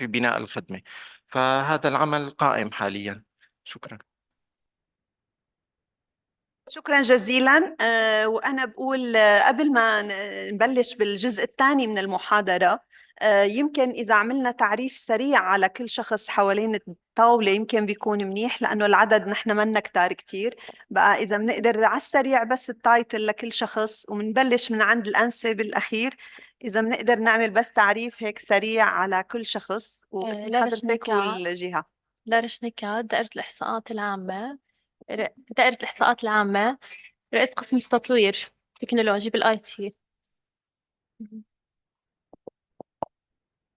في بناء الخدمة. فهذا العمل قائم حاليا. شكرا. شكرا جزيلا. وأنا بقول قبل ما نبلش بالجزء الثاني من المحاضرة، يمكن إذا عملنا تعريف سريع على كل شخص حوالين الطاولة يمكن بيكون منيح، لأنه العدد نحن منا كتار كتير. بقى إذا بنقدر على السريع بس التايتل لكل شخص، ومنبلش من عند الأنسة بالأخير. إذا بنقدر نعمل بس تعريف هيك سريع على كل شخص واسم حضرتك والجهة. لارش نكاد، دائرة الإحصاءات العامة. دائرة الإحصاءات العامة، رئيس قسم التطوير تكنولوجي بالاي تي.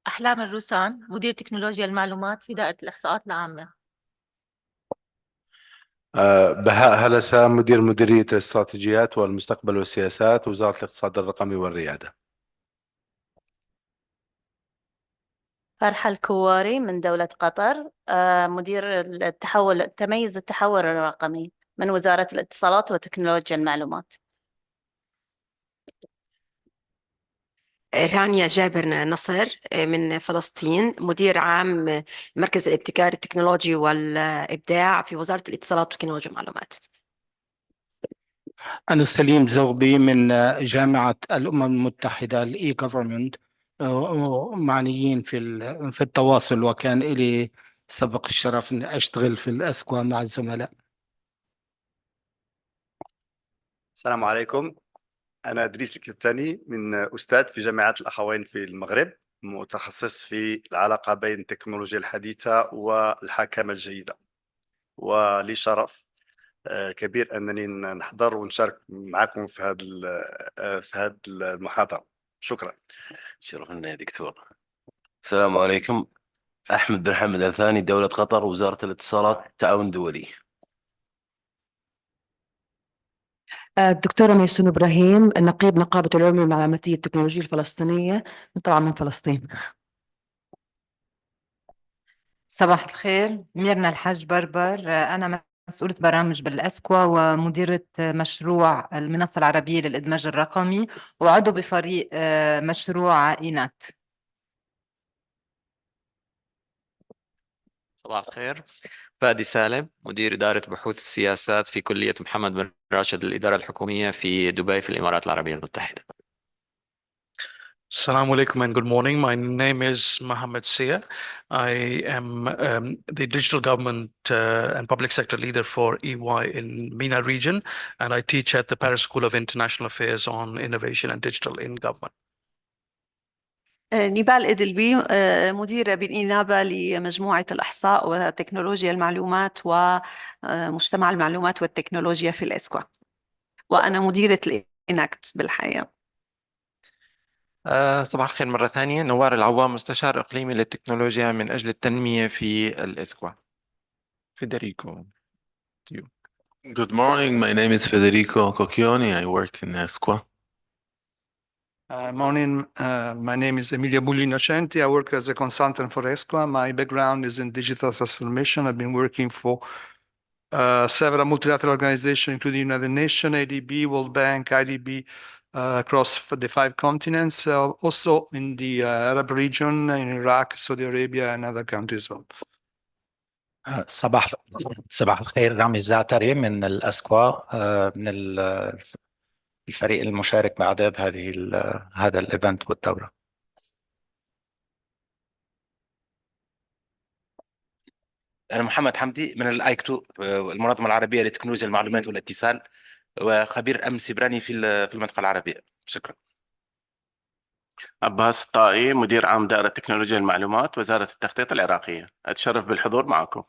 أحلام الروسان، مدير تكنولوجيا المعلومات في دائرة الإحصاءات العامة. بهاء هلسة، مديرية الاستراتيجيات والمستقبل والسياسات، وزارة الاقتصاد الرقمي والريادة. فرحة الكواري من دولة قطر، مدير تميز التحول الرقمي من وزارة الاتصالات وتكنولوجيا المعلومات. رانيا جابر نصر من فلسطين، مدير عام مركز الابتكار التكنولوجي والإبداع في وزارة الاتصالات وتكنولوجيا المعلومات. أنا سليم زغبي من جامعة الأمم المتحدة الإي جوفرمنت، معنيين في التواصل، وكان لي سبق الشرف أني أشتغل في الأسكوا مع الزملاء. السلام عليكم. أنا إدريس الكتاني، من أستاذ في جامعة الأخوين في المغرب، متخصص في العلاقة بين التكنولوجيا الحديثة والحاكمة الجيدة، ولي شرف كبير أنني نحضر ونشارك معكم في هذه المحاضرة. شكرا. شرف لنا يا دكتور. السلام عليكم. أحمد بن حمد الثاني، دولة قطر، وزارة الاتصالات، التعاون الدولي. الدكتورة ميسون إبراهيم، نقيب نقابة العلوم المعلوماتية التكنولوجية الفلسطينية، طبعا من فلسطين. صباح الخير، ميرنا الحاج بربر. أنا مسؤولة برامج بالأسكوا ومديرة مشروع المنصة العربية للإدماج الرقمي، وعضو بفريق مشروع إينات. صباح الخير. فادي سالم، مدير إدارة بحوث السياسات في كلية محمد بن راشد للإدارة الحكومية في دبي في الإمارات العربية المتحدة. Assalamu alaikum and good morning. My name is Mohammed Sia. I am the digital government and public sector leader for EY in MENA region, and I teach at the Paris School of International Affairs on innovation and digital in government. نيبال إدلبي، مديرة بالإنابة لمجموعة الإحصاء وتكنولوجيا المعلومات ومجتمع المعلومات والتكنولوجيا في الإسكوا، وأنا مديرة الإناكت بالحقيقة. صباح الخير مرة ثانية. نوار العوام، مستشار إقليمي للتكنولوجيا من أجل التنمية في الإسكوا. فيدريكو. Good morning. My name is Federico Cocchioni. I work in Esqua. Morning. My name is Emilio Bulli Innocenti. I work as a consultant for Esqua. My background is in digital transformation. I've been working for several multilateral organizations, including United Nations, ADB, World Bank, IDB, across the 5 continents, also in the Arab region, in Iraq, Saudi Arabia, and other countries as well. صباح الخير. رامي الزعتري من الأسكوا، من الفريق المشارك بإعداد هذا الإيفنت والدورة. أنا محمد حمدي من الآيكتو، المنظمة العربية لتكنولوجيا المعلومات والاتصال، وخبير أمن سيبراني في المنطقة العربية. شكرا. عباس الطائي، مدير عام دائرة تكنولوجيا المعلومات، وزارة التخطيط العراقية. أتشرف بالحضور معكم.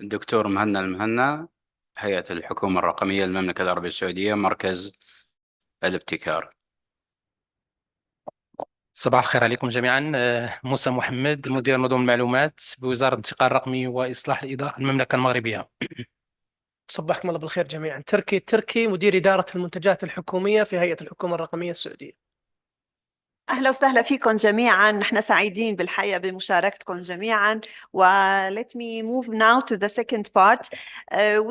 الدكتور مهنا المهنا، هيئة الحكومة الرقمية للمملكة العربية السعودية، مركز الابتكار. صباح الخير عليكم جميعا. موسى محمد، مدير نظم المعلومات بوزارة الانتقال الرقمي وإصلاح الإضاءة المملكة المغربية. صباحكم الله بالخير جميعا. تركي، مدير إدارة المنتجات الحكومية في هيئة الحكومة الرقمية السعودية. أهلا وسهلا فيكم جميعا. نحن سعيدين بالحقيقة بمشاركتكم جميعا. Let me move now to the second part.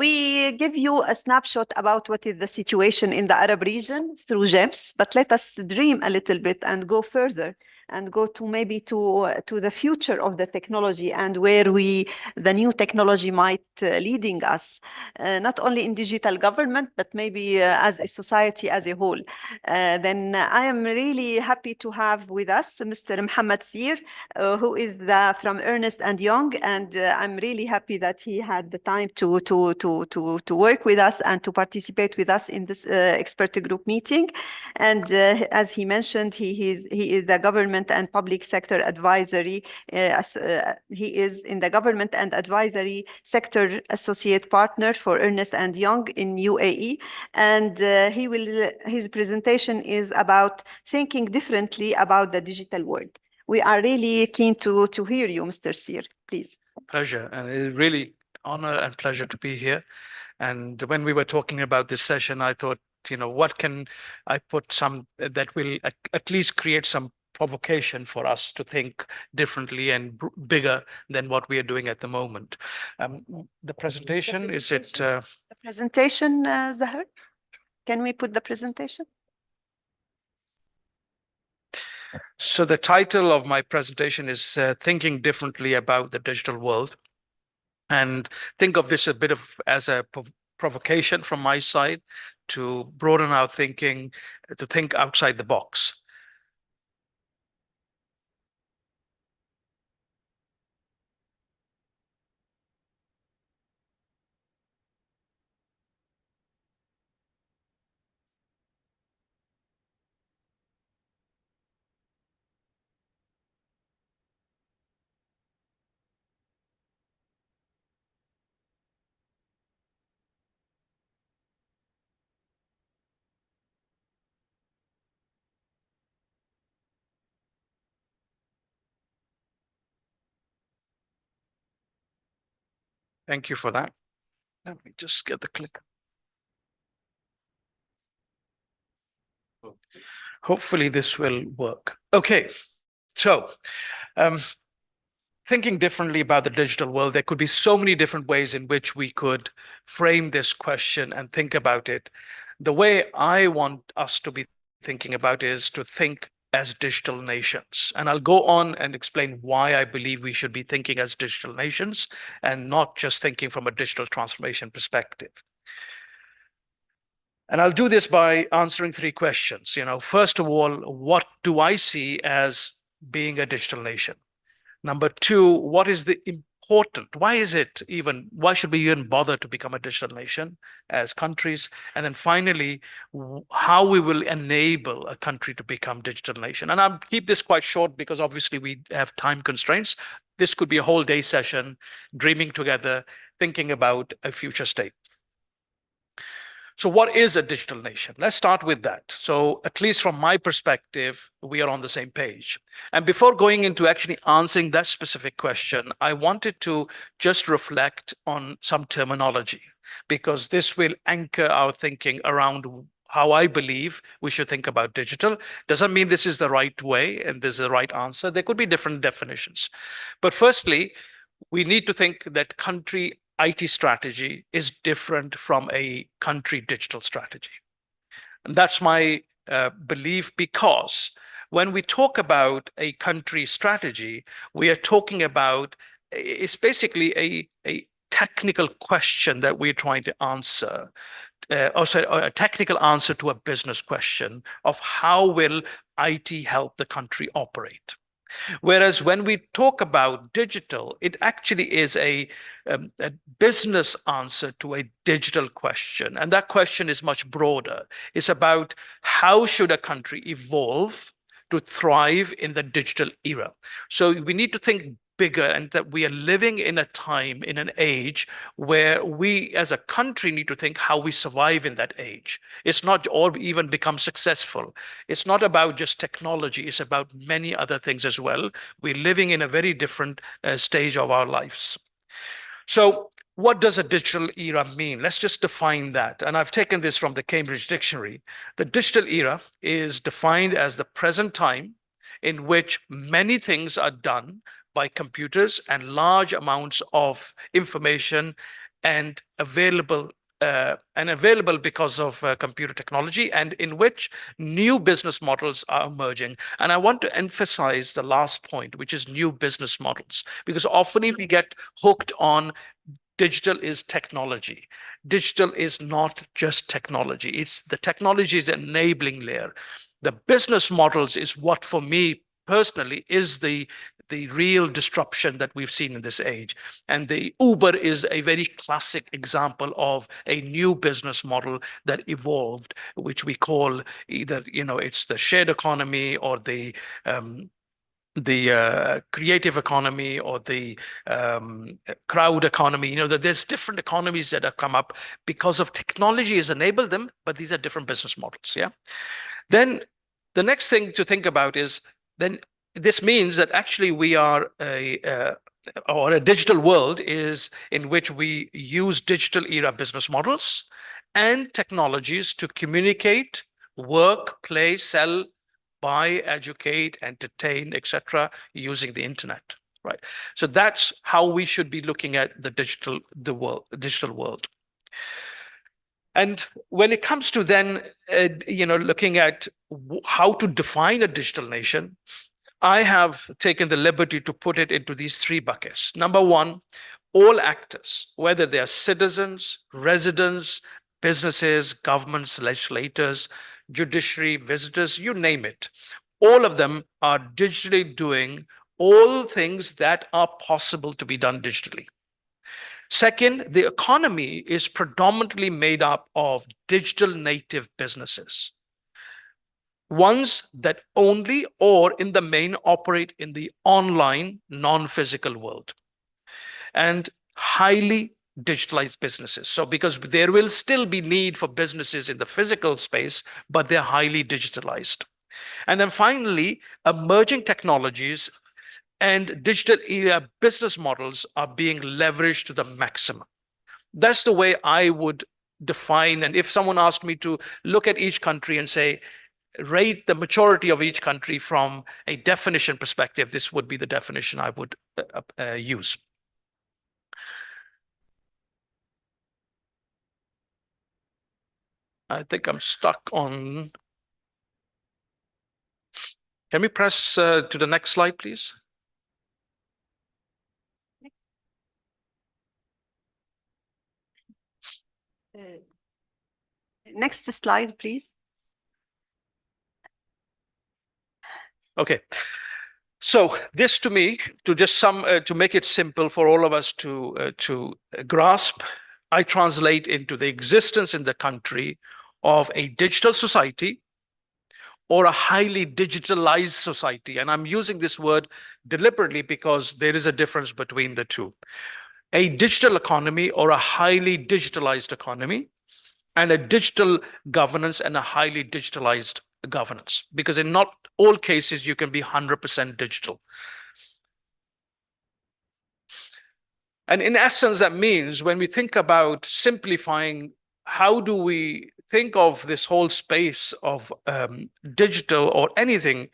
We give you a snapshot about what is the situation in the Arab region through GEMS, but let us dream a little bit and go further and go to maybe to the future of the technology and where the new technology might leading us, not only in digital government, but maybe as a society as a whole. Then I am really happy to have with us Mr. Mohammed Seer, who is from Ernst & Young, and I'm really happy that he had the time to work with us and to participate with us in this expert group meeting. And as he mentioned, he is the government and public sector advisory. He is in the government and advisory sector associate partner for Ernst & Young in UAE, and his presentation is about thinking differently about the digital world. We are really keen to hear you, Mr. Seer, please. Pleasure, and it's really honor and pleasure to be here. And when we were talking about this session, I thought, what can I put some that will at least create some provocation for us to think differently and bigger than what we are doing at the moment. The presentation, is it? The presentation, Zahar? Can we put the presentation? So the title of my presentation is Thinking Differently About the Digital World. And think of this a bit as a provocation from my side to broaden our thinking, to think outside the box. Thank you for that. Let me just get the clicker. Hopefully this will work. Okay, so thinking differently about the digital world, there could be so many different ways in which we could frame this question and think about it. The way I want us to be thinking about it is to think as digital nations. And I'll go on and explain why I believe we should be thinking as digital nations and not just thinking from a digital transformation perspective. And I'll do this by answering three questions. First of all, what do I see as being a digital nation? Number two, what is the important? Why should we even bother to become a digital nation as countries? And then finally, how we will enable a country to become digital nation. And I'll keep this quite short because obviously we have time constraints. This could be a whole day session, dreaming together, thinking about a future state. So what is a digital nation? Let's start with that. So at least from my perspective, we are on the same page. And before going into actually answering that specific question, I wanted to just reflect on some terminology, because this will anchor our thinking around how I believe we should think about digital. Doesn't mean this is the right way and this is the right answer. There could be different definitions. But firstly, we need to think that country IT strategy is different from a country digital strategy. And that's my belief, because when we talk about a country strategy, we are talking about, it's basically a technical question that we're trying to answer, or a technical answer to a business question of how will IT help the country operate. Whereas when we talk about digital, it actually is a business answer to a digital question. And that question is much broader. It's about how should a country evolve to thrive in the digital era. So we need to think bigger, and that we are living in a time, in an age where we as a country need to think how we survive in that age. It's not all even become successful. It's not about just technology. It's about many other things as well. We're living in a very different stage of our lives. So what does a digital era mean? Let's just define that. And I've taken this from the Cambridge Dictionary. The digital era is defined as the present time in which many things are done by computers and large amounts of information and available and available because of computer technology, and in which new business models are emerging. And I want to emphasize the last point, which is new business models, because often we get hooked on digital is technology. Digital is not just technology. It's the technology is an enabling layer. The business models is what, for me personally, is the real disruption that we've seen in this age. And the Uber is a very classic example of a new business model that evolved, which we call either, it's the shared economy or the creative economy or the crowd economy. That there's different economies that have come up because of technology has enabled them, but these are different business models. Yeah. Then the next thing to think about is then this means that actually we are a digital world is in which we use digital era business models and technologies to communicate, work, play, sell, buy, educate, entertain, etc., using the internet, right? So that's how we should be looking at the digital world. And when it comes to then, looking at how to define a digital nation, I have taken the liberty to put it into these three buckets. Number one, all actors, whether they are citizens, residents, businesses, governments, legislators, judiciary, visitors, you name it. All of them are digitally doing all things that are possible to be done digitally. Second, the economy is predominantly made up of digital native businesses. Ones that only or in the main operate in the online, non-physical world. And highly digitalized businesses. So because there will still be need for businesses in the physical space, but they're highly digitalized. And then finally, emerging technologies and digital era business models are being leveraged to the maximum. That's the way I would define. And if someone asked me to look at each country and say, rate the maturity of each country from a definition perspective, this would be the definition I would use. I think I'm stuck on. Can we press to the next slide, please? Next slide, please. Okay. So this, to me, to just to make it simple for all of us to grasp, I translate into the existence in the country of a digital society or a highly digitalized society. And I'm using this word deliberately because there is a difference between the two. A digital economy or a highly digitalized economy, and a digital governance and a highly digitalized governance. Because in not all cases, you can be 100% digital. And in essence, that means when we think about simplifying, how do we think of this whole space of digital or anything?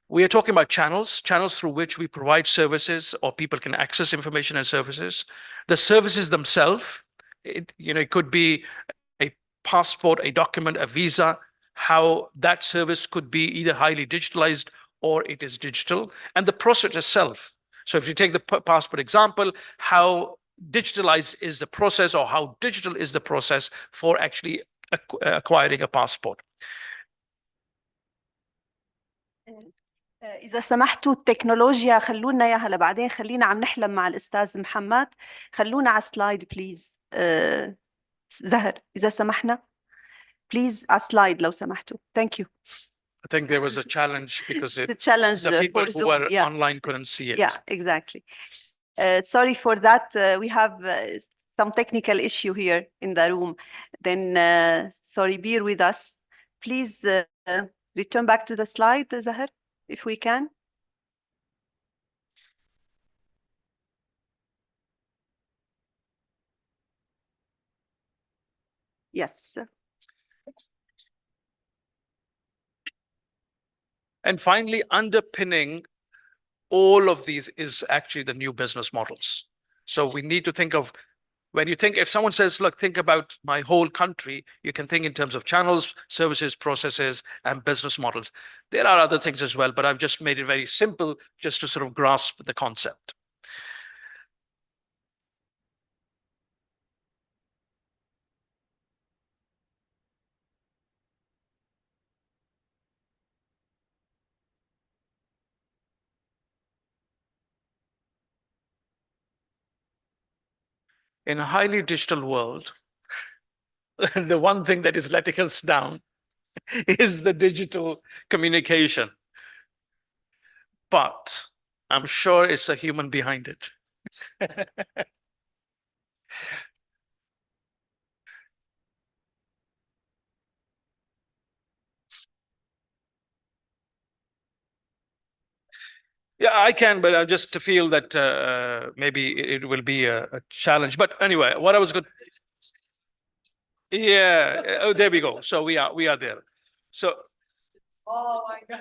We are talking about channels through which we provide services or people can access information and services. The services themselves, it could be a passport, a document, a visa, how that service could be either highly digitalized or it is digital, and the process itself. So if you take the passport example, how digitalized is the process or how digital is the process for actually acquiring a passport? إذا سمحتوا التكنولوجيا خلونا إياها لبعدين، خلينا عم نحلم مع الأستاذ محمد. خلونا على سلايد بليز. زهر إذا سمحنا بليز على سلايد لو سمحتوا. Thank you. I think there was a challenge because the challenge the people for who were Zoom, online couldn't see it. Yeah, exactly. Sorry for that. We have some technical issue here in the room. Then sorry, bear with us. Please return back to the slide, Zahar, if we can. Yes. And finally, underpinning all of these is actually the new business models. So we need to think of When you think, if someone says, look, think about my whole country, you can think in terms of channels, services, processes, and business models. There are other things as well, but I've just made it very simple just to sort of grasp the concept. In a highly digital world, the one thing that is letting us down is the digital communication. But I'm sure it's a human behind it. Yeah, I can, but I just feel that maybe it will be a challenge. But anyway, what I was good. Yeah. Oh, there we go. So we are there. So. Oh my God.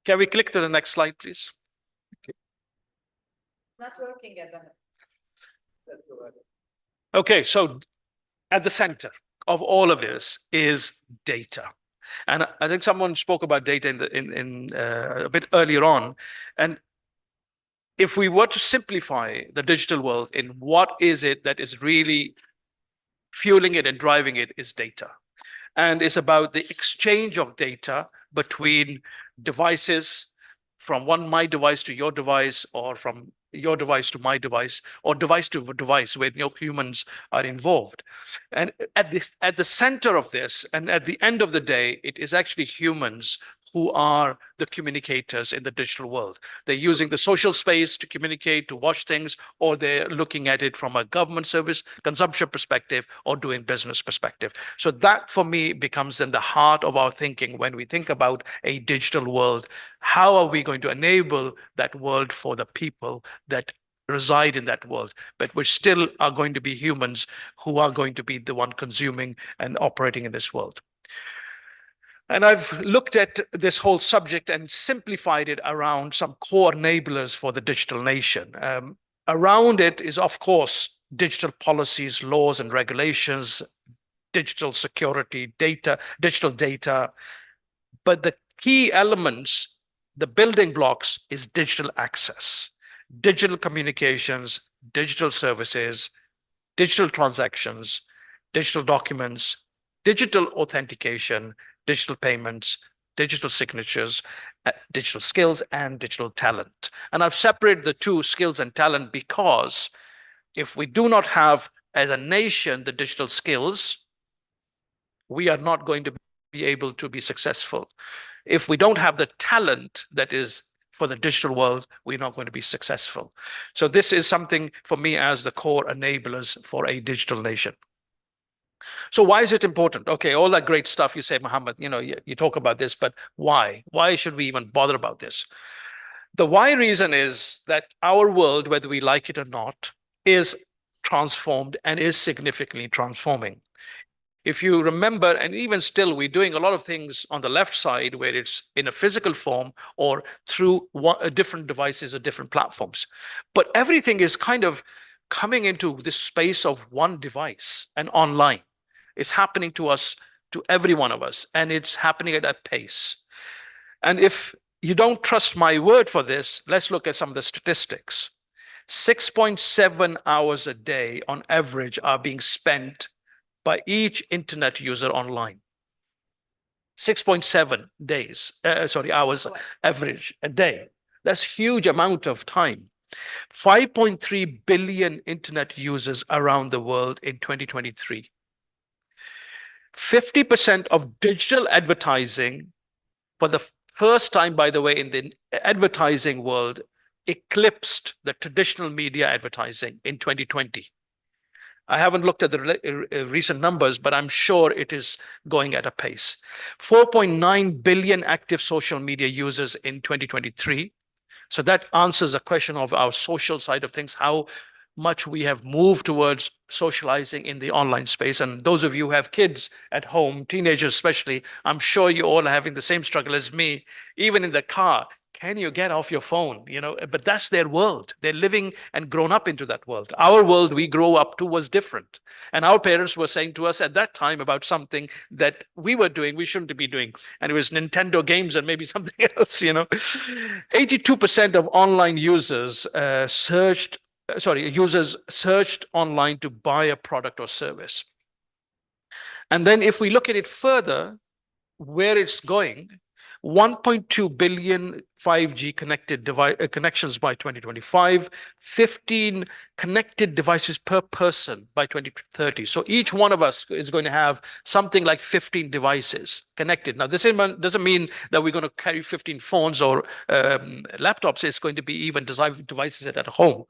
Can we click to the next slide, please? It's not working as a. Okay, so at the center of all of this is data. And I think someone spoke about data in a bit earlier on. And if we were to simplify the digital world in what is it that is really fueling it and driving it is data. And it's about the exchange of data between devices, from my device to your device, or from your device to my device, or device to device where no humans are involved. And at the center of this, and at the end of the day, it is actually humans who are the communicators in the digital world. They're using the social space to communicate, to watch things, or they're looking at it from a government service consumption perspective or doing business perspective. So that for me becomes in the heart of our thinking when we think about a digital world. How are we going to enable that world for the people that reside in that world, but which still are going to be humans who are going to be the one consuming and operating in this world? And I've looked at this whole subject and simplified it around some core enablers for the digital nation. Around it is, of course, digital policies, laws and regulations, digital security, digital data. But the key elements, the building blocks, is digital access, digital communications, digital services, digital transactions, digital documents, digital authentication, digital payments, digital signatures, digital skills, and digital talent. And I've separated the two, skills and talent, because if we do not have, as a nation, the digital skills, we are not going to be able to be successful. If we don't have the talent that is for the digital world, we're not going to be successful. So this is something for me as the core enablers for a digital nation. So why is it important? Okay, all that great stuff you say, Mohammed, you talk about this, but why? Why should we even bother about this? The why reason is that our world, whether we like it or not, is transformed and is significantly transforming. If you remember, and even still, we're doing a lot of things on the left side where it's in a physical form or through different devices or different platforms. But everything is kind of coming into this space of one device and online. It's happening to us, to every one of us, and it's happening at a pace. And if you don't trust my word for this, let's look at some of the statistics. 6.7 hours a day on average are being spent by each internet user online. 6.7 hours average a day. That's a huge amount of time. 5.3 billion internet users around the world in 2023. 50% of digital advertising, for the first time, by the way, in the advertising world, eclipsed the traditional media advertising in 2020. I haven't looked at the recent numbers, but I'm sure it is going at a pace. 4.9 billion active social media users in 2023. So that answers the question of our social side of things, how much we have moved towards socializing in the online space. And those of you who have kids at home, teenagers especially, I'm sure you all are having the same struggle as me. Even in the car, can you get off your phone? You know, but that's their world. They're living and grown up into that world. Our world we grow up to was different. And our parents were saying to us at that time about something that we were doing, we shouldn't be doing. And it was Nintendo games and maybe something else, you know. 82% of online users users searched online to buy a product or service. And then if we look at it further, where it's going, 1.2 billion 5G connected connections by 2025, 15 connected devices per person by 2030. So each one of us is going to have something like 15 devices connected. Now, this doesn't mean that we're going to carry 15 phones or laptops. It's going to be even devices at home.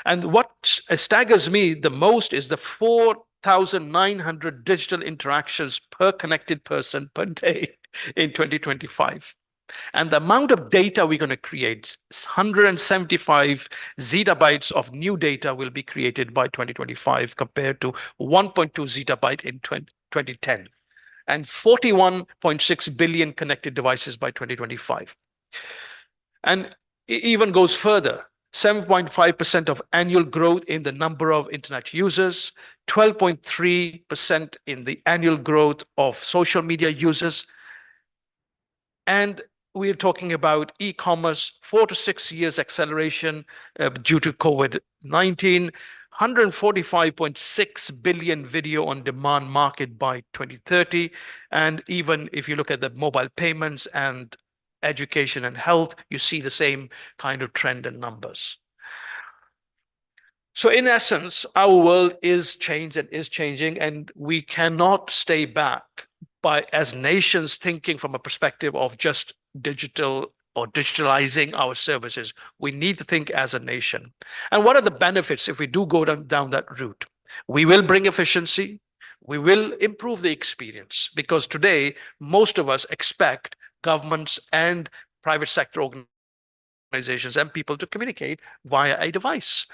And what staggers me the most is the 4,900 digital interactions per connected person per day in 2025. And the amount of data we're going to create, 175 zettabytes of new data will be created by 2025 compared to 1.2 zettabyte in 2010, and 41.6 billion connected devices by 2025. And it even goes further. 7.5% of annual growth in the number of internet users, 12.3% in the annual growth of social media users. And we're talking about e-commerce, 4 to 6 years acceleration due to COVID-19, 145.6 billion video on demand market by 2030. And even if you look at the mobile payments and education and health, you see the same kind of trend and numbers. So in essence, our world is changed and is changing, and we cannot stay back by as nations thinking from a perspective of just digital or digitalizing our services. We need to think as a nation. And what are the benefits if we do go down that route? We will bring efficiency. We will improve the experience, because today, most of us expect governments and private sector organizations and people to communicate via a device.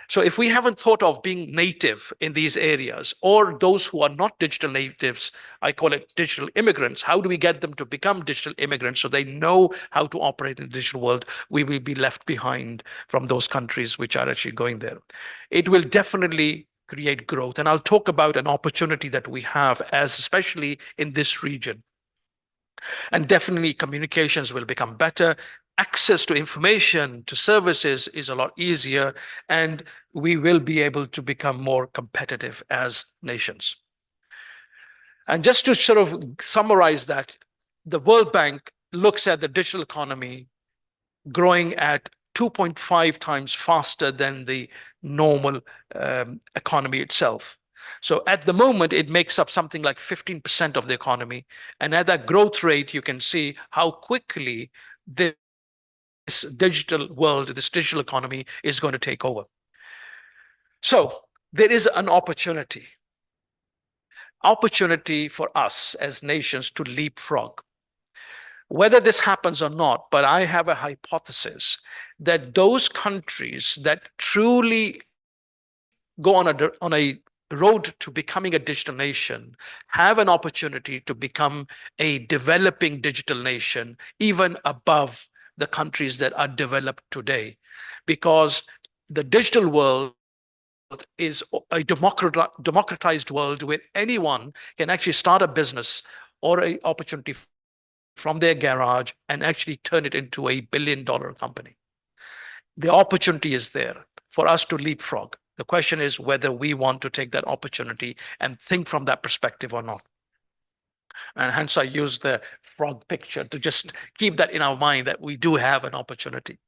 So if we haven't thought of being native in these areas, or those who are not digital natives, I call it digital immigrants, how do we get them to become digital immigrants so they know how to operate in the digital world? We will be left behind from those countries which are actually going there. It will definitely create growth. And I'll talk about an opportunity that we have, as especially in this region. And definitely communications will become better. Access to information, to services is a lot easier, and we will be able to become more competitive as nations. And just to sort of summarize that, the World Bank looks at the digital economy growing at 2.5 times faster than the normal economy itself. So at the moment, it makes up something like 15% of the economy. And at that growth rate, you can see how quickly this digital world, this digital economy is going to take over. So there is an opportunity for us as nations to leapfrog. Whether this happens or not, but I have a hypothesis that those countries that truly go on a road to becoming a digital nation have an opportunity to become a developing digital nation, even above the countries that are developed today, because the digital world is a democratized world where anyone can actually start a business or an opportunity from their garage and actually turn it into a billion-dollar company. The opportunity is there for us to leapfrog. The question is whether we want to take that opportunity and think from that perspective or not. And hence I use the frog picture to just keep that in our mind that we do have an opportunity.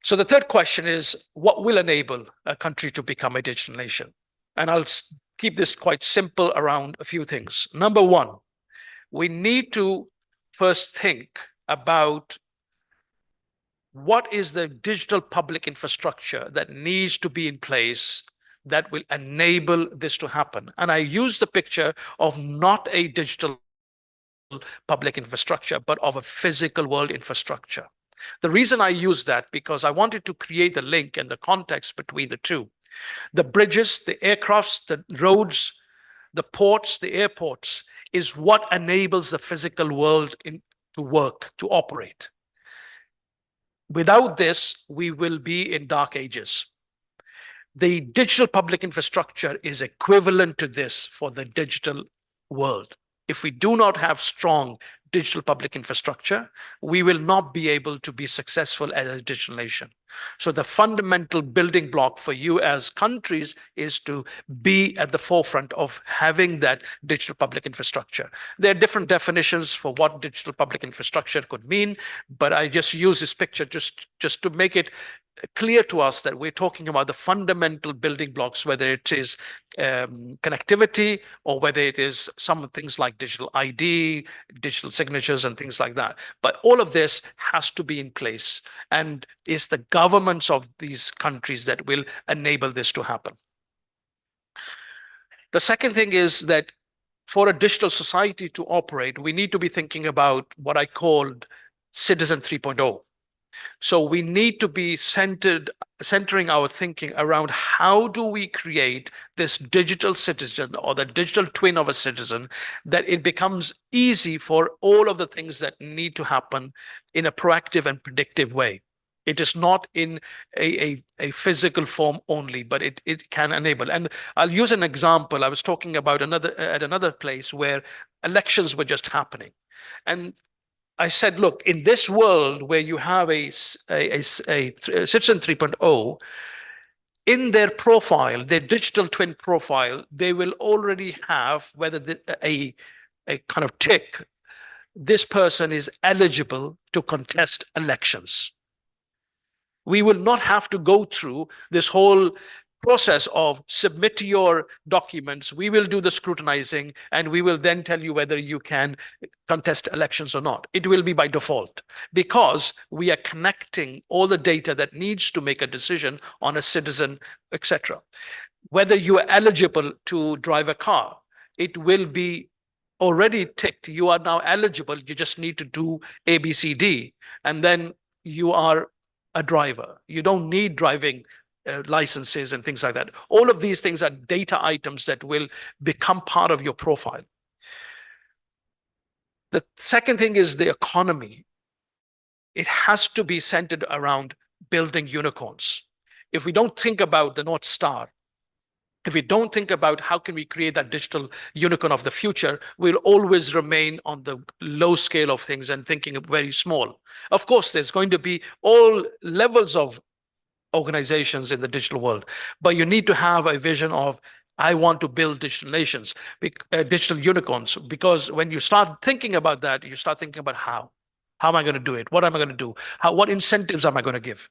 So the third question is, what will enable a country to become a digital nation? And I'll keep this quite simple around a few things. Number one, we need to first think about what is the digital public infrastructure that needs to be in place that will enable this to happen. And I use the picture of not a digital public infrastructure, but of a physical world infrastructure. The reason I use that, because I wanted to create the link and the context between the two. The bridges, the aircrafts, the roads, the ports, the airports is what enables the physical world to work, to operate. Without this, we will be in dark ages. The digital public infrastructure is equivalent to this for the digital world. If we do not have strong digital public infrastructure, we will not be able to be successful as a digital nation. So the fundamental building block for you as countries is to be at the forefront of having that digital public infrastructure. There are different definitions for what digital public infrastructure could mean, but I just use this picture just to make it clear to us that we're talking about the fundamental building blocks, whether it is connectivity or whether it is some things like digital ID, digital signatures and things like that. But all of this has to be in place, and it's the governments of these countries that will enable this to happen. The second thing is that for a digital society to operate, we need to be thinking about what I called Citizen 3.0. So we need to be centering our thinking around how do we create this digital citizen or the digital twin of a citizen, that it becomes easy for all of the things that need to happen in a proactive and predictive way. It is not in a physical form only, but it can enable. And I'll use an example. I was talking about at another place where elections were just happening. And I said, look, in this world where you have a Citizen 3.0, in their profile, their digital twin profile, they will already have whether a kind of tick, this person is eligible to contest elections. We will not have to go through this whole process of submit your documents. We will do the scrutinizing, and we will then tell you whether you can contest elections or not. It will be by default, because we are connecting all the data that needs to make a decision on a citizen, etc. Whether you are eligible to drive a car, it will be already ticked. You are now eligible. You just need to do A, B, C, D, and then you are a driver. You don't need driving licenses and things like that. All of these things are data items that will become part of your profile. The second thing is the economy. It has to be centered around building unicorns. If we don't think about the North Star, if we don't think about how can we create that digital unicorn of the future, we'll always remain on the low scale of things and thinking very small. Of course, there's going to be all levels of organizations in the digital world, but you need to have a vision of, I want to build digital nations, digital unicorns, because when you start thinking about that, you start thinking about how am I going to do it? What am I going to do? What incentives am I going to give?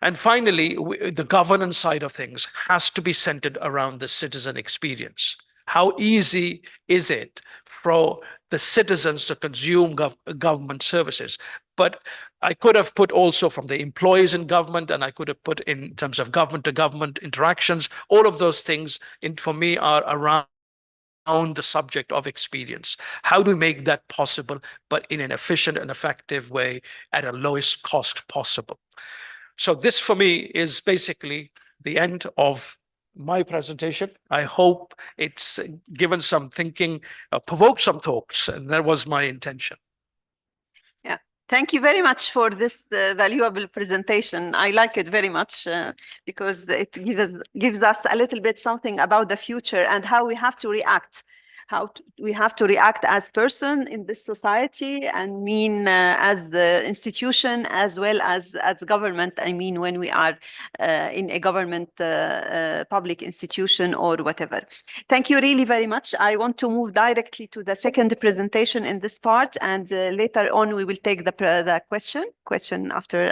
And finally, the governance side of things has to be centered around the citizen experience. How easy is it for the citizens to consume government services? But I could have put also from the employees in government, and I could have put in terms of government to government interactions. All of those things for me are around the subject of experience. How do we make that possible, but in an efficient and effective way at a lowest cost possible? So this for me is basically the end of my presentation. I hope it's given some thinking, provoked some thoughts, and that was my intention. Yeah, thank you very much for this valuable presentation. I like it very much because it gives us a little bit something about the future and how we have to react. We have to react as person in this society, and as the institution as well as government. I mean, when we are in a government public institution or whatever. Thank you really very much. I want to move directly to the second presentation in this part, and later on we will take the question after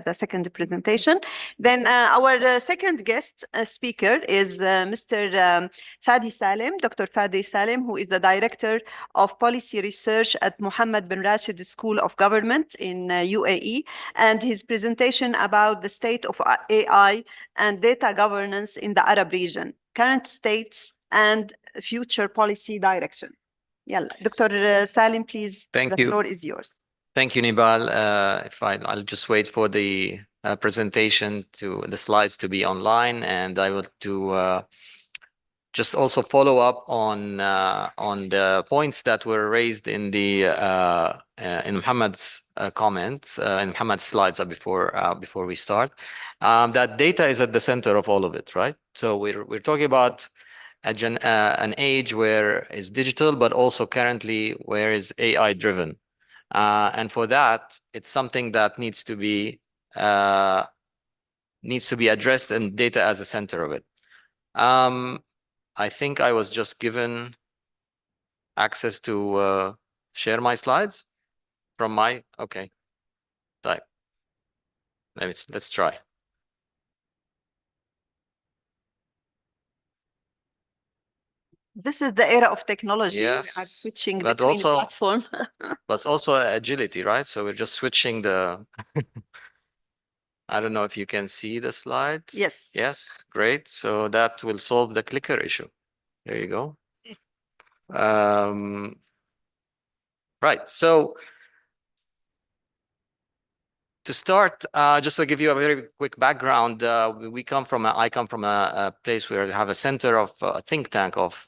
the second presentation. Then our second guest speaker is Mr. Fadi Salem, Dr. Fadi Salem, who is the Director of Policy Research at Mohammed bin Rashid School of Government in UAE, and his presentation about the state of AI and data governance in the Arab region, current states and future policy direction. Yeah, Dr. Salem, please, the floor is yours. Thank you, Nibal. I'll just wait for the presentation the slides to be online, and I will do just also follow up on the points that were raised in the in Muhammad's comments in Muhammad's slides before we start. That data is at the center of all of it, right? So we're talking about an age where it's digital, but also currently where is AI driven, and for that, it's something that needs to be addressed, and data as a center of it. I think I was just given access to share my slides from my, okay. Right. Let's try. This is the era of technology. We are Yes, switching but between also- platform. But also agility, right? So we're just switching the, I don't know if you can see the slides. Yes. Yes, great. So that will solve the clicker issue. There you go. Right. So to start, just to give you a very quick background, I come from a place where we have a center of a think tank of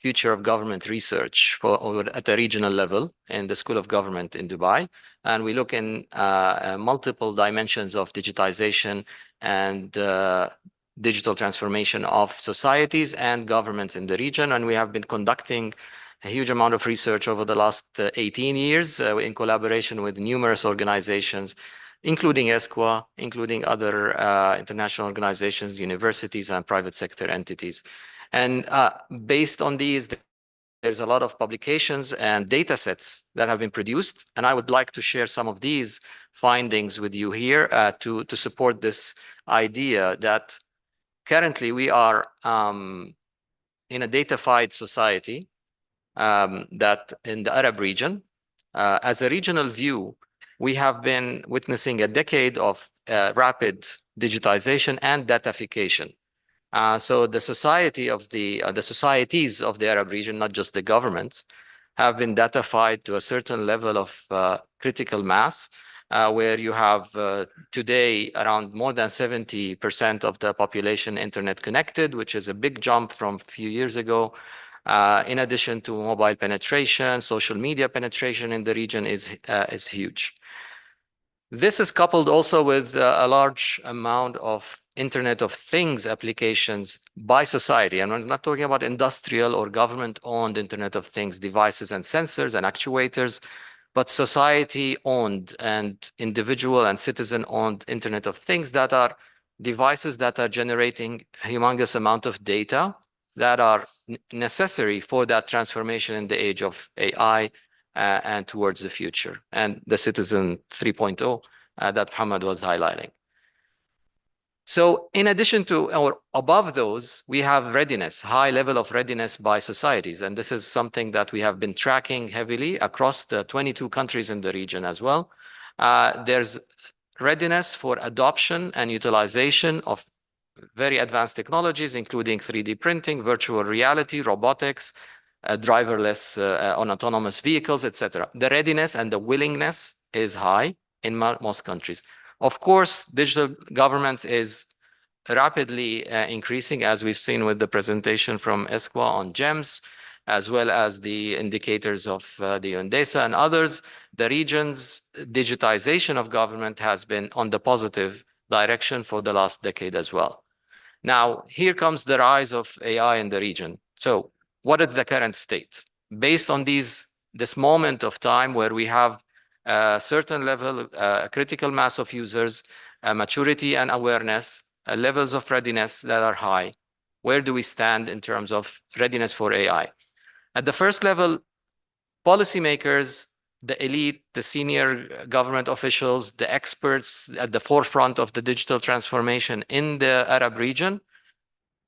future of government research at the regional level in the School of Government in Dubai. And we look in multiple dimensions of digitization and digital transformation of societies and governments in the region. And we have been conducting a huge amount of research over the last 18 years in collaboration with numerous organizations, including ESCWA, including other international organizations, universities, and private sector entities. And based on these, there's a lot of publications and data sets that have been produced. And I would like to share some of these findings with you here to support this idea that currently we are in a datafied society, that in the Arab region, as a regional view, we have been witnessing a decade of rapid digitization and datafication. So the society of the societies of the Arab region, not just the governments, have been datafied to a certain level of critical mass, where you have today around more than 70% of the population internet connected, which is a big jump from a few years ago. In addition to mobile penetration, social media penetration in the region is huge. This is coupled also with a large amount of Internet of Things applications by society. And I'm not talking about industrial or government-owned Internet of Things devices and sensors and actuators, but society-owned and individual and citizen-owned Internet of Things that are devices that are generating a humongous amount of data that are necessary for that transformation in the age of AI and towards the future, and the Citizen 3.0 that Muhammad was highlighting. So in addition to, or above those, we have readiness, high level of readiness by societies. And this is something that we have been tracking heavily across the 22 countries in the region as well. There's readiness for adoption and utilization of very advanced technologies, including 3D printing, virtual reality, robotics, driverless on autonomous vehicles, etc. The readiness and the willingness is high in most countries. Of course, digital governments is rapidly increasing, as we've seen with the presentation from ESCWA on GEMS, as well as the indicators of the UNDESA and others. The region's digitization of government has been on the positive direction for the last decade as well. Now, here comes the rise of AI in the region. So what is the current state? Based on this moment of time where we have a certain level, critical mass of users, maturity and awareness, levels of readiness that are high, where do we stand in terms of readiness for AI? At the first level, policymakers, the elite, the senior government officials, the experts at the forefront of the digital transformation in the Arab region,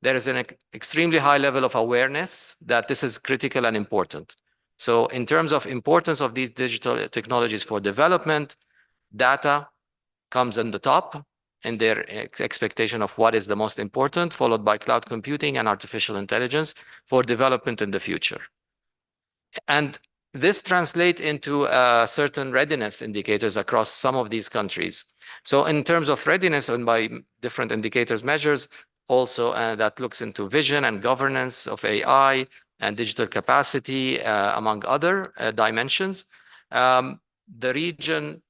there is an extremely high level of awareness that this is critical and important. So in terms of importance of these digital technologies for development, data comes on the top in their expectation of what is the most important, followed by cloud computing and artificial intelligence for development in the future. And this translates into certain readiness indicators across some of these countries. So in terms of readiness and by different indicators measures, also that looks into vision and governance of AI and digital capacity, among other dimensions. The region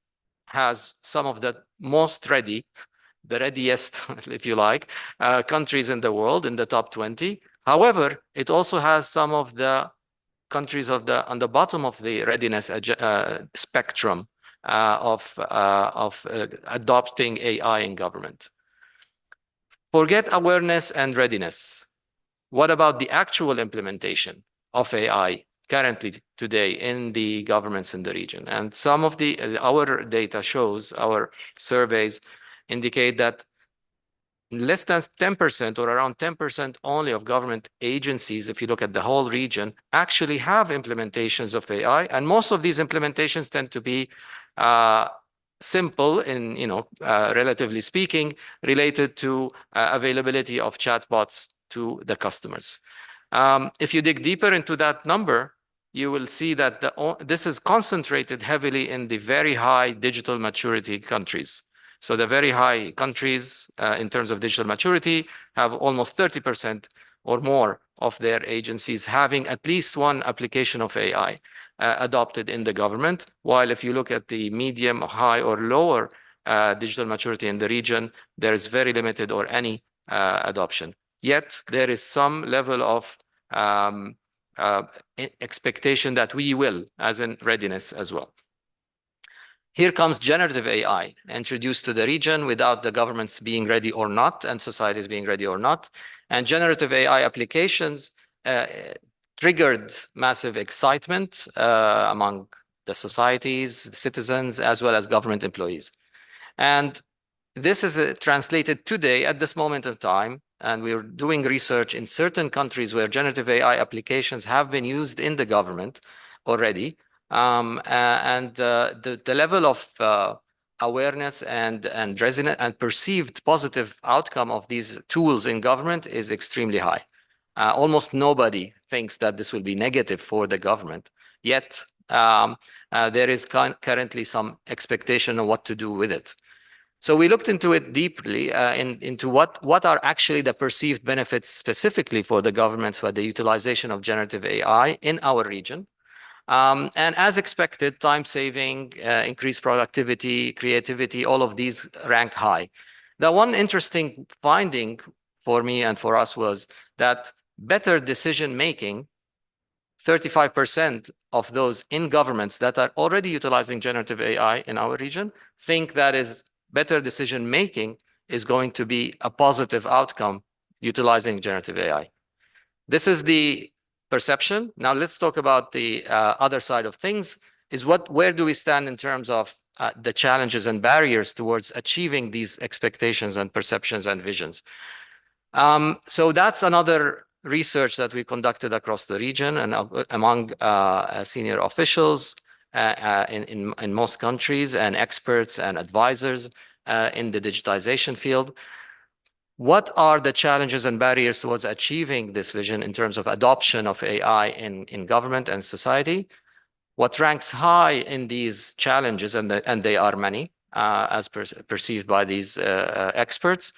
has some of the most ready, the readiest, if you like, countries in the world in the top 20. However, it also has some of the countries on the bottom of the readiness spectrum of adopting AI in government. Forget awareness and readiness. What about the actual implementation of AI currently today in the governments in the region? And some of our data shows, our surveys indicate that less than 10% or around 10% only of government agencies, if you look at the whole region, actually have implementations of AI. And most of these implementations tend to be simple in, relatively speaking, related to availability of chatbots to the customers. If you dig deeper into that number, you will see that this is concentrated heavily in the very high digital maturity countries. So the very high countries in terms of digital maturity have almost 30% or more of their agencies having at least one application of AI adopted in the government. While if you look at the medium, high, or lower digital maturity in the region, there is very limited or any adoption. Yet there is some level of expectation that we will, as in readiness as well. Here comes generative AI introduced to the region without the governments being ready or not, and societies being ready or not. And generative AI applications triggered massive excitement among the societies, citizens, as well as government employees. And this is translated today at this moment of time, and we're doing research in certain countries where generative AI applications have been used in the government already. The level of awareness and resonant and perceived positive outcome of these tools in government is extremely high. Almost nobody thinks that this will be negative for the government. Yet there is currently some expectation of what to do with it. So we looked into it deeply, into what are actually the perceived benefits specifically for the governments for the utilization of generative AI in our region. And as expected, time saving, increased productivity, creativity, all of these rank high. The one interesting finding for me and for us was that better decision making, 35% of those in governments that are already utilizing generative AI in our region think that is better decision making is going to be a positive outcome utilizing generative AI. This is the perception. Now let's talk about the other side of things, is where do we stand in terms of the challenges and barriers towards achieving these expectations and perceptions and visions. So that's another research that we conducted across the region and among senior officials in most countries and experts and advisors in the digitization field. What are the challenges and barriers towards achieving this vision in terms of adoption of AI in government and society? What ranks high in these challenges, and they are many, as perceived by these experts,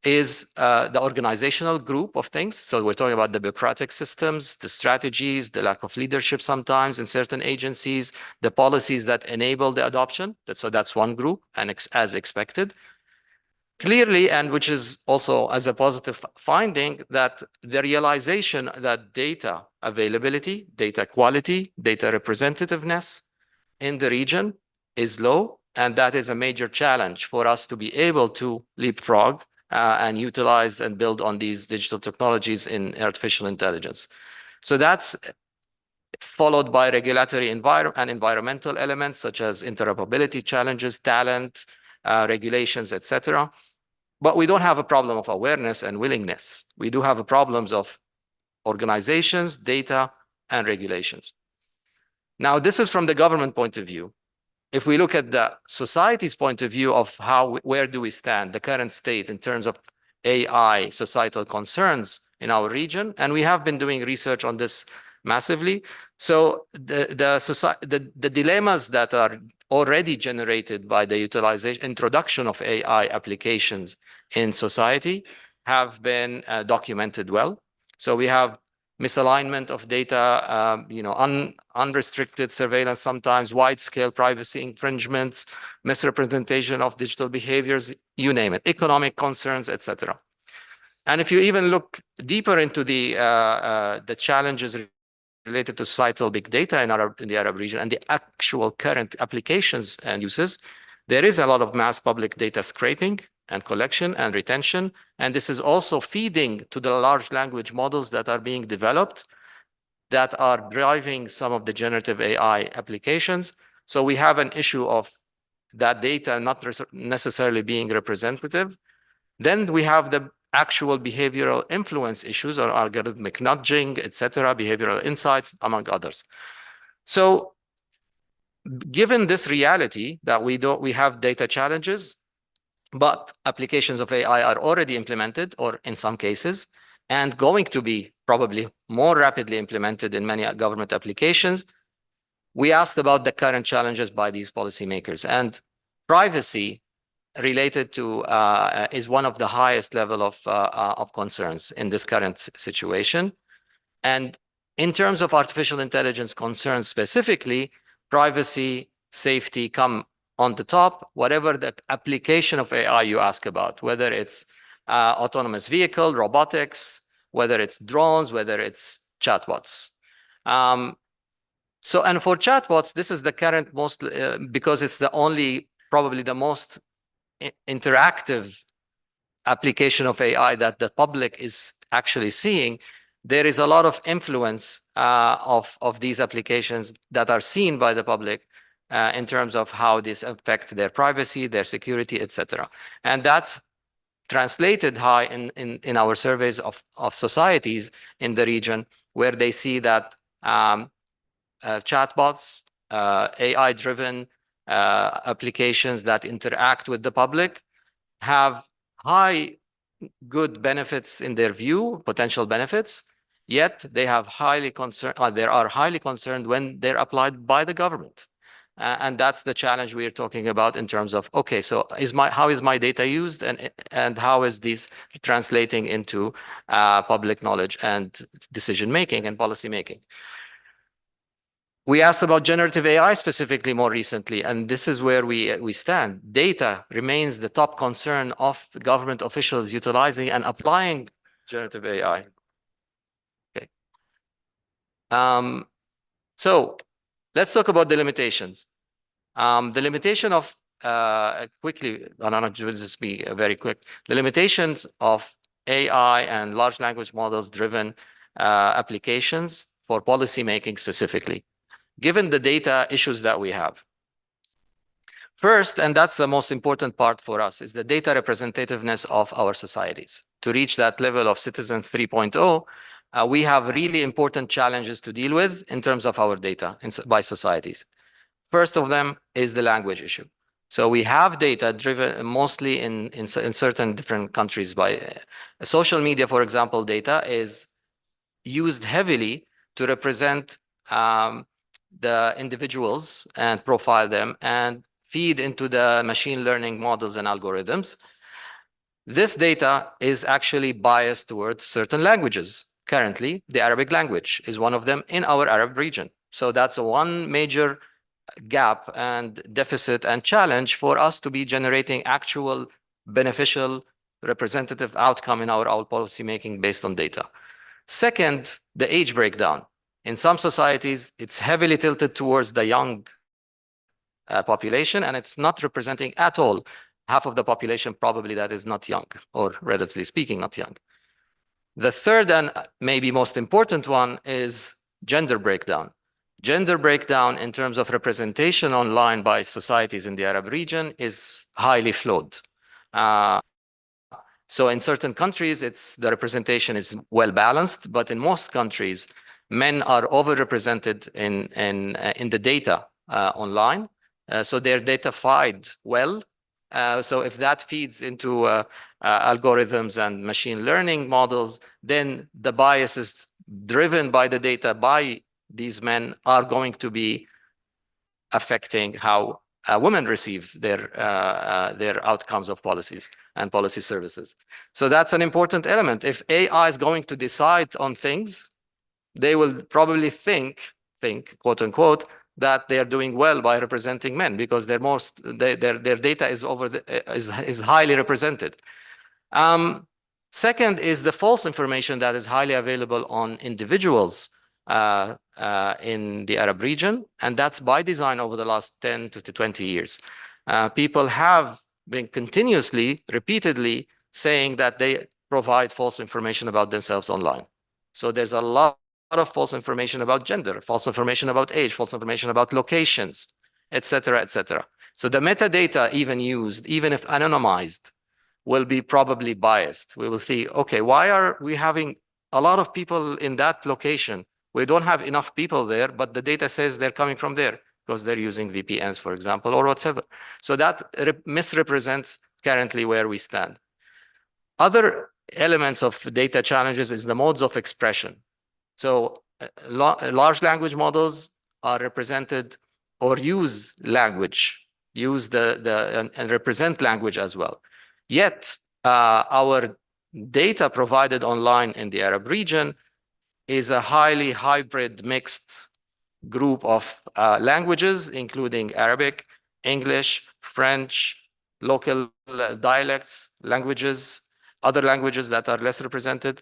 is the organizational group of things. So we're talking about the bureaucratic systems, the strategies, the lack of leadership sometimes in certain agencies, the policies that enable the adoption. So that's one group, and as expected. Clearly, and which is also as a positive finding, that the realization that data availability, data quality, data representativeness in the region is low, and that is a major challenge for us to be able to leapfrog and utilize and build on these digital technologies in artificial intelligence. So that's followed by regulatory and environmental elements such as interoperability challenges, talent, regulations, etc. But we don't have a problem of awareness and willingness. We do have problems of organizations, data, and regulations. Now, this is from the government point of view. If we look at the society's point of view of where do we stand, the current state in terms of AI societal concerns in our region, and we have been doing research on this massively. So the dilemmas that are already generated by the introduction of AI applications in society have been documented well. So we have misalignment of data, unrestricted surveillance, sometimes wide-scale privacy infringements, misrepresentation of digital behaviors, you name it, economic concerns, etc. And if you even look deeper into the challenges related to societal big data in the Arab region and the actual current applications and uses, there is a lot of mass public data scraping and collection and retention. And this is also feeding to the large language models that are being developed that are driving some of the generative AI applications. So we have an issue of that data not necessarily being representative. Then we have the actual behavioral influence issues or algorithmic nudging, etc., behavioral insights, among others. So given this reality that we have data challenges, but applications of AI are already implemented, or in some cases, and going to be probably more rapidly implemented in many government applications, we asked about the current challenges by these policymakers. And privacy related to is one of the highest level of concerns in this current situation. And in terms of artificial intelligence concerns specifically, privacy, safety come on the top, whatever the application of AI you ask about, whether it's autonomous vehicle, robotics, whether it's drones, whether it's chatbots. And for chatbots, this is the current most, because it's the only, probably the most interactive application of AI that the public is actually seeing. There is a lot of influence of these applications that are seen by the public in terms of how this affects their privacy, their security, etc. And that's translated high in our surveys of societies in the region, where they see that chatbots, AI-driven applications that interact with the public have high good benefits in their view, potential benefits, yet they have highly concerned, they are highly concerned when they're applied by the government. And that's the challenge we are talking about in terms of, okay, so how is my data used, and how is this translating into public knowledge and decision-making and policy-making? We asked about generative AI specifically more recently, and this is where we stand. Data remains the top concern of government officials utilizing and applying generative AI. Okay. So let's talk about the limitations. The limitation of, quickly, I don't know, just be very quick. The limitations of AI and large language models driven applications for policymaking specifically, given the data issues that we have. First, and that's the most important part for us, is the data representativeness of our societies. To reach that level of Citizen 3.0, we have really important challenges to deal with in terms of our data by societies. First of them is the language issue. So we have data driven mostly in certain different countries by social media, for example. Data is used heavily to represent the individuals and profile them and feed into the machine learning models and algorithms. This data is actually biased towards certain languages. Currently, the Arabic language is one of them in our Arab region. So that's one major gap and deficit and challenge for us to be generating actual beneficial representative outcome in our policy making based on data. Second, the age breakdown. In some societies, it's heavily tilted towards the young population, and it's not representing at all half of the population probably that is not young, or relatively speaking, not young. The third and maybe most important one is gender breakdown. Gender breakdown in terms of representation online by societies in the Arab region is highly flawed. So in certain countries, the representation is well balanced, but in most countries, men are overrepresented in the data online. So they're datafied well. So if that feeds into algorithms and machine learning models, then the biases driven by the data by these men are going to be affecting how women receive their outcomes of policies and policy services. So that's an important element. If AI is going to decide on things, they will probably think, quote unquote, that they are doing well by representing men because their data is highly represented. Second is the false information that is highly available on individuals in the Arab region, and that's by design over the last 10 to 20 years. People have been continuously, repeatedly saying that they provide false information about themselves online. So there's a lot of false information about gender, false information about age, false information about locations, etc., etc. So the metadata even used, even if anonymized, will be probably biased. We will see, okay, why are we having a lot of people in that location? We don't have enough people there, but the data says they're coming from there because they're using VPNs, for example, or whatever. So that misrepresents currently where we stand. Other elements of data challenges is the modes of expression. So large language models are represented or use language, and represent language as well. Yet our data provided online in the Arab region is a highly hybrid mixed group of languages, including Arabic, English, French, local dialects, languages, other languages that are less represented,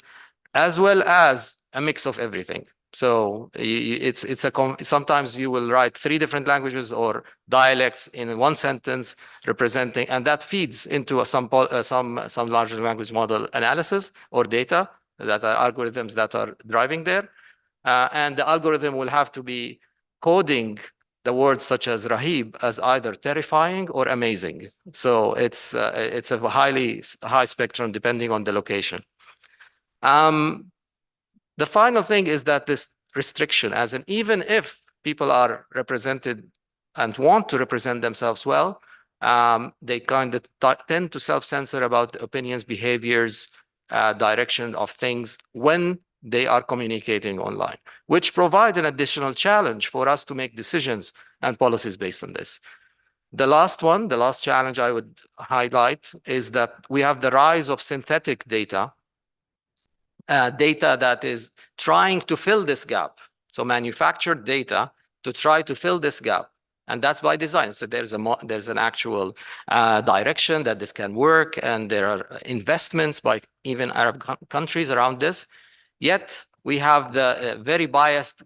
as well as a mix of everything. So sometimes you will write 3 different languages or dialects in one sentence representing, and that feeds into some large language model analysis or data that are algorithms that are driving there. And the algorithm will have to be coding the words such as Rahib as either terrifying or amazing. So it's a high spectrum depending on the location. The final thing is that this restriction, as in even if people are represented and want to represent themselves well, they kind of tend to self-censor about opinions, behaviors, direction of things when they are communicating online, which provide an additional challenge for us to make decisions and policies based on this. The last challenge I would highlight is that we have the rise of synthetic data, data that is trying to fill this gap. So manufactured data to try to fill this gap. And that's by design. So there's an actual direction that this can work, and there are investments by even Arab countries around this. Yet we have the very biased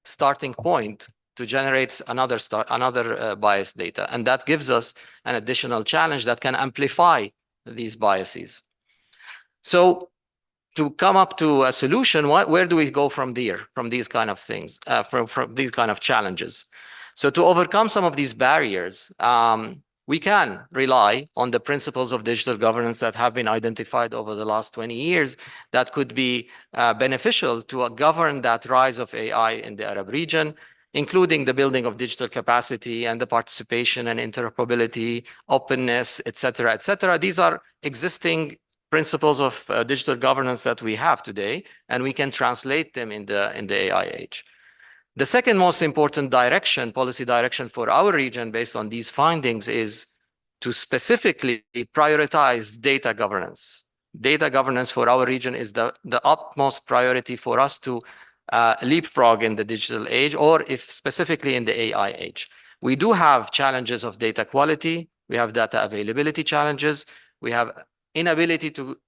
starting point to generate another biased data. And that gives us an additional challenge that can amplify these biases. So to come up to a solution, where do we go from there, from these kind of things, from these kind of challenges? So to overcome some of these barriers, we can rely on the principles of digital governance that have been identified over the last 20 years that could be beneficial to govern that rise of AI in the Arab region, including the building of digital capacity and the participation and interoperability, openness, et cetera, et cetera. These are existing principles of digital governance that we have today, and we can translate them in the AI age. The second most important direction, policy direction for our region based on these findings is to specifically prioritize data governance. Data governance for our region is the utmost priority for us to leapfrog in the digital age, or if specifically in the AI age. We do have challenges of data quality. We have data availability challenges. We have inability to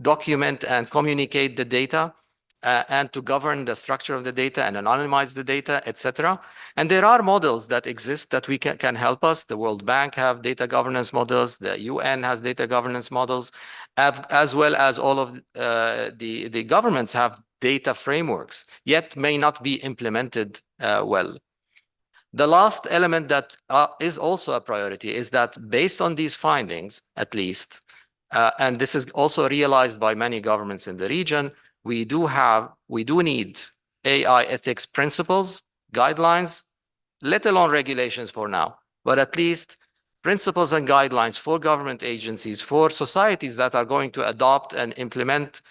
document and communicate the data and to govern the structure of the data and anonymize the data, etc. And there are models that exist that we can help us. The World Bank have data governance models. The UN has data governance models, as well as all of the governments have data frameworks, yet may not be implemented well. The last element that is also a priority is that based on these findings, at least, and this is also realized by many governments in the region, we do need AI ethics principles, guidelines, let alone regulations for now, but at least principles and guidelines for government agencies, for societies that are going to adopt and implement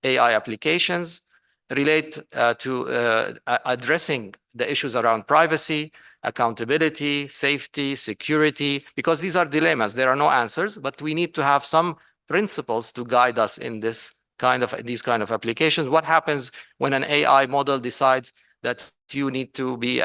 AI applications, relate to addressing the issues around privacy, accountability, safety, security, because these are dilemmas. There are no answers, but we need to have some principles to guide us in these kind of applications. What happens when an AI model decides that you need to be,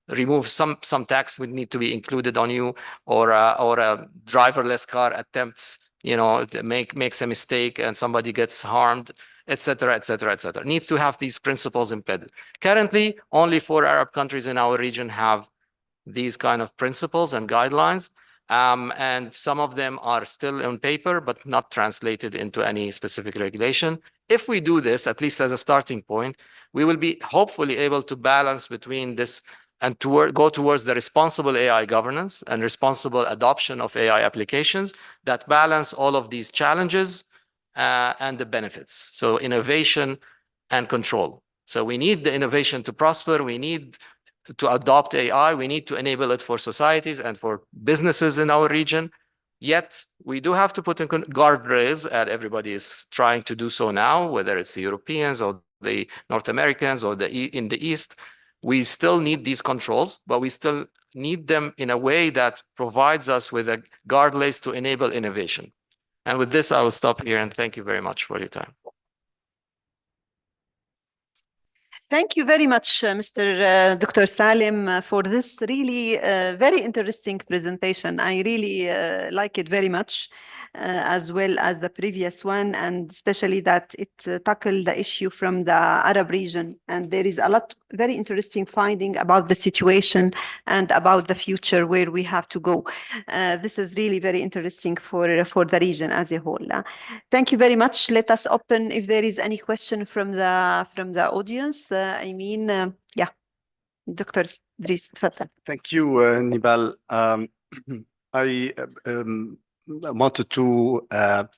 remove some tax would need to be included on you, or a driverless car attempts, makes a mistake and somebody gets harmed, etc., etc., etc. Needs to have these principles embedded. Currently, only 4 Arab countries in our region have these kind of principles and guidelines. And some of them are still on paper, but not translated into any specific regulation. If we do this, at least as a starting point, we will be hopefully able to balance between this and go towards the responsible AI governance and responsible adoption of AI applications that balance all of these challenges and the benefits. So innovation and control. So we need the innovation to prosper. We need to adopt AI. We need to enable it for societies and for businesses in our region. Yet we do have to put in guardrails, and everybody is trying to do so now, whether it's the Europeans or the North Americans or in the East. We still need these controls, but we still need them in a way that provides us with a guardrails to enable innovation. And with this, I will stop here and thank you very much for your time. Thank you very much, Mr. Dr. Salim, for this really very interesting presentation. I really like it very much, as well as the previous one, and especially that it tackled the issue from the Arab region. And there is a lot very interesting finding about the situation and about the future where we have to go. This is really very interesting for the region as a whole. Thank you very much. Let us open if there is any question from the audience. Yeah, Dr. Idris, تفضل. Thank you, Nibal. I wanted to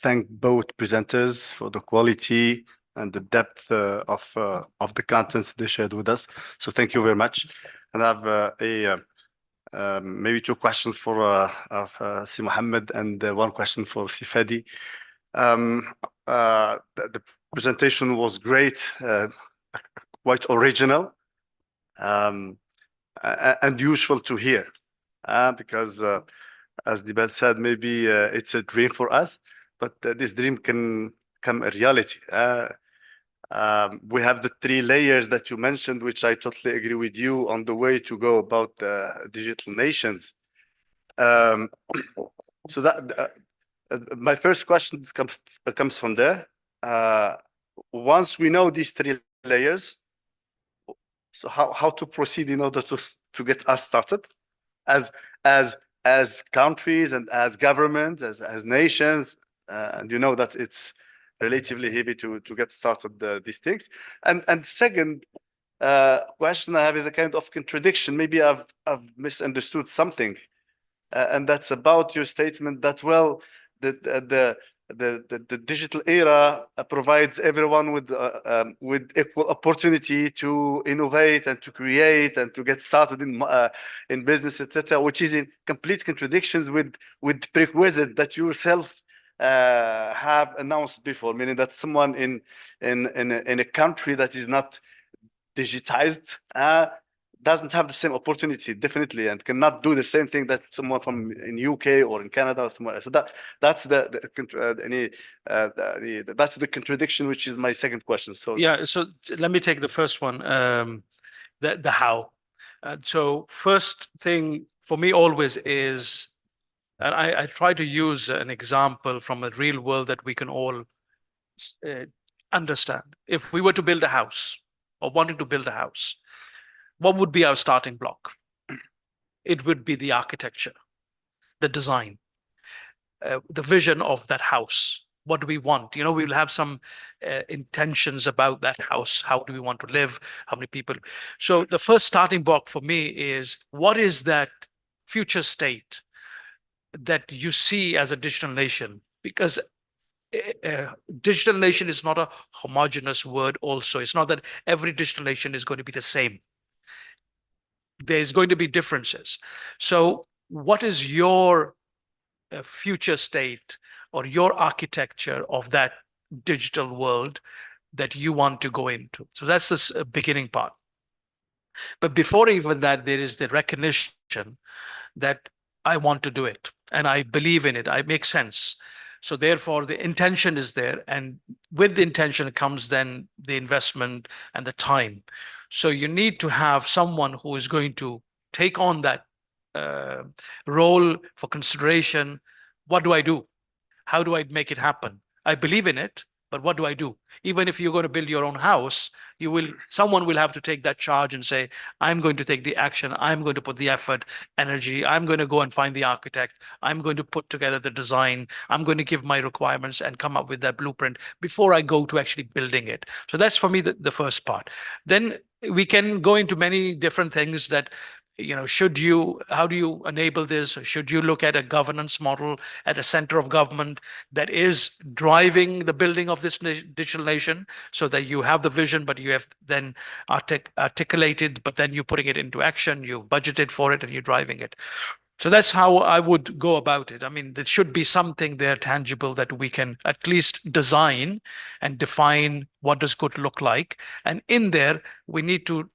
thank both presenters for the quality and the depth of the contents they shared with us. So thank you very much. And I have maybe 2 questions for Si Mohammed and 1 question for Si Fadi. The presentation was great, quite original, and useful to hear, because as Nibal said, maybe it's a dream for us, but this dream can become a reality. We have the 3 layers that you mentioned, which I totally agree with you on the way to go about digital nations. So that my first question comes from there. Once we know these 3 layers, so how to proceed in order to get us started as countries and as governments, as nations, and you know that it's relatively heavy to get started these things. And second question I have is a kind of contradiction. Maybe I've misunderstood something, and that's about your statement that, well, the digital era provides everyone with equal opportunity to innovate and to create and to get started in business, etc., which is in complete contradictions with prerequisite that you yourself have announced before, meaning that someone in a country that is not digitized doesn't have the same opportunity, definitely, and cannot do the same thing that someone from in UK or in Canada or somewhere else. So that's that's the contradiction, which is my second question. So yeah, so let me take the first one, the how. So first thing for me always is, and I try to use an example from a real world that we can all understand. If we were to build a house or wanting to build a house, what would be our starting block? It would be the architecture, the design, the vision of that house. What do we want? You know, we'll have some intentions about that house. How do we want to live? How many people? So the first starting block for me is, what is that future state that you see as a digital nation? Because digital nation is not a homogeneous word also. It's not that every digital nation is going to be the same. There's going to be differences. So what is your future state or your architecture of that digital world that you want to go into? So that's the beginning part. But before even that, there is the recognition that I want to do it and I believe in it. I make sense. So therefore, the intention is there, and with the intention comes then the investment and the time. So you need to have someone who is going to take on that role for consideration. What do I do? How do I make it happen? I believe in it, but what do I do? Even if you're going to build your own house, someone will have to take that charge and say, I'm going to take the action. I'm going to put the effort, energy. I'm going to go and find the architect. I'm going to put together the design. I'm going to give my requirements and come up with that blueprint before I go to actually building it. So that's for me the first part. Then we can go into many different things that, how do you enable this? Should you look at a governance model at a center of government that is driving the building of this digital nation, so that you have the vision, but you have then articulated, but then you're putting it into action, you've budgeted for it and you're driving it. So that's how I would go about it. I mean, there should be something there tangible that we can at least design and define what does good look like. And in there, we need to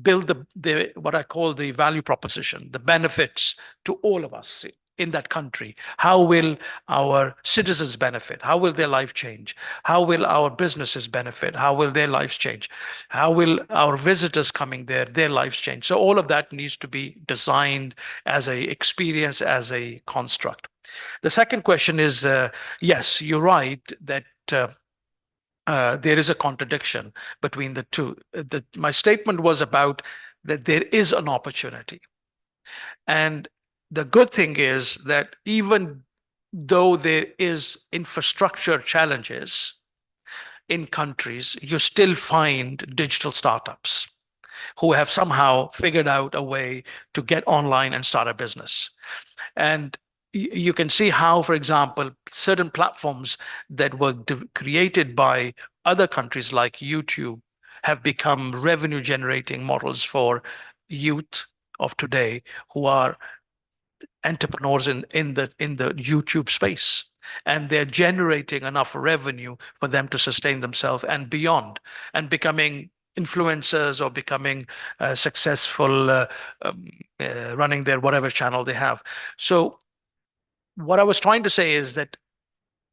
build the what I call the value proposition, the benefits to all of us in that country. How will our citizens benefit? How will their life change? How will our businesses benefit? How will their lives change? How will our visitors coming there, their lives change? So all of that needs to be designed as a experience, as a construct. The second question is, yes, you're right that there is a contradiction between the two. My statement was about that there is an opportunity. And the good thing is that even though there is infrastructure challenges in countries, you still find digital startups who have somehow figured out a way to get online and start a business. And you can see how, for example, certain platforms that were created by other countries like YouTube have become revenue generating models for youth of today who are entrepreneurs in the YouTube space. And they're generating enough revenue for them to sustain themselves and beyond, and becoming influencers or becoming successful running their whatever channel they have. So what I was trying to say is that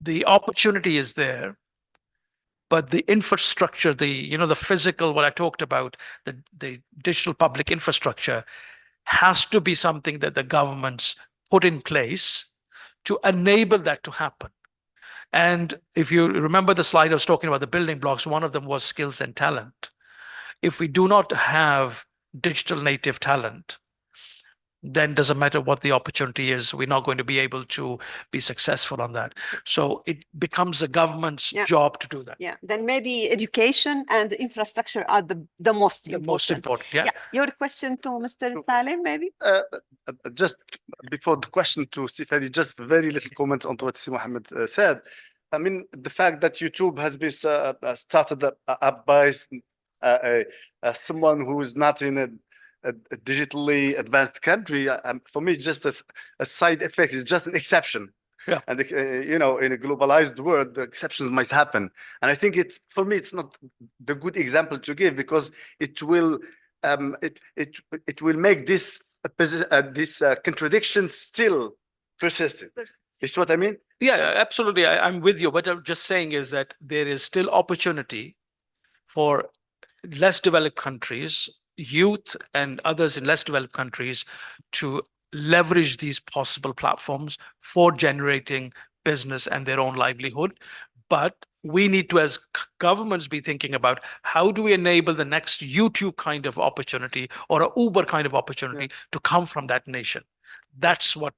the opportunity is there, but the infrastructure, the physical, what I talked about, the digital public infrastructure has to be something that the governments put in place to enable that to happen. And if you remember the slide I was talking about, the building blocks, one of them was skills and talent. If we do not have digital native talent, then doesn't matter what the opportunity is, we're not going to be able to be successful on that. So it becomes the government's job to do that. Yeah, then maybe education and infrastructure are the most important. Most important, yeah. Your question to Mr. Salim, maybe? Just before the question to Sifadi, just very little comment on what Si Mohammed said. I mean, the fact that YouTube has been started up by someone who is not in a digitally advanced country, for me, just a side effect. It's just an exception. Yeah. And in a globalized world, the exceptions might happen. And I think for me, it's not the good example to give, because it will it will make this contradiction still persistent. Is what I mean? Yeah, absolutely. I'm with you. What I'm just saying is that there is still opportunity for less developed countries, youth and others in less developed countries, to leverage these possible platforms for generating business and their own livelihood. But we need to, as governments, be thinking about how do we enable the next YouTube kind of opportunity or a Uber kind of opportunity to come from that nation. That's what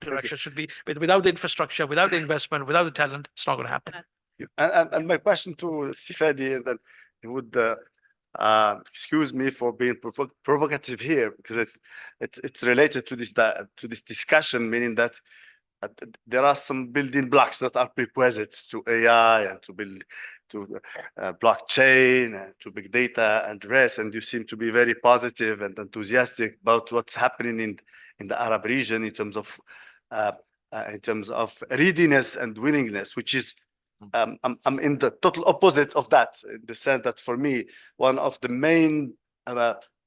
direction should be. But without the infrastructure, without the investment, without the talent, it's not going to happen. And my question to Sifadi, and then he would excuse me for being provocative here, because it's related to this discussion, meaning that there are some building blocks that are prerequisites to AI and to build to blockchain and to big data and the rest. And you seem to be very positive and enthusiastic about what's happening in the Arab region in terms of readiness and willingness, which is I'm in the total opposite of that, in the sense that for me, one of the main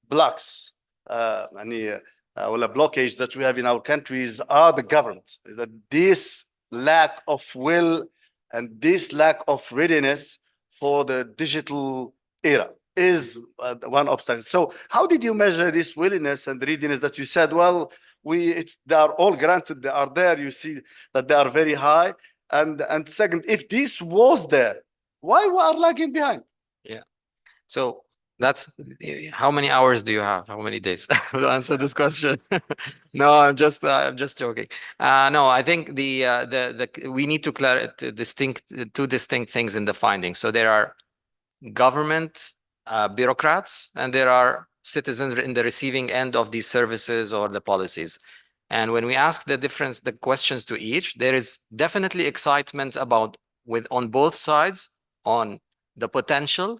blocks يعني ولا blockage that we have in our countries are the government. That this lack of will and this lack of readiness for the digital era is one obstacle. So how did you measure this willingness and readiness that you said, well, they are all granted, they are there, you see that they are very high. And second, if this was there, why we are lagging behind? Yeah. So that's how many hours do you have? How many days to answer this question? No, I'm just joking. No, I think we need to distinct two distinct things in the findings. So there are government bureaucrats and there are citizens in the receiving end of these services or the policies. And when we ask the questions to each, there is definitely excitement on both sides on the potential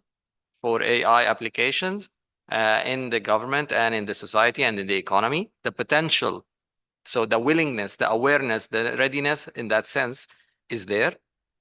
for AI applications in the government and in the society and in the economy, the potential. So the willingness, the awareness, the readiness in that sense is there.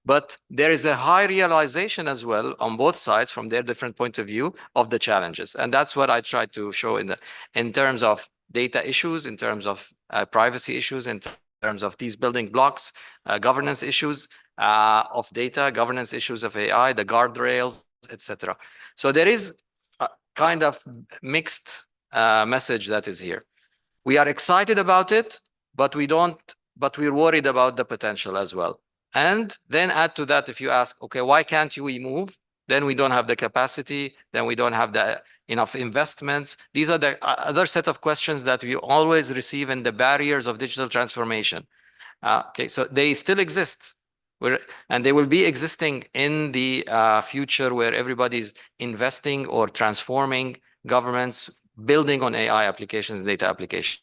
But there is a high realization as well on both sides from their different point of view of the challenges. And that's what I tried to show in terms of data issues, in terms of privacy issues, in terms of these building blocks, governance issues of data, governance issues of AI, the guardrails, etc. So there is a kind of mixed message that is here. We are excited about it, but we're worried about the potential as well. And then add to that, if you ask, okay, why can't we move? Then we don't have the capacity, then we don't have enough investments. These are the other set of questions that we always receive in the barriers of digital transformation. Okay, so they still exist. And they will be existing in the future where everybody's investing or transforming governments, building on AI applications, data applications.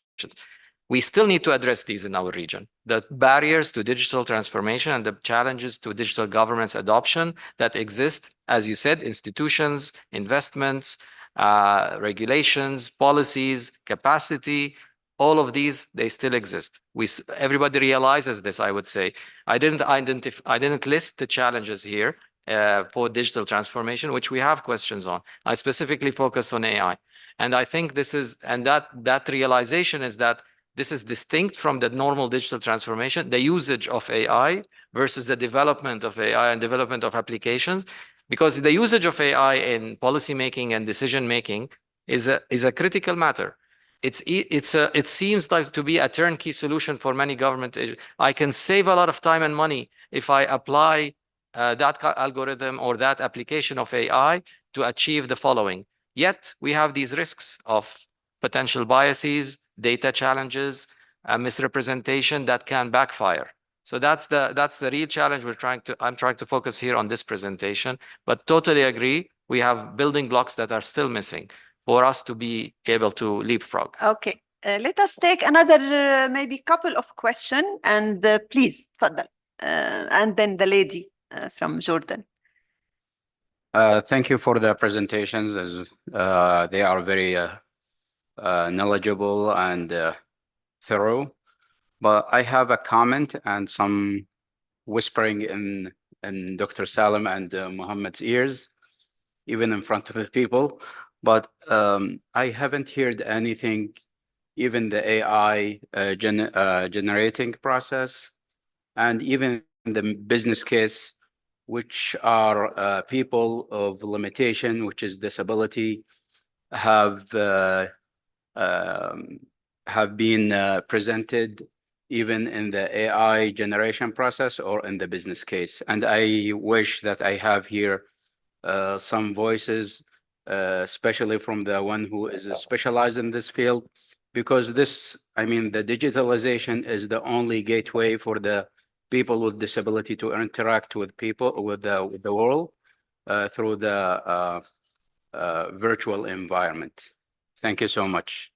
We still need to address these in our region. The barriers to digital transformation and the challenges to digital governance adoption that exist, as you said, institutions, investments, regulations, policies, capacity, all of these, they still exist. Everybody realizes this, I would say. I didn't list the challenges here for digital transformation, which we have questions on. I specifically focus on AI. And I think that realization is that this is distinct from the normal digital transformation, the usage of AI versus the development of AI and development of applications, because the usage of AI in policymaking and decision-making is a critical matter. It seems like to be a turnkey solution for many government agencies. I can save a lot of time and money if I apply that algorithm or that application of AI to achieve the following. Yet we have these risks of potential biases, data challenges, misrepresentation that can backfire. So that's the real challenge I'm trying to focus here on this presentation, but totally agree. We have building blocks that are still missing for us to be able to leapfrog. Okay, let us take another maybe couple of questions and please, تفضل. And then the lady from Jordan. Thank you for the presentations, as they are very knowledgeable and thorough. But I have a comment and some whispering in Dr. Salim and Mohammed's ears, even in front of the people. But I haven't heard anything, even the AI generating process, and even the business case, which are people of limitation, which is disability, have been presented even in the AI generation process or in the business case. And I wish that I have here some voices, especially from the one who is specialized in this field, because the digitalization is the only gateway for the people with disability to interact with the world through the virtual environment. Thank you so much.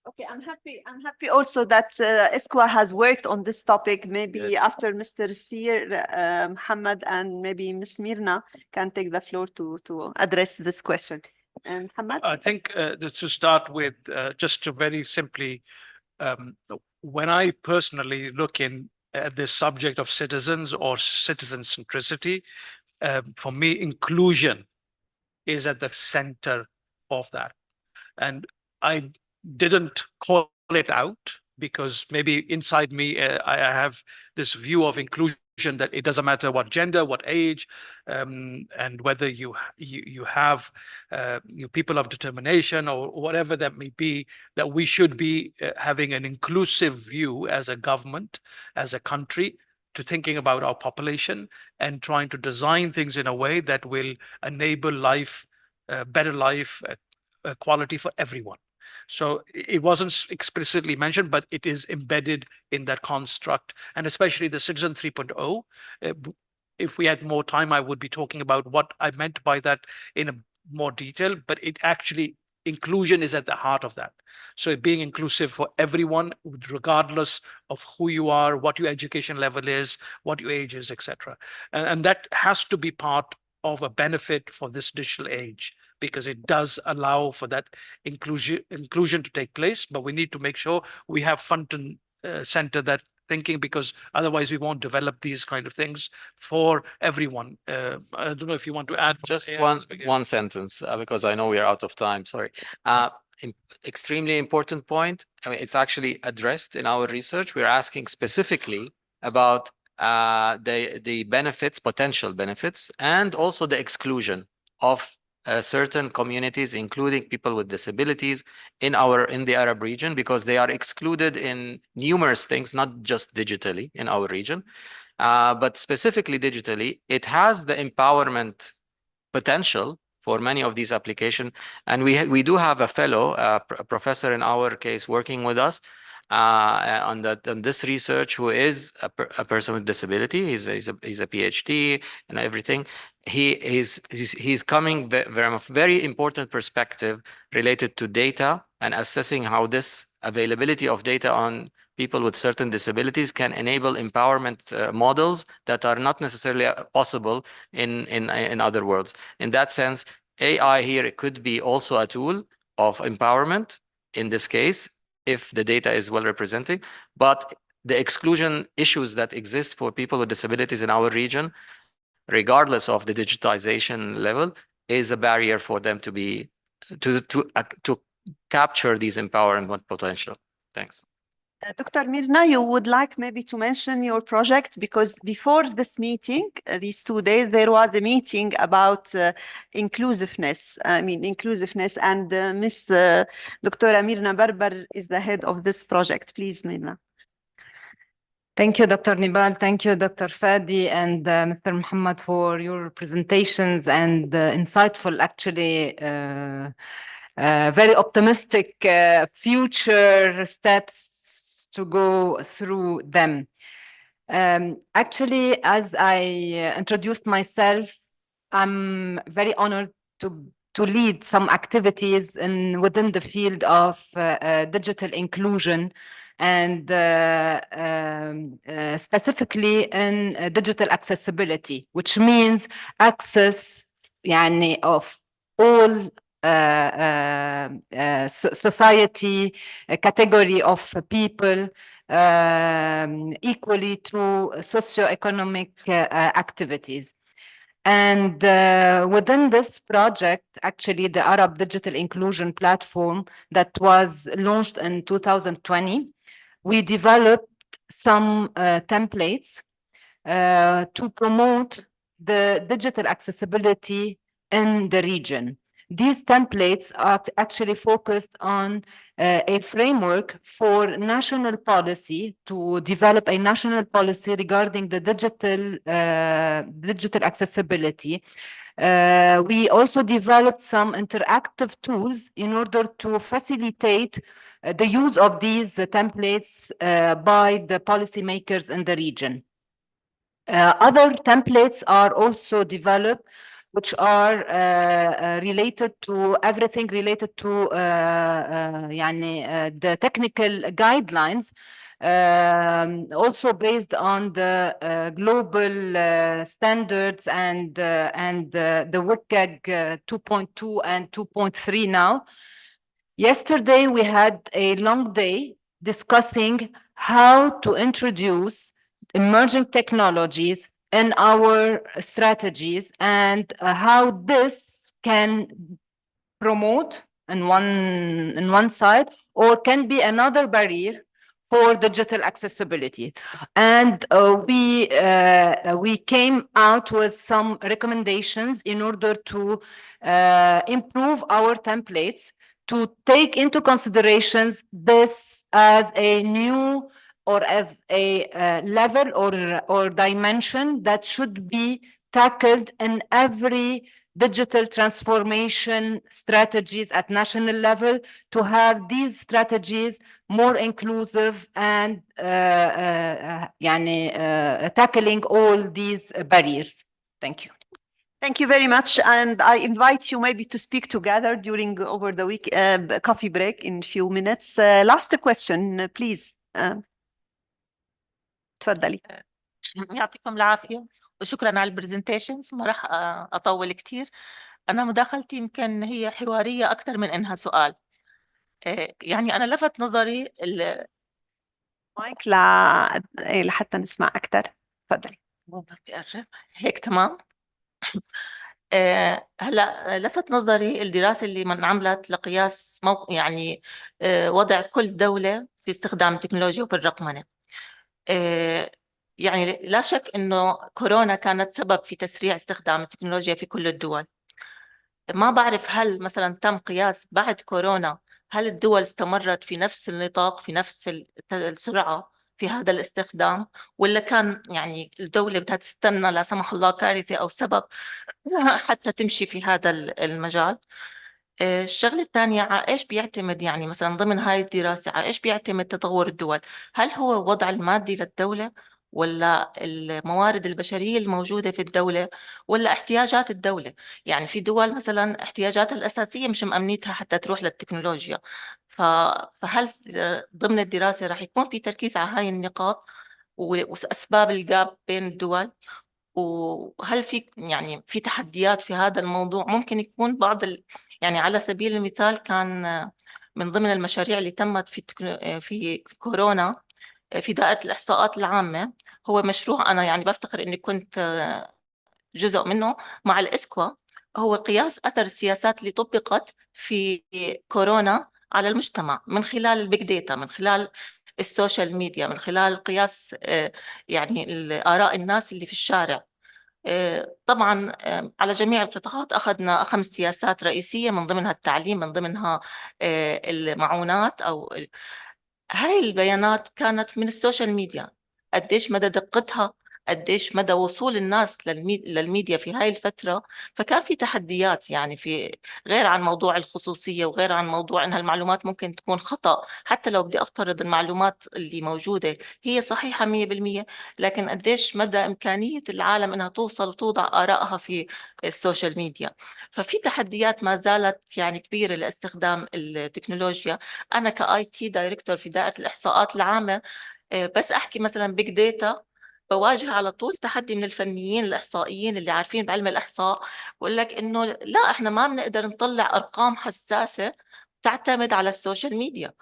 Okay, I'm happy also that ESCWA has worked on this topic. Maybe after Mr. Seer, Mohammed, and maybe Ms. Mirna can take the floor to address this question. Mohammed? I think to start with, just to very simply, when I personally look at this subject of citizens or citizen centricity, for me, inclusion is at the center of that. And I didn't call it out because maybe inside me, I have this view of inclusion that it doesn't matter what gender, what age, and whether you have people of determination or whatever that may be, that we should be having an inclusive view as a government, as a country, to thinking about our population and trying to design things in a way that will enable life, better life, quality for everyone. So it wasn't explicitly mentioned, but it is embedded in that construct, and especially the Citizen 3.0. If we had more time, I would be talking about what I meant by that in a more detail, but it actually, inclusion is at the heart of that. So being inclusive for everyone, regardless of who you are, what your education level is, what your age is, etc. And that has to be part of a benefit for this digital age, because it does allow for that inclusion to take place. But we need to make sure we have front and center that thinking, because otherwise we won't develop these kind of things for everyone. I don't know if you want to add. Just one sentence, because I know we are out of time. Sorry. Extremely important point. I mean, it's actually addressed in our research. We're asking specifically about the benefits, potential benefits, and also the exclusion of certain communities, including people with disabilities in the Arab region, because they are excluded in numerous things, not just digitally in our region, but specifically digitally. It has the empowerment potential for many of these applications. And we do have a fellow, a professor in our case, working with us on this research, who is a person with disability. He's a PhD and everything. He's coming from a very important perspective related to data and assessing how this availability of data on people with certain disabilities can enable empowerment models that are not necessarily possible in other worlds. In that sense, AI here, it could be also a tool of empowerment in this case, if the data is well represented. But the exclusion issues that exist for people with disabilities in our region, regardless of the digitization level, is a barrier for them to capture these empowerment potential. Thanks. Dr. Mirna, you would like maybe to mention your project, because before this meeting, these 2 days, there was a meeting about inclusiveness. And Miss Dr. Mirna Barbar is the head of this project. Please, Mirna. Thank you, Dr. Nibal. Thank you, Dr. Fadi and Mr. Muhammad, for your presentations and insightful, actually, very optimistic future steps to go through them. Actually, as I introduced myself, I'm very honored to lead some activities within the field of digital inclusion, and specifically in digital accessibility, which means access of all society, a category of people, equally to socioeconomic activities. And within this project, actually, the Arab Digital Inclusion Platform that was launched in 2020, we developed some templates to promote the digital accessibility in the region. These templates are actually focused on a framework for national policy, to develop a national policy regarding the digital accessibility. We also developed some interactive tools in order to facilitate the use of these templates by the policymakers in the region. Other templates are also developed, which are related to everything related to the technical guidelines, also based on the global standards and the WCAG 2.2 and 2.3 now. Yesterday, we had a long day discussing how to introduce emerging technologies in our strategies, and how this can promote in one side, or can be another barrier for digital accessibility. And we came out with some recommendations in order to improve our templates to take into considerations this as a new or as a level or dimension that should be tackled in every digital transformation strategies at national level, to have these strategies more inclusive and tackling all these barriers. Thank you. Thank you very much, and I invite you maybe to speak together during over the week coffee break in few minutes. Last question, please. تفضلي. يعطيكم العافية وشكرا على البرزنتيشنز. ما راح أطول كتير. أنا مداخلتي يمكن هي حوارية أكثر من إنها سؤال. يعني أنا لفت نظري مايك لحتى نسمع أكثر. تفضلي. ما بقرب هيك تمام. هلا لفت نظري الدراسة اللي انعملت لقياس يعني وضع كل دولة في استخدام التكنولوجيا وفي الرقمنة. يعني لا شك إنه كورونا كانت سبب في تسريع استخدام التكنولوجيا في كل الدول. ما بعرف هل مثلا تم قياس بعد كورونا هل الدول استمرت في نفس النطاق في نفس السرعة في هذا الاستخدام، ولا كان يعني الدولة بدها تستنى لا سمح الله كارثة أو سبب حتى تمشي في هذا المجال. الشغلة الثانية، على إيش بيعتمد يعني مثلا ضمن هاي الدراسة على إيش بيعتمد تطور الدول؟ هل هو الوضع المادي للدولة، ولا الموارد البشرية الموجودة في الدولة، ولا احتياجات الدولة؟ يعني في دول مثلا احتياجاتها الأساسية مش مأمنيتها حتى تروح للتكنولوجيا. فهل ضمن الدراسة راح يكون في تركيز على هاي النقاط وأسباب الجاب بين الدول؟ وهل في يعني في تحديات في هذا الموضوع؟ ممكن يكون بعض يعني على سبيل المثال كان من ضمن المشاريع اللي تمت في كورونا في دائرة الإحصاءات العامة، هو مشروع أنا يعني بفتخر إني كنت جزء منه مع الإسكوا، هو قياس أثر السياسات اللي طبقت في كورونا على المجتمع من خلال البيج داتا، من خلال السوشيال ميديا، من خلال قياس يعني آراء الناس اللي في الشارع. طبعا على جميع القطاعات أخذنا 5 سياسات رئيسية، من ضمنها التعليم، من ضمنها المعونات هاي البيانات كانت من السوشيال ميديا. قديش مدى دقتها، قديش مدى وصول الناس للميديا في هاي الفترة. فكان في تحديات يعني في غير عن موضوع الخصوصية، وغير عن موضوع إنها المعلومات ممكن تكون خطأ، حتى لو بدي أفترض المعلومات اللي موجودة هي صحيحة 100%، لكن قديش مدى إمكانية العالم إنها توصل وتوضع آرائها في السوشيال ميديا. ففي تحديات ما زالت يعني كبيرة لاستخدام التكنولوجيا. أنا كآي تي دايركتور في دائرة الإحصاءات العامة، بس أحكي مثلا بيج داتا، بواجه على طول تحدي من الفنيين الإحصائيين اللي عارفين بعلم الإحصاء، بقول لك إنه لا، إحنا ما بنقدر نطلع أرقام حساسة تعتمد على السوشيال ميديا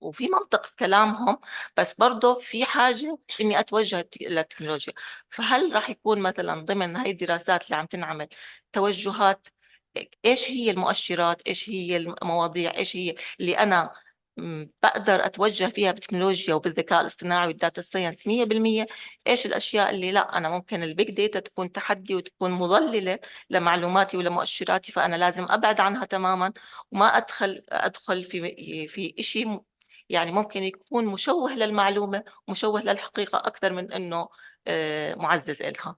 وفي منطق في كلامهم، بس برضه في حاجة إني أتوجه للتكنولوجيا. فهل راح يكون مثلا ضمن هاي الدراسات اللي عم تنعمل توجهات، إيش هي المؤشرات، إيش هي المواضيع، إيش هي اللي أنا بقدر أتوجه فيها بالتكنولوجيا وبالذكاء الاصطناعي والداتا ساينس 100%؟ إيش الأشياء اللي لا، أنا ممكن البيج داتا تكون تحدي وتكون مضللة لمعلوماتي ولمؤشراتي، فأنا لازم أبعد عنها تماما وما أدخل في شيء يعني ممكن يكون مشوه للمعلومة ومشوه للحقيقة أكثر من إنه معزز إلها.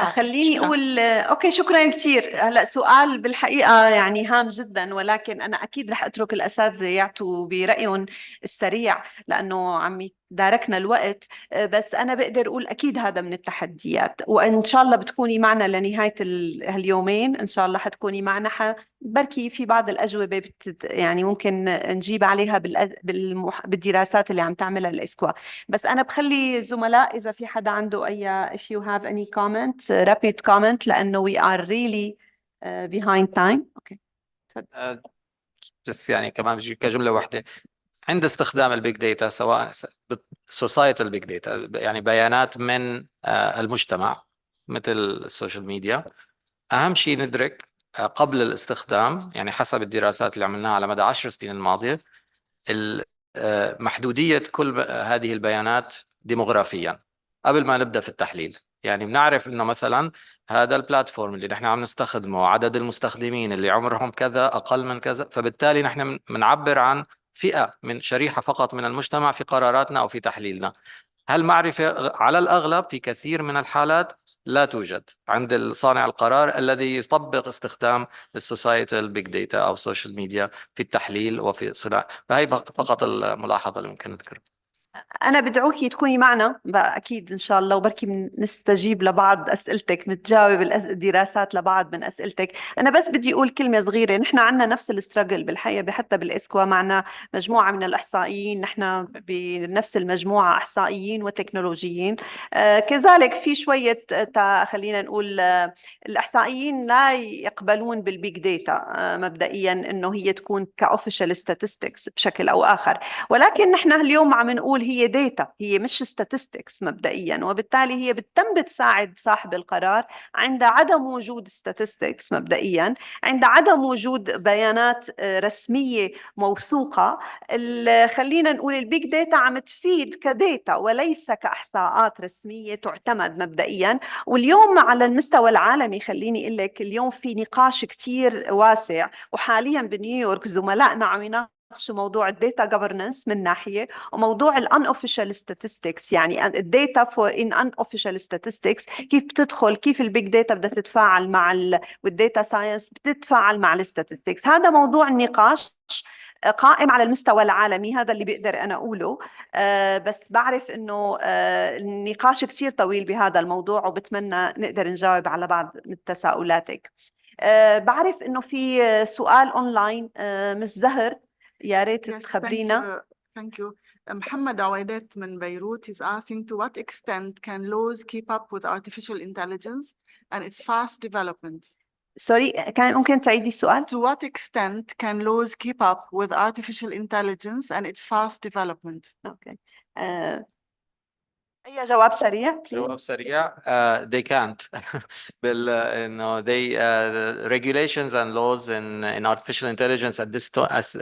خليني أقول أوكي، شكرا كثير. هلا سؤال بالحقيقة يعني هام جدا، ولكن أنا أكيد رح أترك الأساتذة يعطوا برأيهم السريع لأنه عم داركنا الوقت. بس أنا بقدر أقول أكيد هذا من التحديات، وإن شاء الله بتكوني معنا لنهاية هاليومين. إن شاء الله حتكوني معنا، بركي في بعض الأجوبة يعني ممكن نجيب عليها بالدراسات اللي عم تعملها الإسكوا. بس أنا بخلي الزملاء إذا في حدا عنده أي if you have any comment rapid comment، لأنه we are really behind time. أوكي. بس يعني كمان بيجي كجملة واحدة، عند استخدام البيج داتا سواء سوسايتال بيج داتا يعني بيانات من المجتمع مثل السوشيال ميديا، أهم شيء ندرك قبل الاستخدام، يعني حسب الدراسات اللي عملناها على مدى 10 سنين الماضية، محدودية كل هذه البيانات ديموغرافيا قبل ما نبدأ في التحليل. يعني بنعرف إنه مثلا هذا البلاتفورم اللي نحن عم نستخدمه عدد المستخدمين اللي عمرهم كذا أقل من كذا، فبالتالي نحن بنعبر عن فئة من شريحة فقط من المجتمع في قراراتنا أو في تحليلنا. هالمعرفة على الأغلب في كثير من الحالات لا توجد عند صانع القرار الذي يطبق استخدام السوسايتال بيج داتا أو سوشيال ميديا في التحليل وفي صناعة. فهي فقط الملاحظة اللي ممكن نذكرها. أنا بدعوكي تكوني معنا بقى أكيد إن شاء الله، وبركي نستجيب لبعض أسئلتك، نتجاوب الدراسات لبعض من أسئلتك. أنا بس بدي أقول كلمة صغيرة، نحن عنا نفس الاستراجل بالحقيقة، حتى بالإسكوا معنا مجموعة من الإحصائيين، نحن بنفس المجموعة إحصائيين وتكنولوجيين. كذلك في شوية خلينا نقول الإحصائيين لا يقبلون بالبيج داتا مبدئيا إنه هي تكون كأوفيشال statistics بشكل أو آخر، ولكن نحن اليوم عم نقول هي داتا، هي مش statistics مبدئيا، وبالتالي هي بتساعد صاحب القرار عند عدم وجود statistics مبدئيا، عند عدم وجود بيانات رسمية موثوقة. خلينا نقول البيج داتا عم تفيد كداتا وليس كإحصاءات رسمية تعتمد مبدئيا. واليوم على المستوى العالمي خليني أقول لك اليوم في نقاش كتير واسع، وحاليا بنيويورك زملائنا عم يناقشوا موضوع الداتا جوفرنانس من ناحية، وموضوع الان اوفيشال statistics، يعني الداتا فور ان ان اوفيشال statistics كيف بتدخل، كيف البيج داتا بدها تتفاعل مع والداتا ساينس بتتفاعل مع الستاتستكس. هذا موضوع النقاش قائم على المستوى العالمي، هذا اللي بقدر أنا أقوله. بس بعرف أنه النقاش كتير طويل بهذا الموضوع، وبتمنى نقدر نجاوب على بعض من تساؤلاتك. بعرف أنه في سؤال أونلاين، مس زهر يا ريت تخبرينا. Thank you. محمد عويدات من بيروت is asking to what extent can laws keep up with artificial intelligence and its fast development? سوري، كان ممكن تعيدي السؤال؟ To what extent can laws keep up with artificial intelligence and its fast development? Okay. أي جواب سريع؟ جواب سريع. They can't. إنه they regulations and laws in artificial intelligence at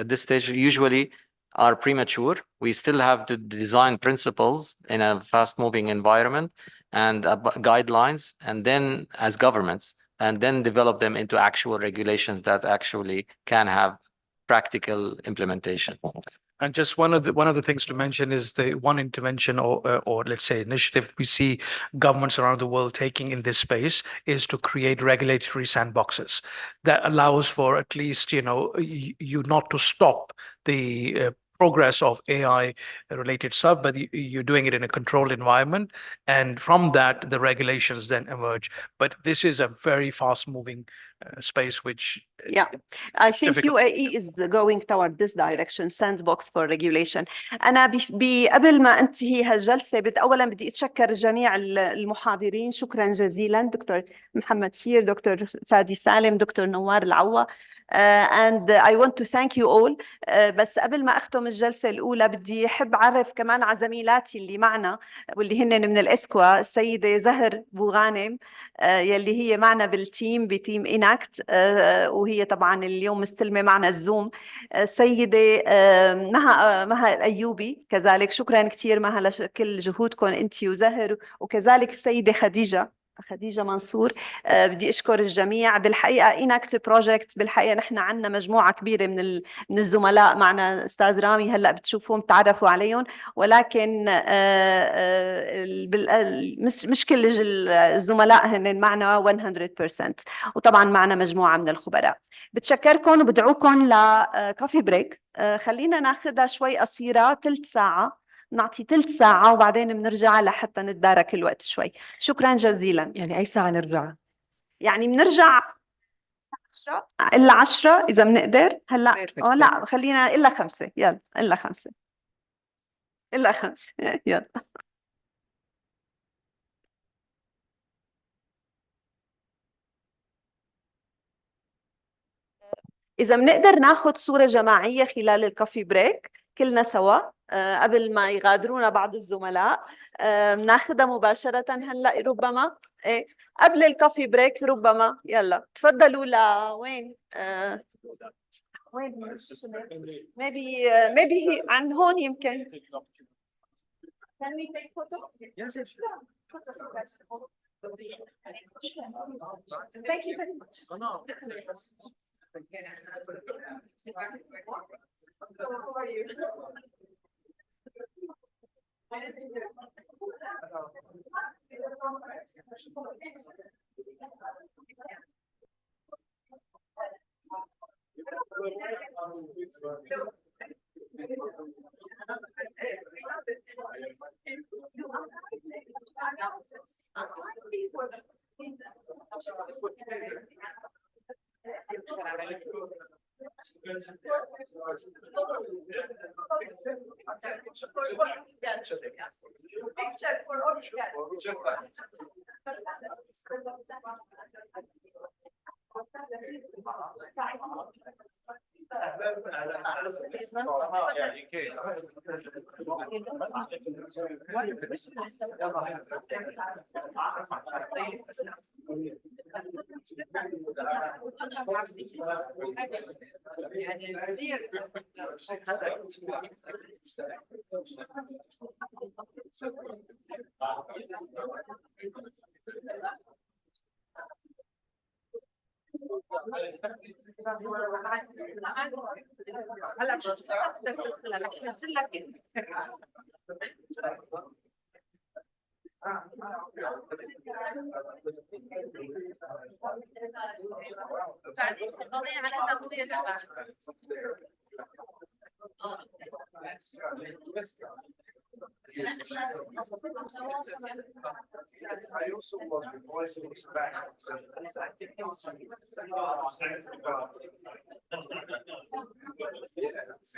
this stage usually are premature. We still have to design principles in a fast-moving environment and guidelines, and then as governments, and then develop them into actual regulations that actually can have practical implementation. And just one of the things to mention is the one intervention or let's say initiative we see governments around the world taking in this space is to create regulatory sandboxes that allows for at least you not to stop the progress of AI related stuff, but you're doing it in a controlled environment, and from that the regulations then emerge. But this is a very fast moving space which I think UAE is going toward this direction, sandbox for regulation. أنا قبل ما أنتهي هالجلسة أولا بدي أتشكر جميع المحاضرين، شكرا جزيلا دكتور محمد سير، دكتور فادي سالم، دكتور نوار العوا. And I want to thank you all. بس قبل ما أختم الجلسة الأولى بدي أحب أعرف كمان على زميلاتي اللي معنا واللي هن من الإسكوا، السيدة زهر بوغانم يلي هي معنا بالتيم بتيم إناكت، وهي طبعا اليوم مستلمة معنا الزوم. السيدة مها الأيوبي كذلك، شكرا كثير مها لكل جهودكم أنت وزهر، وكذلك السيدة خديجة منصور. بدي أشكر الجميع. بالحقيقة إناكت بروجكت بالحقيقة نحن عندنا مجموعة كبيرة من الزملاء معنا، أستاذ رامي هلأ بتشوفوهم تعرفوا عليهم، ولكن مش كل الزملاء هن معنا 100%، وطبعا معنا مجموعة من الخبراء. بتشكركم وبدعوكم لكافي بريك، خلينا ناخذها شوي قصيرة، ثلث ساعة، نعطي ثلث ساعة وبعدين بنرجع لحتى نتدارك الوقت شوي. شكرا جزيلا. يعني أي ساعة نرجع؟ يعني بنرجع إلا 10 إذا بنقدر. هلا لا خلينا إلا 5، يلا إلا 5 يلا. إذا بنقدر ناخذ صورة جماعية خلال الكافي بريك كلنا سوا قبل ما يغادرونا بعض الزملاء، ناخذها مباشرة هلا ربما. ايه قبل الكوفي بريك ربما. يلا تفضلوا لوين؟ وين maybe عن هون يمكن. Can we take photo? Yes, yes. Thank you very much. How are you? I also was revoicing back. And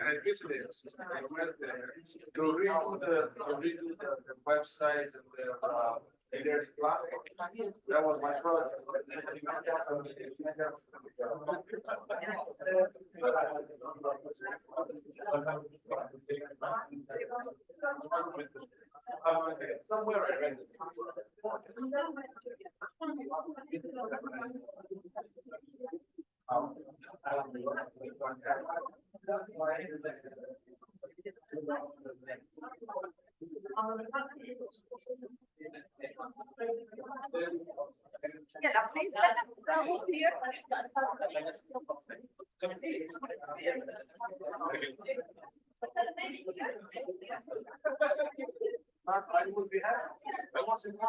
I visited, I went there to redo the website and the there's platform. That was my project. Somewhere I read it. I would be happy. I wasn't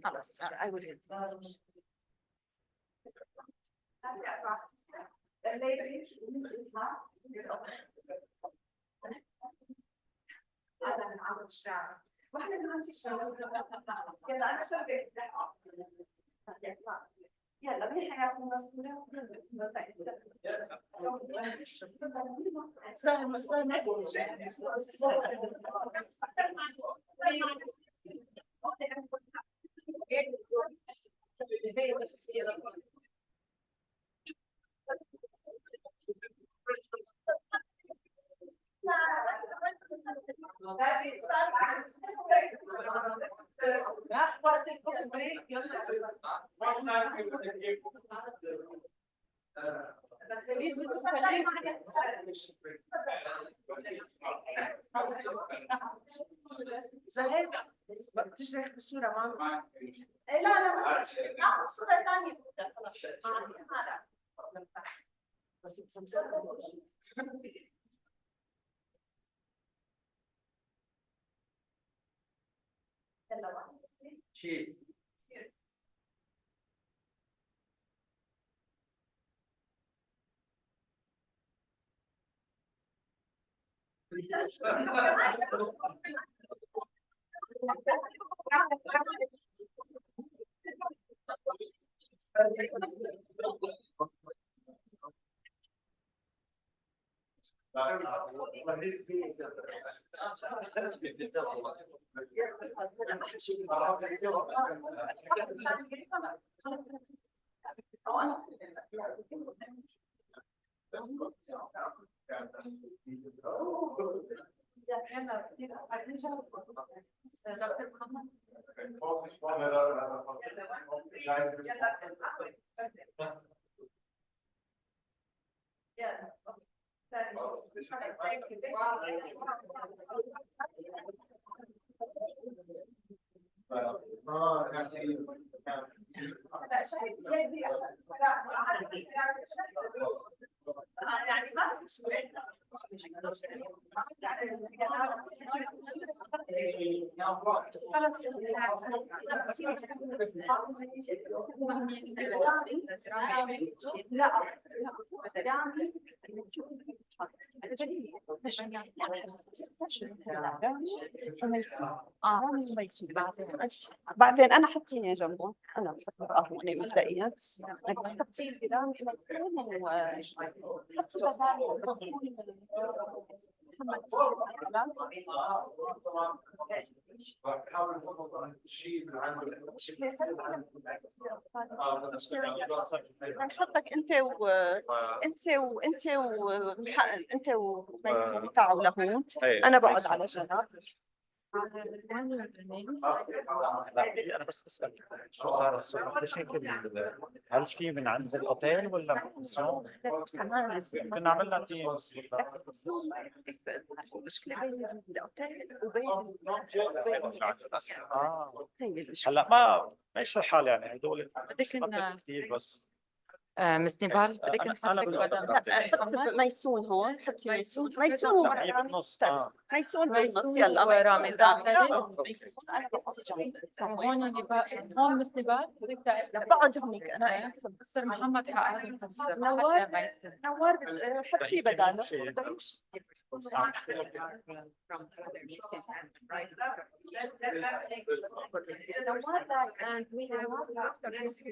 خلاص I would يلا مين حياكم مسؤولة؟ تشرح الصورة ما لا لا صورة ثانية خلاص Cheers. يعني ما بعدين انا حطيني جنبه انا بحط هون مبدئيا حطي لي حطي نحطك انت انت وميسون تعوا لهون انا بقعد على جنب انا بس اسال شو صار الصبح؟ ليش هيك هل في من عند الاوتيل ولا كنا عملنا تيمز المشكله بين الاوتيل وبين هلا ما ماشي الحال يعني هدول بدك كثير بس مس نيبال بدك نحطك حط ميسون هون حطي ميسون بالنص ميسون بالنص يلا ورامي ميسون انا بقعد جنبك هون نيبال هون مس نيبال بدك بقعد هونيك انا مستر محمد حقق نوار حطي بداله and we have after this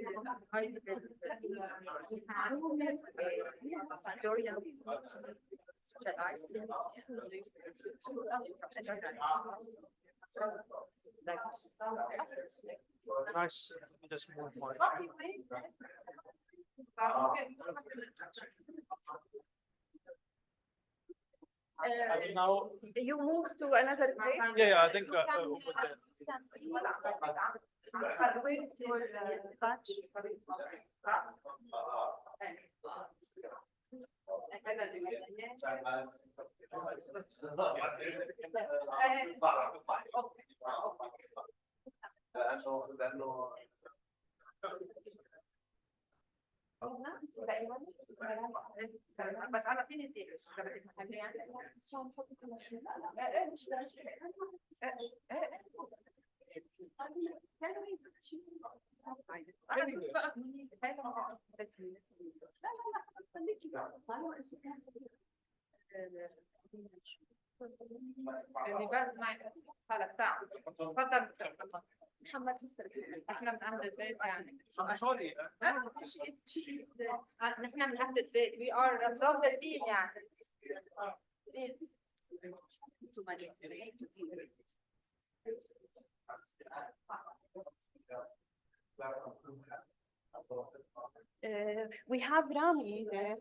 Nice. Just move more. Now you move to another place. Yeah, I think over there. بس انا فيني اسيب اذا بدك محلي يعني خلاص ساعة تفضل محمد احنا من اهل البيت يعني نحن من اهل البيت we are from the team يعني we have Rami there.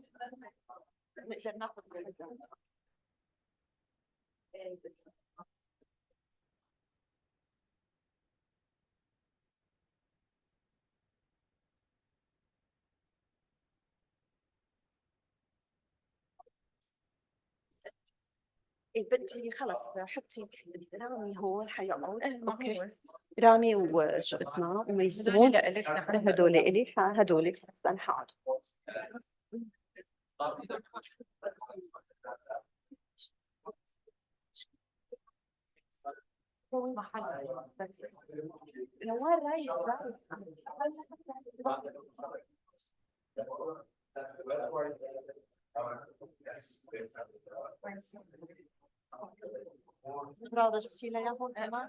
نقدر ناخذ بدي خلص حطي رامي هون حيقعد اوكي رامي وشو اسمها وميسون هدول إلي هدول خلص أنا حاضر. نوار رايح راضي شفتي لها هون كمان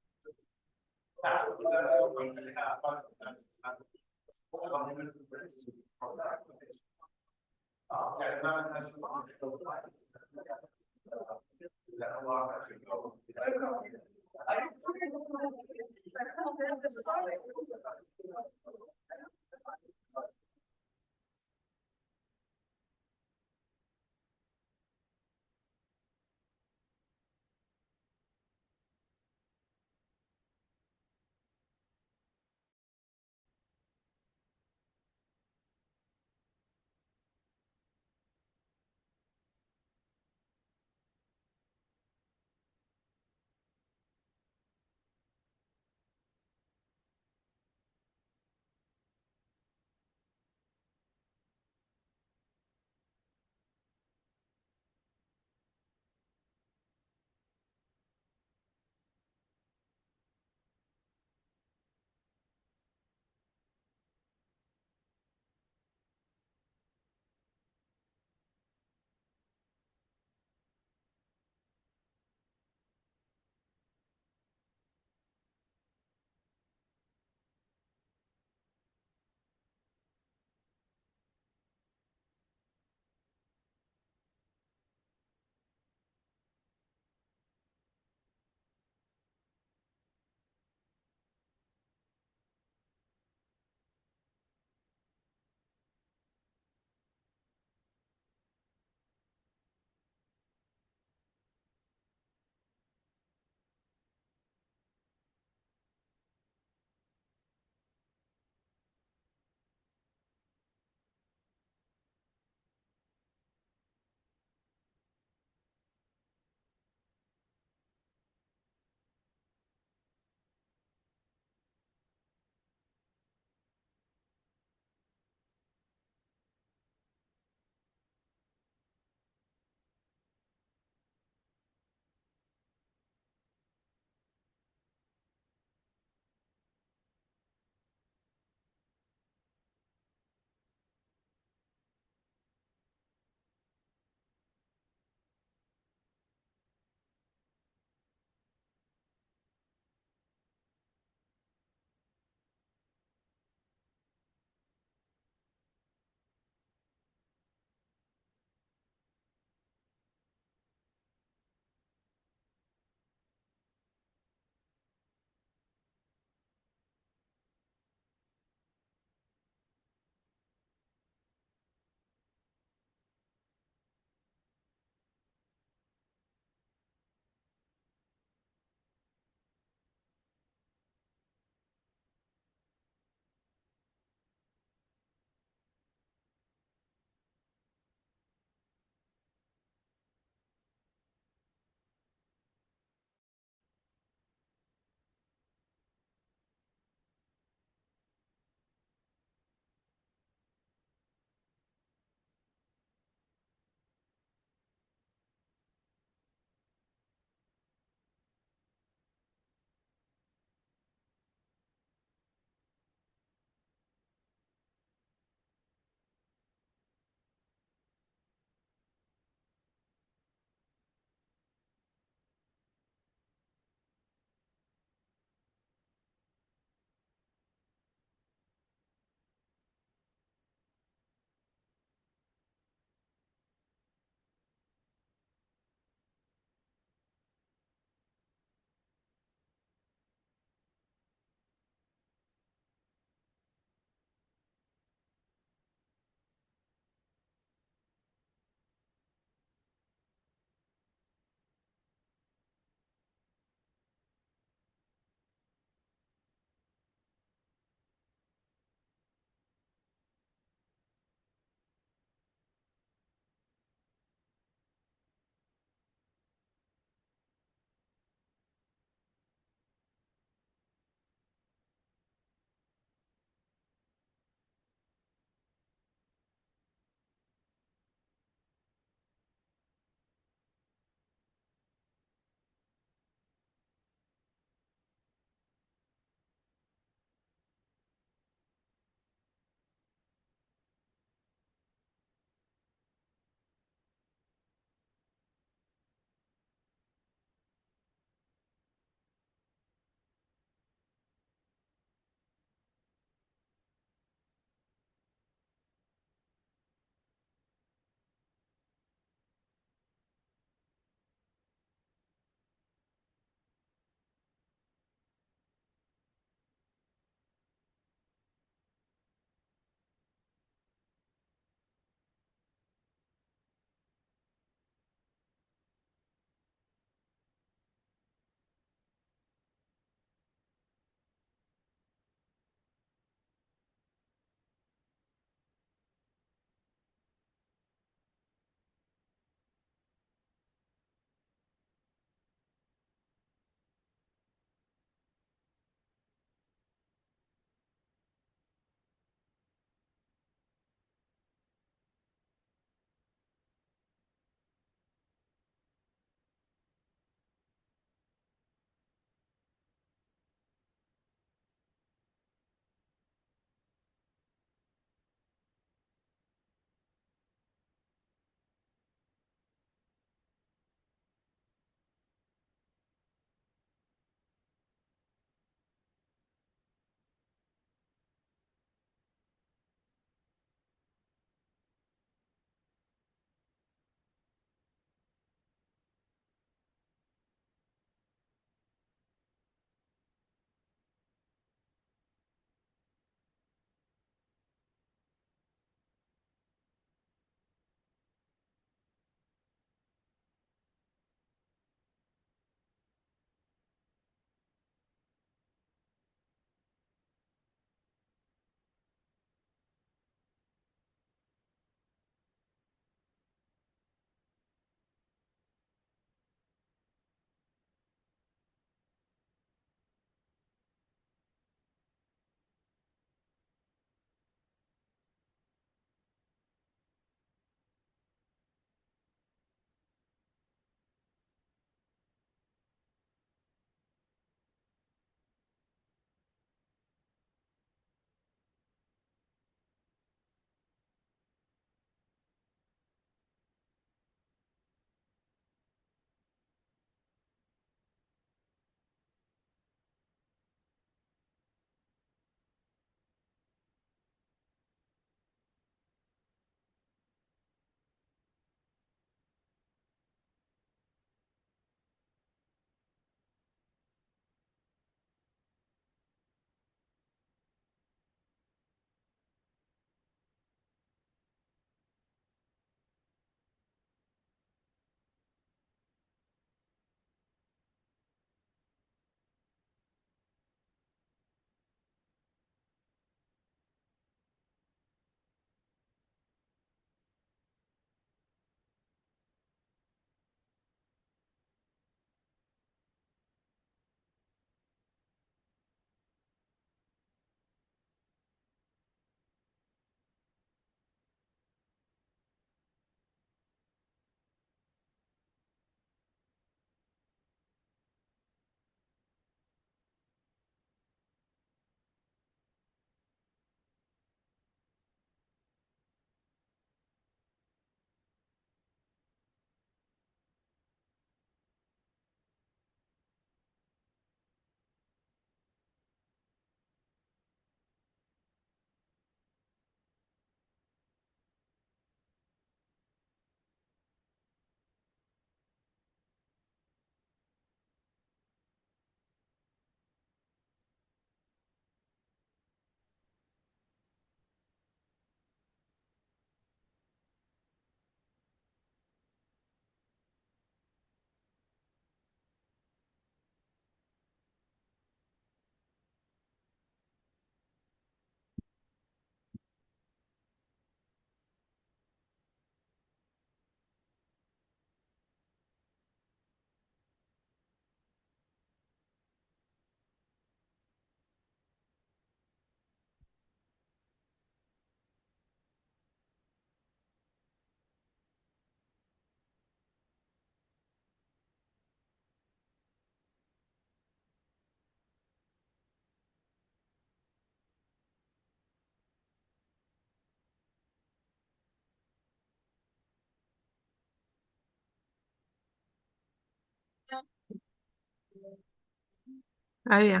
ايوه،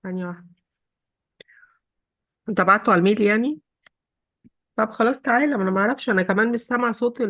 ثانية واحدة. انت بعته على الميل يعني؟ طب خلاص تعالى، ما انا ما اعرفش، انا كمان مش سامعة صوت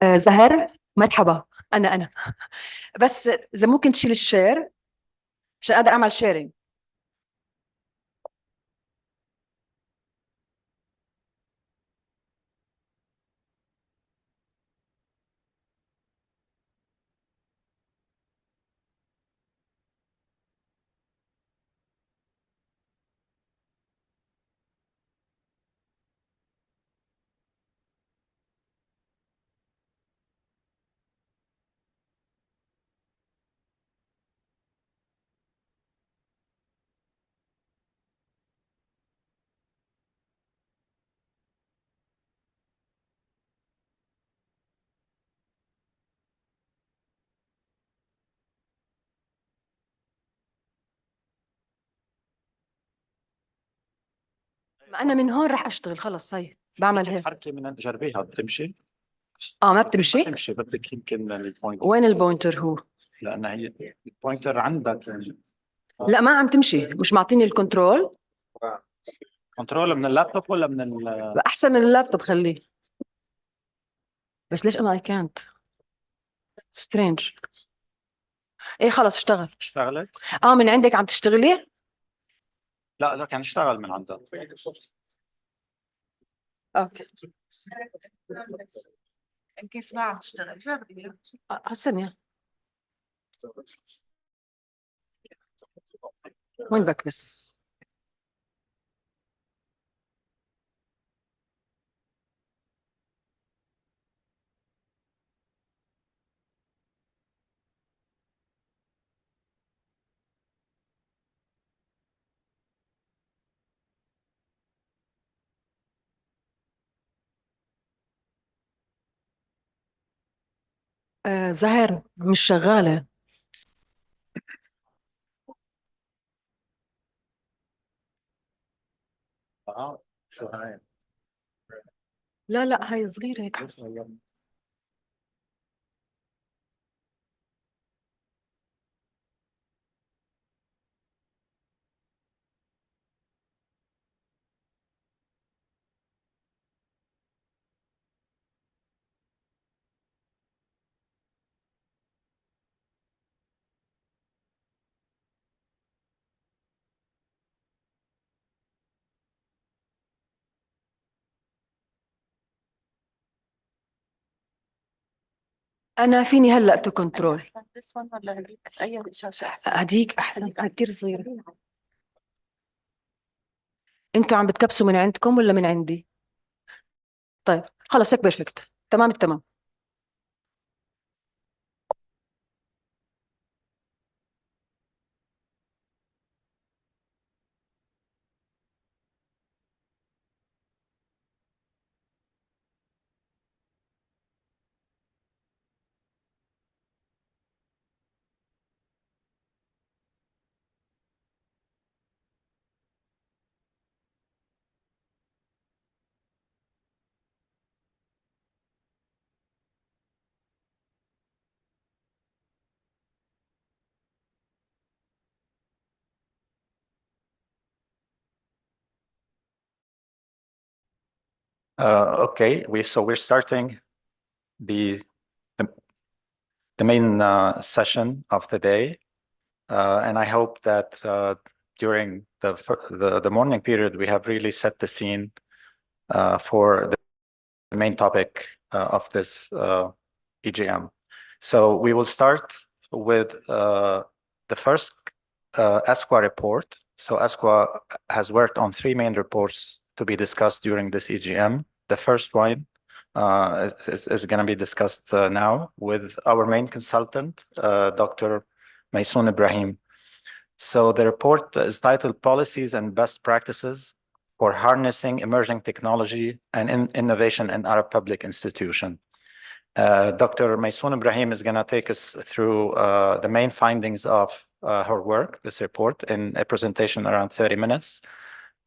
زهر مرحبا. أنا بس إذا ممكن تشيل الشير عشان أقدر أعمل شيرنج. ما أنا من هون راح أشتغل خلص. هاي بعمل هيك. حركة من جربيها بتمشي؟ ما بتمشي؟ بتمشي، بدك يمكن البوينتر. وين البوينتر هو؟ لأن هي البوينتر عندك يعني. لا ما عم تمشي، مش معطيني الكنترول. كنترول من اللابتوب ولا من أحسن من اللابتوب خليه. بس ليش أنا I can't strange. إيه خلص اشتغل. اشتغلت؟ من عندك عم تشتغلي؟ لا كان اشتغل من عندك. اوكي. ان كيس ما عم تشتغل جربي. ثانية. وين بكبس؟ زهر مش شغالة. شو هاي؟ لا هاي صغيرة هيك. أنا فيني هلأ تو كنترول. ولا هديك أي شاشة أحسن؟ هديك أحسن، هاي كتير صغيرة. أنتوا عم بتكبسوا من عندكم ولا من عندي؟ طيب خلص هيك بيرفكت. تمام التمام. Okay, we're starting the main session of the day, and I hope that during the morning period we have really set the scene for the main topic of this EGM. So we will start with the first ESQA report. So ESQA has worked on 3 main reports to be discussed during this EGM. The first one is going to be discussed now with our main consultant, Dr. Maysoon Ibrahim. So the report is titled Policies and Best Practices for Harnessing Emerging Technology and Innovation in Arab Public Institution. Dr. Maysoon Ibrahim is going to take us through the main findings of her work, this report, in a presentation around 30 minutes,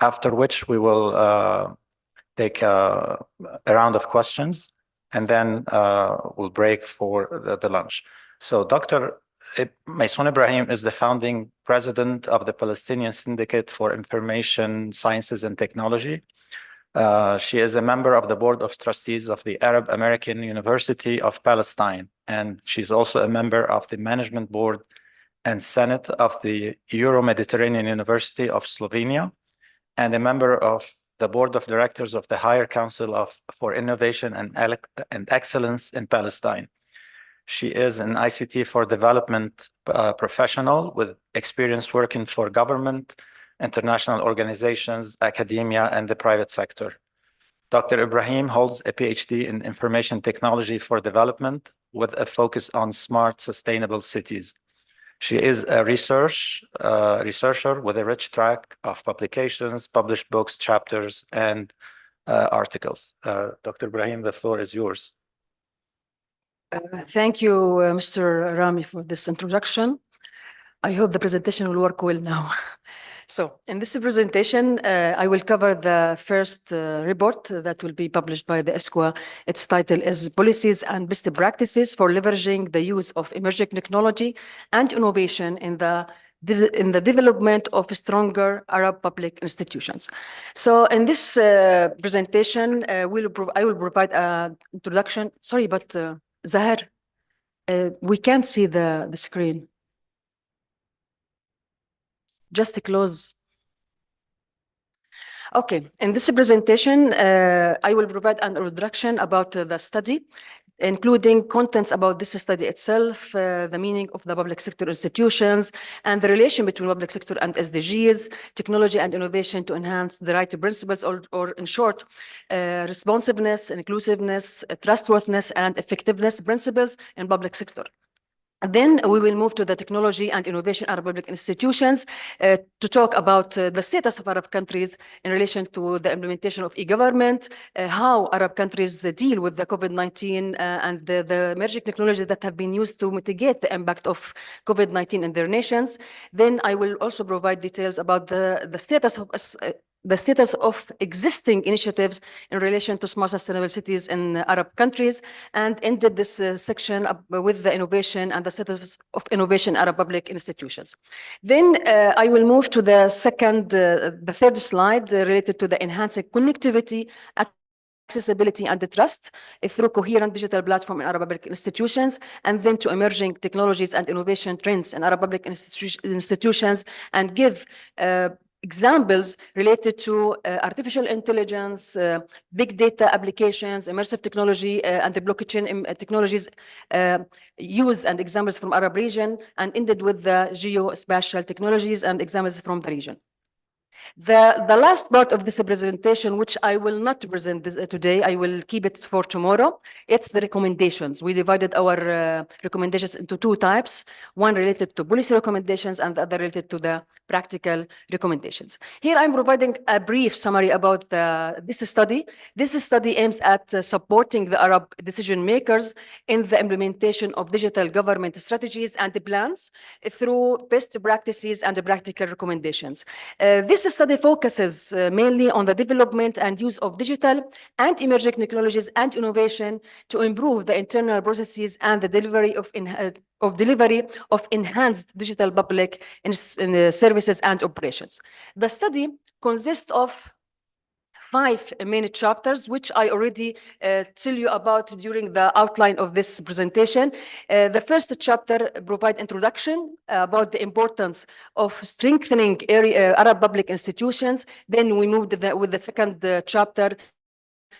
after which we will take a round of questions, and then we'll break for the lunch. So Dr. Maysoon Ibrahim is the founding president of the Palestinian Syndicate for Information Sciences and Technology. She is a member of the Board of Trustees of the Arab American University of Palestine, and she's also a member of the Management Board and Senate of the Euro-Mediterranean University of Slovenia, and a member of the Board of Directors of the Higher Council for Innovation and Excellence in Palestine. She is an ICT for Development professional with experience working for government, international organizations, academia, and the private sector. Dr. Ibrahim holds a PhD in Information Technology for Development with a focus on smart, sustainable cities. She is a researcher with a rich track of publications, published books, chapters, and articles. Dr. Ibrahim, the floor is yours. Thank you, Mr. Rami, for this introduction. I hope the presentation will work well now. So in this presentation, I will cover the first report that will be published by the ESCWA. Its title is Policies and Best Practices for Leveraging the Use of Emerging Technology and Innovation in the development of stronger Arab public institutions. So in this presentation, I will provide an introduction. Sorry, but Zahar, we can't see the screen. Just to close. Okay, in this presentation, I will provide an introduction about the study, including contents about this study itself, the meaning of the public sector institutions, and the relation between public sector and SDGs, technology and innovation to enhance the right principles, or in short, responsiveness, inclusiveness, trustworthiness, and effectiveness principles in public sector. And then we will move to the technology and innovation Arab public institutions to talk about the status of Arab countries in relation to the implementation of e-government, how Arab countries deal with the COVID-19 and the emerging technologies that have been used to mitigate the impact of COVID-19 in their nations. Then I will also provide details about the status of existing initiatives in relation to smart sustainable cities in Arab countries, and ended this section with the innovation and the status of innovation in Arab public institutions. Then I will move to the third slide related to the enhancing connectivity, accessibility, and the trust through coherent digital platform in Arab public institutions, and then to emerging technologies and innovation trends in Arab public institutions, and give examples related to artificial intelligence, big data applications, immersive technology, and the blockchain technologies use and examples from Arab region, and ended with the geospatial technologies and examples from the region. The last part of this presentation, which I will not present today, I will keep it for tomorrow. It's the recommendations. We divided our recommendations into two types, one related to policy recommendations and the other related to the practical recommendations. Here I'm providing a brief summary about this study. This study aims at supporting the Arab decision makers in the implementation of digital government strategies and plans through best practices and practical recommendations. This study focuses mainly on the development and use of digital and emerging technologies and innovation to improve the internal processes and the delivery of enhanced digital public services and operations. The study consists of 5 main chapters, which I already tell you about during the outline of this presentation. The first chapter provides introduction about the importance of strengthening Arab public institutions. Then we moved with the second chapter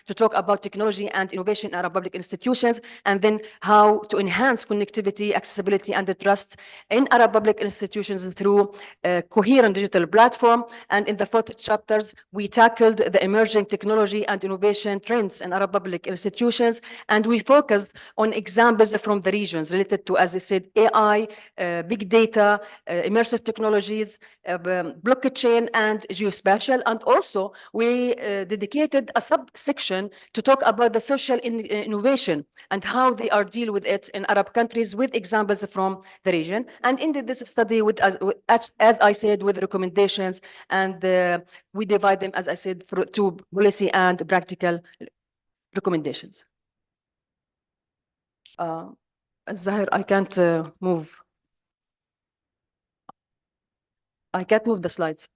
to talk about technology and innovation in Arab public institutions, and then how to enhance connectivity, accessibility, and the trust in Arab public institutions through a coherent digital platform. And in the fourth chapters, we tackled the emerging technology and innovation trends in Arab public institutions, and we focused on examples from the regions related to, as I said, AI, big data, immersive technologies, blockchain, and geospatial. And also, we dedicated a subsection to talk about the social innovation and how they are deal with it in Arab countries with examples from the region, and ended this study with, as I said, with recommendations, and we divide them, as I said, through to policy and practical recommendations. Zahir, I can't move. I can't move the slides.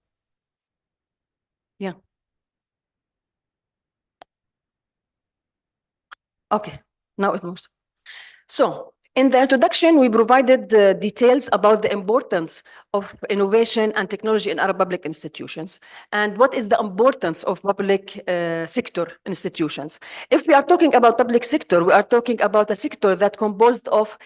Yeah. Okay, now it moves. So in the introduction, we provided details about the importance of innovation and technology in our public institutions and what is the importance of public sector institutions. If we are talking about public sector, we are talking about a sector that composed of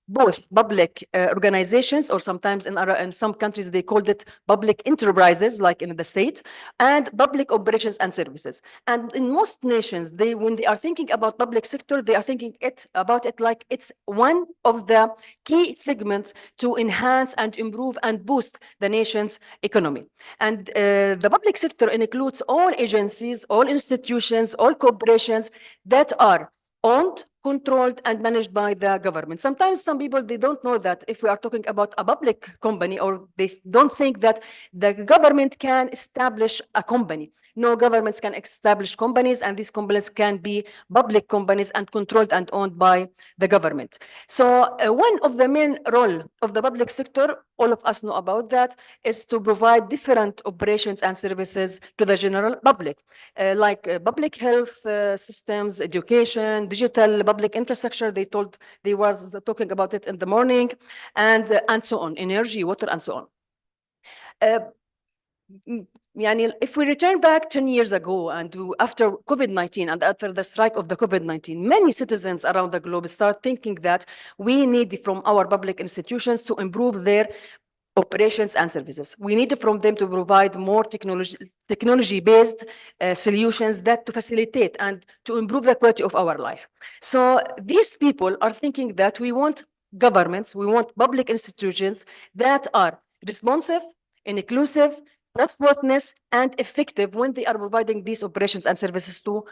both public organizations, or sometimes in some countries they called it public enterprises, like in the state, and public operations and services. And in most nations, when they are thinking about public sector, they are thinking about it like it's one of the key segments to enhance and improve and boost the nation's economy. And the public sector includes all agencies, all institutions, all corporations that are owned, controlled, and managed by the government. Sometimes some people, they don't know that if we are talking about a public company, or they don't think that the government can establish a company. No, governments can establish companies, and these companies can be public companies and controlled and owned by the government. So one of the main role of the public sector, all of us know about that, is to provide different operations and services to the general public, like public health systems, education, digital public infrastructure. They were talking about it in the morning, and so on, energy, water, and so on. If we return back 10 years ago and after COVID-19 and after the strike of the COVID-19, many citizens around the globe start thinking that we need from our public institutions to improve their operations and services. We need from them to provide more technology-based solutions that to facilitate and to improve the quality of our life. So these people are thinking that we want governments, we want public institutions that are responsive, inclusive, trustworthiness, and effective when they are providing these operations and services to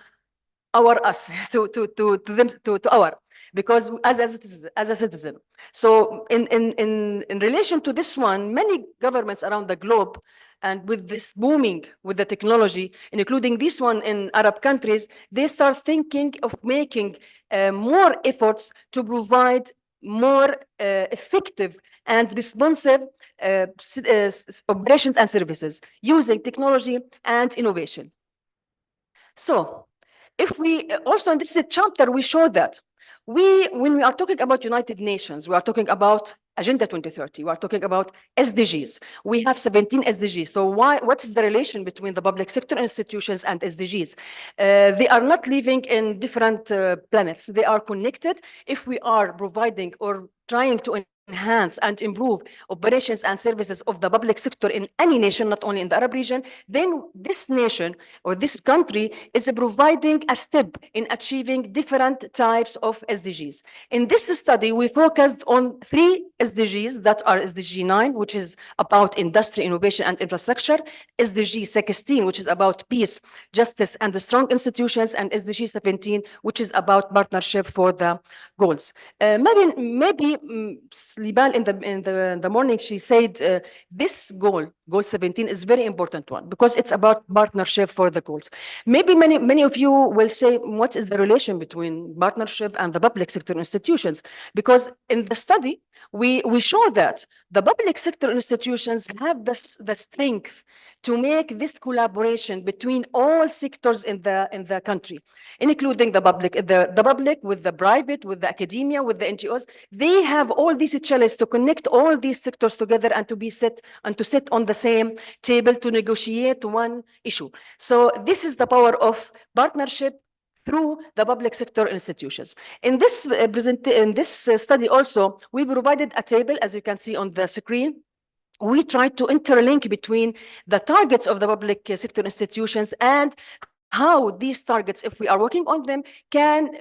because as a citizen. So in relation to this one, many governments around the globe, and with this booming with the technology, including this one in Arab countries, they start thinking of making more efforts to provide more effective and responsive operations and services using technology and innovation. So if we also in this chapter, we show that when we are talking about United Nations, we are talking about Agenda 2030, we are talking about SDGs. We have 17 SDGs. So what is the relation between the public sector institutions and SDGs? They are not living in different planets. They are connected. If we are providing or trying to enhance and improve operations and services of the public sector in any nation, not only in the Arab region, then this nation or this country is providing a step in achieving different types of SDGs. In this study, we focused on 3 SDGs that are SDG 9, which is about industry, innovation, and infrastructure, SDG 16, which is about peace, justice, and strong institutions, and SDG 17, which is about partnership for the goals. Maybe Libal in the morning, she said this goal 17, is very important one because it's about partnership for the goals. Maybe many of you will say, what is the relation between partnership and the public sector institutions? Because in the study, we show that the public sector institutions have the strength to make this collaboration between all sectors in the country, including the public with the private, with the academia, with the NGOs. They have all these challenges to connect all these sectors together and to sit on the same table to negotiate one issue. So this is the power of partnership through the public sector institutions. In this study also, we provided a table, as you can see on the screen. We tried to interlink between the targets of the public sector institutions and how these targets, if we are working on them,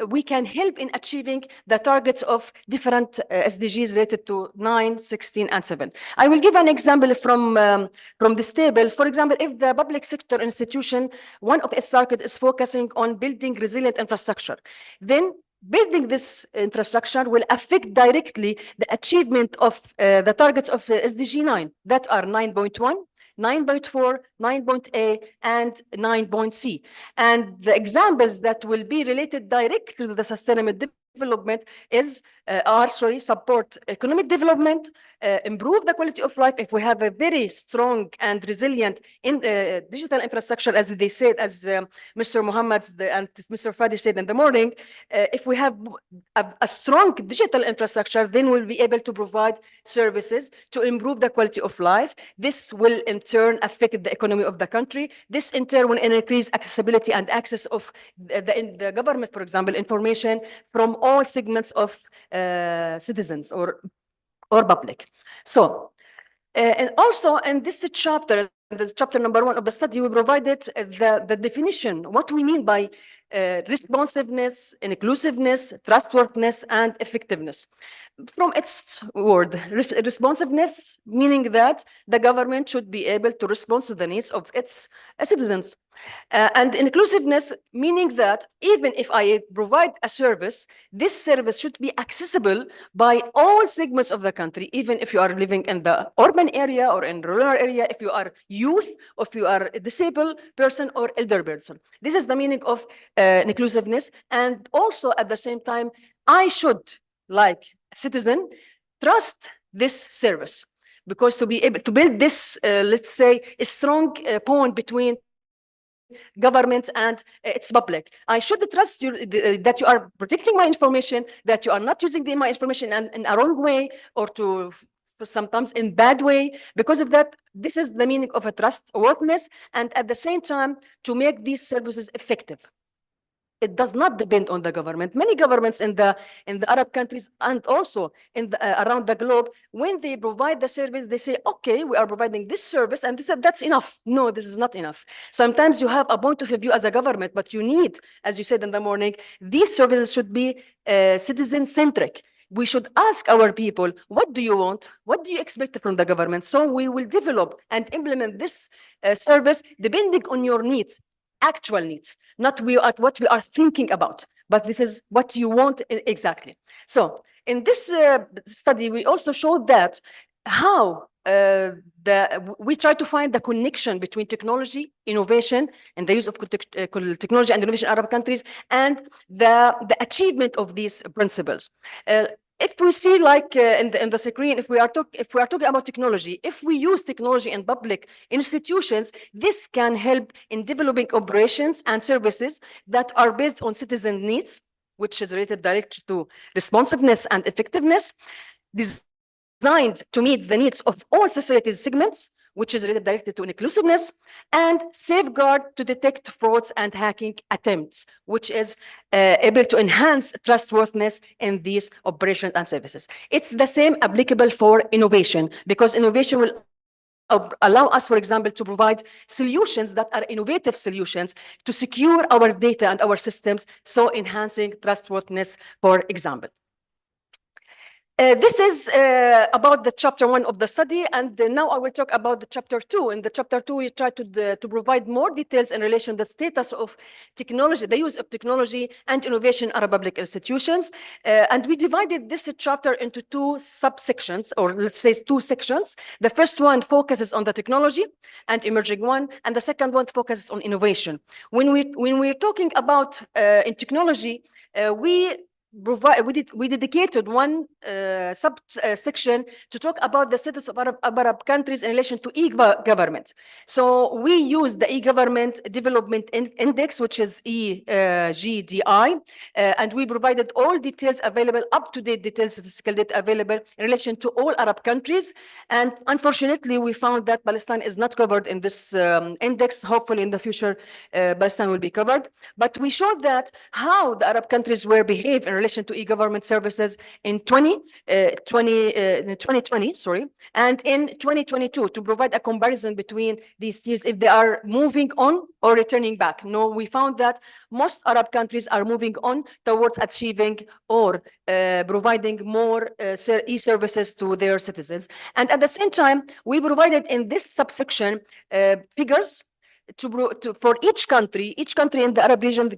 we can help in achieving the targets of different SDGs related to 9, 16, and 7. I will give an example from this table. For example, if the public sector institution, one of its targets is focusing on building resilient infrastructure, then building this infrastructure will affect directly the achievement of the targets of SDG 9 that are 9.1, 9.4, 9.A, and 9.C. And the examples that will be related directly to the sustainable development is support economic development, improve the quality of life. If we have a very strong and resilient digital infrastructure, as they said, as Mr. Muhammad and Mr. Fadi said in the morning, if we have a strong digital infrastructure, then we'll be able to provide services to improve the quality of life. This will in turn affect the economy of the country. This in turn will increase accessibility and access of the government, for example, information from all segments of citizens or public. So, and also in this chapter, this chapter number 1 of the study, we provided the definition, what we mean by responsiveness, inclusiveness, trustworthiness, and effectiveness. From its word, responsiveness, meaning that the government should be able to respond to the needs of its citizens. And inclusiveness, meaning that even if I provide a service, this service should be accessible by all segments of the country, even if you are living in the urban area or in rural area, if you are youth, or if you are a disabled person or elder person. This is the meaning of inclusiveness. And also at the same time, I should, like a citizen, trust this service, because to be able to build this, let's say, a strong bond between government and its public. I should trust you that you are protecting my information, that you are not using my information in a wrong way or to sometimes in bad way. Because of that, this is the meaning of a trustworthiness, and at the same time to make these services effective. It does not depend on the government. Many governments in the Arab countries and also in around the globe, when they provide the service, they say, okay, we are providing this service, and they said that's enough. No, this is not enough. Sometimes you have a point of view as a government, but you need, as you said in the morning, these services should be citizen-centric. We should ask our people, what do you want? What do you expect from the government? So we will develop and implement this service depending on your needs. Actual needs, not what we are thinking about, but this is what you want exactly. So in this study, we also showed that how we try to find the connection between technology, innovation, and the use of technology and innovation in Arab countries, and the achievement of these principles. If we see, like in the screen, if we are talking about technology, if we use technology in public institutions, this can help in developing operations and services that are based on citizen needs, which is related directly to responsiveness and effectiveness, designed to meet the needs of all society's segments, which is related directly to inclusiveness, and safeguard to detect frauds and hacking attempts, which is able to enhance trustworthiness in these operations and services. It's the same applicable for innovation, because innovation will allow us, for example, to provide solutions that are innovative solutions to secure our data and our systems, so enhancing trustworthiness, for example. This is about the chapter 1 of the study, and now I will talk about the chapter 2. In the chapter 2, we try to provide more details in relation to the status of technology, the use of technology and innovation in Arab public institutions. And we divided this chapter into 2 subsections, or let's say 2 sections. The first one focuses on the technology and emerging one, and the second one focuses on innovation. When we're talking about in technology, we dedicated one subsection to talk about the status of Arab countries in relation to e-government. So we use the e-government development index, which is EGDI, and we provided all details available, up-to-date details, statistical data available in relation to all Arab countries. And unfortunately, we found that Palestine is not covered in this index. Hopefully in the future, Palestine will be covered. But we showed that how the Arab countries were behaved in relation to e-government services in 2020, and in 2022, to provide a comparison between these years, if they are moving on or returning back. No, we found that most Arab countries are moving on towards achieving or providing more e-services to their citizens. And at the same time, we provided in this subsection figures for each country in the Arab region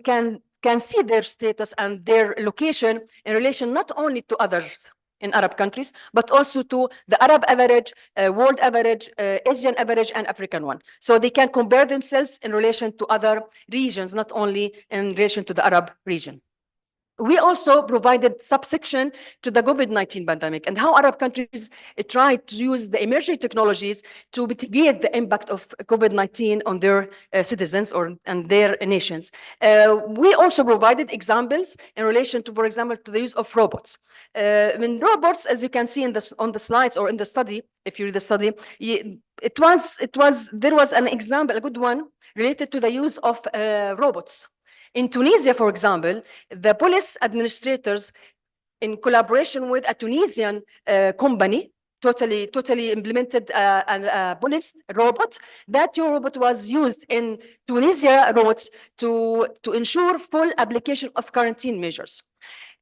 can see their status and their location in relation not only to others in Arab countries, but also to the Arab average, world average, Asian average, and African one. So they can compare themselves in relation to other regions, not only in relation to the Arab region. We also provided subsection to the COVID-19 pandemic and how Arab countries tried to use the emerging technologies to mitigate the impact of COVID-19 on their citizens and their nations. We also provided examples in relation to, for example, to the use of robots. In robots, as you can see on the slides or in the study, if you read the study, there was an example, a good one, related to the use of robots. In Tunisia, for example, the police administrators, in collaboration with a Tunisian company, totally implemented a police robot. That robot was used in Tunisia roads to ensure full application of quarantine measures.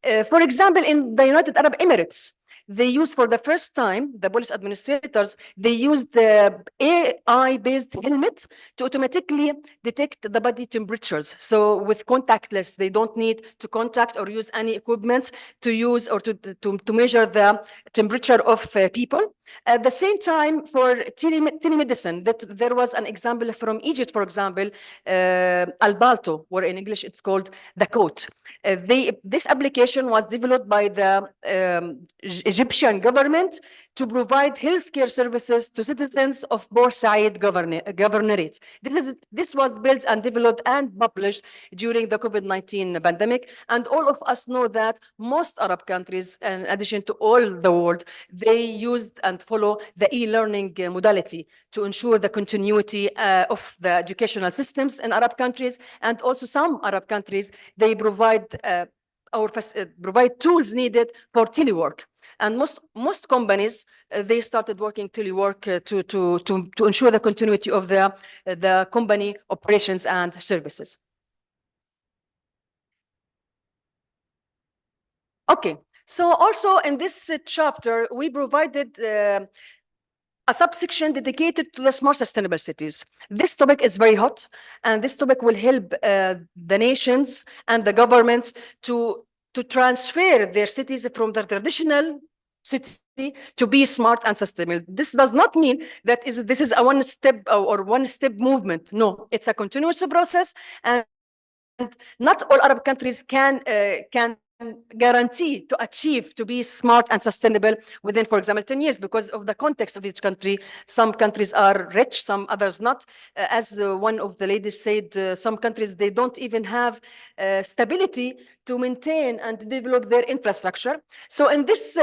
For example, in the United Arab Emirates, they used for the first time, the police administrators, they used the AI-based helmet to automatically detect the body temperatures. So with contactless, they don't need to contact or use any equipment to use or to measure the temperature of people. At the same time, for telemedicine, there was an example from Egypt, for example, Albalto, where in English it's called the Coat. This application was developed by the Egyptian government to provide healthcare services to citizens of Port Said Governorate. This was built and developed and published during the COVID-19 pandemic. And all of us know that most Arab countries, in addition to all the world, they used and follow the e-learning modality to ensure the continuity of the educational systems in Arab countries. And also some Arab countries, they provide tools needed for telework. And most companies, they started working telework to ensure the continuity of the company operations and services. Okay, so also in this chapter, we provided a subsection dedicated to the smart sustainable cities. This topic is very hot, and this topic will help the nations and the governments to transfer their cities from their traditional city to be smart and sustainable. This does not mean that this is a one-step movement. No, it's a continuous process, and not all Arab countries can guarantee to achieve to be smart and sustainable within, for example, 10 years because of the context of each country. Some countries are rich, some others not. As one of the ladies said, some countries, they don't even have stability to maintain and develop their infrastructure. So in this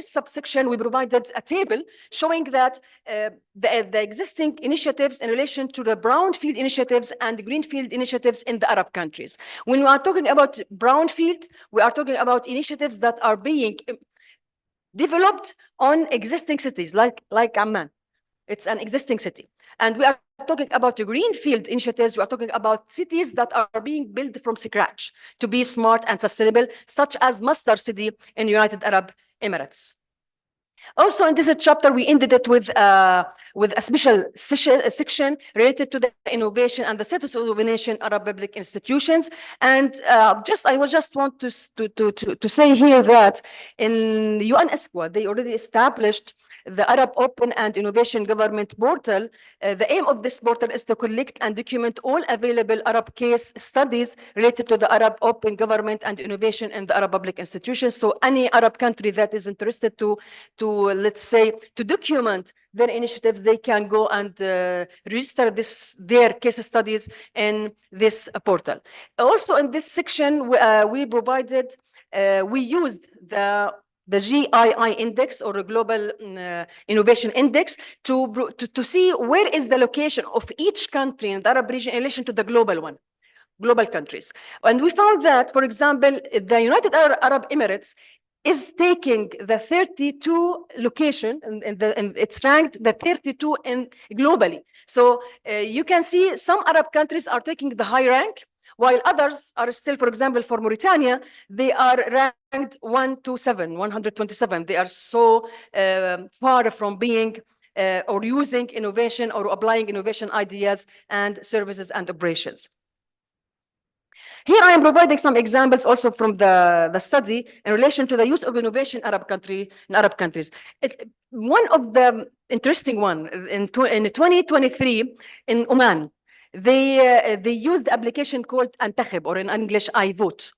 subsection, we provided a table showing that the existing initiatives in relation to the brownfield initiatives and greenfield initiatives in the Arab countries. When we are talking about brownfield, we are talking about initiatives that are being developed on existing cities, like Amman. It's an existing city. And we are talking about the greenfield initiatives. We are talking about cities that are being built from scratch to be smart and sustainable, such as Masdar City in United Arab Emirates. Also, in this chapter, we ended it with a special section related to the innovation and the status of innovation in Arab public institutions. And I just want to say here that in UN ESCWA, they already established the Arab Open and Innovation Government Portal. The aim of this portal is to collect and document all available Arab case studies related to the Arab Open Government and Innovation in the Arab public institutions. So any Arab country that is interested to let's say, to document their initiatives, they can go and register their case studies in this portal. Also in this section, we used the GII index, or a global innovation index, to see where is the location of each country in the Arab region in relation to the global countries. And we found that, for example, the United Arab Emirates is taking the 32 location, and it's ranked the 32 globally. So you can see some Arab countries are taking the high rank, while others are still, for example, for Mauritania, they are ranked 127. They are so far from being or using innovation or applying innovation ideas and services and operations. Here I am providing some examples also from the study in relation to the use of innovation in Arab countries. One of the interesting one in 2023 in Oman, they used the application called Antakhib, or in English, I Vote.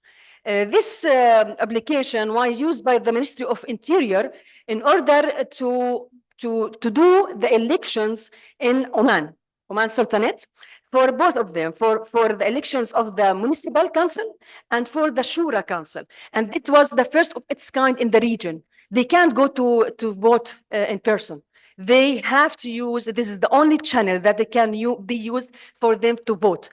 This application was used by the Ministry of Interior in order to do the elections in Oman Sultanate, for both of them, for the elections of the Municipal Council and for the Shura Council. And it was the first of its kind in the region. They can't go to vote in person. They have to use, this is the only channel that they can be used for them to vote,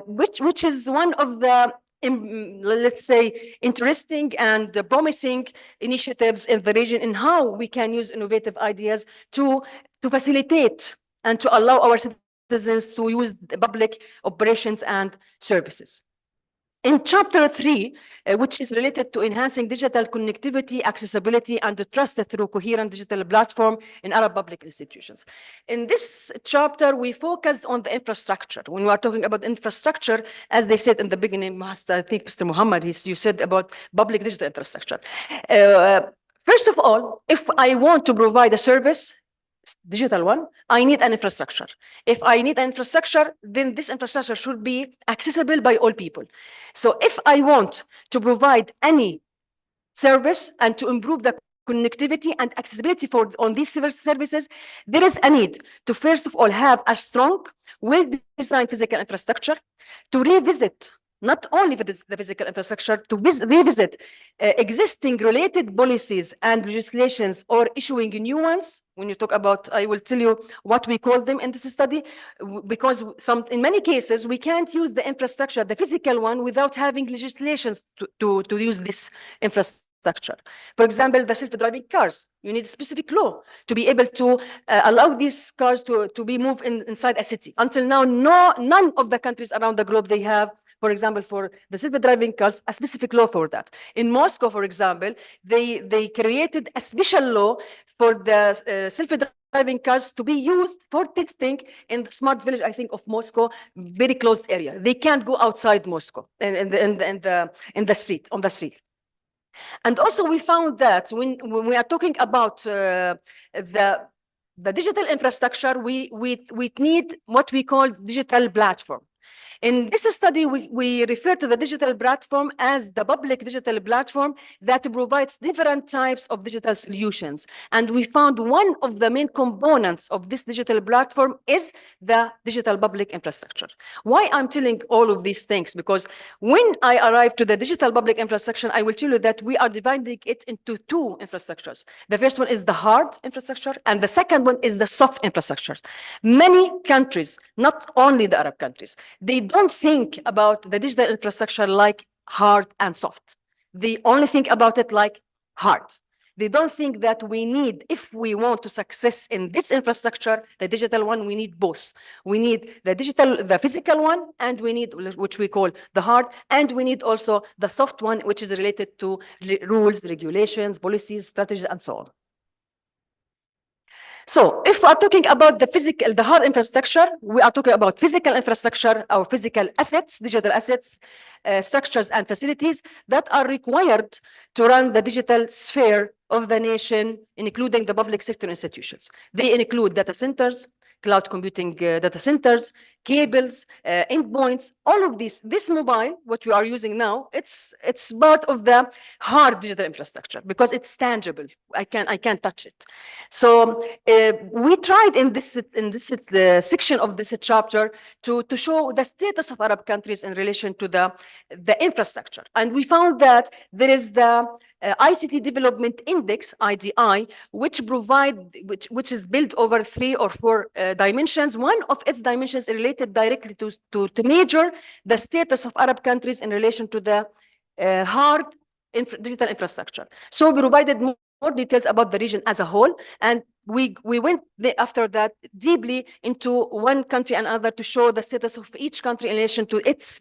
which is one of the, let's say, interesting and promising initiatives in the region in how we can use innovative ideas to facilitate and to allow our citizens to use the public operations and services. In chapter 3, which is related to enhancing digital connectivity, accessibility, and trust through coherent digital platform in Arab public institutions. In this chapter, we focused on the infrastructure. When we are talking about infrastructure, as they said in the beginning, I think Mr. Muhammad, you said about public digital infrastructure. First of all, if I want to provide a service, digital one, I need an infrastructure. If I need an infrastructure, then this infrastructure should be accessible by all people. So if I want to provide any service and to improve the connectivity and accessibility on these services, there is a need to first of all have a strong, well-designed physical infrastructure, to revisit not only the physical infrastructure, to revisit existing related policies and legislations or issuing new ones. When you talk about, I will tell you what we call them in this study, because in many cases, we can't use the infrastructure, the physical one, without having legislations to use this infrastructure. For example, the self-driving cars, you need a specific law to be able to allow these cars to be moved inside a city. Until now, none of the countries around the globe, they have, for example, for the self-driving cars, a specific law for that. In Moscow, for example, they created a special law for the self-driving cars to be used for testing in the smart village, I think, of Moscow, very closed area. They can't go outside Moscow in the street, on the street. And also we found that when we are talking about the digital infrastructure, we need what we call digital platform. In this study, we refer to the digital platform as the public digital platform that provides different types of digital solutions. And we found one of the main components of this digital platform is the digital public infrastructure. Why I'm telling all of these things? Because when I arrive to the digital public infrastructure, I will tell you that we are dividing it into two infrastructures. The first one is the hard infrastructure, and the second one is the soft infrastructure. Many countries, not only the Arab countries, they don't think about the digital infrastructure like hard and soft. They only think about it like hard. They don't think that we need, if we want to success in this infrastructure, the digital one, we need both. We need the physical one, and we need, which we call the hard, and we need also the soft one, which is related to rules, regulations, policies, strategies, and so on. So if we are talking about the hard infrastructure, we are talking about physical infrastructure, our physical assets, digital assets, structures and facilities that are required to run the digital sphere of the nation, including the public sector institutions. They include data centers, cloud computing data centers, cables, endpoints, all of these. This mobile, what we are using now, it's part of the hard digital infrastructure because it's tangible. I can't touch it. So we tried in this section of this chapter to show the status of Arab countries in relation to the infrastructure, and we found that there is the ICT Development Index, IDI, which is built over 3 or 4 dimensions. One of its dimensions is related directly to measure the status of Arab countries in relation to the hard digital infrastructure. So we provided more details about the region as a whole, and we went after that deeply into one country and another to show the status of each country in relation to its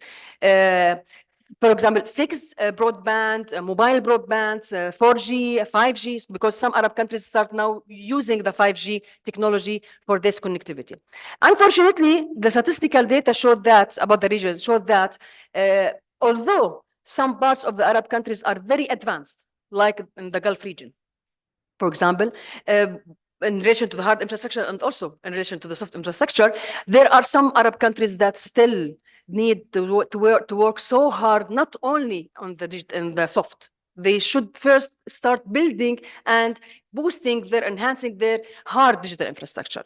for example, fixed broadband, mobile broadband, 4G, 5G, because some Arab countries start now using the 5G technology for this connectivity. Unfortunately, the statistical data showed that, about the region, showed that although some parts of the Arab countries are very advanced, like in the Gulf region, for example, in relation to the hard infrastructure and also in relation to the soft infrastructure, there are some Arab countries that still need to work so hard, not only on the soft. They should first start building and enhancing their hard digital infrastructure.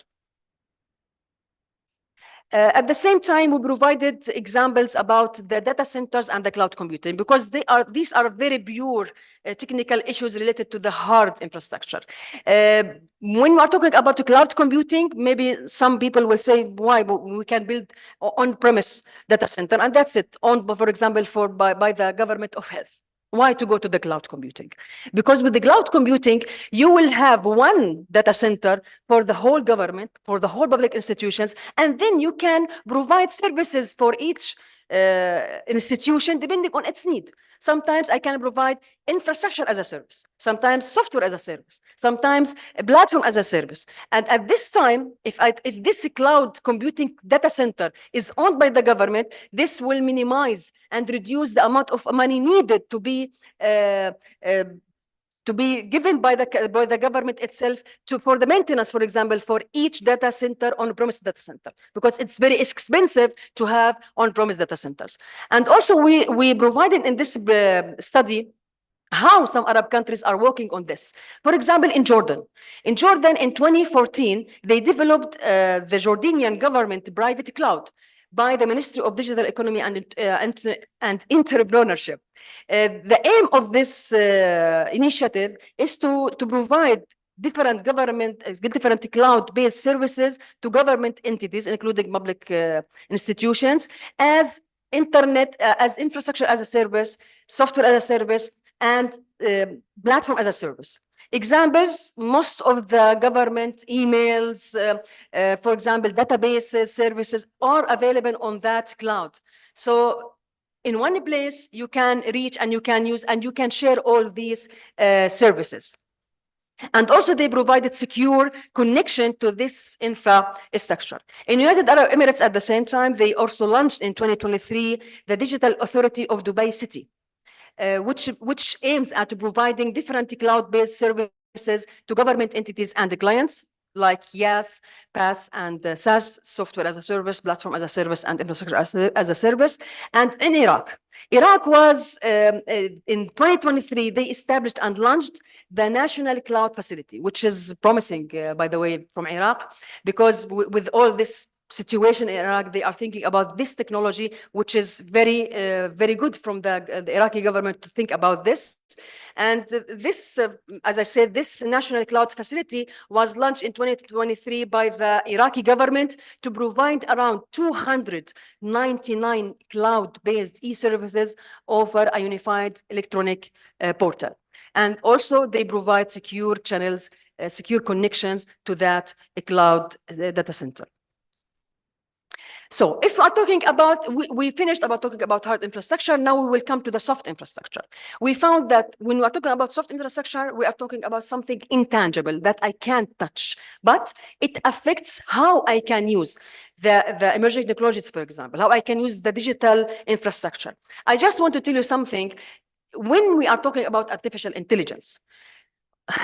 At the same time, we provided examples about the data centers and the cloud computing, because these are very pure technical issues related to the hard infrastructure. When we are talking about the cloud computing, maybe some people will say, why we can build on-premise data center, and that's it, for example, by the Government of Health. Why to go to the cloud computing? Because with the cloud computing, you will have one data center for the whole government, for the whole public institutions, and then you can provide services for each institution depending on its need. Sometimes I can provide infrastructure as a service, sometimes software as a service, sometimes a platform as a service. And at this time, if this cloud computing data center is owned by the government, this will minimize and reduce the amount of money needed to be given by the government itself for the maintenance, for example, for each data center, on-premise data center, because it's very expensive to have on-premise data centers. And also we provided in this study how some Arab countries are working on this. For example, in Jordan. In 2014, they developed the Jordanian government private cloud by the Ministry of Digital Economy and Entrepreneurship. The aim of this initiative is to provide different different cloud-based services to government entities, including public institutions, as infrastructure as a service, software as a service, and platform as a service. Examples, most of the government emails, for example, databases, services are available on that cloud. So in one place, you can reach and you can use and you can share all these services. And also they provided secure connection to this infrastructure. In United Arab Emirates at the same time, they also launched in 2023 the Digital Authority of Dubai City, which aims at providing different cloud-based services to government entities and the clients, like YAS, PaaS, and SaaS, software as a service, platform as a service, and infrastructure as a service. And in Iraq was, in 2023, they established and launched the National Cloud Facility, which is promising, by the way, from Iraq, because with all this situation in Iraq, they are thinking about this technology, which is very, very good from the Iraqi government to think about this. And this, as I said, this National Cloud Facility was launched in 2023 by the Iraqi government to provide around 299 cloud-based e-services over a unified electronic portal. And also they provide secure channels, secure connections to that cloud data center. So if we are talking about, we finished about talking about hard infrastructure, now we will come to the soft infrastructure. We found that when we are talking about soft infrastructure, we are talking about something intangible that I can't touch, but it affects how I can use the emerging technologies, for example, how I can use the digital infrastructure. I just want to tell you something. When we are talking about artificial intelligence,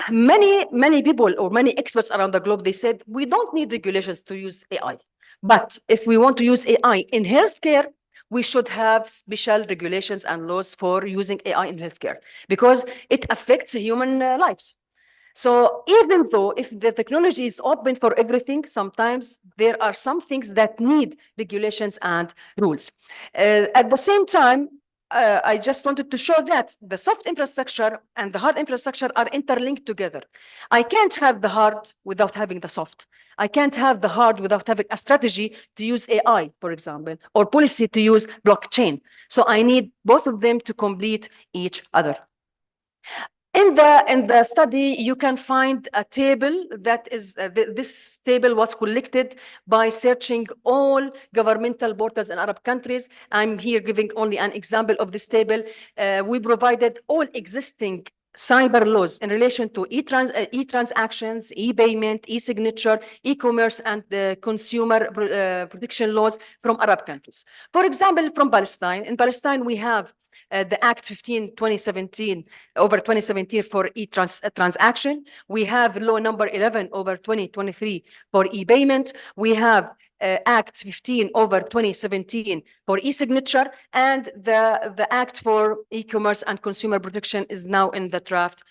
many people or many experts around the globe, they said, we don't need regulations to use AI. But if we want to use AI in healthcare, we should have special regulations and laws for using AI in healthcare because it affects human lives. So even though if the technology is open for everything, sometimes there are some things that need regulations and rules. At the same time, I just wanted to show that the soft infrastructure and the hard infrastructure are interlinked together. I can't have the hard without having the soft. I can't have the hard without having a strategy to use AI, for example, or policy to use blockchain. So I need both of them to complete each other. In the study, you can find a table that is, this table was collected by searching all governmental portals in Arab countries. I'm here giving only an example of this table. We provided all existing cyber laws in relation to e-transactions, e-payment, e-signature, e-commerce, and consumer protection laws from Arab countries. For example, from Palestine. In Palestine, we have the Act 15, 2017, over 2017 for e-transaction. We have law number 11 over 2023 for e-payment. We have Act 15/2017 for e-signature, and the Act for e-commerce and consumer protection is now in the draft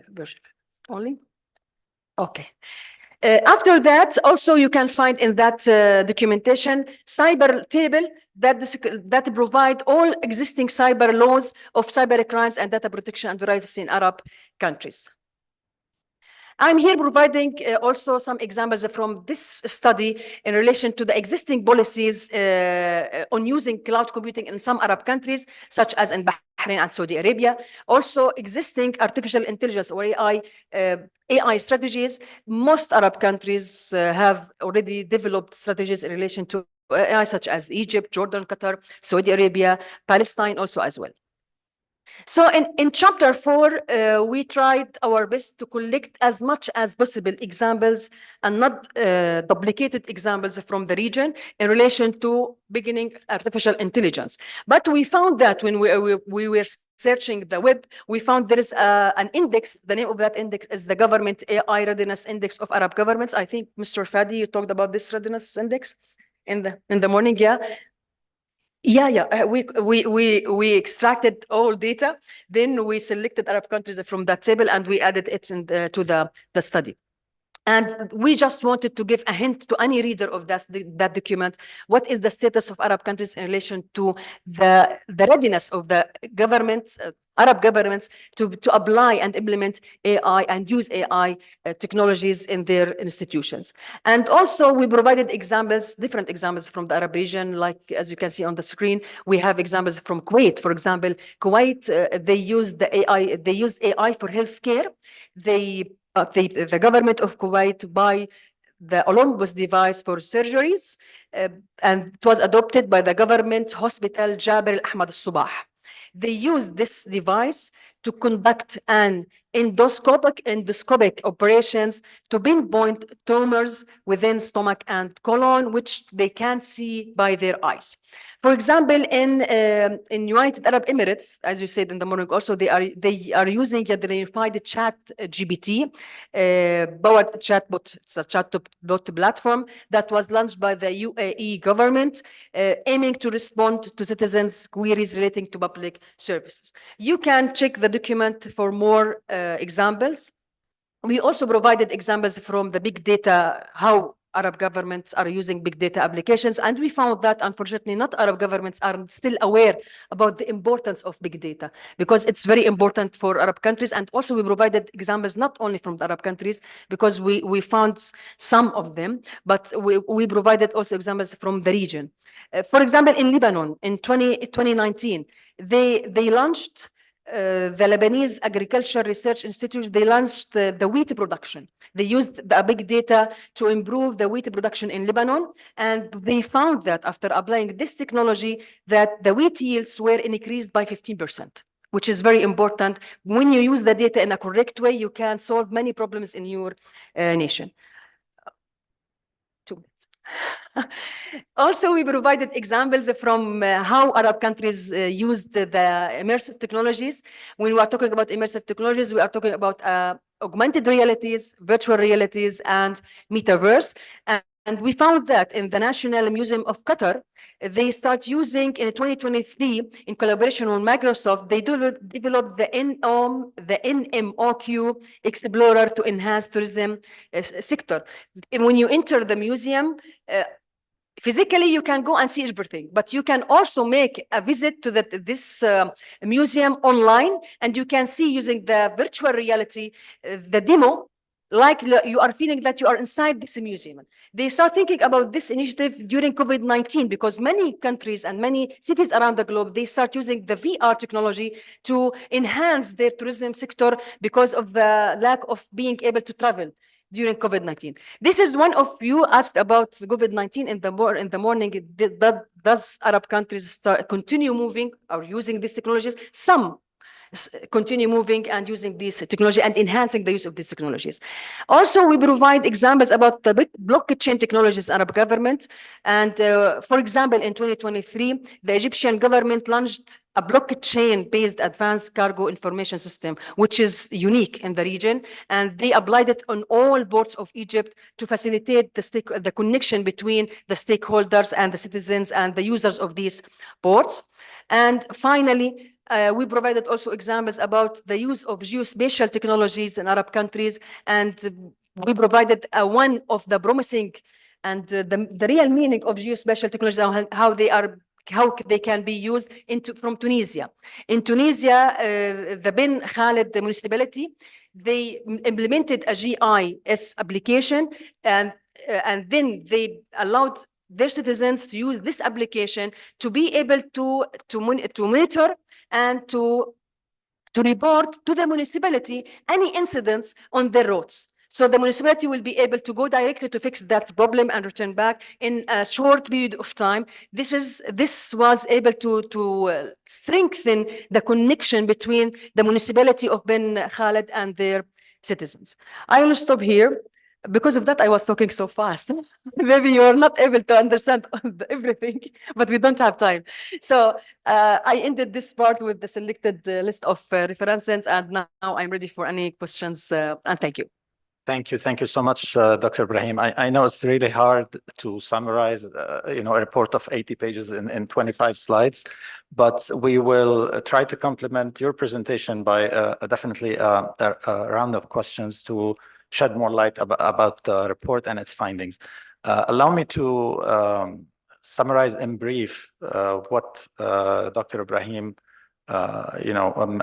version only. Okay. After that, also you can find in that documentation cyber table that provide all existing cyber laws of cyber crimes and data protection and privacy in Arab countries. I'm here providing also some examples from this study in relation to the existing policies on using cloud computing in some Arab countries, such as in Bahrain and Saudi Arabia. Also existing artificial intelligence or AI strategies. Most Arab countries have already developed strategies in relation to AI, such as Egypt, Jordan, Qatar, Saudi Arabia, Palestine also as well. So in chapter 4, we tried our best to collect as much as possible examples and not duplicated examples from the region in relation to beginning artificial intelligence. But we found that when we were searching the web, we found there is an index. The name of that index is the Government AI Readiness Index of Arab Governments. I think Mr. Fadi, you talked about this readiness index in the morning, yeah. Yeah. We extracted all data. Then we selected Arab countries from that table and we added it to the study. And we just wanted to give a hint to any reader of that document. What is the status of Arab countries in relation to the readiness of the governments, Arab governments, to apply and implement AI and use AI technologies in their institutions. And also we provided examples, different examples from the Arab region, like as you can see on the screen, we have examples from Kuwait. For example, Kuwait, they used AI for healthcare. The government of Kuwait buy the Olympus device for surgeries, and it was adopted by the government hospital Jabir Ahmad al-Subah. They used this device to conduct an endoscopic operations to pinpoint tumors within stomach and colon, which they can't see by their eyes. For example, in United Arab Emirates, as you said in the morning, also they are using the unified chat GPT powered chatbot. It's a chatbot platform that was launched by the UAE government, aiming to respond to citizens' queries relating to public services. You can check the document for more examples. We also provided examples from the big data, how Arab governments are using big data applications, and we found that unfortunately not Arab governments are still aware about the importance of big data, because it's very important for Arab countries. And also we provided examples not only from the Arab countries, because we found some of them, but we provided also examples from the region. For example, in Lebanon in 2019, they launched the Lebanese Agriculture Research Institute, they launched the wheat production. They used the big data to improve the wheat production in Lebanon, and they found that after applying this technology, that the wheat yields were increased by 15%, which is very important. When you use the data in a correct way, you can solve many problems in your nation. Also, we provided examples from how Arab countries used the immersive technologies. When we are talking about immersive technologies, we are talking about augmented realities, virtual realities, and metaverse. And we found that in the National Museum of Qatar, they start using in 2023, in collaboration with Microsoft, they developed the NMOQ Explorer to enhance tourism sector. And when you enter the museum, physically, you can go and see everything, but you can also make a visit to this museum online, and you can see using the virtual reality, the demo, like you are feeling that you are inside this museum. They start thinking about this initiative during COVID-19, because many countries and many cities around the globe, they start using the VR technology to enhance their tourism sector because of the lack of being able to travel during COVID-19. This is one of you asked about COVID-19 in the morning. Does Arab countries continue moving or using these technologies? Some continue moving and using this technology and enhancing the use of these technologies. Also, we provide examples about the blockchain technologies in Arab government. And for example, in 2023, the Egyptian government launched a blockchain-based advanced cargo information system, which is unique in the region. And they applied it on all ports of Egypt to facilitate the connection between the stakeholders and the citizens and the users of these ports. And finally, we provided also examples about the use of geospatial technologies in Arab countries. And we provided one of the promising and the real meaning of geospatial technologies, how they can be used from Tunisia. In Tunisia, the Ben Khaled municipality, they implemented a GIS application, and then they allowed their citizens to use this application to be able to monitor and to report to the municipality any incidents on their roads. So the municipality will be able to go directly to fix that problem and return back in a short period of time. This was able to strengthen the connection between the municipality of Ben Khaled and their citizens. I will stop here. Because of that, I was talking so fast. Maybe you're not able to understand everything, but we don't have time. So I ended this part with the selected list of references, and now I'm ready for any questions, and thank you. Thank you. Thank you so much, Dr. Ibrahim. I know it's really hard to summarize, a report of 80 pages in 25 slides, but we will try to complement your presentation by definitely a round of questions to shed more light about the report and its findings. Allow me to summarize in brief what Dr. Ibrahim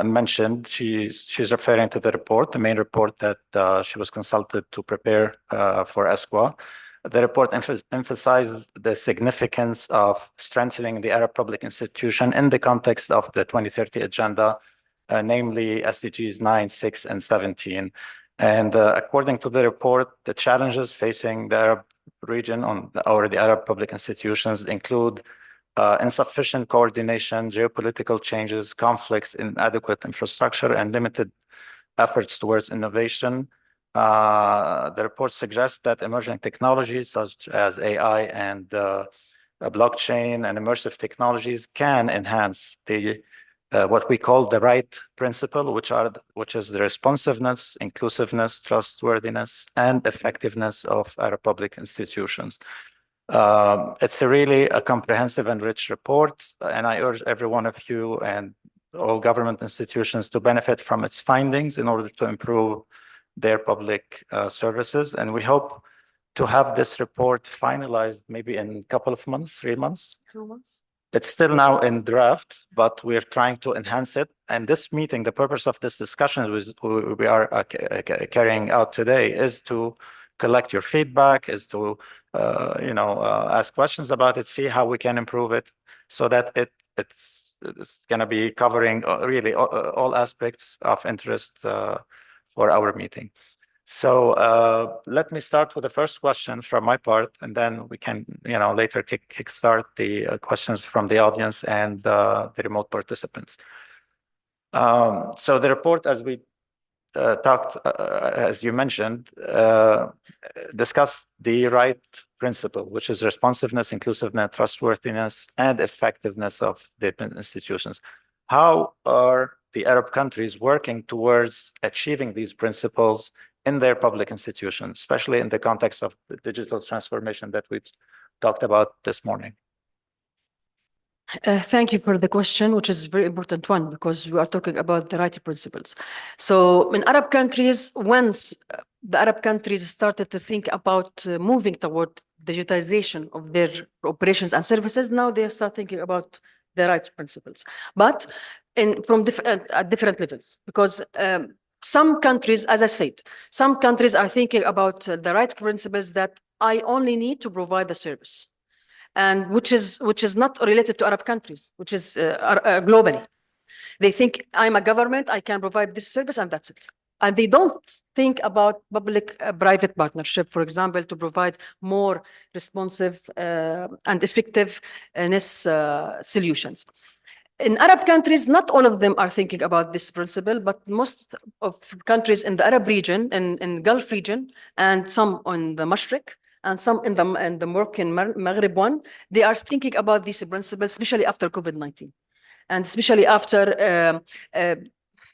mentioned. She's referring to the report, the main report that she was consulted to prepare for ESCWA. The report emphasizes the significance of strengthening the Arab public institution in the context of the 2030 agenda, namely SDGs 9, 6, and 17. And according to the report, the challenges facing the Arab region or the Arab public institutions include insufficient coordination, geopolitical changes, conflicts, inadequate infrastructure, and limited efforts towards innovation. The report suggests that emerging technologies such as AI and blockchain and immersive technologies can enhance the what we call the right principle, which is the responsiveness, inclusiveness, trustworthiness, and effectiveness of Arab public institutions. It's really a comprehensive and rich report, and I urge every one of you and all government institutions to benefit from its findings in order to improve their public services. And we hope to have this report finalized maybe in a couple of months, 3 months. 2 months. It's still now in draft, but we're trying to enhance it. And this meeting, the purpose of this discussion we are carrying out today is to collect your feedback, is to ask questions about it, see how we can improve it, so that it's going to be covering really all aspects of interest for our meeting. So let me start with the first question from my part, and then we can, later kickstart the questions from the audience and the remote participants. So the report, as we talked, as you mentioned, discussed the right principle, which is responsiveness, inclusiveness, trustworthiness, and effectiveness of the institutions. How are the Arab countries working towards achieving these principles in their public institutions, especially in the context of the digital transformation that we talked about this morning? Thank you for the question, which is a very important one, because we are talking about the right principles. So in Arab countries, once the Arab countries started to think about moving toward digitalization of their operations and services, now they start thinking about the right principles, but at different levels, because some countries, as I said, some countries are thinking about the right principles that I only need to provide the service, and which is not related to Arab countries, which is globally. They think I'm a government, I can provide this service, and that's it. And they don't think about public-private partnership, for example, to provide more responsive and effectiveness solutions. In Arab countries, not all of them are thinking about this principle, but most of countries in the Arab region, in Gulf region, and some on the Mashriq, and some in the Moroccan Maghreb one, they are thinking about these principles, especially after COVID-19, and especially after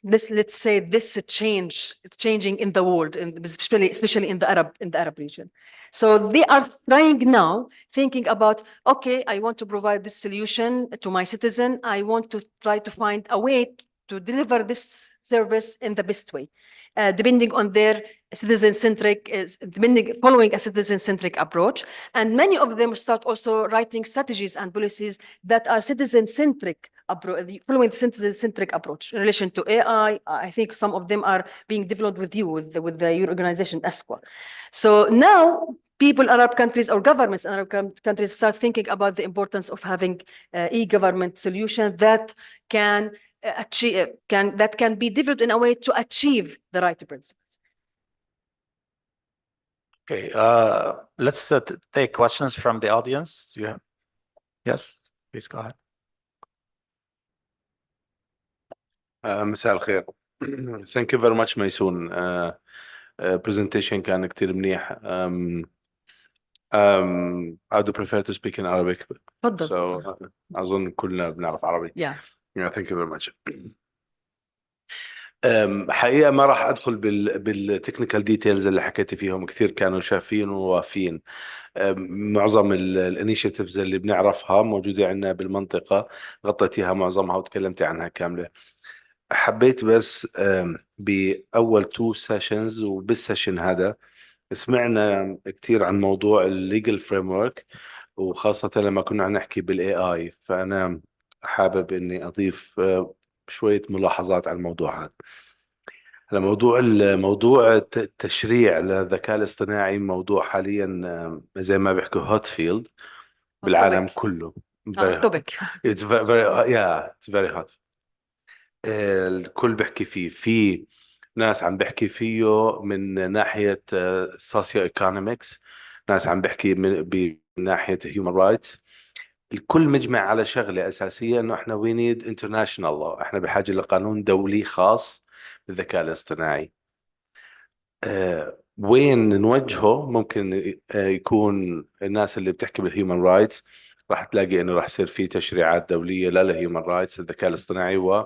this, let's say, this changing in the world, and especially in the Arab region. So they are trying now, thinking about, okay, I want to provide this solution to my citizen. I want to try to find a way to deliver this service in the best way, depending on their following a citizen-centric approach. And many of them start also writing strategies and policies that are citizen-centric, following the citizen-centric approach in relation to AI. I think some of them are being developed with you, with your organization, ESQUA. So now people in Arab countries or governments in Arab countries start thinking about the importance of having e-government solution that can be developed in a way to achieve the right principles. Okay, let's take questions from the audience. Yes, please go ahead. مساء الخير. Thank you very much ميسون. Presentation كان كتير منيح. I do prefer to speak in Arabic. تفضل. So أظن كلنا بنعرف عربي. Yeah. Yeah, thank you very much. حقيقة ما راح أدخل بالتكنيكال ديتيلز اللي حكيتي فيهم، كثير كانوا شافين ووافين. معظم الانيشيتيفز اللي بنعرفها موجودة عندنا بالمنطقة، غطيتيها معظمها وتكلمتي عنها كاملة. حبيت بس بأول 2 سيشنز وبالسيشن هذا سمعنا كثير عن موضوع الليجل فريم ورك، وخاصة لما كنا عم نحكي بالاي اي، فأنا حابب إني أضيف شوية ملاحظات على الموضوع هذا. موضوع التشريع للذكاء الاصطناعي موضوع حاليا زي ما بيحكوا هوت فيلد بالعالم كله. topic. It's very hot. الكل بيحكي فيه. في ناس عم بيحكي فيه من ناحية سوسيو ايكونومكس، ناس عم بيحكي من ناحية هيومن رايتس. الكل مجمع على شغلة أساسية، إنه إحنا we need international law. إحنا بحاجة لقانون دولي خاص بالذكاء الاصطناعي. وين نوجهه؟ ممكن يكون الناس اللي بتحكي بالهيومن رايتس راح تلاقي إنه راح يصير في تشريعات دولية للهيومن رايتس، الذكاء الاصطناعي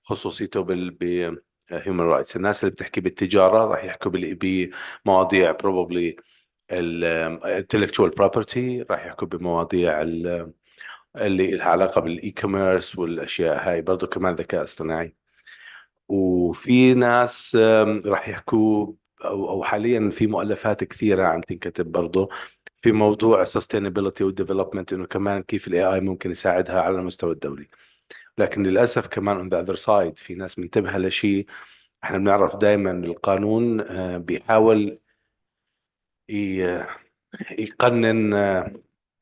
وخصوصيته بالهيومن رايتس. الناس اللي بتحكي بالتجارة راح يحكوا بمواضيع probably intellectual property، راح يحكوا بمواضيع اللي لها علاقة بالاي كوميرس والاشياء هاي، برضو كمان ذكاء اصطناعي. وفي ناس راح يحكوا او حاليا في مؤلفات كثيرة عم تنكتب برضو في موضوع sustainability والdevelopment، انه كمان كيف الاي اي ممكن يساعدها على المستوى الدولي. لكن للاسف كمان on the other side في ناس منتبهة لشيء. احنا بنعرف دائما القانون بيحاول يقنن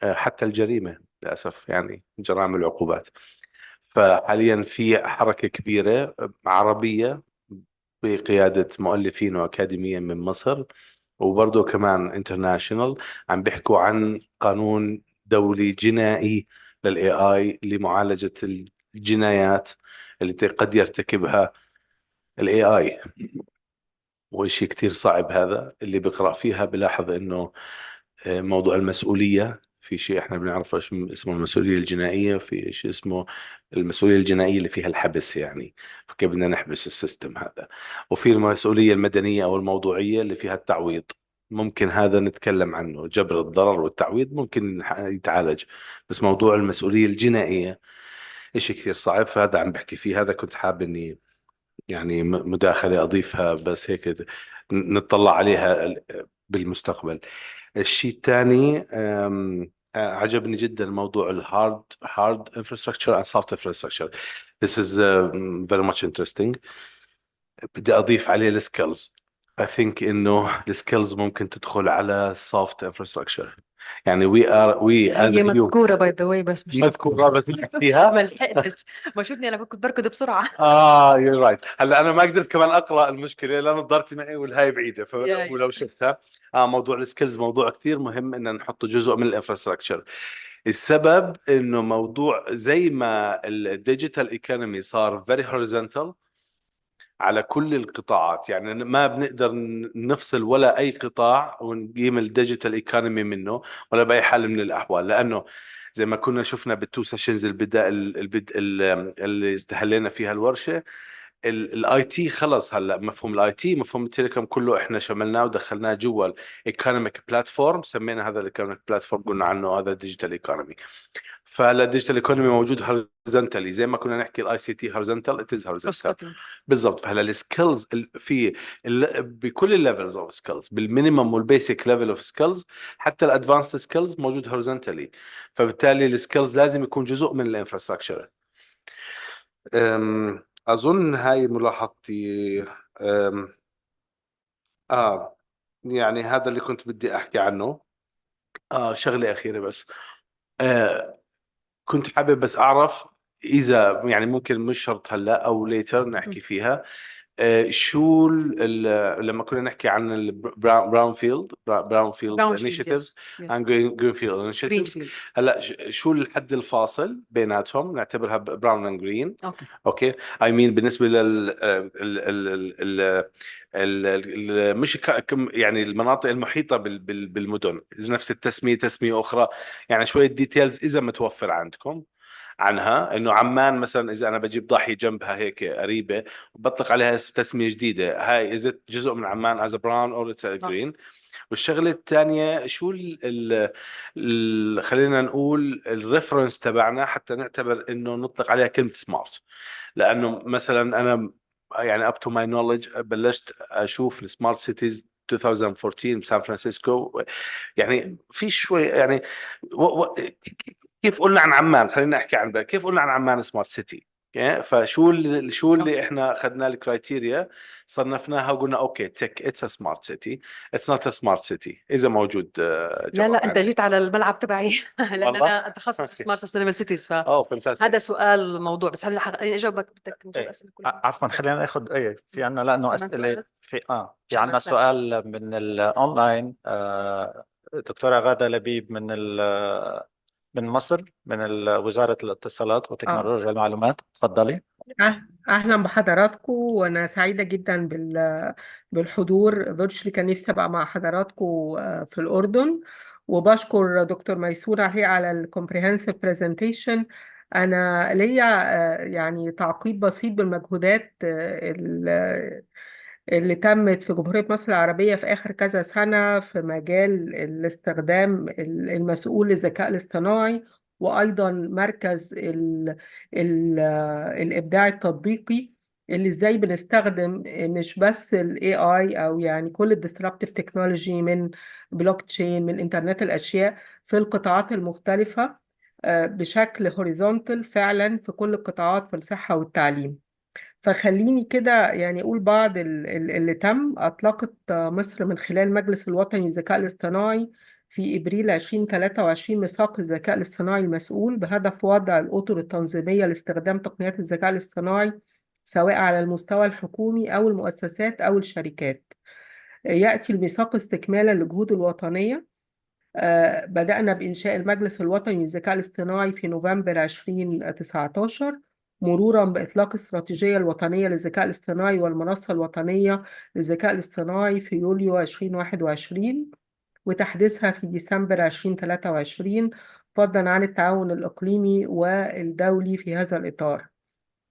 حتى الجريمة للأسف، يعني جرائم العقوبات. فحاليا في حركة كبيرة عربية بقيادة مؤلفين وأكاديميين من مصر، وبرضه كمان انترناشنال، عم بيحكوا عن قانون دولي جنائي للاي اي لمعالجة الجنايات اللي قد يرتكبها الاي اي. وشيء كتير صعب هذا، اللي بقرأ فيها بلاحظ انه موضوع المسؤولية، في شيء احنا بنعرفه اسمه المسؤولية الجنائية، في شيء اسمه المسؤولية الجنائية اللي فيها الحبس، يعني فكيف بدنا نحبس السيستم هذا. وفي المسؤولية المدنية او الموضوعية اللي فيها التعويض. ممكن هذا نتكلم عنه، جبر الضرر والتعويض ممكن يتعالج، بس موضوع المسؤولية الجنائية اشي كثير صعب. فهذا عم بحكي فيه، هذا كنت حاب اني يعني مداخلة اضيفها، بس هيك نطلع عليها بالمستقبل. الشيء الثاني عجبني جدا موضوع الهارد infrastructure and soft infrastructure. This is very much interesting. بدي أضيف عليه السكيلز. I think إنه السكيلز ممكن تدخل على soft infrastructure. يعني we as هي a human مذكورة باي ذا واي بس مش مذكورة بس مش فيها. ما لحقتش، ما شفتني انا كنت بركض بسرعة. يو رايت. هلا انا ما قدرت كمان اقرا المشكله لان نظارتي معي والهاي بعيده، يا ولو شفتها موضوع السكيلز موضوع كثير مهم ان نحطه جزء من الانفراستراكشر. السبب انه موضوع زي ما الديجيتال ايكونومي صار فيري هوريزونتال على كل القطاعات، يعني ما بنقدر نفصل ولا اي قطاع ونقيم الديجيتال ايكونومي منه ولا باي حال من الاحوال، لانه زي ما كنا شفنا بالتو سيشنز اللي استهلينا فيها الورشه، الاي تي خلص. هلا مفهوم الاي تي مفهوم التليكوم كله احنا شملناه ودخلناه جوا الايكونوميك بلاتفورم، سمينا هذا الايكونوميك بلاتفورم قلنا عنه هذا ديجيتال ايكونومي. فهلا الديجيتال ايكونومي موجود هورزنتالي زي ما كنا نحكي الاي سي تي هورزنتال اتز هورزنتال بالضبط. فهلا السكيلز في بكل الليفلز اوف سكيلز، بالمينيمم والبيسك ليفل اوف سكيلز حتى الادفانسد سكيلز موجود هورزنتالي، فبالتالي السكيلز لازم يكون جزء من الانفراستراكشر. أظن هاي ملاحظتي. يعني هذا اللي كنت بدي أحكي عنه. شغلة أخيرة بس، كنت حابب بس أعرف إذا يعني ممكن مش شرط هلا أو ليتر نحكي فيها، شو لما كنا نحكي عن البراونفيلد انيشيتيفز عن جرينفيلد انيشيتيفز، هلا شو الحد الفاصل بيناتهم نعتبرها براون اند جرين؟ اوكي اي مين بالنسبه مش يعني المناطق المحيطه بالمدن نفس التسميه تسميه اخرى، يعني شويه ديتيلز اذا متوفر عندكم عنها. انه عمان مثلا اذا انا بجيب ضاحيه جنبها هيك قريبه وبطلق عليها تسميه جديده، هاي اذا جزء من عمان از براون اور اتس جرين. والشغله الثانيه شو خلينا نقول الريفرنس تبعنا حتى نعتبر انه نطلق عليها كلمه سمارت، لانه مثلا انا يعني up to my knowledge بلشت اشوف السمارت سيتيز 2014 بسان فرانسيسكو، يعني في شوي يعني كيف قلنا عن عمان، خلينا نحكي عن كيف قلنا عن عمان سمارت سيتي. فشو اللي احنا اخذنا الكرايتيريا صنفناها وقلنا اوكي تك اتس سمارت سيتي اتس نوت سمارت سيتي اذا موجود لا انت جيت على الملعب تبعي لان والله؟ انا تخصص سمارت سستينبل سيتيز، فانتاستيك. هذا سؤال موضوع. بس هل اجاوبك بدك نجاوب اسئله كلها؟ عفوا خلينا ناخذ في عنا لانه اسئله في عنا سؤال من الاونلاين. دكتوره غاده لبيب من مصر من وزاره الاتصالات وتكنولوجيا المعلومات، تفضلي. أهلا بحضراتكم، وأنا سعيدة جدا بالحضور فيرتشلي. كان نفسي أبقى مع حضراتكم في الأردن، وبشكر دكتور ميسور على الكومبريهنسيف برزنتيشن. أنا ليا يعني تعقيب بسيط بالمجهودات اللي تمت في جمهورية مصر العربية في آخر كذا سنة في مجال الاستخدام المسؤول للذكاء الاصطناعي، وأيضا مركز الإبداع التطبيقي اللي إزاي بنستخدم مش بس ال AI أو يعني كل الديسربتيف تكنولوجي من بلوك تشين من إنترنت الأشياء في القطاعات المختلفة بشكل هوريزونتال فعلا في كل القطاعات في الصحة والتعليم. فخليني كده يعني أقول بعض اللي تم. أطلقت مصر من خلال مجلس الوطني للذكاء الاصطناعي في إبريل 2023 ميثاق الذكاء الاصطناعي المسؤول بهدف وضع الأطر التنظيمية لاستخدام تقنيات الذكاء الاصطناعي سواء على المستوى الحكومي أو المؤسسات أو الشركات. يأتي الميثاق استكمالا للجهود الوطنية. بدأنا بإنشاء المجلس الوطني للذكاء الاصطناعي في نوفمبر 2019، مرورا بإطلاق الاستراتيجية الوطنية للذكاء الاصطناعي والمنصة الوطنية للذكاء الاصطناعي في يوليو 2021 وتحديثها في ديسمبر 2023، فضلا عن التعاون الإقليمي والدولي في هذا الإطار.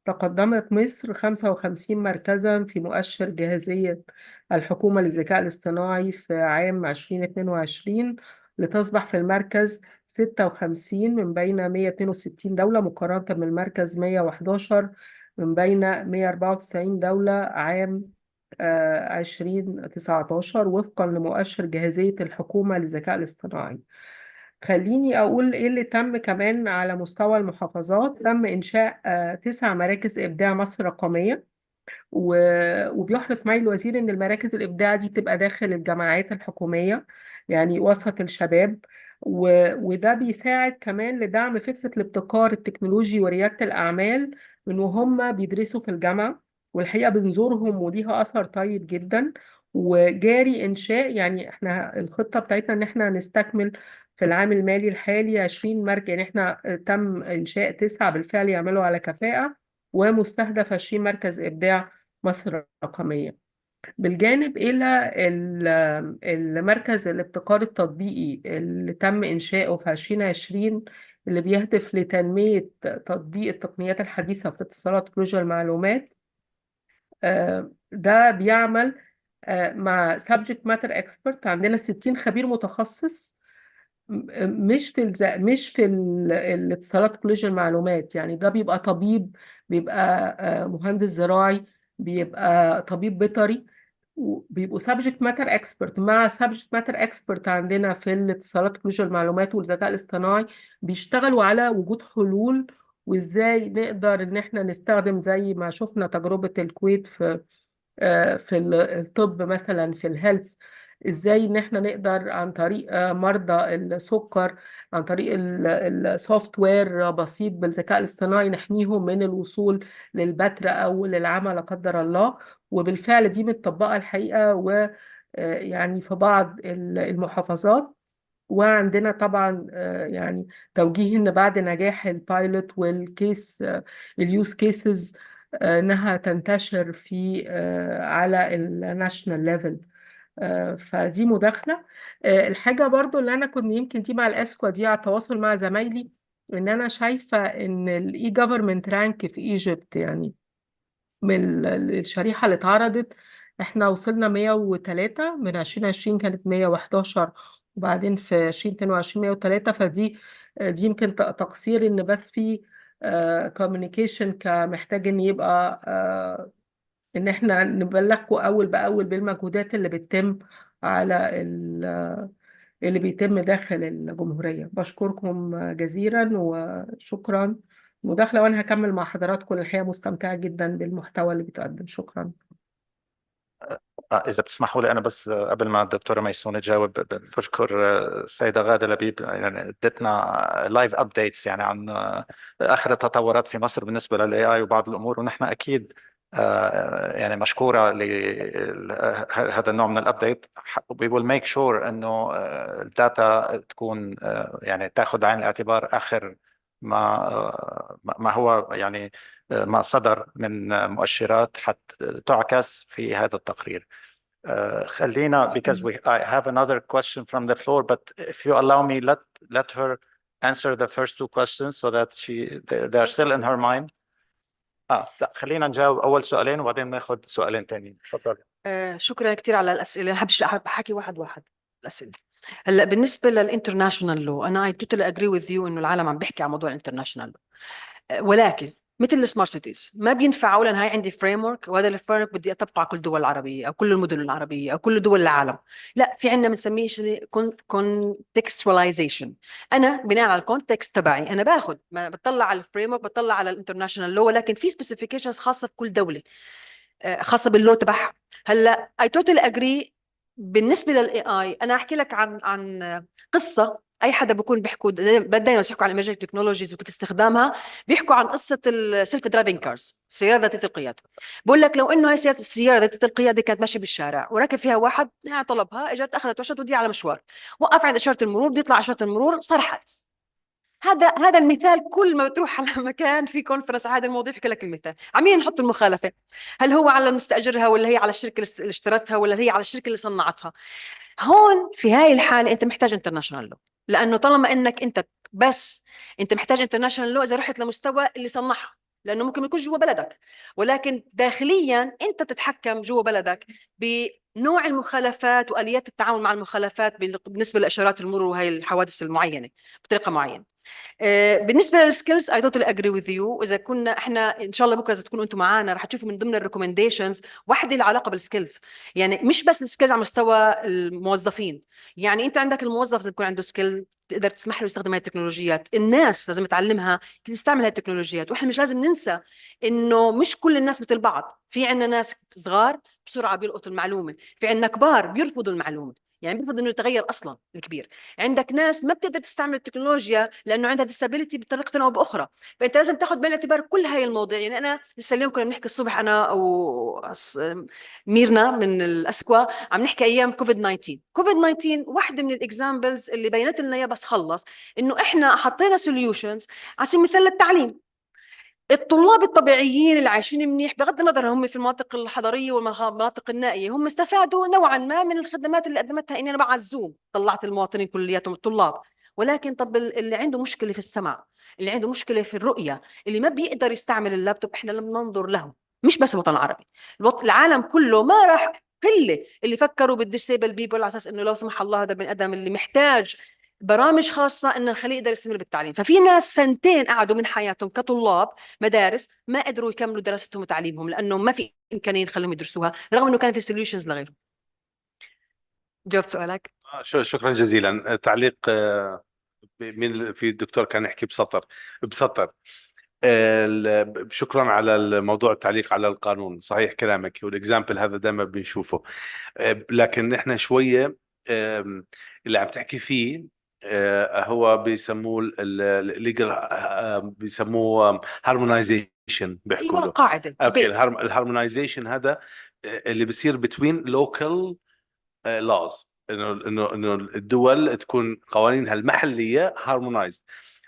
تقدمت مصر 55 مركزا في مؤشر جاهزية الحكومة للذكاء الاصطناعي في عام 2022 لتصبح في المركز 56 من بين 162 دولة مقارنة بالمركز 111 من بين 194 دولة عام 2019 وفقا لمؤشر جاهزية الحكومة للذكاء الاصطناعي. خليني أقول إيه اللي تم كمان على مستوى المحافظات. تم إنشاء 9 مراكز إبداع مصر رقمية، وبيحرص معالي الوزير إن المراكز الإبداع دي تبقى داخل الجامعات الحكومية يعني وسط الشباب، وده بيساعد كمان لدعم فكرة الابتكار التكنولوجي وريادة الأعمال من وهم بيدرسوا في الجامعة. والحقيقة بنزورهم وليها أثر طيب جدا، وجاري إنشاء، يعني احنا الخطة بتاعتنا إن احنا نستكمل في العام المالي الحالي 20 مركز. يعني احنا تم إنشاء 9 بالفعل يعملوا على كفاءة، ومستهدف 20 مركز إبداع مصر الرقمية. بالجانب إلى المركز الابتكار التطبيقي اللي تم إنشاؤه في 2020، اللي بيهدف لتنمية تطبيق التقنيات الحديثة في اتصالات وتكنولوجيا المعلومات. ده بيعمل مع subject matter expert. عندنا 60 خبير متخصص، مش في الاتصالات وتكنولوجيا المعلومات. يعني ده بيبقى طبيب، بيبقى مهندس زراعي، بيبقى طبيب بيطري، وبيبقوا subject matter expert مع subject matter expert عندنا في الاتصالات وتكنولوجيا المعلومات والذكاء الاصطناعي، بيشتغلوا على وجود حلول وازاي نقدر ان احنا نستخدم، زي ما شفنا تجربة الكويت في الطب مثلا، في الهيلث، ازاي ان احنا نقدر عن طريق مرضى السكر، عن طريق السوفت وير بسيط بالذكاء الاصطناعي نحميهم من الوصول للبتر او للعمى لا قدر الله. وبالفعل دي متطبقة الحقيقة، ويعني في بعض المحافظات. وعندنا طبعا يعني توجيه ان بعد نجاح البايلوت والكيس اليوز كيسز انها تنتشر في على الناشونال ليفل. فدي مداخلة. الحاجة برضو اللي أنا كنت يمكن دي مع الأسكوا دي على التواصل مع زمايلي، إن أنا شايفة إن الإي جوفرمنت رانك في إيجيبت، يعني من الشريحة اللي اتعرضت، إحنا وصلنا 103. من 2020 كانت 111، وبعدين في 2022 103. فدي يمكن تقصير، إن بس في كوميونيكيشن كمحتاج إن يبقى ان احنا نبلغكم اول باول بالمجهودات اللي بتتم على اللي بيتم داخل الجمهورية. بشكركم جزيلا وشكرا مداخلة، وانا هكمل مع حضراتكم. الحقيقة مستمتعة جدا بالمحتوى اللي بيتقدم. شكرا. إذا بتسمحوا لي أنا بس قبل ما الدكتورة ميسون تجاوب، بشكر السيدة غادة لبيب، يعني ادتنا لايف أبديتس يعني عن آخر التطورات في مصر بالنسبة للاي اي وبعض الأمور، ونحن أكيد يعني مشكورة لهذا النوع من الأبديت. We will make sure إنه الداتا تكون يعني تأخذ بعين الاعتبار آخر ما هو يعني ما صدر من مؤشرات حتى تعكس في هذا التقرير. خلينا because I have another question from the floor, but if you allow me, let her answer the first two questions so that they are still in her mind. لا خلينا نجاوب أول سؤالين وبعدين ناخذ سؤالين تانيين. تفضل. شكرا كثير على الأسئلة. أنا أحب أحكي واحد الأسئلة. هلا بالنسبة للانترناشونال لو، أنا I totally agree with you إنه العالم عم بيحكي عن موضوع الانترناشونال لو، ولكن مثل السمارت سيتيز ما بينفع اقول انا هاي عندي فريم ورك وهذا الفريم ورك بدي اطبقه على كل الدول العربيه او كل المدن العربيه او كل دول العالم. لا، في عندنا بنسميه شيء كونتكستواليزيشن. انا بناء على الكونتكست تبعي انا باخذ، ما بطلع على الفريم ورك، بطلع على الانترناشونال لو، ولكن في سبيسيفيكيشنز خاصه في كل دوله، خاصه باللو تبعها. هلا اي توتالي اجري. بالنسبه للاي اي انا احكي لك عن قصه. اي حدا بيكون بيحكوا دائما بيحكوا عن ايمرجنج تكنولوجيز وكيف استخدامها، بيحكوا عن قصه السيلف درايفنج كارز، السياره ذاتيه القياده. بقول لك لو انه هي السياره ذاتيه القياده كانت ماشيه بالشارع وراكب فيها واحد، يعني طلبها، اجت اخذت وشت ودي على مشوار، وقف عند اشاره المرور، بده يطلع اشاره المرور، صار حادث. هذا المثال. كل ما بتروح على مكان في كونفرنس هذا الموضوع يحكي لك المثال. عمين نحط المخالفه، هل هو على مستاجرها ولا هي على الشركه اللي اشترتها ولا هي على الشركه اللي صنعتها؟ هون في هاي الحاله انت محتاج انترناشونال لو، لانه طالما انك انت محتاج انترناشونال لو اذا رحت لمستوى اللي صنعها، لانه ممكن يكون جوا بلدك، ولكن داخليا انت بتتحكم جوا بلدك بنوع المخالفات واليات التعامل مع المخالفات بالنسبه لاشارات المرور وهي الحوادث المعينه بطريقه معينه. بالنسبه للسكيلز اي توتالي اجري وذ يو. اذا كنا احنا ان شاء الله بكره اذا تكونوا انتم معنا رح تشوفوا من ضمن الريكومنديشنز واحده لها علاقه بالسكيلز، يعني مش بس السكيلز على مستوى الموظفين. يعني انت عندك الموظف لازم يكون عنده سكيل تقدر تسمح له يستخدم هاي التكنولوجيات، الناس لازم تعلمها كيف تستعمل هاي التكنولوجيات، واحنا مش لازم ننسى انه مش كل الناس مثل بعض. في عندنا ناس صغار بسرعه بيلقطوا المعلومه، في عندنا كبار بيرفضوا المعلومه. يعني بيرفض انه يتغير اصلا الكبير. عندك ناس ما بتقدر تستعمل التكنولوجيا لانه عندها disability بطريقه او باخرى، فانت لازم تاخذ بعين الاعتبار كل هاي المواضيع. يعني انا لسه اليوم كنا بنحكي الصبح انا ميرنا من الاسكوا عم نحكي ايام كوفيد 19. كوفيد 19 واحده من الاكزامبلز اللي بينت لنا اياه بس خلص انه احنا حطينا سوليوشنز على سبيل المثال للتعليم. الطلاب الطبيعيين اللي عايشين منيح بغض النظر هم في المناطق الحضريه والمناطق النائيه هم استفادوا نوعا ما من الخدمات اللي قدمتها اني انا بقى على الزوم طلعت المواطنين كلياتهم الطلاب. ولكن طب اللي عنده مشكله في السمع، اللي عنده مشكله في الرؤيه، اللي ما بيقدر يستعمل اللابتوب، احنا لم ننظر له. مش بس الوطن العربي، العالم كله ما راح قله اللي فكروا بالديسيبل بيبل على اساس انه لو سمح الله هذا بني ادم اللي محتاج برامج خاصة إن نخليه يقدر يستمر بالتعليم. ففي ناس سنتين قعدوا من حياتهم كطلاب مدارس ما قدروا يكملوا دراستهم وتعليمهم لأنه ما في إمكانية نخليهم يدرسوها رغم إنه كان في سوليوشنز لغيرهم. جاوب سؤالك؟ شكرا جزيلا. تعليق من في الدكتور كان يحكي بسطر. شكرا على الموضوع، التعليق على القانون. صحيح كلامك، والاكزامبل هذا دائما بنشوفه. لكن نحن شويه اللي عم تحكي فيه هو بيسموه بيسموه هارمونايزيشن بيحكوا له. قاعده اوكي، الهارمونايزيشن هذا اللي بيصير بتوين لوكال laws، انه الدول تكون قوانينها المحليه هارمونايزد.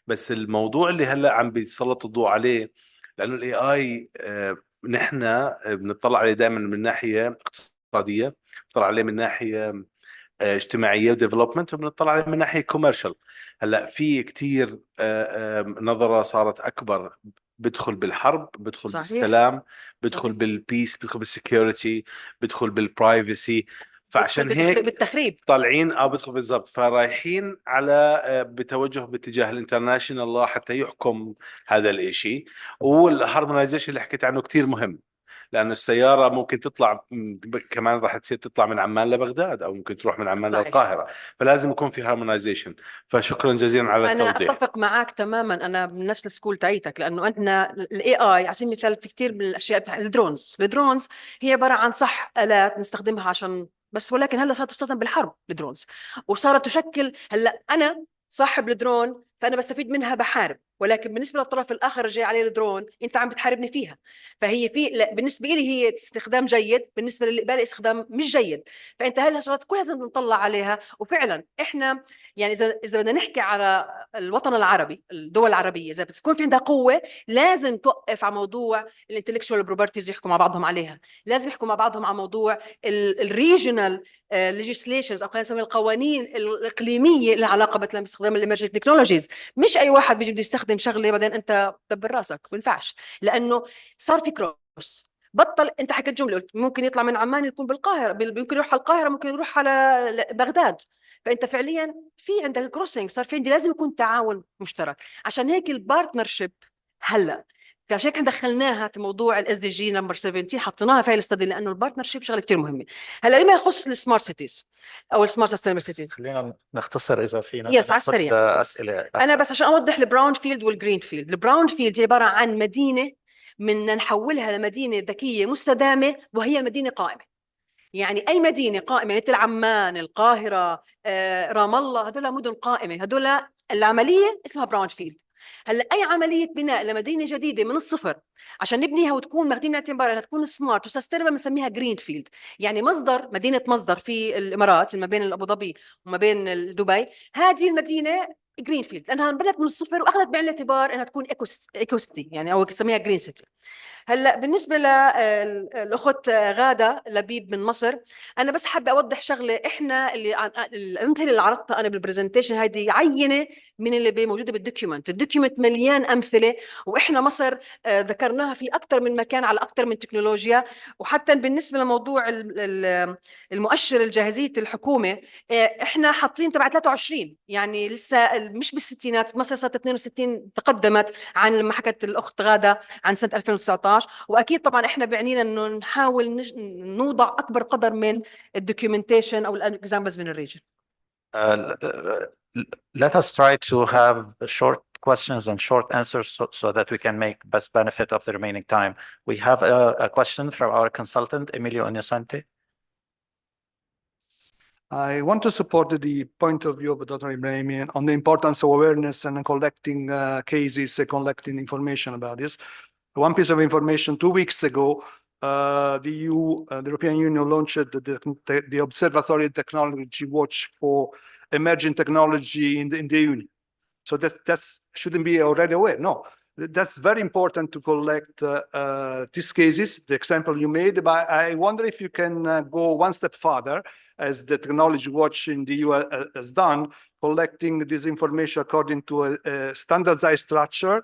بس الموضوع اللي هلا عم بيتسلط الضوء عليه لانه الاي اي نحن بنطلع عليه دائما من ناحيه اقتصاديه، بنطلع عليه من ناحيه اجتماعيه وديفلوبمنت، وبنطلع عليه من ناحيه كوميرشال. هلا في كثير نظره صارت اكبر، بدخل بالحرب، بدخل صحيح. بالسلام، بدخل صحيح. بالبيس، بدخل بالسكيورتي، بدخل بالبرايفسي. فعشان هيك بالتخريب طالعين بدخل بالضبط، فرايحين على بتوجه باتجاه الانترناشونال لا حتى يحكم هذا الاشي. والهارمونايزيشن اللي حكيت عنه كتير مهم، لانه السياره ممكن تطلع كمان راح تصير تطلع من عمان لبغداد، او ممكن تروح من عمان صحيح. للقاهره، فلازم يكون في هارمونايزيشن. فشكرا جزيلا على أنا التوضيح. أتفق معك تماما، أنا من نفس السكول تاعيتك، لأنه أنت الاي اي على سبيل المثال في كثير من الأشياء بتاع الدرونز هي عبارة عن صح آلات نستخدمها عشان بس، ولكن هلا صارت تستخدم بالحرب الدرونز، وصارت تشكل هلا أنا صاحب الدرون فأنا بستفيد منها بحارب، ولكن بالنسبة للطرف الآخر جاي عليه الدرون أنت عم بتحاربني فيها. فهي بالنسبة لي هي استخدام جيد، بالنسبة للي استخدام مش جيد. فأنت هاي الشغلات كلها لازم نطلع عليها. وفعلا إحنا يعني إذا بدنا نحكي على الوطن العربي، الدول العربية إذا بتكون في عندها قوة لازم توقف على موضوع الانتلكشوال بروبرتيز يحكوا مع بعضهم عليها، لازم يحكوا مع بعضهم على موضوع الريجنال ليجيسليشنز او خلينا نسميها القوانين الاقليميه اللي علاقه مثلا باستخدام الامرجنت تكنولوجيز. مش اي واحد بيجي بده يستخدم شغله بعدين انت دبر راسك، ما ينفعش، لانه صار في كروس. بطل انت حكيت جمله قلت ممكن يطلع من عمان يكون بالقاهره، ممكن يروح على القاهره، ممكن يروح على بغداد. فانت فعليا في عندك كروسنج، صار في عندي لازم يكون تعاون مشترك. عشان هيك البارتنرشيب هلا فعشان هيك دخلناها في موضوع الاس دي جي نمبر 17، حطيناها في الاستدي لانه البارتنرشيب شغله كثير مهمه. هلا بما يخص السمارت سيتيز او السمارت سستينبل سيتيز، خلينا نختصر اذا فينا يس على ناخذ السريع. اسئله. انا بس عشان اوضح البراون فيلد والجرين فيلد. البراون فيلد هي عباره عن مدينه بدنا نحولها لمدينه ذكيه مستدامه، وهي مدينه قائمه. يعني اي مدينه قائمه مثل عمان، القاهره، رام الله، هذول مدن قائمه، هذول العمليه اسمها براون فيلد. هلا اي عمليه بناء لمدينه جديده من الصفر عشان نبنيها وتكون ماخذين بالاعتبار انها تكون سمارت وسستينبل بنسميها جرين فيلد. يعني مدينه مصدر في الامارات ما بين ابو ظبي وما بين دبي، هذه المدينه جرين فيلد لانها انبنت من الصفر واخذت بعين الاعتبار انها تكون ايكو سيتي، يعني او نسميها جرين سيتي. هلا بالنسبه للاخت غاده لبيب من مصر، انا بس حابه اوضح شغله. احنا الامثله اللي عرضتها انا بالبرزنتيشن هذه عينه من اللي موجوده بالدوكيومنت. الدوكيومنت مليان امثله، واحنا مصر ذكرناها في اكثر من مكان على اكثر من تكنولوجيا. وحتى بالنسبه لموضوع المؤشر الجاهزيه الحكومه، احنا حاطين تبع 23، يعني لسه مش بالستينات، مصر صارت 62 تقدمت عن لما حكت الاخت غاده عن سنه 2019. واكيد طبعا احنا بعنينا انه نحاول نوضع اكبر قدر من الدوكيومنتيشن او الاكزامبلز من الريجن. Let us try to have short questions and short answers so that we can make best benefit of the remaining time. We have a question from our consultant, Emilio Innocente. I want to support the point of view of Dr. Ibrahimi on the importance of awareness and collecting cases, collecting information about this. One piece of information, 2 weeks ago, the EU, the European Union launched the Observatory Technology Watch for emerging technology in the Union. So that's shouldn't be already aware. No, that's very important to collect these cases, the example you made. But I wonder if you can go one step further, as the Technology Watch in the EU has done, collecting this information according to a standardized structure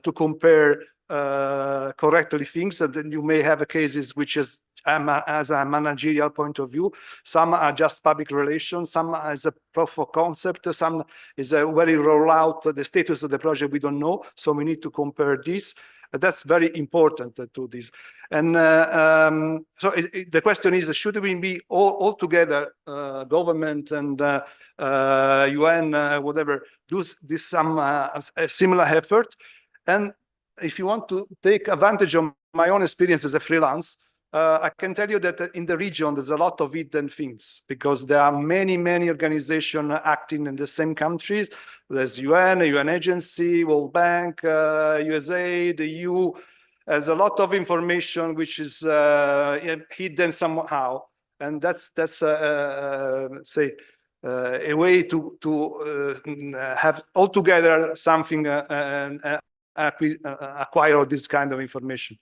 to compare correctly things. And then you may have cases which is as a managerial point of view. Some are just public relations, some as a proof of concept, some is a very rollout, the status of the project we don't know, so we need to compare this. That's very important to this. And so the question is, should we be all together, government and UN, whatever, do this some a similar effort? And if you want to take advantage of my own experience as a freelance, I can tell you that in the region, there's a lot of hidden things because there are many, many organizations acting in the same countries. There's UN, a UN agency, World Bank, USA, the EU. There's a lot of information which is hidden somehow. And that's say, a way to have altogether something acquire all this kind of information.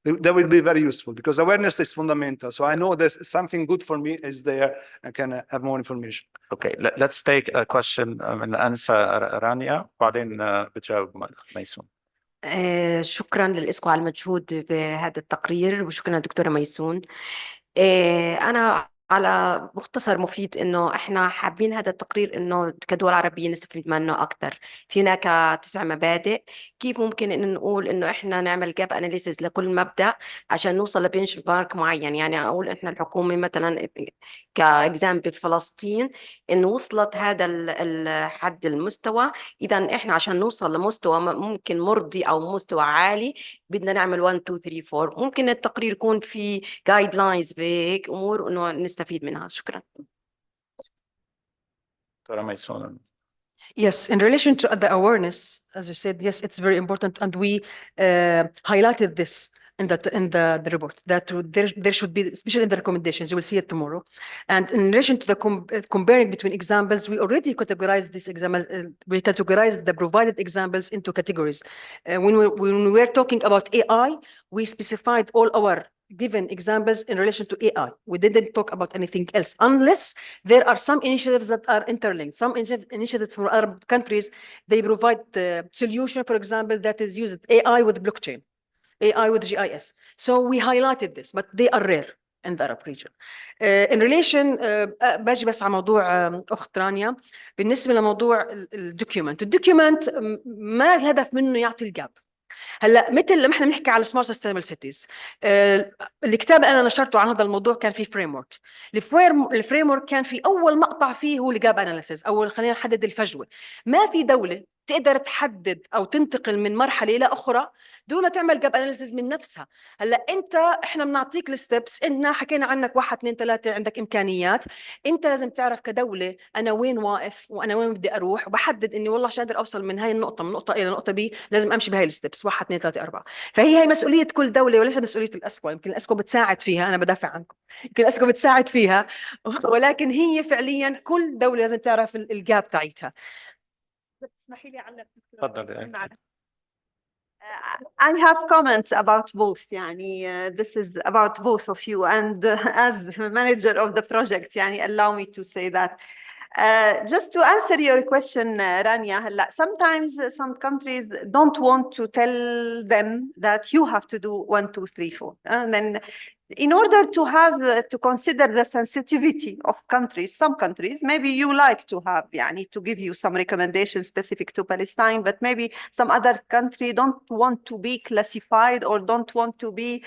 That will be very useful because awareness is fundamental. So I know there's something good for me is there. I can have more information. Okay, let's take a question من أنسة رانيا بعدين بتجاوب ميسون. شكرا للإسكو على المجهود بهذا التقرير وشكرا دكتورة ميسون. أنا على مختصر مفيد إنه إحنا حابين هذا التقرير إنه كدول عربية نستفيد منه أكثر. في هناك 9 مبادئ كيف ممكن إن نقول إنه إحنا نعمل جاب أناليسيس لكل مبدأ عشان نوصل لبنش مارك معين. يعني أقول إحنا الحكومة مثلا كإكزامبل في فلسطين إنه وصلت هذا الحد المستوى، إذا إحنا عشان نوصل لمستوى ممكن مرضي أو مستوى عالي بدنا نعمل 1 2 3 4. ممكن التقرير يكون في جايد لاينز بهيك أمور إنه نستفيد منها. شكرا. دكتورة ميسون. Yes, in relation to the awareness, as you said, yes, it's very important, and we highlighted this in the report that there should be, especially in the recommendations. You will see it tomorrow. And in relation to the comparing between examples, we already categorized this example. We categorized the provided examples into categories. When we were talking about AI, we specified all our given examples in relation to AI. We didn't talk about anything else, unless there are some initiatives that are interlinked. Some initiatives from Arab countries, they provide the solution, for example, that is used AI with blockchain, AI with GIS. So we highlighted this, but they are rare in the Arab region. In relation, باجي بس على موضوع أخت رانيا بالنسبة لموضوع الدوكيومنت. الدوكيومنت ما الهدف منه يعطي الجاب. هلا مثل لما احنا بنحكي على سمارت سستينبل سيتيز، الكتاب اللي انا نشرته عن هذا الموضوع كان في فريم ورك. الفريم ورك كان في اول مقطع فيه هو الجاب اناليسيس، او خلينا نحدد الفجوه. ما في دوله تقدر تحدد او تنتقل من مرحله الى اخرى دون ما تعمل جاب اناليسيس من نفسها. هلا انت احنا بنعطيك الستبس، اننا حكينا عنك 1 2 3 عندك امكانيات، انت لازم تعرف كدوله انا وين واقف وانا وين بدي اروح، وبحدد اني والله عشان اقدر اوصل من هاي النقطه من نقطه الى نقطه بي لازم امشي بهاي الستبس 1 2 3 4. فهي مسؤوليه كل دوله وليس مسؤوليه الاسكو. يمكن الاسكو بتساعد فيها، انا بدافع عنكم، يمكن الاسكو بتساعد فيها، ولكن هي فعليا كل دوله لازم تعرف الجاب تاعتها. اسمحي لي على تفضل. I have comments about both. يعني this is about both of you, and as manager of the project يعني allow me to say that. Just to answer your question, Rania, sometimes some countries don't want to tell them that you have to do 1 2 3 4, and then in order to have to consider the sensitivity of countries, some countries maybe you like to have يعني to give you some recommendations specific to Palestine, but maybe some other country don't want to be classified or don't want to be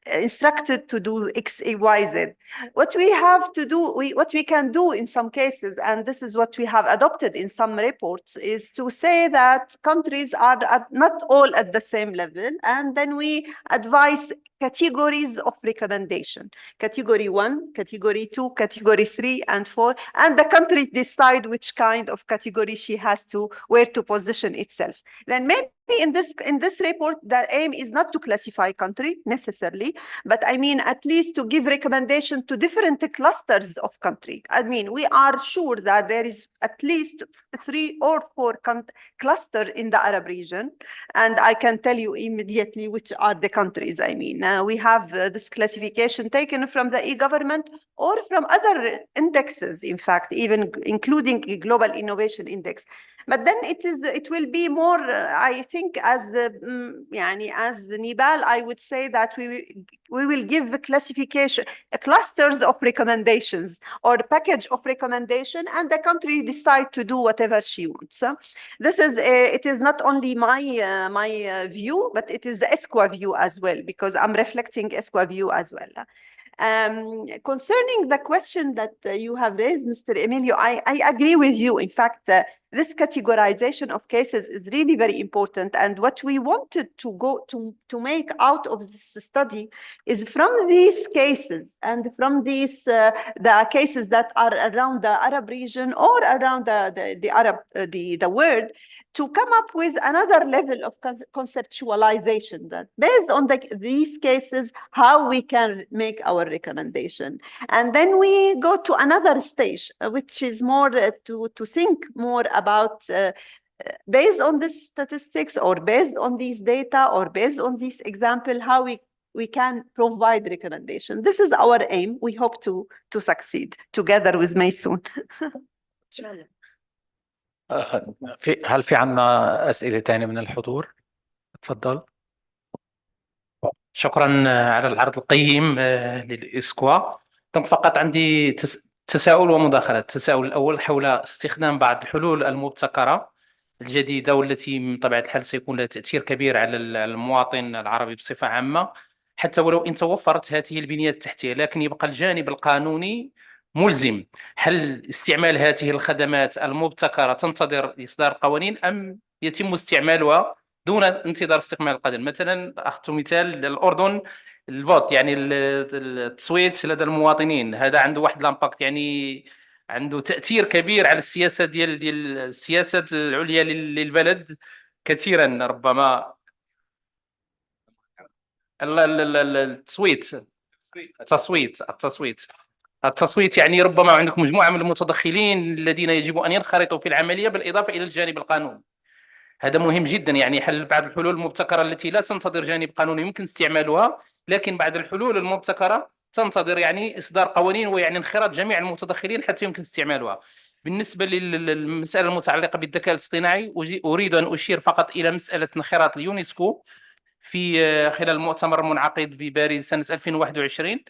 instructed to do X, Y, Z. What we have to do, what we can do in some cases, and this is what we have adopted in some reports, is to say that countries are not all at the same level, and then we advise categories of recommendation: category 1, category 2, category 3, and 4, and the country decide which kind of category she has to, where to position itself. Then maybe in this report, the aim is not to classify country necessarily, but I mean at least to give recommendation to different clusters of country. I mean, we are sure that there is at least 3 or 4 clusters in the Arab region, and I can tell you immediately which are the countries. I mean, we have this classification taken from the e-government or from other indexes, in fact, even including a Global Innovation Index. But then it will be more, I think, as Nibal, I would say that we will give the classification, clusters of recommendations or a package of recommendation, and the country decide to do whatever she wants. This is it is not only my view, but it is the ESCWA view as well, because I'm reflecting ESCWA view as well. Concerning the question that you have raised, Mr. Emilio, I agree with you. In fact, this categorization of cases is really very important. And what we wanted to make out of this study is from these cases and from these the cases that are around the Arab region or around the world, to come up with another level of conceptualization that based on these cases, how we can make our recommendation. And then we go to another stage, which is more to think more about based on this statistics or based on these data or based on this example, how we can provide recommendation. This is our aim. We hope to succeed together with Maysoon. هل في عنا أسئلة تانية من الحضور؟ تفضل. شكرا على العرض القيم للإسكوا. فقط عندي تساؤل ومداخلة. التساؤل الأول حول استخدام بعض الحلول المبتكرة الجديدة والتي بطبيعة الحال سيكون لها تأثير كبير على المواطن العربي بصفة عامة، حتى ولو إن توفرت هذه البنية التحتية لكن يبقى الجانب القانوني ملزم. هل استعمال هذه الخدمات المبتكرة تنتظر إصدار قوانين أم يتم استعمالها دون انتظار استكمال القانون؟ مثلا أخذت مثال الأردن، الفوت يعني التصويت لدى المواطنين، هذا عنده واحد لامباكت، يعني عنده تأثير كبير على السياسة ديال السياسة العليا للبلد كثيرا. ربما التصويت يعني ربما عندك مجموعة من المتدخلين الذين يجب أن ينخرطوا في العملية بالإضافة إلى الجانب القانوني. هذا مهم جدا، يعني حل بعض الحلول المبتكرة التي لا تنتظر جانب قانوني يمكن استعمالها، لكن بعض الحلول المبتكرة تنتظر يعني إصدار قوانين ويعني انخراط جميع المتدخلين حتى يمكن استعمالها. بالنسبة للمسألة المتعلقة بالذكاء الاصطناعي، أريد أن أشير فقط إلى مسألة انخراط اليونسكو في خلال المؤتمر المنعقد بباريس سنة 2021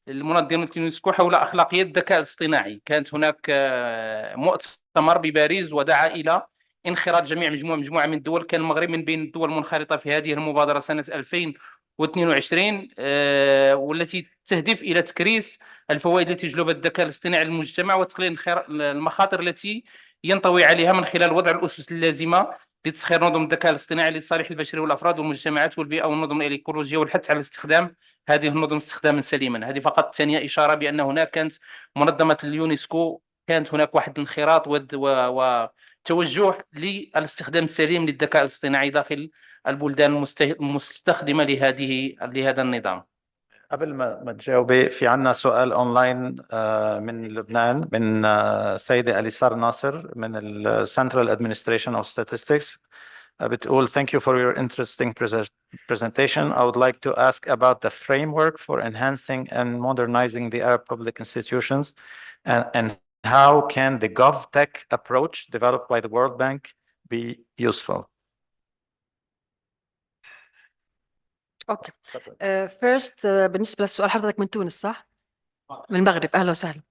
المنظمة اليونسكو حول أخلاقيات الذكاء الاصطناعي. كانت هناك مؤتمر بباريس ودعا إلى انخراط جميع مجموعة من الدول، كان المغرب من بين الدول المنخرطة في هذه المبادرة سنة 2022 والتي تهدف إلى تكريس الفوائد التي تجلبها الذكاء الاصطناعي للمجتمع وتقليل المخاطر التي ينطوي عليها من خلال وضع الأسس اللازمة لتسخير نظم الذكاء الاصطناعي لصالح البشر والأفراد والمجتمعات والبيئة والنظم الإيكولوجية والحث على استخدام هذه النظم استخداما سليما. هذه فقط ثانية إشارة بأن هناك كانت منظمة اليونسكو كانت هناك واحد الانخراط وتوجه للاستخدام السليم للذكاء الاصطناعي داخل البلدان المستخدمة لهذا النظام. قبل ما تجاوبي، في عنا سؤال اونلاين من لبنان، من سيدة أليسار ناصر من ال Central Administration of Statistics. بتقول thank you for your interesting presentation. I would like to ask about the framework for enhancing and modernizing the Arab public institutions and how can the GovTech approach developed by the World Bank be useful? اوكي. فيرست بالنسبه للسؤال، حضرتك من تونس صح؟ من المغرب، اهلا وسهلا.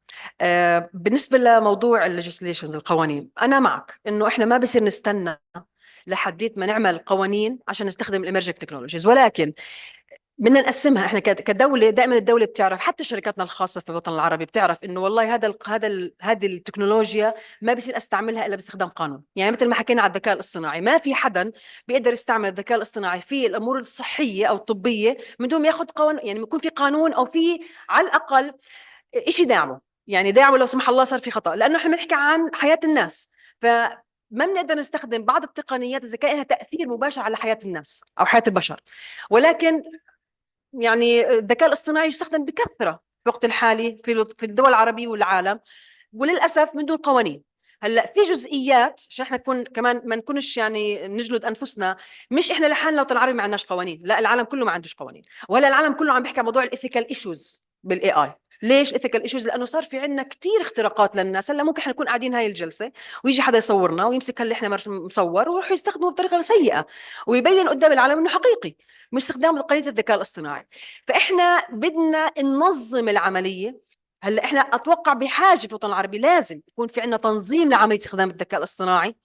بالنسبه لموضوع الليجيسليشنز، القوانين، انا معك انه احنا ما بصير نستنى لحديت ما نعمل قوانين عشان نستخدم الاميرجنج تكنولوجيز، ولكن بدنا نقسمها احنا كدوله. دائما الدوله بتعرف، حتى شركاتنا الخاصه في الوطن العربي بتعرف انه والله هذه التكنولوجيا ما بصير استعملها الا باستخدام قانون. يعني مثل ما حكينا على الذكاء الاصطناعي، ما في حدا بيقدر يستعمل الذكاء الاصطناعي في الامور الصحيه او الطبيه من دون ما ياخذ قانون، يعني يكون في قانون او في على الاقل شيء داعمه، يعني داعمه لو سمح الله صار في خطا، لانه احنا بنحكي عن حياه الناس. ما بنقدر نستخدم بعض التقنيات اذا كان لها تاثير مباشر على حياه الناس او حياه البشر، ولكن يعني الذكاء الاصطناعي يستخدم بكثرة في الوقت الحالي في الدول العربية والعالم، وللأسف من دون قوانين. هلا في جزئيات عشان احنا نكون كمان ما نكونش يعني نجلد انفسنا، مش احنا لحالنا الوطن العربي ما عندناش قوانين، لا العالم كله ما عندوش قوانين. وهلا العالم كله عم بيحكي عن موضوع الايثيكال ايشوز بالاي اي. ليش ايثيكال ايشوز؟ لانه صار في عندنا كثير اختراقات للناس. هلا ممكن احنا نكون قاعدين هاي الجلسه ويجي حدا يصورنا ويمسك اللي احنا مصور ويروح يستخدمه بطريقه سيئه ويبين قدام العالم انه حقيقي من استخدام تقنيه الذكاء الاصطناعي. فاحنا بدنا ننظم العمليه. هلا احنا اتوقع بحاجه في الوطن العربي لازم يكون في عندنا تنظيم لعمليه استخدام الذكاء الاصطناعي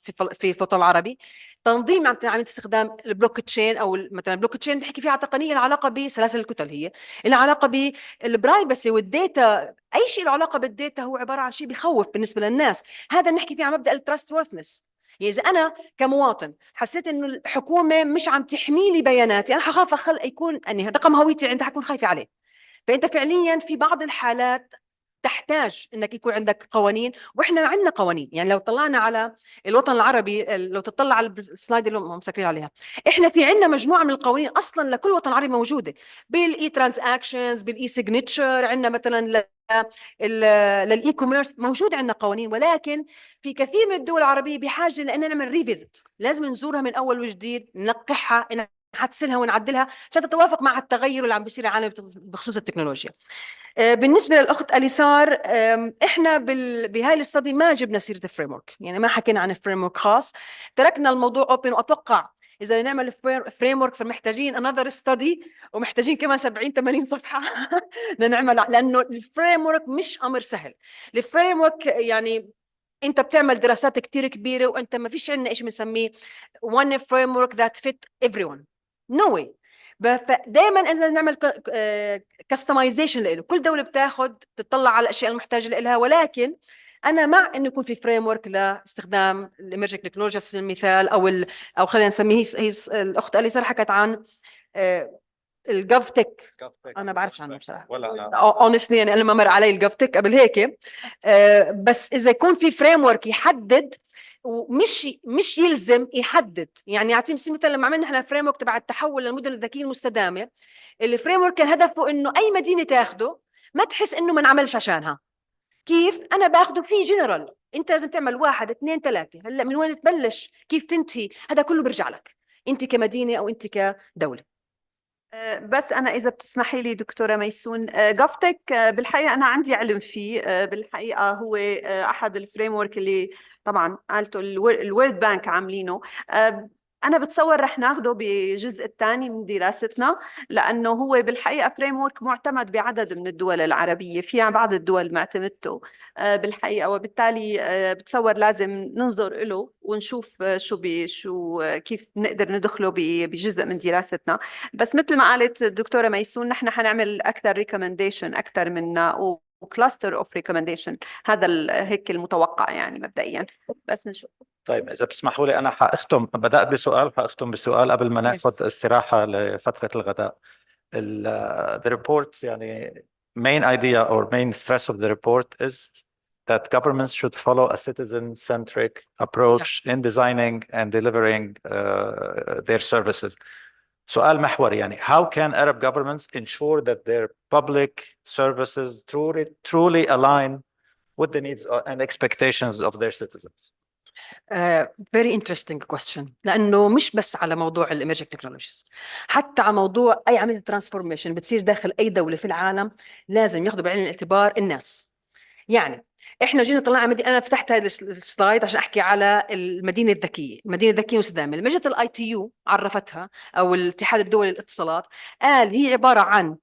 في الوطن العربي، تنظيم عمليه استخدام البلوك تشين او مثلا البلوك تشين بنحكي فيها على تقنيه لها علاقه بسلاسل الكتل، هي لها علاقه بالبرايفسي والديتا. اي شيء له علاقه بالديتا هو عباره عن شيء بخوف بالنسبه للناس. هذا بنحكي فيه عن مبدا التراست وورثنس. يعني اذا انا كمواطن حسيت انه الحكومه مش عم تحمي لي بياناتي، انا حخاف يكون اني رقم هويتي عندها حكون خايفه عليه. فانت فعليا في بعض الحالات تحتاج انك يكون عندك قوانين، واحنا عندنا قوانين. يعني لو طلعنا على الوطن العربي، لو تطلع على السلايد اللي هم مسكرين عليها، احنا في عندنا مجموعه من القوانين اصلا لكل وطن عربي موجوده، بالاي ترانزاكشنز، بالاي سيجنتشر، عندنا مثلا للاي كوميرس موجود عندنا قوانين. ولكن في كثير من الدول العربيه بحاجه لان نعمل ريفيزت، لازم نزورها من اول وجديد، ننقحها، نحسنها ونعدلها عشان تتوافق مع التغير اللي عم بيصير العالم بخصوص التكنولوجيا. بالنسبه للاخت اليسار، احنا بهاي الاستدي ما جبنا سيره الفريم ورك، يعني ما حكينا عن فريم ورك خاص، تركنا الموضوع اوبن. واتوقع اذا نعمل فريم ورك فمحتاجين انذر ستدي ومحتاجين كمان 70 80 صفحه لنعمل، لانه الفريم ورك مش امر سهل. الفريم ورك يعني انت بتعمل دراسات كثير كبيره، وانت ما فيش عندنا شيء بنسميه one framework that fit everyone. no way. فدائما اذا نعمل كستمايزيشن له، كل دوله بتاخذ تطلع على الاشياء المحتاجه لها. ولكن انا مع انه يكون في فريم ورك لاستخدام الايمرجنج تكنولوجيا المثال او خلينا نسميه، هي الاخت اليسار حكت عن الجوف تك. انا بعرفش عنه بصراحه اونستلي، يعني انا ما مر علي الجوف تك قبل هيك. بس اذا يكون في فريم ورك يحدد ومش يلزم يحدد. يعني اعطيني مثلا لما عملنا احنا فريم ورك تبع التحول للمدن الذكيه المستدامه، الفريم ورك كان هدفه انه اي مدينه تاخده ما تحس انه ما نعملش عشانها. كيف انا باخده في جنرال، انت لازم تعمل 1 2 3. هلا من وين تبلش كيف تنتهي هذا كله بيرجع لك انت كمدينه او انت كدوله. بس أنا إذا بتسمحي لي دكتورة ميسون، جافتك بالحقيقة أنا عندي علم فيه. بالحقيقة هو أحد الفريم ورك اللي طبعا قالته الورد بانك عاملينه. أنا بتصور رح ناخده بجزء الثاني من دراستنا، لأنه هو بالحقيقة فريم ورك معتمد بعدد من الدول العربية، في بعض الدول معتمدته بالحقيقة، وبالتالي بتصور لازم ننظر له ونشوف شو كيف نقدر ندخله بجزء من دراستنا. بس مثل ما قالت الدكتورة ميسون، نحن حنعمل أكثر ريكومنديشن أكثر من وكلاستر اوف ريكومنديشن. هذا هيك المتوقع يعني مبدئيا، بس نشوف. طيب إذا بسمحوا لي أنا حأختم، بدأت بسؤال حأختم بسؤال قبل ما ناخذ استراحة لفترة الغداء. The report يعني main idea or main stress of the report is that governments should follow a citizen-centric approach in designing and delivering their services. سؤال محوري يعني how can Arab governments ensure that their public services truly align with the needs and expectations of their citizens? Very interesting question. لأنه مش بس على موضوع الإيمرجنج تكنولوجيز، حتى على موضوع أي عملية ترانسفورميشن بتصير داخل أي دولة في العالم لازم ياخذوا بعين الاعتبار الناس. يعني احنا جينا طلعنا انا فتحت هذا السلايد عشان احكي على المدينه الذكيه، المدينه الذكيه المستدامه. لما جت الاي تي يو عرفتها او الاتحاد الدولي للاتصالات، قال هي عباره عن،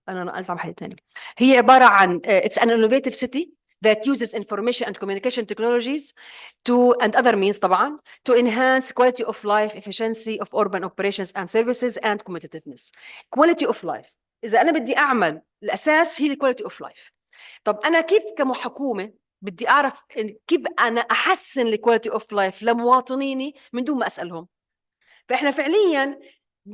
انا قلت عم حد ثاني، هي عباره عن اتس ان انوفيتيف سيتي that uses information and communication technologies and other means طبعا to enhance quality of life, efficiency of urban operations and services and competitiveness. Quality of life. إذا أنا بدي أعمل الأساس هي quality of life. طب أنا كيف كحكومة بدي أعرف كيف أنا أحسن الكواليتي اوف لايف لمواطنيني من دون ما أسألهم؟ فإحنا فعلياً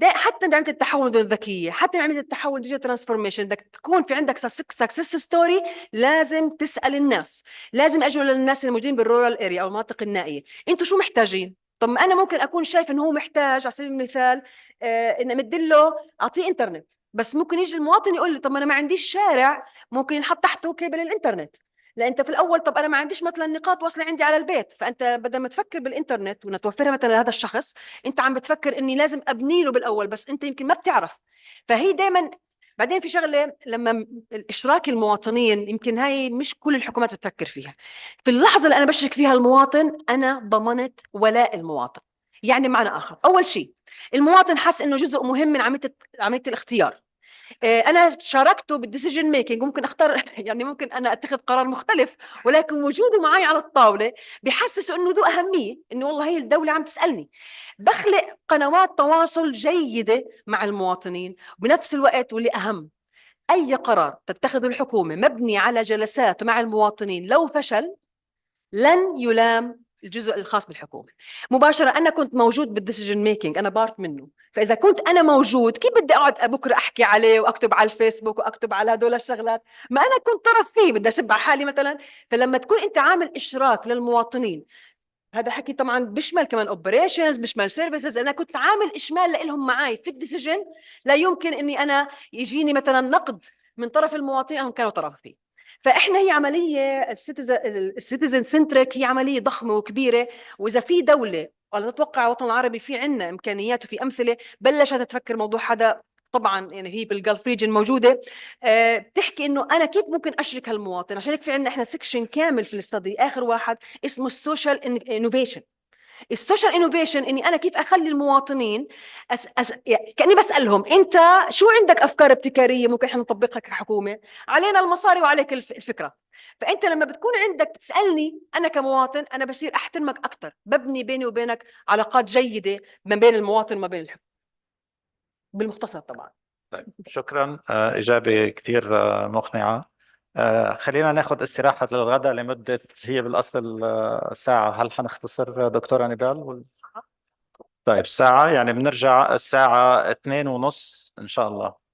حتى بعملية التحول الذكية، حتى بعملية التحول ديجيتال ترانسفورميشن، بدك تكون في عندك سكسس ستوري، لازم تسأل الناس، لازم أجوا للناس الموجودين بالرورال اريا أو المناطق النائية، أنتوا شو محتاجين؟ طب ما أنا ممكن أكون شايف إنه هو محتاج على سبيل المثال إن أمدله أعطيه إنترنت، بس ممكن يجي المواطن يقول لي طب ما أنا ما عنديش شارع ممكن ينحط تحته كيبل الإنترنت. لا انت في الاول طب انا ما عنديش مثلا نقاط وصل عندي على البيت، فانت بدل ما تفكر بالانترنت ونتوفرها مثلا لهذا الشخص، انت عم بتفكر اني لازم ابني له بالاول، بس انت يمكن ما بتعرف. فهي دائما بعدين في شغله لما الاشراك المواطنين، يمكن هاي مش كل الحكومات بتفكر فيها. في اللحظه اللي انا بشرك فيها المواطن انا ضمنت ولاء المواطن. يعني معنى اخر، اول شيء المواطن حس انه جزء مهم من عمليه الاختيار. انا شاركته بالديسيجن ميكينج، ممكن اختار يعني ممكن انا اتخذ قرار مختلف، ولكن وجوده معي على الطاوله بحسسه انه ذو اهميه، انه والله هي الدوله عم تسالني. بخلق قنوات تواصل جيده مع المواطنين، وبنفس الوقت واللي اهم، اي قرار تتخذه الحكومه مبني على جلسات مع المواطنين لو فشل لن يلام الجزء الخاص بالحكومه مباشره. انا كنت موجود بالديسيجن ميكينج، انا بارت منه، فاذا كنت انا موجود كيف بدي اقعد بكره احكي عليه واكتب على الفيسبوك واكتب على هدول الشغلات؟ ما انا كنت طرف فيه، بدي اشبع حالي مثلا. فلما تكون انت عامل اشراك للمواطنين، هذا حكي طبعا بيشمل كمان اوبريشنز، بيشمل سيرفيسز، انا كنت عامل اشمال لهم معي في الديسيجن، لا يمكن اني انا يجيني مثلا نقد من طرف المواطنين انهم كانوا طرف فيه. فاحنا هي عمليه السيتيزن سنتريك، هي عمليه ضخمه وكبيره، واذا في دوله، وانا اتوقع الوطن العربي في عندنا امكانيات وفي امثله بلشت تفكر موضوع هذا. طبعا يعني هي بالجلف ريجن موجوده، بتحكي انه انا كيف ممكن اشرك هالمواطن. عشان هيك في عندنا احنا سكشن كامل في الاستدي، اخر واحد اسمه السوشيال انوفيشن. السوشيال انوفيشن اني انا كيف اخلي المواطنين يعني كاني بسالهم انت شو عندك افكار ابتكاريه ممكن احنا نطبقها كحكومه؟ علينا المصاري وعليك الفكره. فانت لما بتكون عندك بتسالني انا كمواطن، انا بصير احترمك اكثر، ببني بيني وبينك علاقات جيده ما بين المواطن وما بين الحكومه. بالمختصر طبعا. طيب شكرا، إجابة كثير مقنعة. خلينا ناخذ استراحة للغداء لمدة، هي بالأصل ساعة. هل حنختصر دكتورة نيبال؟ طيب ساعة، يعني بنرجع الساعة 2:30 إن شاء الله.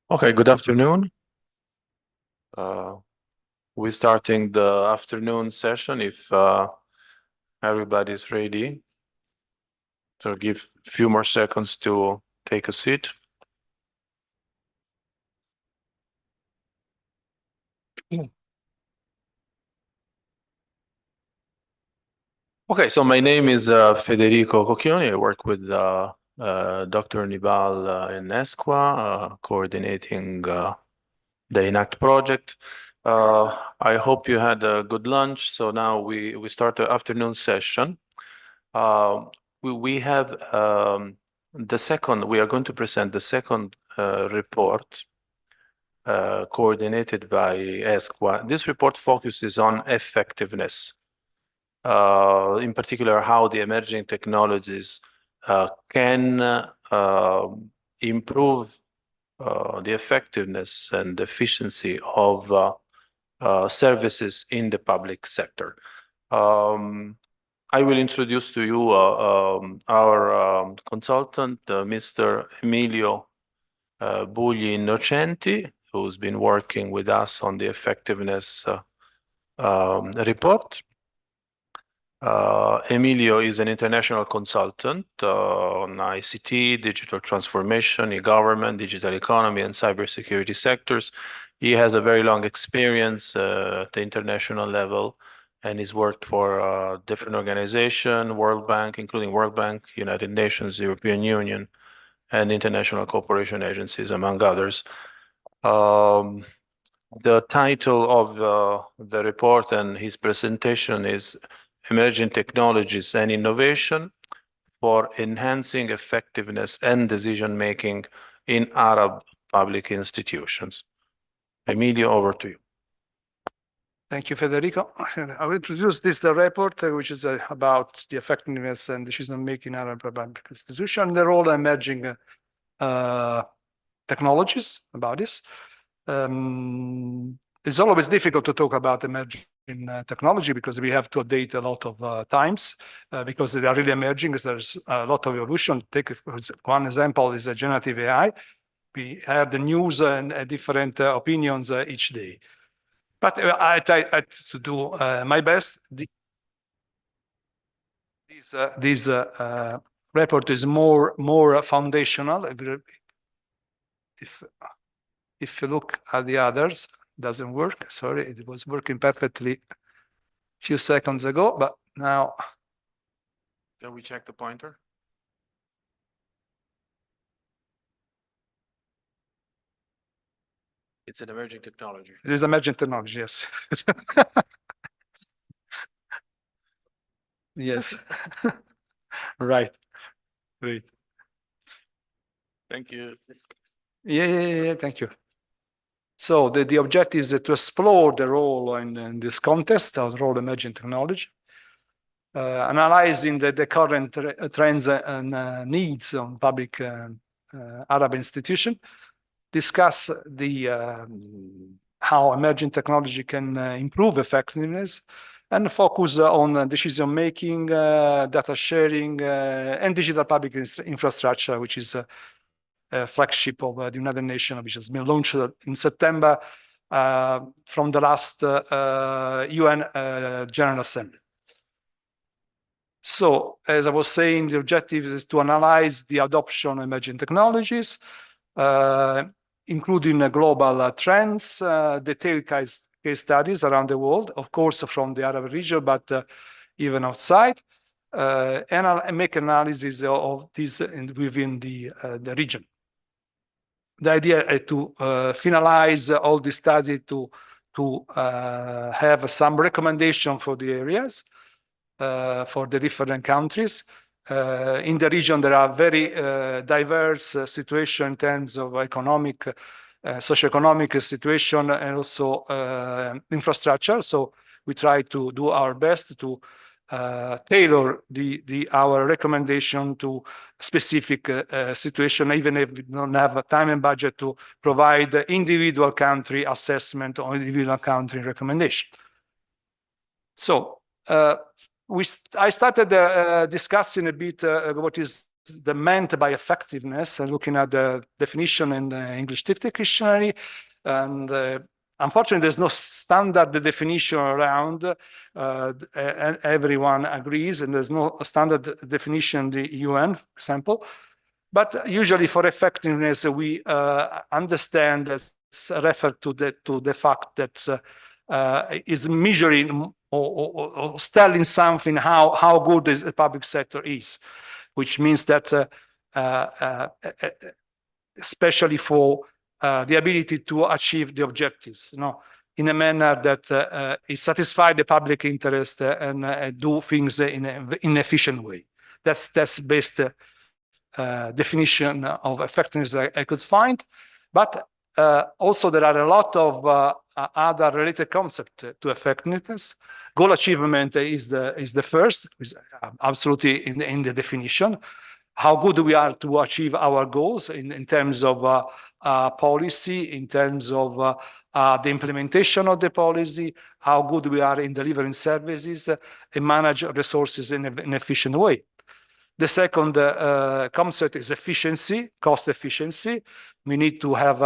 Okay, good afternoon. We're starting the afternoon session if everybody's ready. So give a few more seconds to take a seat. Okay, so my name is Federico Cocchioni. I work with Dr. Nibal in ESQUA, coordinating the ENACT project. I hope you had a good lunch. So now we start the afternoon session. We have we are going to present the second report coordinated by ESQUA. This report focuses on effectiveness. In particular, how the emerging technologies can improve the effectiveness and efficiency of services in the public sector. I will introduce to you our consultant, Mr. Emilio Bugli Innocenti, who's been working with us on the effectiveness report. Emilio is an international consultant on ICT, digital transformation, e-government, digital economy, and cybersecurity sectors. He has a very long experience at the international level, and he's worked for different organizations, World Bank, including World Bank, United Nations, European Union, and international cooperation agencies, among others. The title of the report and his presentation is Emerging Technologies and Innovation for Enhancing Effectiveness and Decision-Making in Arab Public Institutions. Emilio, over to you. Thank you, Federico. I will introduce this report, which is about the effectiveness and decision-making in Arab public institutions, the role of emerging technologies about this. It's always difficult to talk about emerging technology because we have to update a lot of times because they are really emerging. There's a lot of evolution. Take one example is generative AI. We have the news and different opinions each day. But I try to do my best. This report is more foundational. If you look at the others, it doesn't work. Sorry, it was working perfectly a few seconds ago, but now. Can we check the pointer? It's an emerging technology. It is emerging technology, yes. Yes. Right. Great. Thank you. Yeah, thank you. So the objective is to explore the role in this context of role emerging technology, analyzing the current trends and needs on public Arab institution, discuss how emerging technology can improve effectiveness, and focus on decision making, data sharing, and digital public infrastructure, which is a flagship of the United Nations, which has been launched in September from the last UN General Assembly. So, as I was saying, the objective is to analyze the adoption of emerging technologies, including global trends, detailed case studies around the world, of course, from the Arab region, but even outside, and make analysis of this within the region. The idea is to finalize all the study to have some recommendation for the areas, for the different countries. In the region, there are very diverse situations in terms of economic, socioeconomic situation, and also infrastructure. So we try to do our best to tailor our recommendation to specific situation, even if we don't have time and budget to provide individual country assessment or individual country recommendation. So I started discussing a bit what is the meant by effectiveness, and looking at the definition in the English Dictionary. And unfortunately, there's no standard definition around, and everyone agrees, and there's no standard definition in the UN, for example. But usually for effectiveness, we understand as refer to the fact that is measuring or telling something how good the public sector is, which means that especially for the ability to achieve the objectives, in a manner that is satisfy the public interest and do things in an efficient way. That's best definition of effectiveness I could find. But also there are a lot of other related concepts to effectiveness. Goal achievement is the first, is absolutely in the definition. How good we are to achieve our goals in terms of policy, in terms of the implementation of the policy, how good we are in delivering services and manage resources in an efficient way. The second concept is efficiency, cost efficiency. We need to have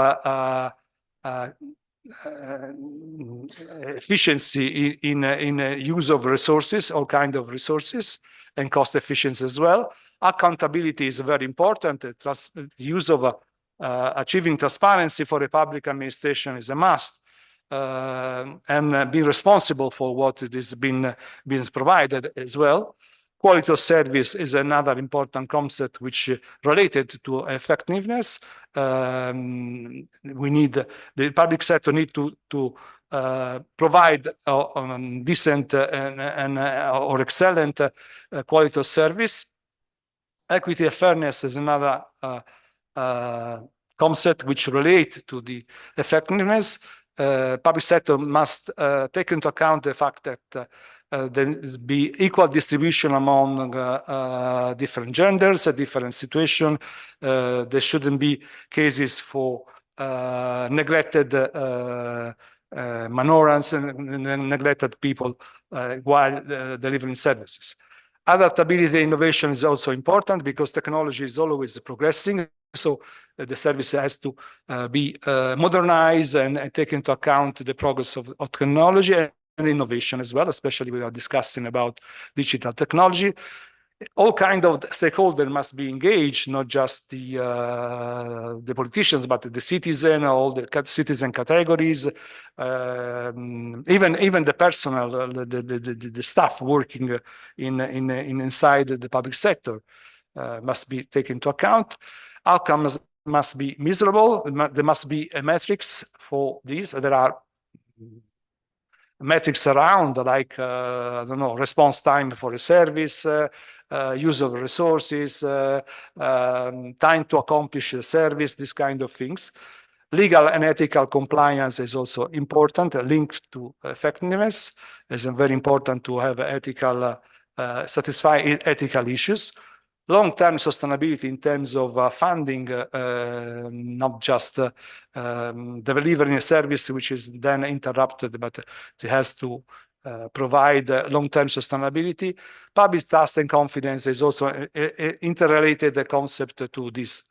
efficiency in use of resources, all kinds of resources, and cost efficiency as well. Accountability is very important. The use of achieving transparency for the public administration is a must, and being responsible for what is being provided as well. Quality of service is another important concept which related to effectiveness. We need the public sector need to provide decent or excellent quality of service. Equity and fairness is another concept which relate to the effectiveness. Public sector must take into account the fact that there be equal distribution among different genders, different situations. There shouldn't be cases for neglected minorities and neglected people while delivering services. Adaptability and innovation is also important because technology is always progressing. So the service has to be modernized and take into account the progress of technology and innovation as well, especially we are discussing about digital technology. All kinds of stakeholders must be engaged, not just the politicians, but the citizen, all the citizen categories, even the personnel, the staff working inside the public sector must be taken into account. Outcomes must be measurable. There must be a metrics for these. There are metrics around, like I don't know, response time for a service, use of resources, time to accomplish a service, these kind of things. Legal and ethical compliance is also important, linked to effectiveness. It's very important to have ethical, satisfy ethical issues. Long-term sustainability in terms of funding, not just delivering a service which is then interrupted, but it has to provide long-term sustainability. Public trust and confidence is also an interrelated concept to this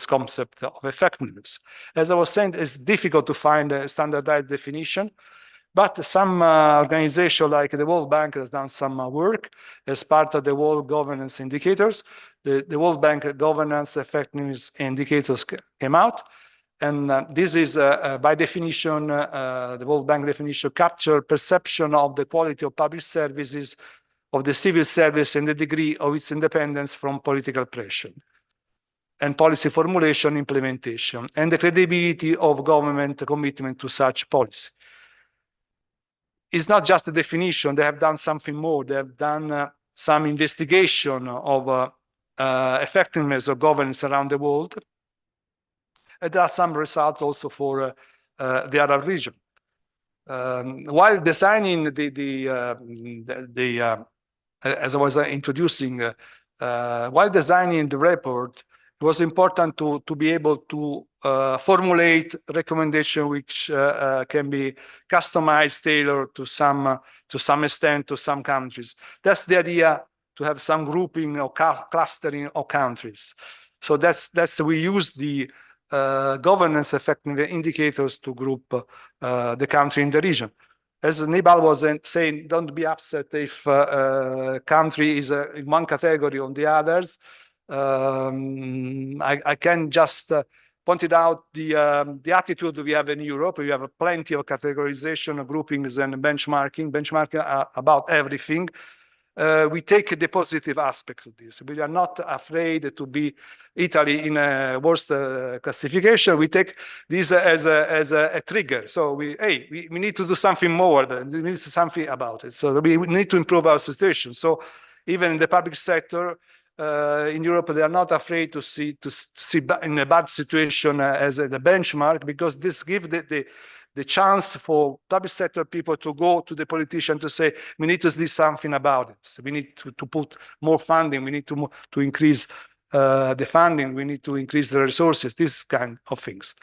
concept of effectiveness. As I was saying, it's difficult to find a standardized definition. But some organization like the World Bank has done some work as part of the World Governance Indicators. The World Bank Governance Effectiveness Indicators came out. And this is, by definition, the World Bank definition, capture perception of the quality of public services, of the civil service and the degree of its independence from political pressure, and policy formulation implementation, and the credibility of government commitment to such policy. It's not just a definition. They have done something more. They have done some investigation of effectiveness of governance around the world. And there are some results also for the other region. While designing as I was introducing, while designing the report, it was important to be able to formulate recommendation which can be customized, tailored to some extent to some countries. That's the idea to have some grouping or clustering of countries. So we use the governance effectiveness indicators to group the country in the region. As Nibal was saying, don't be upset if a country is in one category on the others. I can just pointed out the attitude we have in Europe. We have plenty of categorization, groupings, and benchmarking about everything. We take the positive aspect of this. We are not afraid to be Italy in a worst classification. We take this as a trigger. So we need to do something more. We need something about it. So we need to improve our situation. So even in the public sector, in Europe, they are not afraid to see in a bad situation as the benchmark, because this gives the chance for public sector people to go to the politician to say, we need to do something about it. So we need to put more funding. We need to increase the funding. We need to increase the resources, this kind of things.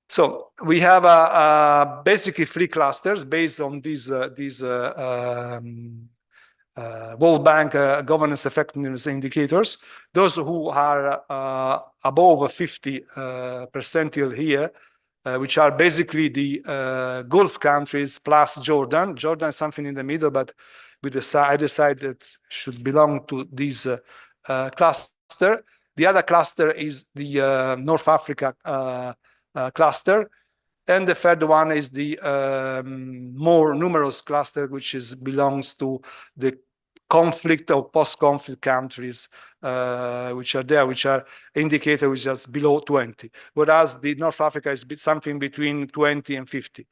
So we have basically 3 clusters based on these World Bank governance effectiveness indicators. Those who are above 50 percentile here, which are basically the Gulf countries plus Jordan. Jordan is something in the middle, but I decided it should belong to this cluster. The other cluster is the North Africa cluster. And the third one is the more numerous cluster, which belongs to the conflict or post-conflict countries, which are there, which are indicated with just below 20, whereas the North Africa is something between 20 and 50.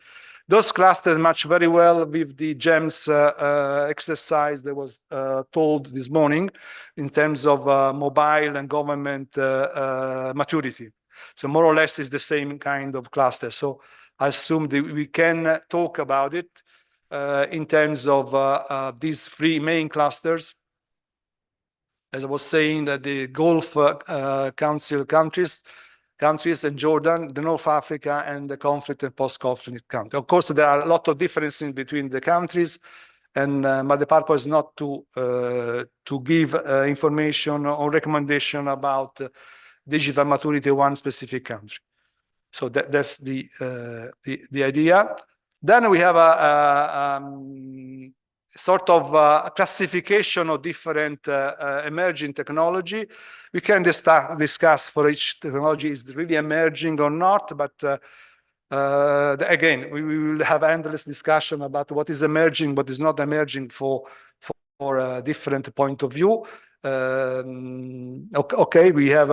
Those clusters match very well with the GEMS exercise that was told this morning in terms of mobile and government maturity. So more or less is the same kind of cluster. So I assume that we can talk about it in terms of these 3 main clusters. As I was saying, that the Gulf Council countries and Jordan, the North Africa, and the conflict and post-conflict countries. Of course, there are a lot of differences between the countries, and but the purpose is not to give information or recommendation about digital maturity of one specific country. So that's the idea. Then we have a sort of classification of different emerging technology. We can discuss for each technology is really emerging or not, but again, we will have endless discussion about what is emerging, what is not emerging for a different point of view. Okay, we have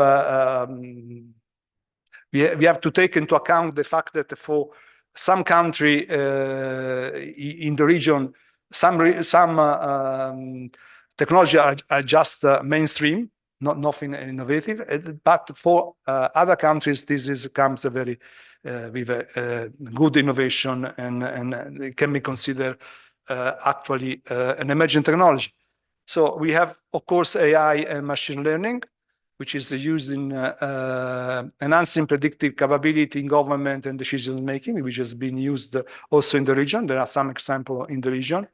to take into account the fact that for some country in the region, some technology are just mainstream, nothing innovative. But for other countries, this comes with a good innovation, and it can be considered actually an emerging technology. So we have, of course, AI and machine learning, which is used in enhancing predictive capability in government and decision making, which has been used also in the region. There are some examples in the region.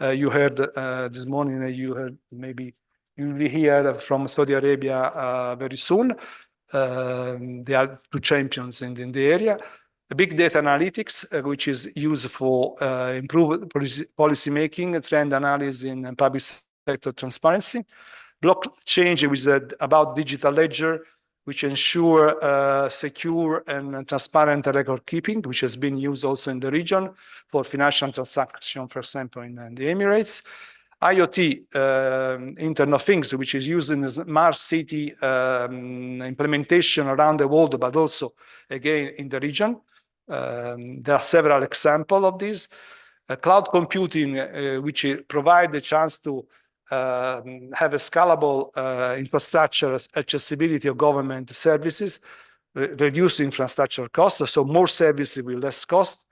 You heard this morning, you heard maybe you will hear from Saudi Arabia very soon. They are 2 champions in the area. Big data analytics, which is used for improved policy making, trend analysis in public sector transparency. Blockchain is about digital ledger, which ensure secure and transparent record keeping, which has been used also in the region for financial transaction, for example, in the Emirates. IoT, Internet of Things, which is used in the smart city implementation around the world, but also, again, in the region. There are several examples of this. Cloud computing, which provide the chance to have a scalable infrastructure accessibility of government services, reduce infrastructure costs, so more services with less cost.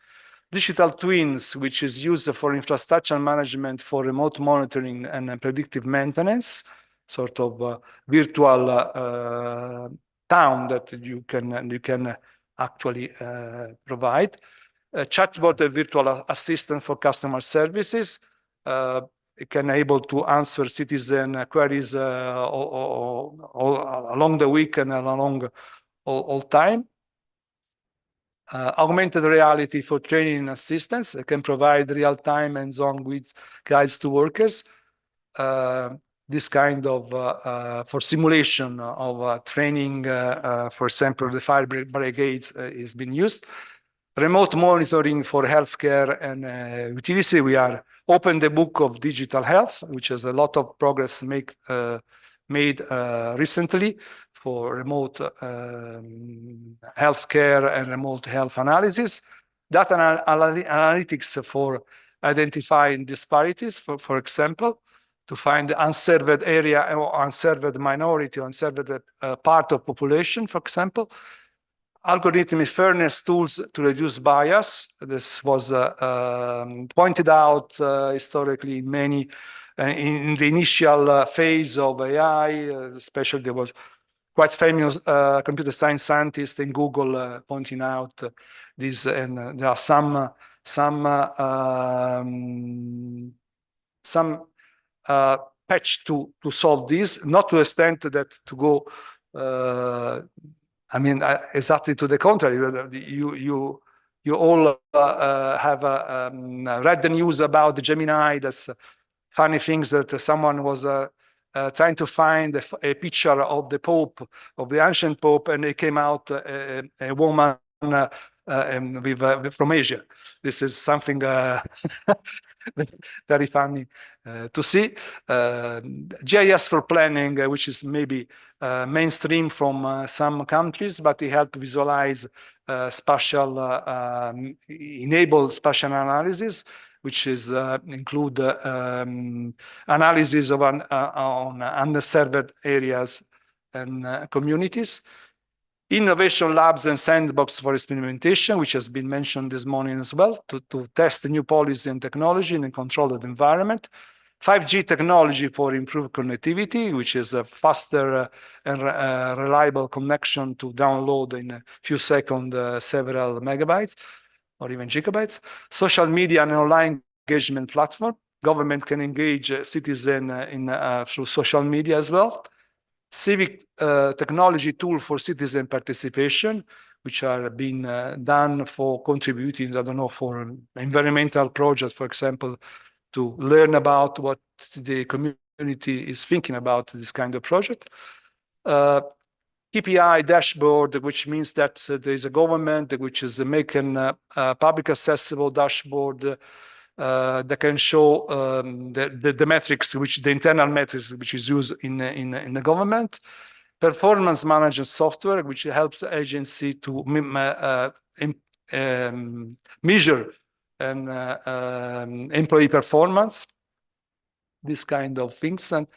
Digital twins, which is used for infrastructure management for remote monitoring and predictive maintenance, sort of virtual town that you can actually provide. Chatbot, a virtual assistant for customer services. it can able to answer citizen queries all along the week and along all time. Augmented reality for training and assistance. It can provide real-time and zone with guides to workers. This kind of for simulation of training, for example, the fire brigades is being used. Remote monitoring for healthcare and utility. We are open the book of digital health, which has a lot of progress made recently for remote healthcare and remote health analysis. Data analytics for identifying disparities, for example, to find the unserved area or unserved minority, unserved part of population, for example. Algorithmic fairness tools to reduce bias. This was pointed out historically in many, in the initial phase of AI, especially there was quite famous computer science scientist in Google pointing out this, and there are some patch to solve this, not to the extent that to go I mean, exactly to the contrary. You all have read the news about the Gemini. That's funny things that someone was trying to find a picture of the Pope, of the ancient Pope, and it came out a woman from Asia. This is something very funny to see. GIS for planning, which is maybe mainstream from some countries, but it helps visualize enabled spatial analysis, which is include analysis of on underserved areas and communities. Innovation labs and sandbox for experimentation, which has been mentioned this morning as well, to test new policy and technology in a controlled environment. 5G technology for improved connectivity, which is a faster and reliable connection to download in a few seconds several megabytes or even gigabytes. Social media and online engagement platform. Government can engage citizens through social media as well. Civic technology tool for citizen participation, which are being done for contributing, I don't know, for environmental projects, for example, to learn about what the community is thinking about this kind of project. KPI dashboard, which means that there is a government which is making a public accessible dashboard that can show the metrics, the internal metrics which is used in the government. Performance management software, which helps the agency to measure and employee performance, this kind of things. And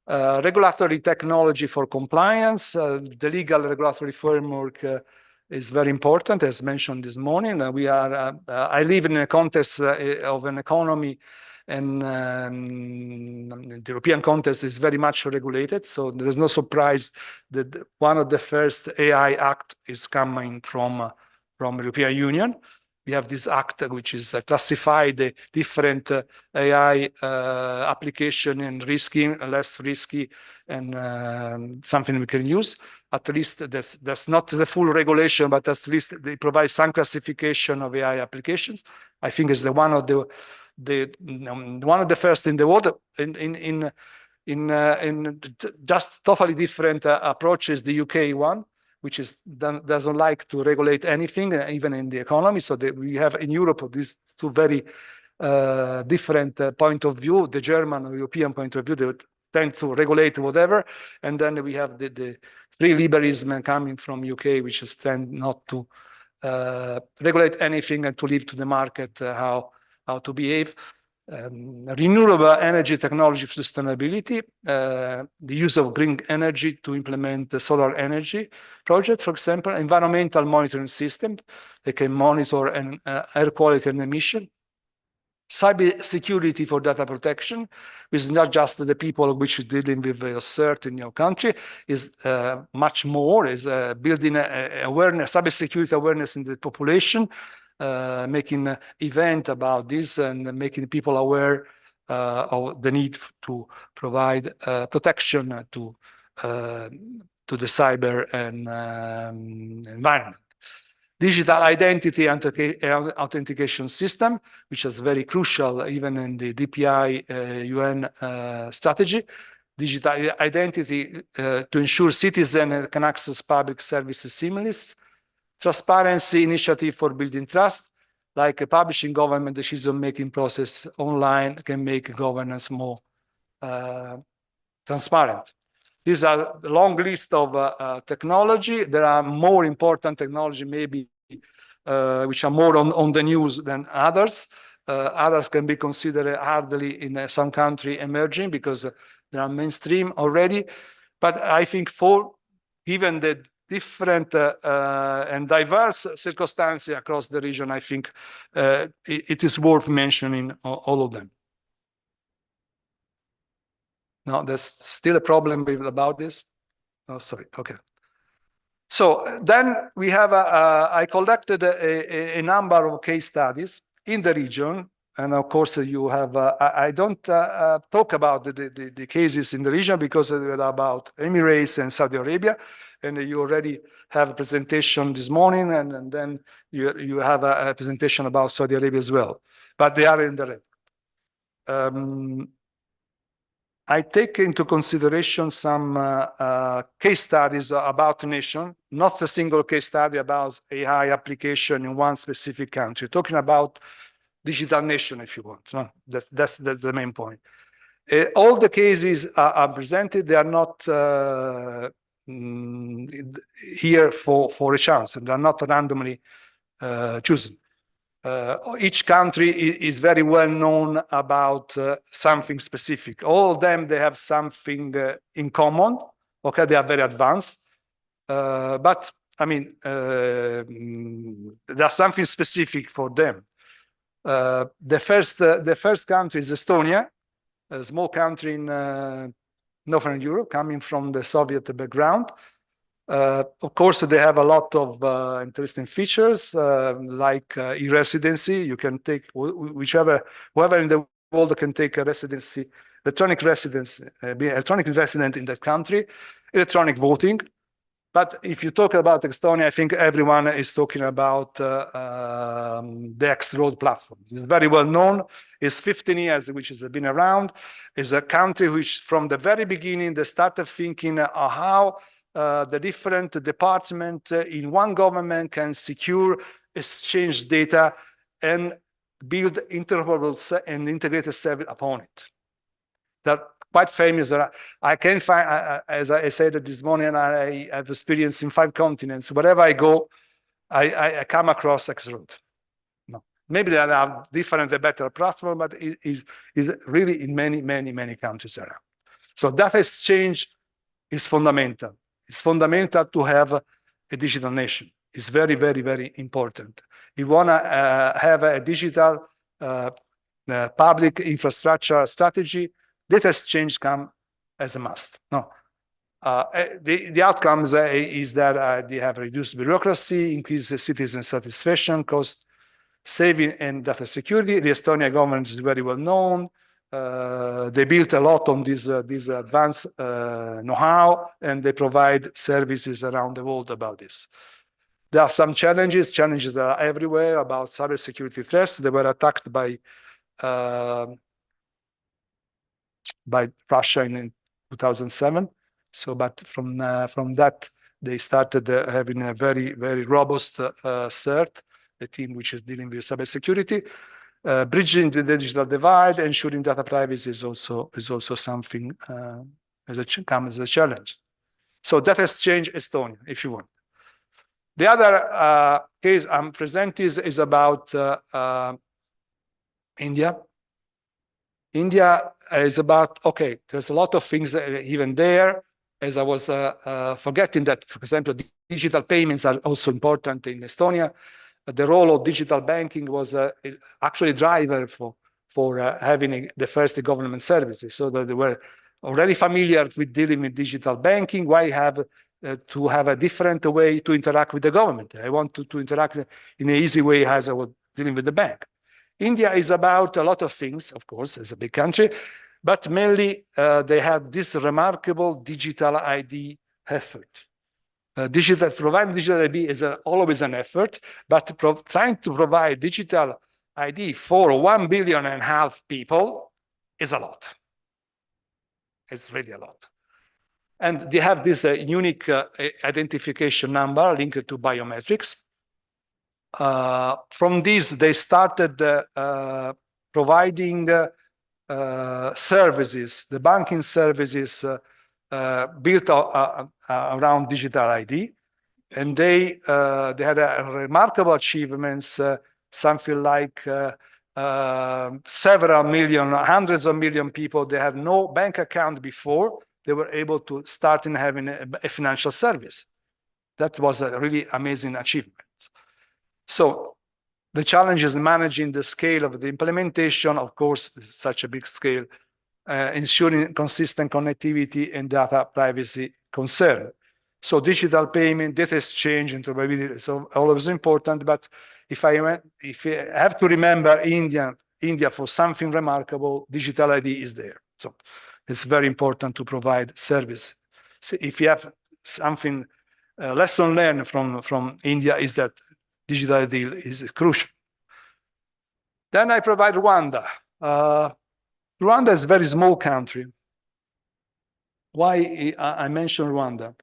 regulatory technology for compliance. The legal regulatory framework is very important, as mentioned this morning. I live in a context of an economy, and the European context is very much regulated. So there's no surprise that one of the first AI act is coming from the European Union. We have this act which is classified the different AI application and risky, less risky, and something we can use. At least that's not the full regulation, but at least they provide some classification of AI applications. I think it's one of the first in the world in just totally different approaches. The UK one, which doesn't like to regulate anything, even in the economy. So we have in Europe these two very different point of view. The German or European point of view, they tend to regulate whatever, and then we have the free liberalism coming from UK, which is tend not to regulate anything and to leave to the market how to behave. Renewable energy technology for sustainability, the use of green energy to implement the solar energy project, for example. Environmental monitoring system, they can monitor air quality and emission. Cyber security for data protection, which is not just the people which are dealing with CERT in your country, is much more, is building awareness, cyber security awareness in the population, making event about this and making people aware of the need to provide protection to the cyber and environment. Digital identity and authentication system, which is very crucial even in the DPI UN strategy. Digital identity to ensure citizens can access public services seamlessly. Transparency initiative for building trust, like a publishing government decision-making process online can make governance more transparent. These are a long list of technology. There are more important technology maybe which are more on the news than others. Others can be considered hardly in some country emerging because they are mainstream already. But I think given the different and diverse circumstances across the region, I think it is worth mentioning all of them. No, there's still a problem about this. Oh, sorry. Okay. So then we have, I collected a number of case studies in the region. And of course, you have, I don't talk about the cases in the region because they're about Emirates and Saudi Arabia. And you already have a presentation this morning, and then you have a presentation about Saudi Arabia as well. But they are in the red. I take into consideration some case studies about nation, not a single case study about AI application in one specific country, talking about digital nation, if you want. No, that's the main point. All the cases are presented. They are not here for a chance, and they are not randomly chosen. Each country is very well known about something specific. All of them, they have something in common. Okay, they are very advanced. But, I mean, there's something specific for them. The first country is Estonia, a small country in Northern Europe, coming from the Soviet background. Of course, they have a lot of interesting features like e-residency. You can take whoever in the world can take a residency, electronic residency, be electronic resident in that country, electronic voting. But if you talk about Estonia, I think everyone is talking about the X-Road platform. It's very well known. It's 15 years, which has been around. It's a country which, from the very beginning, they started thinking how the different departments in one government can secure, exchange data, and build interoperable and integrated service upon it. That quite famous. I can find, as I said this morning, I have experience in 5 continents. Wherever I go, I come across X-Road. No. Maybe there are different, better platforms, but it is really in many countries around. So data exchange is fundamental. It's fundamental to have a digital nation. It's very important. You want to have a digital public infrastructure strategy. Data exchange come as a must. No, the outcomes is that they have reduced bureaucracy, increased citizen satisfaction, cost saving, and data security. The Estonia government is very well known. They built a lot on this advanced know-how, and they provide services around the world about this. There are some challenges. Challenges are everywhere about cybersecurity threats. They were attacked by Russia in 2007. So, but from that, they started having a very robust CERT, a team which is dealing with cybersecurity. Bridging the digital divide, ensuring data privacy is also something comes as a challenge. So data exchange Estonia, if you want. The other case I'm presenting is about India. India is about, okay, there's a lot of things even there, as I was forgetting that, for example, digital payments are also important in Estonia. The role of digital banking was actually a driver for having the first government services, so that they were already familiar with dealing with digital banking. Why have to have a different way to interact with the government? I want to interact in an easy way as I was dealing with the bank. India is about a lot of things, of course, it's a big country, but mainly they have this remarkable digital ID effort. Providing digital ID is always an effort, but trying to provide digital ID for 1.5 billion people is a lot. It's really a lot. And they have this unique identification number linked to biometrics. From this, they started providing services, the banking services built around digital ID. And they had remarkable achievements, something like several million, hundreds of million people, they had no bank account before, they were able to start in having a financial service. That was a really amazing achievement. So the challenge is managing the scale of the implementation, of course, such a big scale, ensuring consistent connectivity and data privacy concern. So digital payment, data exchange, interoperability is always important. But if I have to remember India for something remarkable, digital ID is there. So it's very important to provide service. So if you have something lesson learned from India is that digital ID is crucial. Then I provide Rwanda. Rwanda is a very small country. Why I mention Rwanda?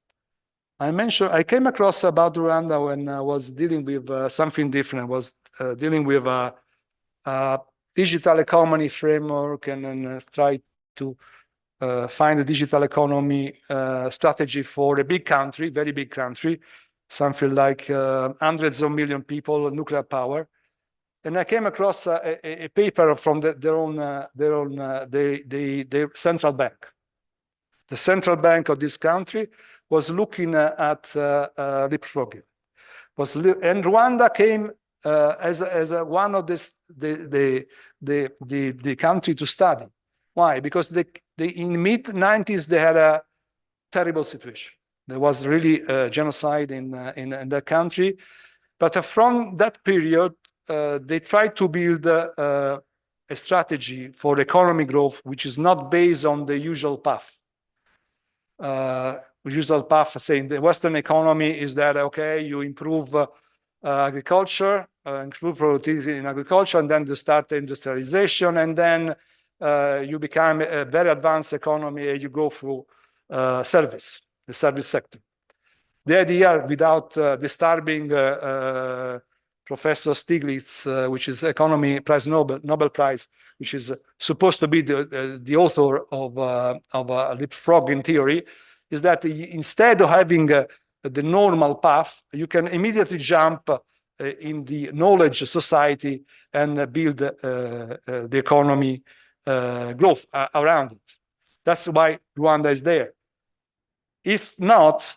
I came across about Rwanda when I was dealing with something different. I was dealing with a digital economy framework and then try to find a digital economy strategy for a big country, very big country, something like hundreds of million people, nuclear power. And I came across a paper from their central bank. The central bank of this country was looking at leapfrogging. And Rwanda came as one of the country to study. Why? Because in mid-90s they had a terrible situation. There was really genocide in that country. But from that period, they tried to build a strategy for economic growth, which is not based on the usual path. Usual path saying the Western economy is that, okay, you improve agriculture, improve productivity in agriculture, and then you start industrialization, and then you become a very advanced economy and you go through the service sector. The idea, without disturbing Professor Stiglitz, which is Economy Prize Nobel Prize, which is supposed to be the author of leapfrogging theory, is that instead of having the normal path, you can immediately jump in the knowledge society and build the economy growth around it. That's why Rwanda is there. If not,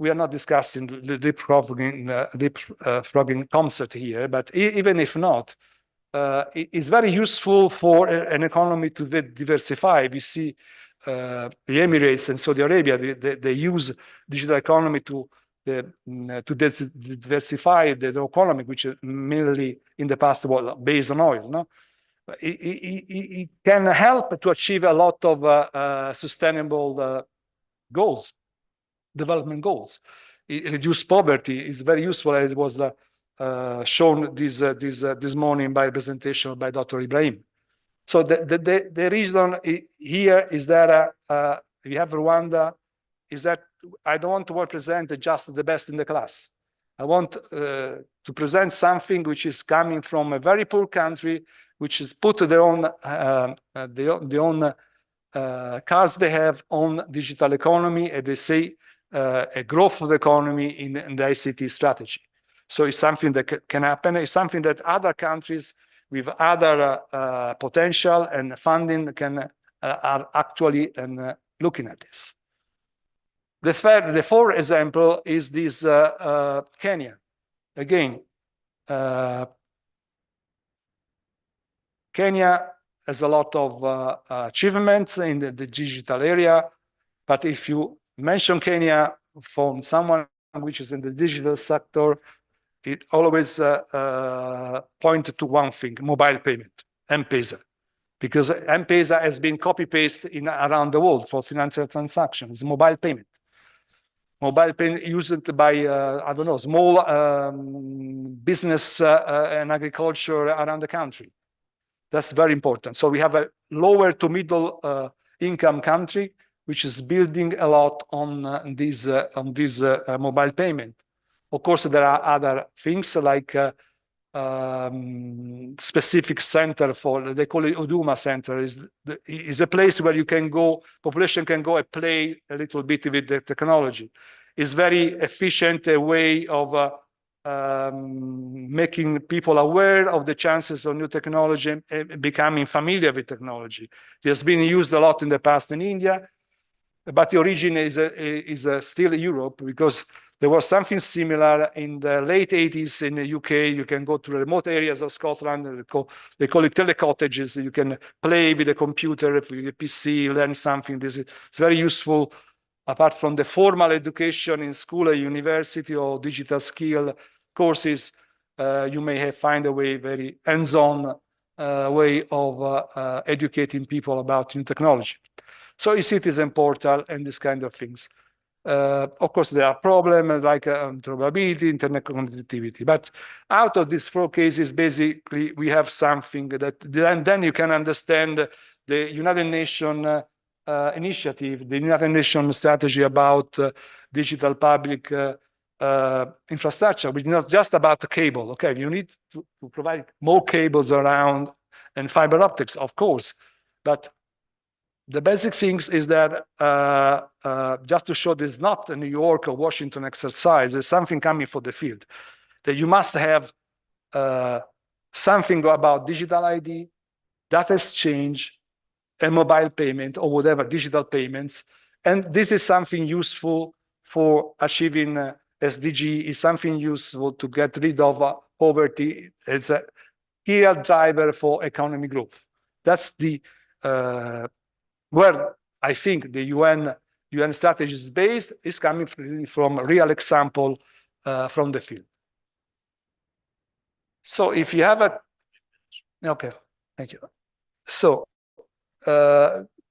we are not discussing the leapfrogging concept here, but even if not, it is very useful for an economy to economy. We see the Emirates and Saudi Arabia, they use digital economy to diversify their economy, which mainly in the past was based on oil. No? It can help to achieve a lot of sustainable goals, development goals. Reduce poverty is very useful, as was shown this morning by a presentation by Dr. Ibrahim. So the reason here is that we have Rwanda, is that I don't want to represent just the best in the class. I want to present something which is coming from a very poor country, which has put their own cards they have on digital economy, and they say a growth of the economy in the ICT strategy. So it's something that can happen. It's something that other countries with other potential and funding are actually looking at this. The fourth example is this Kenya. Again, Kenya has a lot of achievements in the digital area, but if you mention Kenya from someone which is in the digital sector, it always pointed to one thing: mobile payment, M-Pesa, because M-Pesa has been copy-pasted around the world for financial transactions. Mobile payment. Mobile payment used by, I don't know, small business and agriculture around the country. That's very important. So we have a lower to middle income country, which is building a lot on this mobile payment. Of course, there are other things like specific center for, they call it Uduma Center, is a place where you can go, population can go and play a little bit with the technology. It's very efficient way of making people aware of the chances of new technology and becoming familiar with technology. It has been used a lot in the past in India, but the origin is still Europe, because there was something similar in the late 80s in the UK. You can go to remote areas of Scotland. They call it telecottages. You can play with a computer, with a PC, learn something. It's very useful. Apart from the formal education in school or university or digital skill courses, you may find a way, very hands-on way of educating people about new technology. So e-citizen portal and this kind of things. Of course, there are problems like interoperability, internet connectivity. But out of these 4 cases, basically, we have something that then you can understand the United Nations initiative, the United Nations strategy about digital public infrastructure, which is not just about the cable. Okay, you need to provide more cables around and fiber optics, of course. But the basic things is that just to show this is not a New York or Washington exercise, there's something coming for the field, that you must have something about digital ID, data exchange, and mobile payment or whatever, digital payments. And this is something useful for achieving SDG, is something useful to get rid of poverty. It's a real driver for economic growth. That's the where I think the UN strategy is based, is coming from a real example from the field. So if you have a, okay, thank you. So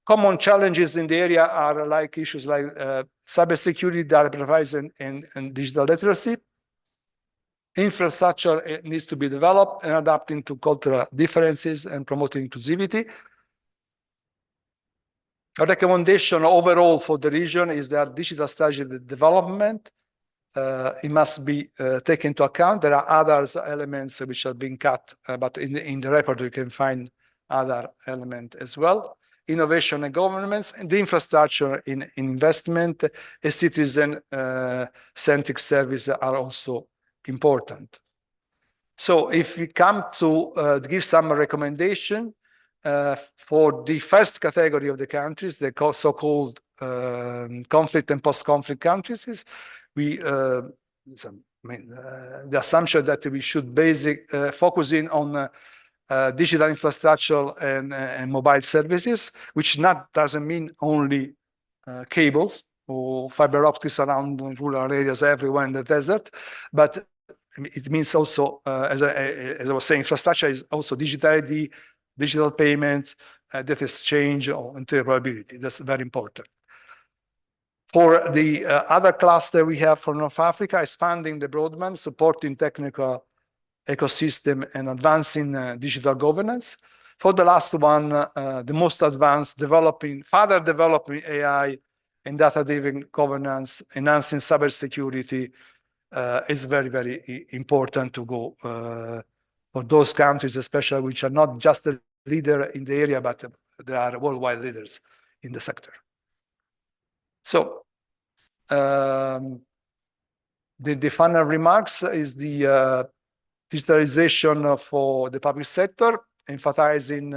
common challenges in the area are like issues like cybersecurity, data privacy, and digital literacy. Infrastructure needs to be developed and adapting to cultural differences and promoting inclusivity. A recommendation overall for the region is that digital strategy development, it must be taken into account. There are other elements which are being cut, but in the report you can find other elements as well. Innovation and governments, and the infrastructure in investment, a citizen-centric service are also important. So if we come to give some recommendation for the first category of the countries, the so-called conflict and post-conflict countries, the assumption that we should focus in on digital infrastructure and mobile services, which doesn't mean only cables or fiber optics around rural areas everywhere in the desert, but it means also, as I was saying, infrastructure is also digital ID, digital payments, data exchange, or interoperability. That's very important. For the other cluster we have for North Africa, expanding the broadband, supporting technical ecosystem, and advancing digital governance. For the last one, the most advanced, further developing AI and data-driven governance, enhancing cybersecurity is very, very important to go for those countries, especially which are not just a leader in the area, but they are worldwide leaders in the sector. So the final remarks is the digitalization for the public sector, emphasizing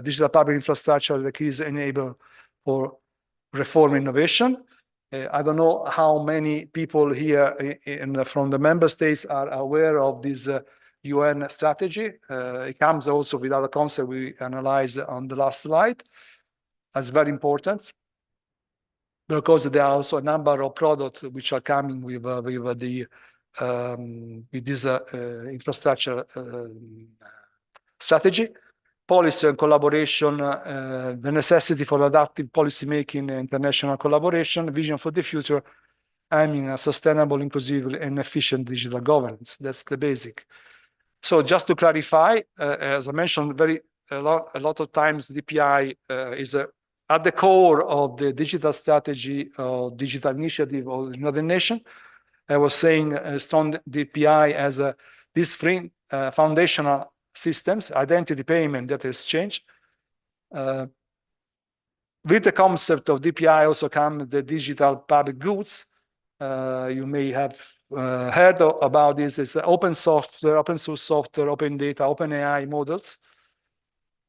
digital public infrastructure that is enabled for reform innovation. I don't know how many people here from the member states are aware of this UN strategy. It comes also with other concepts we analyzed on the last slide. That's very important, because there are also a number of products which are coming with the with this infrastructure strategy. Policy and collaboration, the necessity for adaptive policy making, international collaboration, vision for the future, aiming a sustainable, inclusive, and efficient digital governance. That's the basic. So just to clarify, as I mentioned, a lot of times DPI is at the core of the digital strategy or digital initiative of the United Nations. I was saying strong DPI as these three foundational systems: identity, payment, data exchange. With the concept of DPI also come the digital public goods. You may have heard about this. It's open software, open source software, open data, open AI models,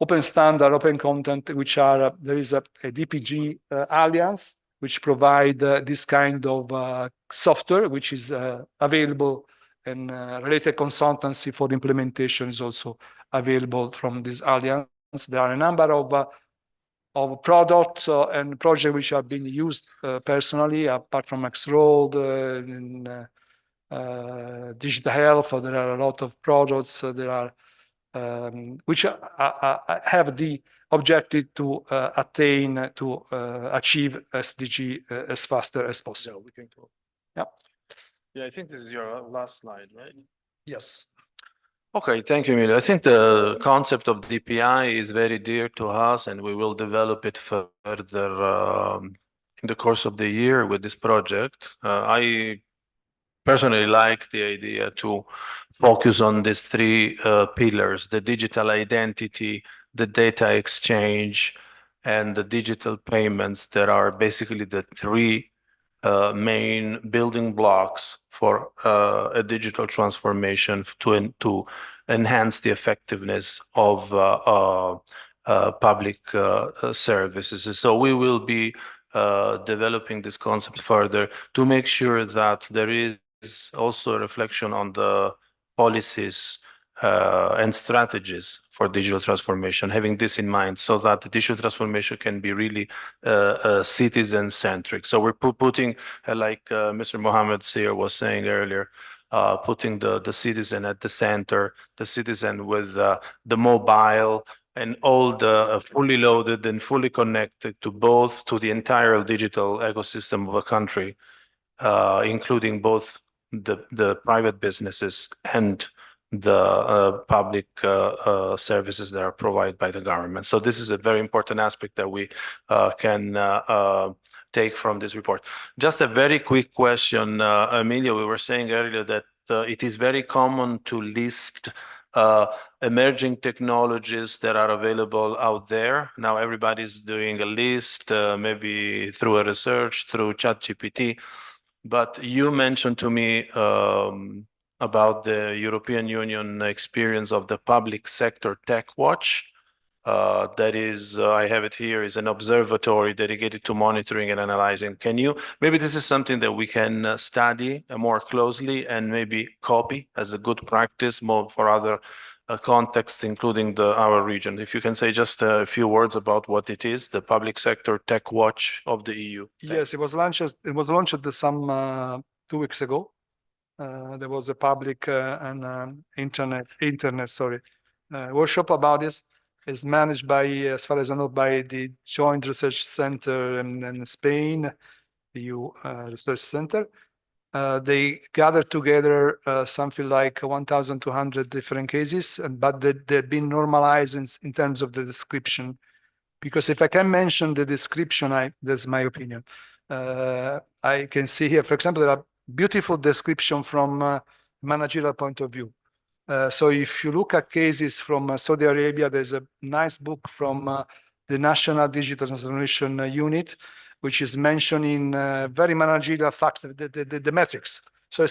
open standard, open content, which are, there is a DPG alliance, which provide this kind of software, which is available, and related consultancy for the implementation is also available from this alliance. There are a number of products and projects which have been used personally, apart from X-Road, in digital health. There are a lot of products there are which have the objective to attain to achieve SDG as faster as possible. Yeah. Yeah, I think this is your last slide, right? Yes. Okay, thank you, Emilio. I think the concept of DPI is very dear to us, and we will develop it further in the course of the year with this project. I personally like the idea to focus on these three pillars: the digital identity, the data exchange, and the digital payments, that are basically the three main building blocks for a digital transformation to enhance the effectiveness of public services. So we will be developing this concept further to make sure that there is also a reflection on the policies and strategies for digital transformation, having this in mind, so that the digital transformation can be really citizen-centric. So we're putting, like Mr. Mohammed Seer was saying earlier, putting the citizen at the center, the citizen with the mobile and all the fully loaded and fully connected to the entire digital ecosystem of a country, including both the private businesses and the public services that are provided by the government. So this is a very important aspect that we can take from this report. Just a very quick question, Emilio. We were saying earlier that it is very common to list emerging technologies that are available out there. Now everybody's doing a list, maybe through a research, through ChatGPT. But you mentioned to me about the European Union experience of the Public Sector Tech Watch. That is, I have it here, is an observatory dedicated to monitoring and analyzing. Maybe this is something that we can study more closely and maybe copy as a good practice more for other contexts, including our region. If you can say just a few words about what it is, the Public Sector Tech Watch of the EU. Yes, it was launched some 2 weeks ago. There was a public and internet workshop about this. It's managed by, as far as I know, by the Joint Research Center in Spain, EU Research Center. They gathered together something like 1,200 different cases, but they've been normalized in terms of the description. Because if I can mention the description, that's my opinion. I can see here, for example, there are beautiful description from a managerial point of view. So if you look at cases from Saudi Arabia, there's a nice book from the National Digital Transformation Unit, which is mentioning very managerial facts, the metrics. So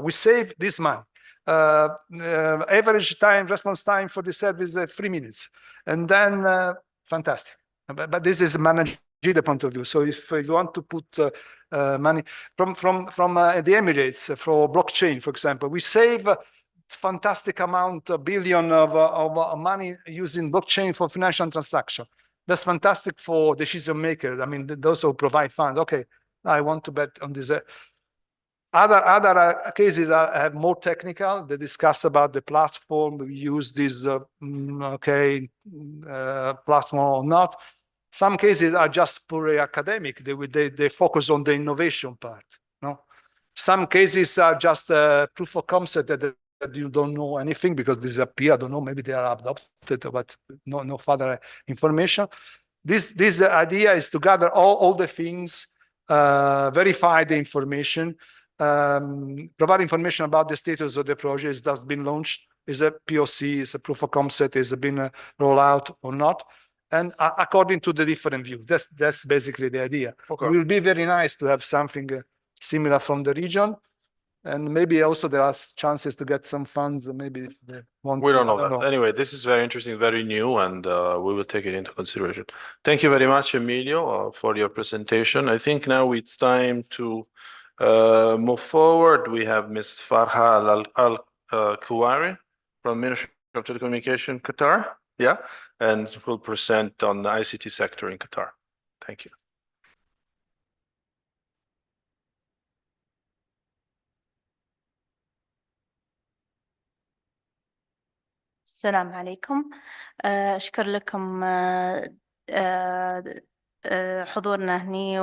we save this money. Average response time for the service 3 minutes. And then, fantastic. But this is managerial point of view. So if you want to put money from the Emirates for blockchain, for example, we save fantastic amount, $1 billion of money using blockchain for financial transaction. That's fantastic for decision makers. I mean, those who provide funds. Okay, I want to bet on this. Other cases are more technical. They discuss about the platform. We use this platform or not. Some cases are just purely academic. They focus on the innovation part. No, some cases are just proof of concept that you don't know anything because this is a peer. I don't know. Maybe they are adopted, but no further information. This idea is to gather all the things, verify the information, provide information about the status of the project that's been launched. Is a POC, is a proof of concept, is it been rolled out or not? And according to the different views, that's basically the idea. Okay. It will be very nice to have something similar from the region. And maybe also there are chances to get some funds, maybe if they want. We don't I know that. Anyway, this is very interesting, very new, and we will take it into consideration. Thank you very much, Emilio, for your presentation. I think now it's time to move forward. We have Ms. Farha Al-Kuwari from Ministry of Telecommunication, Qatar. Yeah, and will present on the ICT sector in Qatar. Thank you. السلام عليكم. أشكر لكم حضورنا هني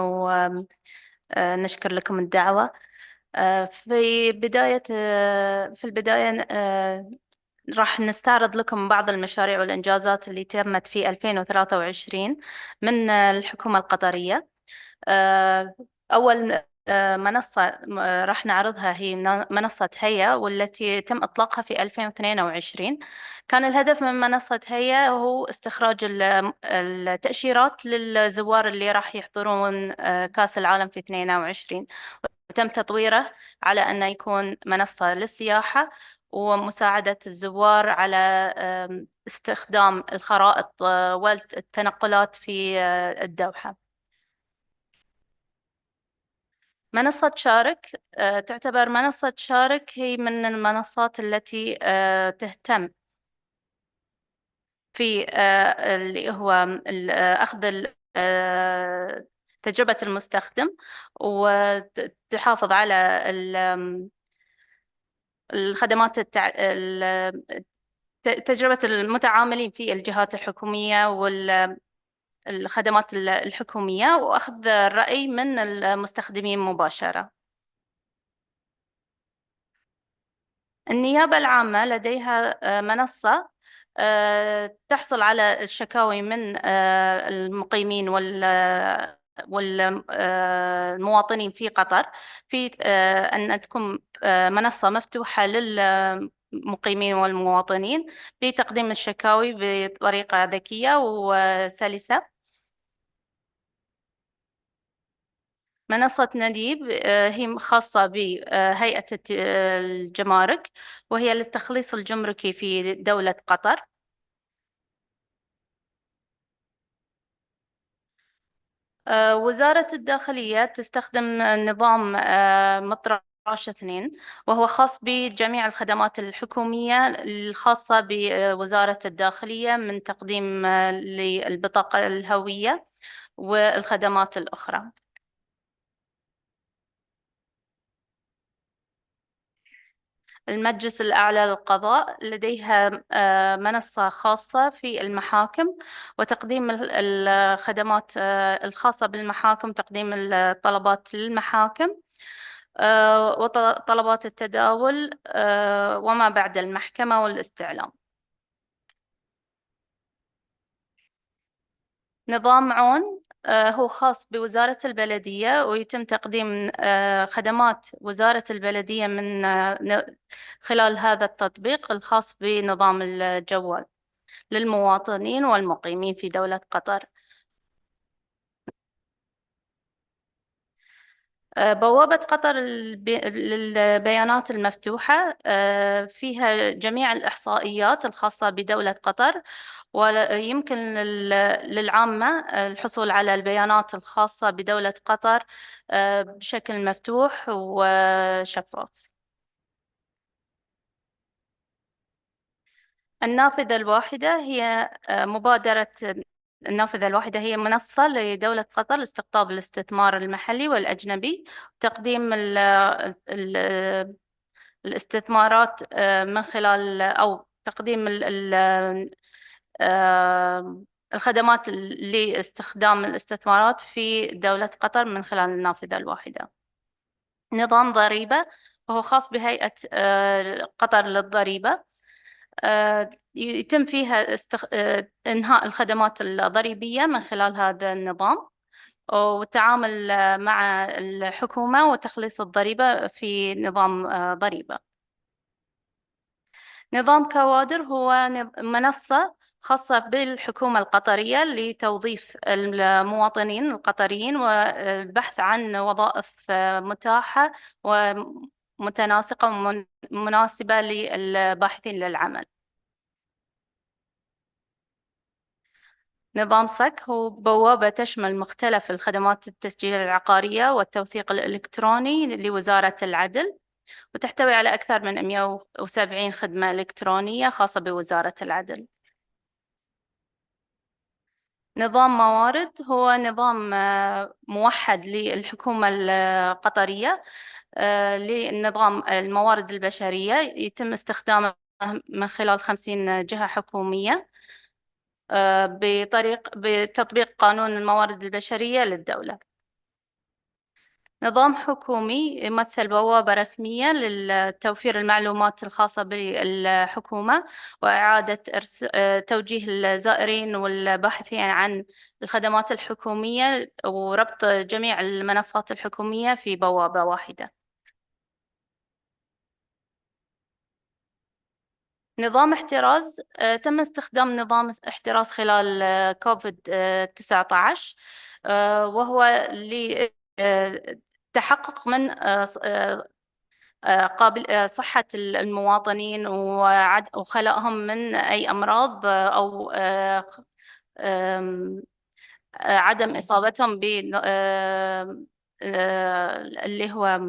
ونشكر لكم الدعوة. في البداية راح نستعرض لكم بعض المشاريع والإنجازات اللي تمت في 2023 من الحكومة القطرية. أول منصة راح نعرضها هي منصة هيا، والتي تم إطلاقها في 2022. كان الهدف من منصة هيا هو استخراج التأشيرات للزوار اللي راح يحضرون كأس العالم في 22، وتم تطويره على أنه يكون منصة للسياحة ومساعدة الزوار على استخدام الخرائط والتنقلات في الدوحة. منصة شارك تعتبر منصة شارك هي من المنصات التي تهتم في اللي هو أخذ تجربة المستخدم وتحافظ على الخدمات تجربة المتعاملين في الجهات الحكومية والخدمات الحكومية، وأخذ الرأي من المستخدمين مباشرة. النيابة العامة لديها منصة تحصل على الشكاوي من المقيمين والمواطنين في قطر، في أن تكون منصة مفتوحة للمقيمين والمواطنين بتقديم الشكاوي بطريقة ذكية وسلسة. منصة نديب هي خاصة بهيئة الجمارك، وهي للتخليص الجمركي في دولة قطر. وزارة الداخلية تستخدم نظام مطرش 2، وهو خاص بجميع الخدمات الحكومية الخاصة بوزارة الداخلية من تقديم للبطاقة الهوية والخدمات الأخرى. المجلس الأعلى للقضاء لديها منصة خاصة في المحاكم وتقديم الخدمات الخاصة بالمحاكم، تقديم الطلبات للمحاكم وطلبات التداول وما بعد المحكمة والاستعلام. نظام عون هو خاص بوزارة البلدية، ويتم تقديم خدمات وزارة البلدية من خلال هذا التطبيق الخاص بنظام الجوال للمواطنين والمقيمين في دولة قطر. بوابة قطر للبيانات المفتوحة فيها جميع الإحصائيات الخاصة بدولة قطر، ويمكن للعامة الحصول على البيانات الخاصة بدولة قطر بشكل مفتوح وشفاف. النافذة الواحدة هي مبادرة النافذة الواحدة هي منصة لدولة قطر لاستقطاب الاستثمار المحلي والأجنبي، وتقديم الاستثمارات من خلال أو تقديم الخدمات لاستخدام الاستثمارات في دولة قطر من خلال النافذة الواحدة. نظام ضريبة وهو خاص بهيئة قطر للضريبة، يتم فيها إنهاء الخدمات الضريبية من خلال هذا النظام، والتعامل مع الحكومة وتخليص الضريبة في نظام ضريبة. نظام كوادر هو منصة خاصة بالحكومة القطرية لتوظيف المواطنين القطريين والبحث عن وظائف متاحة ومتناسقة ومناسبة للباحثين للعمل. نظام صك هو بوابة تشمل مختلف الخدمات التسجيل العقارية والتوثيق الإلكتروني لوزارة العدل، وتحتوي على أكثر من 170 خدمة إلكترونية خاصة بوزارة العدل. نظام موارد هو نظام موحد للحكومة القطرية لنظام الموارد البشرية، يتم استخدامه من خلال 50 جهة حكومية بتطبيق قانون الموارد البشرية للدولة. نظام حكومي يمثل بوابة رسمية لتوفير المعلومات الخاصة بالحكومة وإعادة توجيه الزائرين والباحثين عن الخدمات الحكومية وربط جميع المنصات الحكومية في بوابة واحدة. نظام احتراز تم استخدام نظام احتراز خلال كوفيد 19 وهو لتحقق من صحة المواطنين وخلائهم من أي أمراض أو عدم إصابتهم ب اللي هو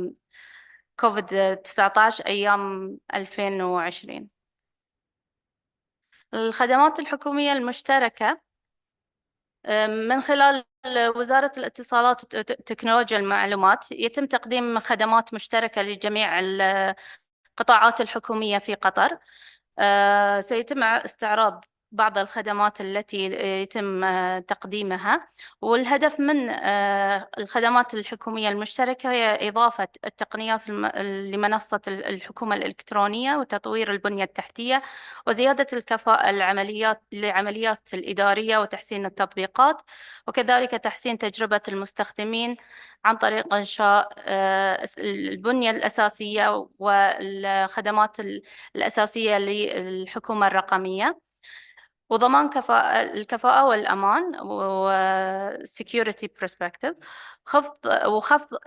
كوفيد 19 أيام 2020. الخدمات الحكومية المشتركة من خلال وزارة الاتصالات وتكنولوجيا المعلومات يتم تقديم خدمات مشتركة لجميع القطاعات الحكومية في قطر. سيتم استعراض بعض الخدمات التي يتم تقديمها، والهدف من الخدمات الحكومية المشتركة هي إضافة التقنيات لمنصة الحكومة الإلكترونية وتطوير البنية التحتية وزيادة الكفاءة لعمليات الإدارية وتحسين التطبيقات، وكذلك تحسين تجربة المستخدمين عن طريق إنشاء البنية الأساسية والخدمات الأساسية للحكومة الرقمية، وضمان الكفاءة والأمان و security perspective، وخفض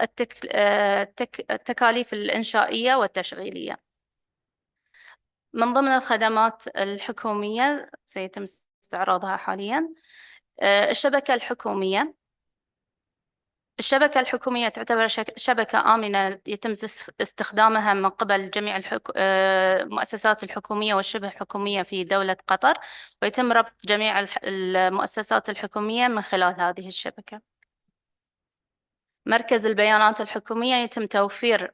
التكاليف الإنشائية والتشغيلية. من ضمن الخدمات الحكومية سيتم استعراضها حاليا الشبكة الحكومية. الشبكة الحكومية تعتبر شبكة آمنة يتم استخدامها من قبل جميع المؤسسات الحكومية والشبه حكومية في دولة قطر، ويتم ربط جميع المؤسسات الحكومية من خلال هذه الشبكة. مركز البيانات الحكومية يتم توفير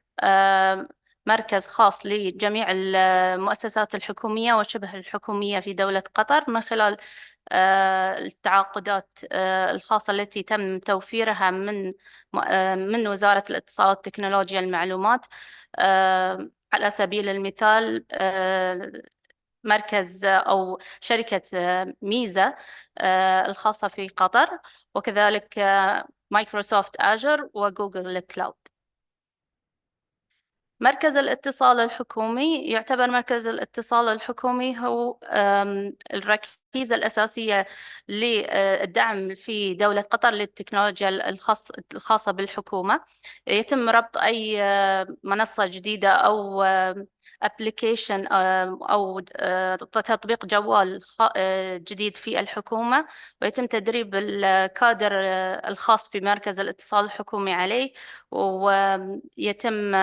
مركز خاص لجميع المؤسسات الحكومية والشبه الحكومية في دولة قطر من خلال التعاقدات الخاصة التي تم توفيرها من وزارة الاتصالات وتكنولوجيا المعلومات. على سبيل المثال مركز أو شركة ميزة الخاصة في قطر، وكذلك مايكروسوفت آجر وجوجل كلاود. مركز الاتصال الحكومي يعتبر مركز الاتصال الحكومي هو الركيزة الأساسية للدعم في دولة قطر للتكنولوجيا الخاصة بالحكومة. يتم ربط أي منصة جديدة أو application أو تطبيق جوال جديد في الحكومة، ويتم تدريب الكادر الخاص في مركز الاتصال الحكومي عليه، ويتم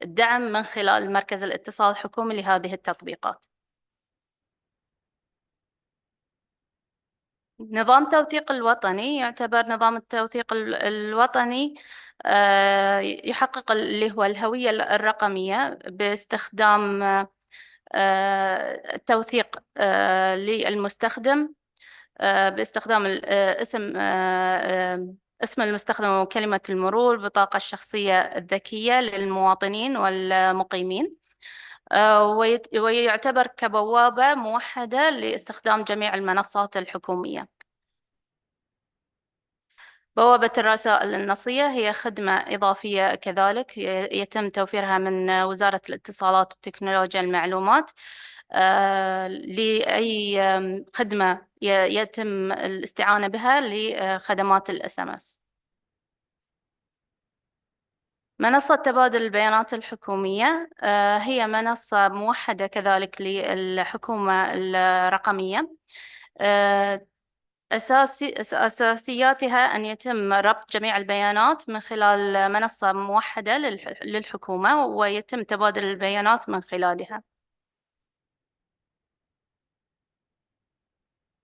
الدعم من خلال مركز الاتصال الحكومي لهذه التطبيقات. نظام توثيق الوطني يعتبر نظام التوثيق الوطني يحقق اللي هو الهوية الرقمية باستخدام التوثيق للمستخدم باستخدام اسم المستخدم وكلمة المرور، البطاقة الشخصية الذكية للمواطنين والمقيمين، ويعتبر كبوابة موحدة لاستخدام جميع المنصات الحكومية. بوابة الرسائل النصية هي خدمة إضافية كذلك يتم توفيرها من وزارة الاتصالات وتكنولوجيا المعلومات لأي خدمة يتم الاستعانة بها لخدمات الSMS. منصة تبادل البيانات الحكومية هي منصة موحدة كذلك للحكومة الرقمية. أساسياتها أن يتم ربط جميع البيانات من خلال منصة موحدة للحكومة، ويتم تبادل البيانات من خلالها.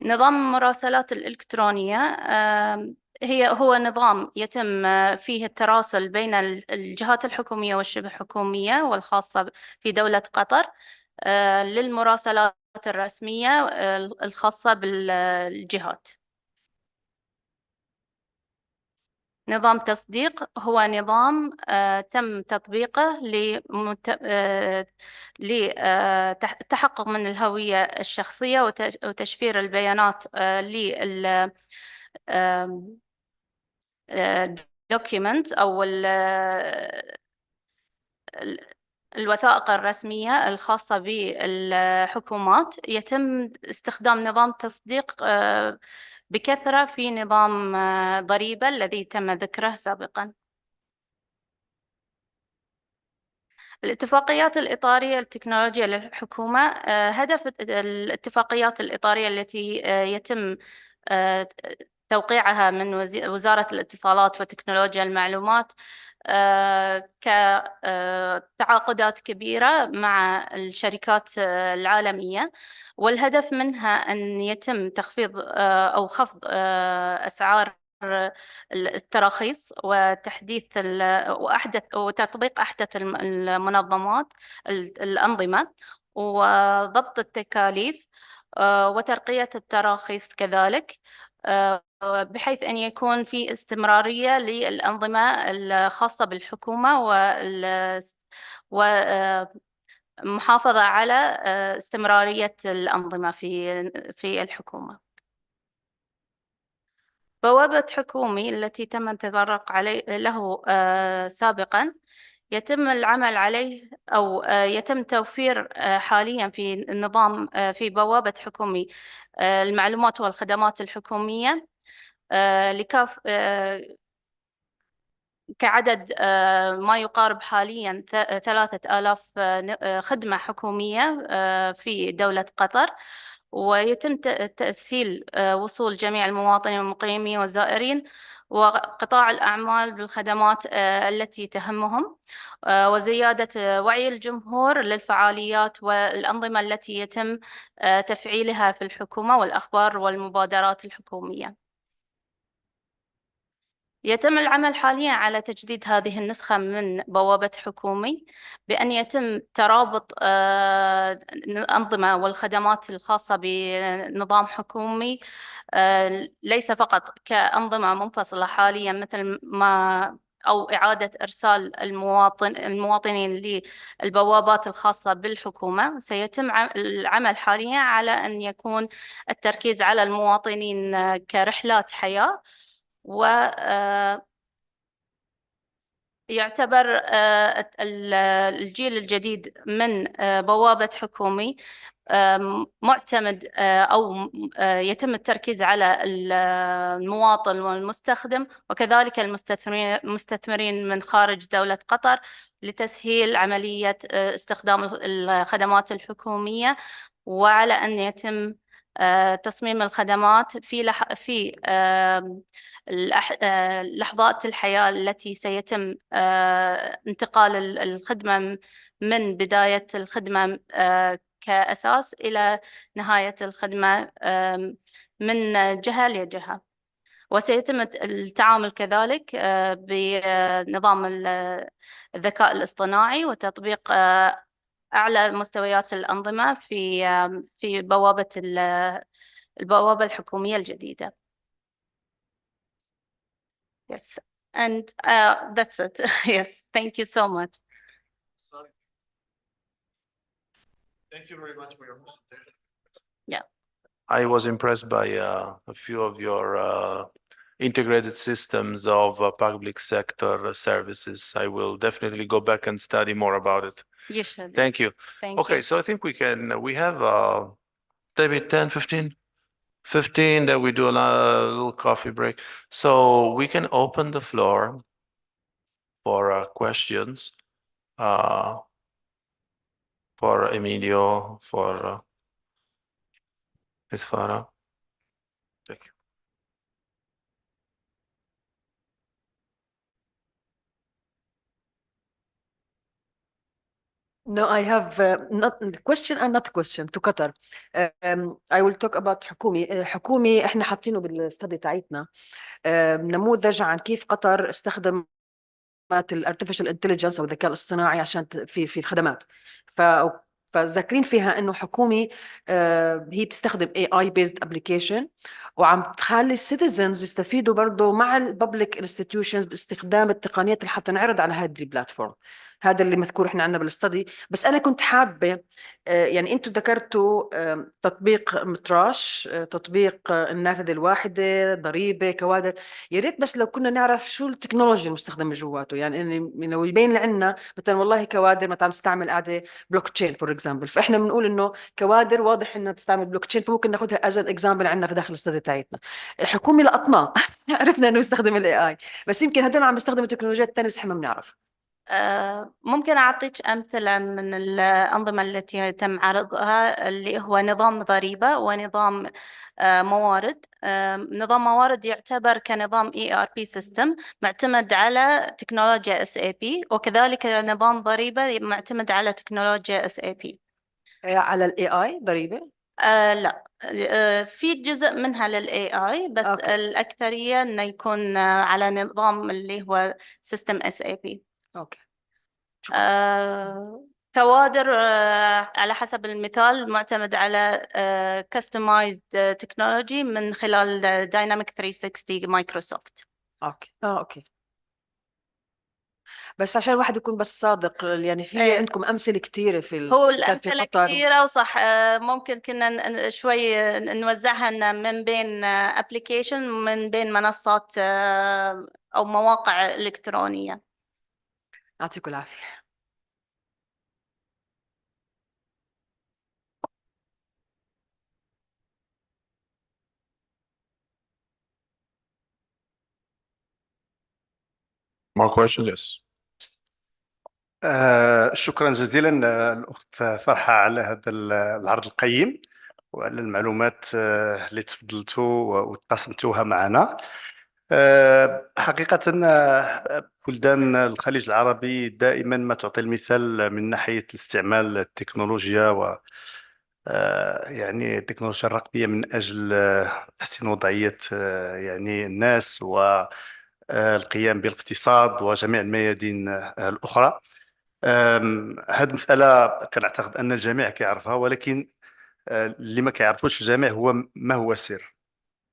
نظام المراسلات الإلكترونية هو نظام يتم فيه التراسل بين الجهات الحكومية والشبه حكومية والخاصة في دولة قطر للمراسلات الرسمية الخاصة بالجهات. نظام تصديق هو نظام تم تطبيقه لتحقق من الهوية الشخصية وتشفير البيانات document أو الوثائق الرسمية الخاصة بالحكومات. يتم استخدام نظام تصديق بكثرة في نظام ضريبة الذي تم ذكره سابقا. الاتفاقيات الإطارية للتكنولوجيا للحكومة هدف الاتفاقيات الإطارية التي يتم توقيعها من وزارة الاتصالات وتكنولوجيا المعلومات كتعاقدات كبيرة مع الشركات العالمية، والهدف منها أن يتم تخفيض أو خفض أسعار التراخيص وتحديث وتطبيق أحدث المنظمات الأنظمة وضبط التكاليف وترقية التراخيص كذلك، بحيث أن يكون في استمرارية للأنظمة الخاصة بالحكومة ومحافظة على استمرارية الأنظمة في الحكومة. بوابة حكومي التي تم التطرق له سابقا يتم العمل عليه أو يتم توفير حاليا في النظام في بوابة حكومي المعلومات والخدمات الحكومية كعدد ما يقارب حاليا 3000 خدمة حكومية في قطر قطر، ويتم تسهيل وصول جميع المواطنين والمقيمين والزائرين وقطاع الأعمال بالخدمات التي تهمهم، وزيادة وعي الجمهور للفعاليات والأنظمة التي يتم تفعيلها في الحكومة والأخبار والمبادرات الحكومية. يتم العمل حاليا على تجديد هذه النسخة من بوابة حكومي بأن يتم ترابط الأنظمة والخدمات الخاصة بنظام حكومي ليس فقط كأنظمة منفصلة حاليا مثل ما أو إعادة إرسال المواطنين للبوابات الخاصة بالحكومة. سيتم العمل حاليا على أن يكون التركيز على المواطنين كرحلات حياة، ويعتبر الجيل الجديد من بوابة حكومي معتمد أو يتم التركيز على المواطن والمستخدم وكذلك المستثمرين من خارج دولة قطر لتسهيل عملية استخدام الخدمات الحكومية، وعلى أن يتم تصميم الخدمات في لحظات الحياة التي سيتم انتقال الخدمة من بداية الخدمة كأساس إلى نهاية الخدمة من جهة لجهة. وسيتم التعامل كذلك بنظام الذكاء الاصطناعي وتطبيق أعلى مستويات الأنظمة في البوابة الحكومية الجديدة. Yes, and that's it. Yes, thank you so much. Thank you very much for your presentation. Yeah. I was impressed by a few of your integrated systems of public sector services. I will definitely go back and study more about it. You should. Thank you. Thank Okay, you. so I think we have maybe 10, 15, then we do a little coffee break. So we can open the floor for questions for Emilio, for Ms. Farah. Thank you. No, I have not question and not question to Qatar. I will talk about حكومي. حكومي احنا حاطينه بالستدي تاعتنا نموذج عن كيف قطر استخدمت الارتفيشال انتليجنس او الذكاء الاصطناعي عشان في الخدمات. فذاكرين فيها انه حكومي هي بتستخدم AI based application وعم تخلي السيتيزنز يستفيدوا برضه مع الببليك انستتيوشنز باستخدام التقنيات اللي حتى نعرض على هذه البلاتفورم. هذا اللي مذكور احنا عندنا بالاستدي. بس انا كنت حابه يعني انتم ذكرتوا تطبيق متراش، تطبيق النافذه الواحده، ضريبه، كوادر. يا ريت بس لو كنا نعرف شو التكنولوجيا المستخدمه جواته، يعني لو يبين لنا مثلا والله كوادر مثلا تستعمل قاعده بلوك تشين فور اكزامبل، فاحنا بنقول انه كوادر واضح انها تستعمل بلوك تشين، فممكن ناخذها از ان اكزامبل عندنا في داخل الاستدي تاعتنا. حكومي لقطناه عرفنا انه يستخدم الاي بس يمكن هدول عم يستخدموا تكنولوجيات ثانيه بس احنا ما بنعرف. ممكن أعطيك أمثلة من الأنظمة التي تم عرضها اللي هو نظام ضريبة ونظام موارد. نظام موارد يعتبر كنظام ERP system معتمد على تكنولوجيا SAP، وكذلك نظام ضريبة معتمد على تكنولوجيا SAP. على ال AI ضريبة؟ لا، في جزء منها لل AI بس أوكي. الأكثرية إنه يكون على نظام اللي هو system SAP. اوكي. كوادر على حسب المثال معتمد على customized technology من خلال Dynamic 360 مايكروسوفت. اوكي اوكي. بس عشان الواحد يكون بس صادق، يعني في إيه. عندكم امثله كثيره في هو كان في الأمثلة قطر. كثيرة وصح. ممكن كنا شوي نوزعها من بين application من بين منصات أو مواقع إلكترونية. يعطيكم العافيه. More questions? Yes. شكرا جزيلا الأخت فرحة على هذا العرض القيم وعلى المعلومات اللي تفضلتوا وتقاسمتوها معنا. حقيقة بلدان الخليج العربي دائما ما تعطي المثال من ناحية استعمال التكنولوجيا و يعني التكنولوجيا الرقمية من أجل تحسين وضعية يعني الناس والقيام بالاقتصاد وجميع الميادين الأخرى. هذه مسألة كنعتقد أن الجميع كيعرفها، ولكن اللي ما كيعرفوش الجميع هو ما هو السر،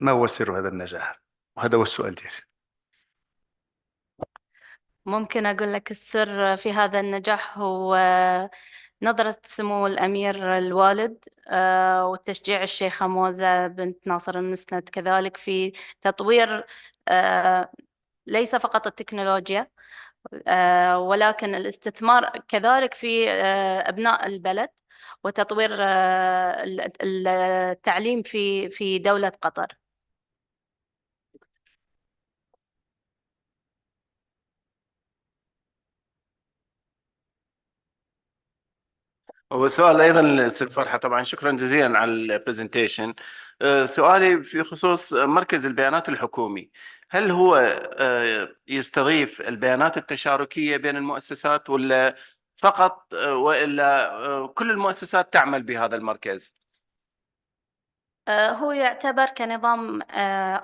ما هو سر هذا النجاح؟ وهذا هو السؤال ديالي. ممكن أقول لك السر في هذا النجاح هو نظرة سمو الأمير الوالد وتشجيع الشيخة موزة بنت ناصر المسند كذلك في تطوير ليس فقط التكنولوجيا ولكن الاستثمار كذلك في أبناء البلد وتطوير التعليم في دولة قطر. هو سؤال أيضا ست فرحة، طبعا شكرا جزيلا على البرزنتيشن. سؤالي في خصوص مركز البيانات الحكومي، هل هو يستضيف البيانات التشاركية بين المؤسسات ولا فقط وإلا كل المؤسسات تعمل بهذا المركز؟ هو يعتبر كنظام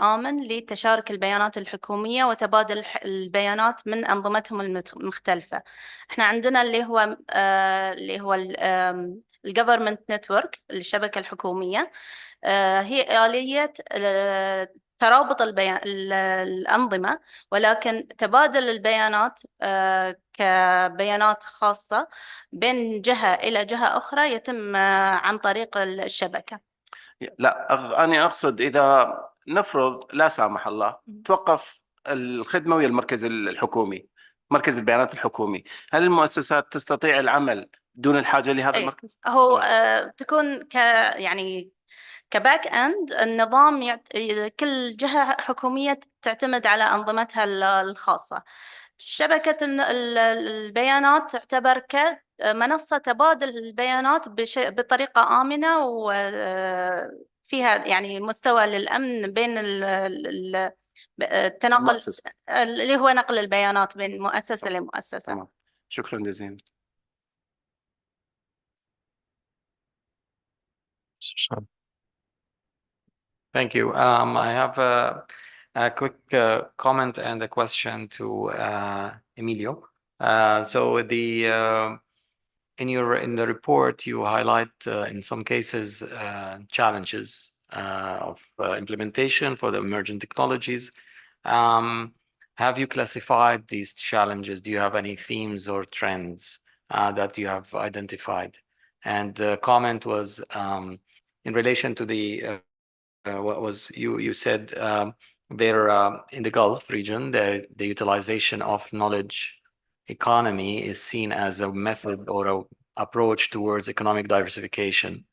آمن لتشارك البيانات الحكومية وتبادل البيانات من أنظمتهم المختلفة. احنا عندنا اللي هو الجفرمنت نتورك، الشبكة الحكومية، هي آلية ترابط الأنظمة، ولكن تبادل البيانات كبيانات خاصة بين جهة إلى جهة أخرى يتم عن طريق الشبكة. لا أنا أقصد إذا نفرض لا سامح الله توقف الخدمة ويا المركز الحكومي، مركز البيانات الحكومي، هل المؤسسات تستطيع العمل دون الحاجة لهذا المركز؟ هو تكون يعني كباك اند النظام كل جهة حكومية تعتمد على أنظمتها الخاصة. شبكة البيانات تعتبر كمنصة تبادل البيانات بطريقة آمنة وفيها يعني مستوى للأمن بين التنقل اللي هو نقل البيانات بين مؤسسة لمؤسسة. تمام. شكرا جزيلا. Thank you. I have a quick comment and a question to Emilio. So in the report you highlight in some cases challenges of implementation for the emerging technologies. Have you classified these challenges? Do you have any themes or trends that you have identified? And the comment was in relation to the what was you said there in the Gulf region, the utilization of knowledge economy is seen as a method or a approach towards economic diversification,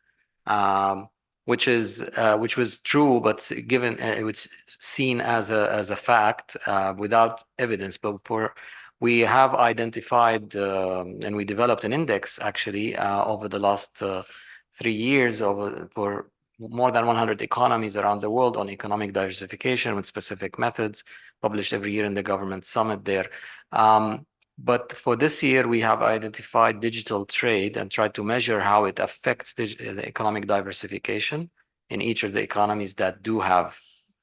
which was true, but given it was seen as a fact without evidence. But we have identified and we developed an index actually over the last 3 years for more than 100 economies around the world on economic diversification with specific methods published every year in the government summit there. But for this year, we have identified digital trade and tried to measure how it affects the economic diversification in each of the economies that do have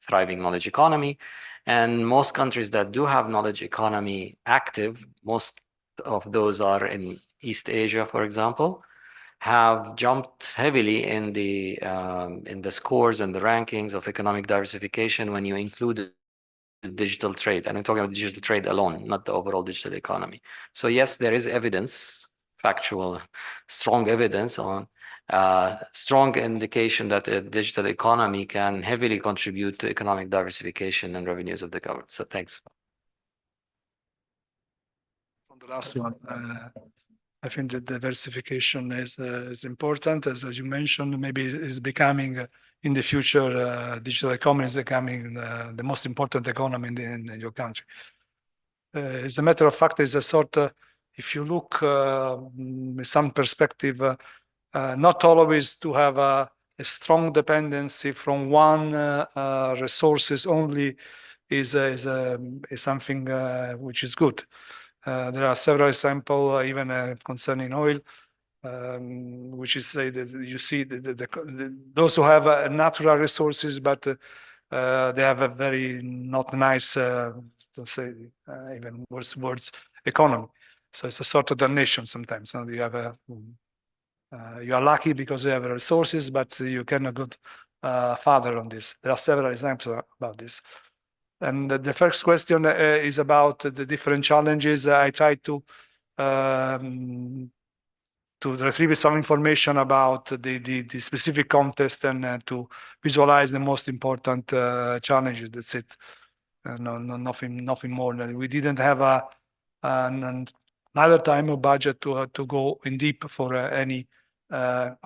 thriving knowledge economy. And most countries that do have knowledge economy active, most of those are in East Asia, for example, have jumped heavily in the scores and the rankings of economic diversification when you include digital trade. And I'm talking about digital trade alone, not the overall digital economy. So yes, there is evidence, factual, strong evidence on strong indication that a digital economy can heavily contribute to economic diversification and revenues of the government. So thanks. On the last one, I think that diversification is important, as you mentioned. Maybe is becoming in the future, digital economy is becoming the most important economy in your country. As a matter of fact, it's a sort of, if you look with some perspective, not always to have a strong dependency from one resources only is something which is good. There are several examples, even concerning oil, which is say that you see those who have natural resources, but they have a very not nice, to say even worse words, economy. So it's a sort of donation sometimes. You have you are lucky because you have resources, but you cannot go further on this. There are several examples about this. And the first question is about the different challenges. I tried to retrieve some information about the specific context and to visualize the most important challenges. That's it. Nothing more. We didn't have neither time or budget to go in deep for any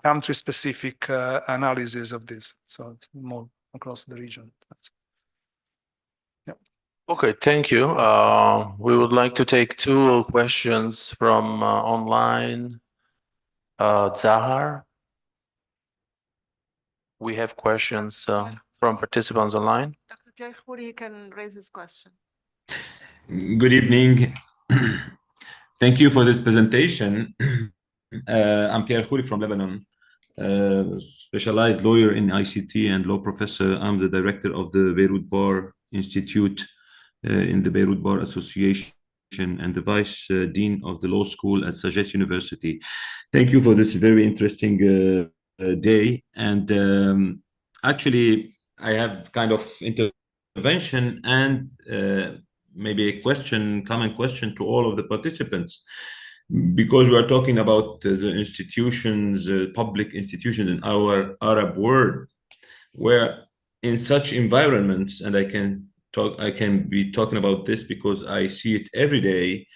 country-specific analysis of this. So it's more across the region. Okay, thank you. We would like to take 2 questions from online. Zahar, we have questions from participants online. Dr. Pierre Khoury can raise his question. Good evening. Thank you for this presentation. I'm Pierre Khoury from Lebanon. specialized lawyer in ICT and law professor. I'm the director of the Beirut Bar Institute in the Beirut Bar Association and the vice dean of the law school at Sages University. Thank you for this very interesting day. And actually, I have kind of intervention and maybe a common question to all of the participants, because we are talking about the institutions, public institutions in our Arab world, where in such environments, and I can be talking about this because I see it every day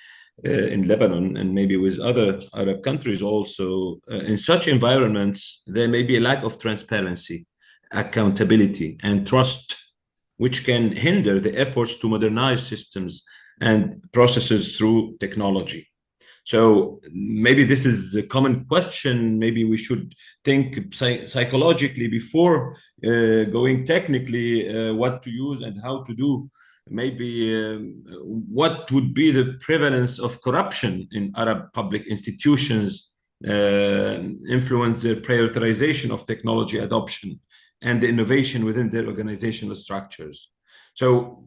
in Lebanon and maybe with other Arab countries also. In such environments, there may be a lack of transparency, accountability, and trust, which can hinder the efforts to modernize systems and processes through technology. So maybe this is a common question. Maybe we should think psychologically before going technically what to use and how to do. Maybe what would be the prevalence of corruption in Arab public institutions, influence their prioritization of technology adoption and the innovation within their organizational structures. So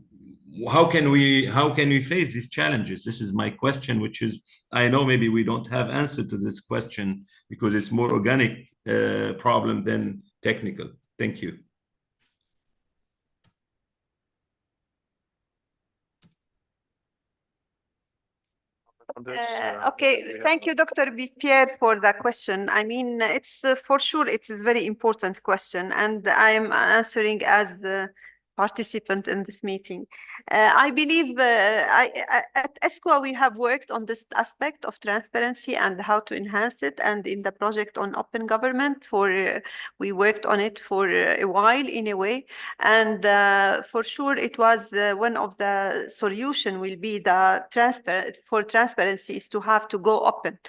how can we face these challenges? This is my question, which is, I know maybe we don't have answer to this question because it's more organic problem than technical. Thank you. Okay, thank you, Dr. Pierre, for the question. I mean, it's for sure, it is a very important question, and I am answering as the participant in this meeting. I believe at ESCWA, we have worked on this aspect of transparency and how to enhance it. And in the project on open government, we worked on it for a while in a way. And for sure, it was one of the solution will be the transparency is to have to go open.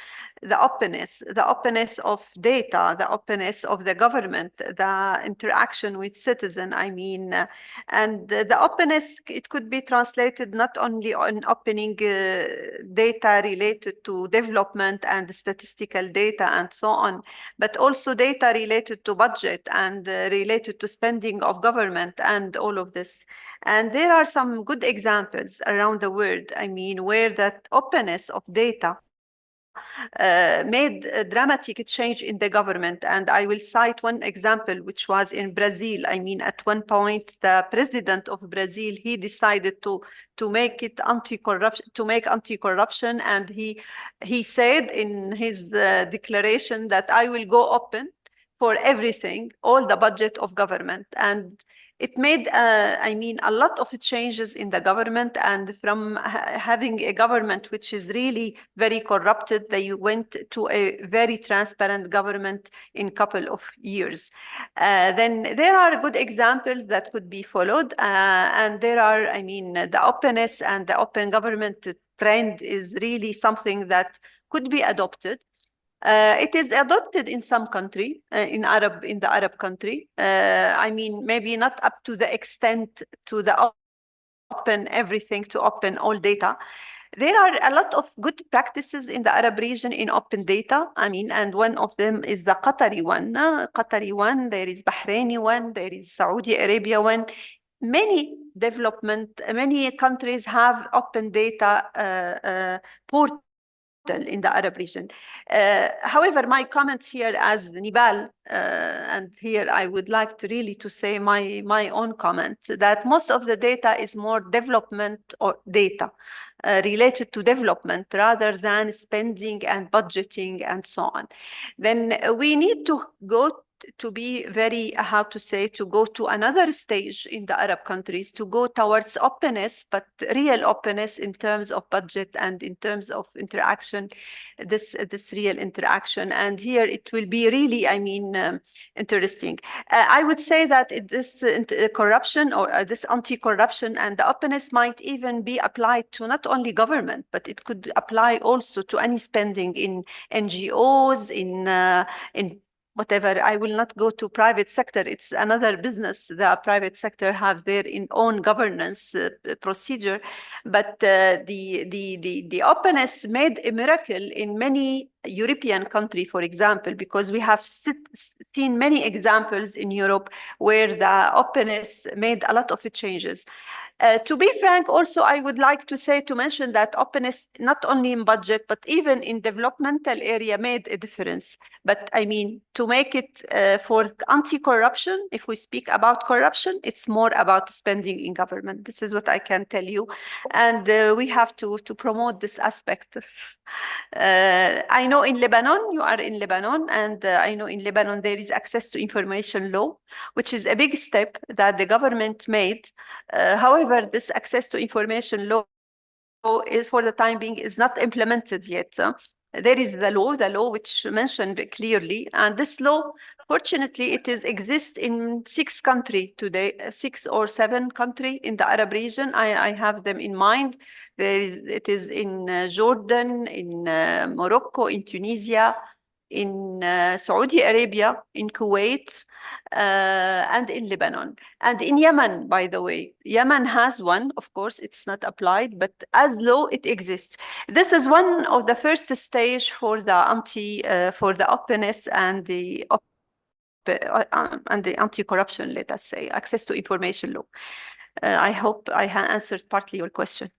The openness of data, the openness of the government, the interaction with citizen, I mean, and the openness, it could be translated not only on opening data related to development and statistical data and so on, but also data related to budget and related to spending of government and all of this. And there are some good examples around the world, I mean, where that openness of data made a dramatic change in the government. And I will cite one example, which was in Brazil. I mean, at one point, the president of Brazil, he decided to make it anti-corruption, and he said in his declaration that I will go open for everything, all the budget of government. And it made, I mean, a lot of changes in the government, and from having a government which is really very corrupted, they went to a very transparent government in a couple of years. Then there are good examples that could be followed, and there are, I mean, the openness and the open government trend is really something that could be adopted. It is adopted in some country, in the Arab country. I mean, maybe not up to the extent to the open everything, to open all data. There are a lot of good practices in the Arab region in open data. I mean, and one of them is the Qatari one. There is Bahraini one, there is Saudi Arabia one. Many countries have open data portal in the Arab region. However, my comments here as Nibal, and here I would like to really to say my own comment, that most of the data is more development or data related to development rather than spending and budgeting and so on. Then we need to go to be very, how to say, to go to another stage in the Arab countries, to go towards openness, but real openness in terms of budget and in terms of interaction, this real interaction. And here it will be really, I mean, interesting. I would say that this corruption or this anti-corruption and the openness might even be applied to not only government, but it could apply also to any spending in NGOs, in whatever. I will not go to private sector. It's another business. The private sector have their own governance procedure, but the openness made a miracle in many European country, for example, because we have seen many examples in Europe where the openness made a lot of changes. To be frank, also, I would like to mention that openness, not only in budget, but even in developmental area made a difference. But I mean, to make it for anti-corruption, if we speak about corruption, it's more about spending in government. This is what I can tell you. And we have to promote this aspect. I know in Lebanon, you are in Lebanon, and I know in Lebanon there is access to information law, which is a big step that the government made. However, this access to information law is, for the time being, is not implemented yet. There is the law which mentioned clearly, and this law, fortunately, it exists in 6 countries today, 6 or 7 countries in the Arab region. I have them in mind. It is in Jordan, in Morocco, in Tunisia, in Saudi Arabia, in Kuwait, and in Lebanon. And in Yemen, by the way. Yemen has one, of course, it's not applied, but as law, it exists. This is one of the first stage for the openness and the anti-corruption, let us say, access to information law. I hope I answered partly your question.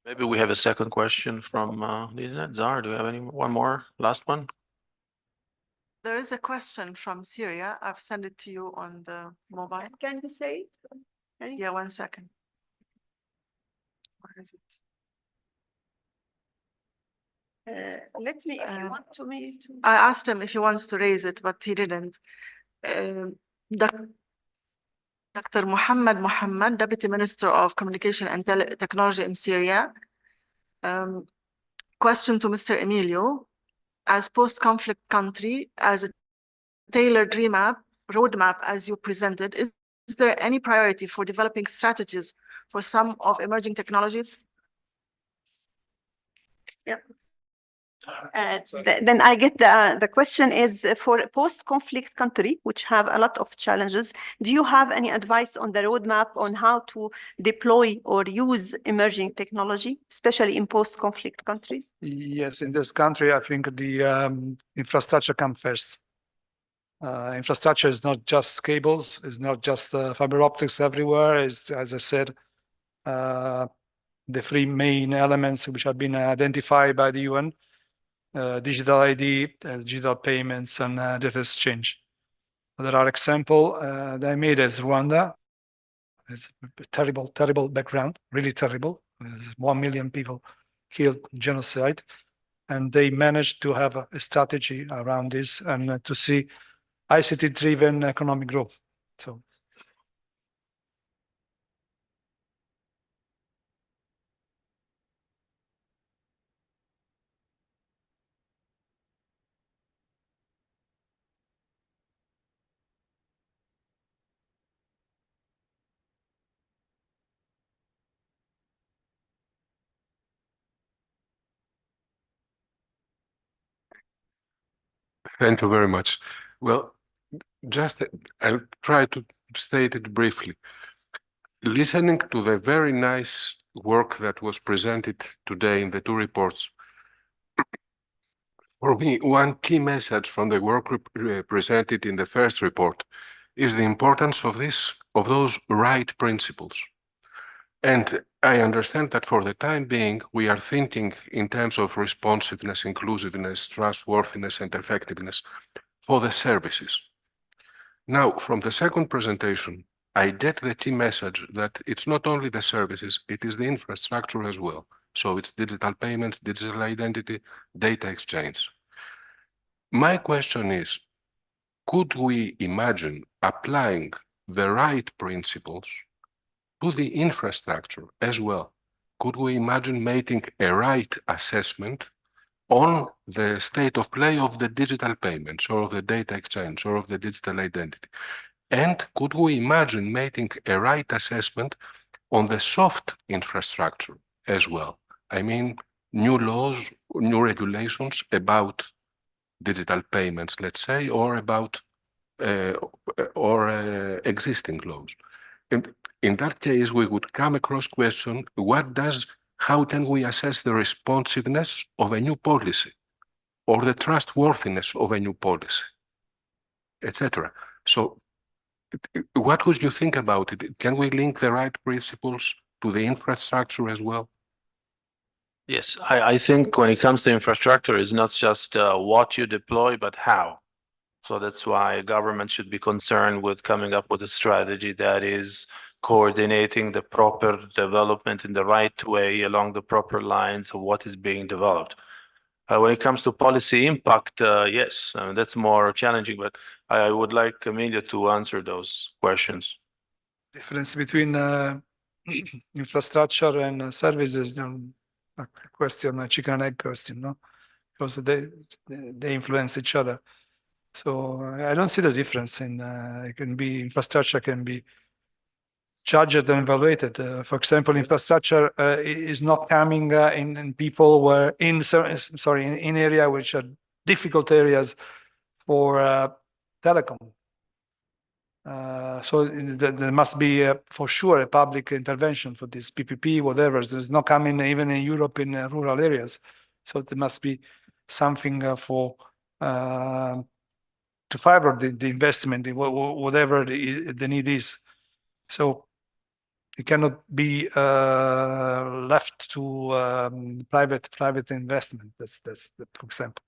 Maybe we have a second question from Lisa. Zahra, do you have one more, last one? There is a question from Syria. I've sent it to you on the mobile. Can you say it? Yeah, 1 second. Where is it? Let me, if you want me to. I asked him if he wants to raise it, but he didn't. Dr. Mohammed, Deputy Minister of Communication and Technology in Syria. Question to Mr. Emilio. As post-conflict country, as a tailored roadmap as you presented, is there any priority for developing strategies for some of emerging technologies? Yeah. Then I get the question is for a post-conflict country, which have a lot of challenges. Do you have any advice on the roadmap on how to deploy or use emerging technology, especially in post-conflict countries? Yes, in this country, I think the infrastructure comes first. Infrastructure is not just cables, it's not just fiber optics everywhere. It's, as I said, the 3 main elements which have been identified by the UN. Digital ID, digital payments, and data exchange. There are examples that I made as Rwanda. It's a terrible, terrible background, really terrible. There's 1 million people killed, genocide. And they managed to have a strategy around this and to see ICT-driven economic growth. So. Thank you very much. Well, just I'll try to state it briefly. Listening to the very nice work that was presented today in the 2 reports, for me, one key message from the work presented in the first report is the importance of those right principles. And I understand that for the time being, we are thinking in terms of responsiveness, inclusiveness, trustworthiness, and effectiveness for the services. Now, from the second presentation, I get the key message that it's not only the services, it is the infrastructure as well. So it's digital payments, digital identity, data exchange. My question is, could we imagine applying the right principles to the infrastructure as well? Could we imagine making a right assessment on the state of play of the digital payments or of the data exchange or of the digital identity? And could we imagine making a right assessment on the soft infrastructure as well? I mean, new laws, new regulations about digital payments, let's say, or about existing laws. In that case, we would come across question, what does how can we assess the responsiveness of a new policy or the trustworthiness of a new policy, etc.? So what would you think about it? Can we link the right principles to the infrastructure as well? Yes, I think when it comes to infrastructure, it's not just what you deploy, but how. So that's why government should be concerned with coming up with a strategy that is coordinating the proper development in the right way along the proper lines of what is being developed. When it comes to policy impact, yes, that's more challenging, but I would like Amelia to answer those questions. Difference between infrastructure and services, you know, a question, a chicken and egg question, no? Because they influence each other. So I don't see the difference in it can be infrastructure can be judged and evaluated. For example, infrastructure is not coming in people where in area which are difficult areas for telecom. So there must be for sure a public intervention for this PPP, whatever. There's not coming even in Europe in rural areas. So there must be something for to favor the investment, whatever the need is. So it cannot be left to private investment. That's for example.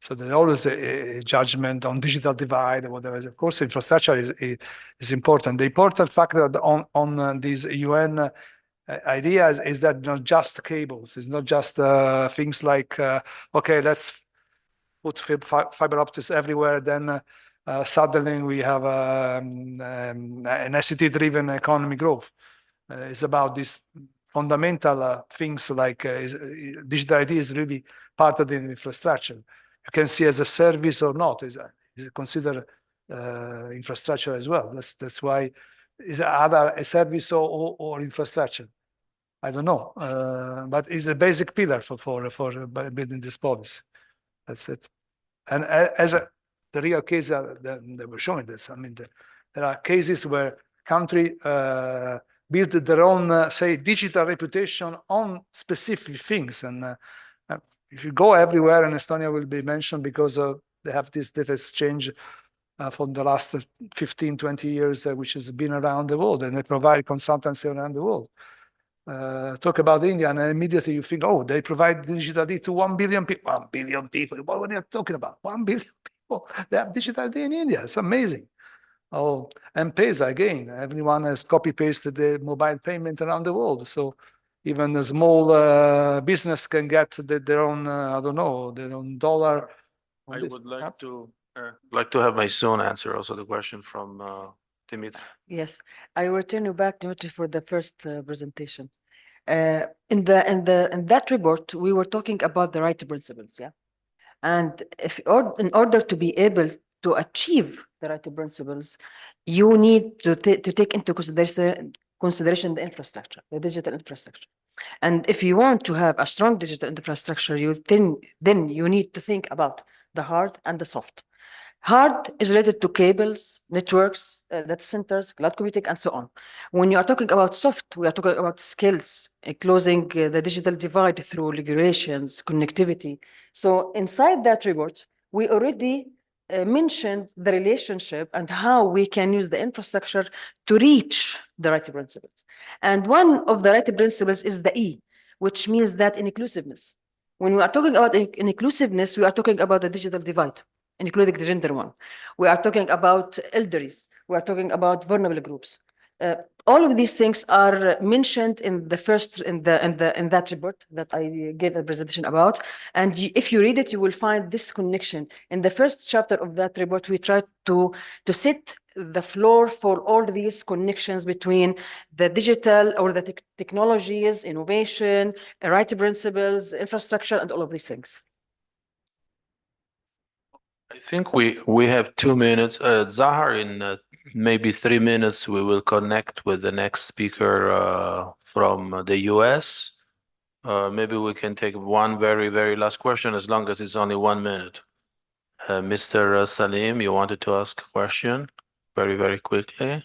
So there's always a judgment on digital divide or whatever. Of course, infrastructure is important. The important factor on these UN ideas is that not just cables. It's not just things like okay, let's put fiber optics everywhere. Then suddenly we have an ICT-driven economy growth. It's about these fundamental things like digital ID is really part of the infrastructure. You can see as a service or not. Is it considered infrastructure as well? That's why is either a service or infrastructure. I don't know, but it's a basic pillar for building this policy. That's it. And as the real case that they were showing this, I mean, there are cases where country build their own, say, digital reputation on specific things. And if you go everywhere, and Estonia will be mentioned because they have this data exchange for the last 15, 20 years, which has been around the world, and they provide consultancy around the world. Talk about India, and immediately you think, oh, they provide digital ID to 1 billion people. 1 billion people. What are they talking about? 1 billion people. They have digital ID in India. It's amazing. Oh, M-Pesa again. Everyone has copy-pasted the mobile payment around the world. So even a small business can get their own, I don't know, their own dollar. I would like to have Maysoon answer also the question from Dimitri. Yes, I will return you back, Dimitri, for the first presentation. In that report, we were talking about the right principles, yeah. And in order to be able to achieve the right principles, you need to take into consideration the infrastructure, the digital infrastructure. And if you want to have a strong digital infrastructure, then you need to think about the hard and the soft. Hard is related to cables, networks, data centers, cloud computing, and so on. When you are talking about soft, we are talking about skills, closing the digital divide through regulations, connectivity. So inside that report, we already mentioned the relationship and how we can use the infrastructure to reach the right principles. And one of the right principles is the E, which means that inclusiveness. When we are talking about inclusiveness, we are talking about the digital divide, including the gender one. We are talking about elderly. We are talking about vulnerable groups. All of these things are mentioned in the first in that report that I gave a presentation about. And if you read it, you will find this connection. In the first chapter of that report, we tried to set the floor for all these connections between the digital or the technologies, innovation, right principles, infrastructure, and all of these things. I think we have 2 minutes. Zahar, in maybe 3 minutes, we will connect with the next speaker from the US. Maybe we can take one very, very last question as long as it's only 1 minute. Mr. Salim, you wanted to ask a question very, very quickly.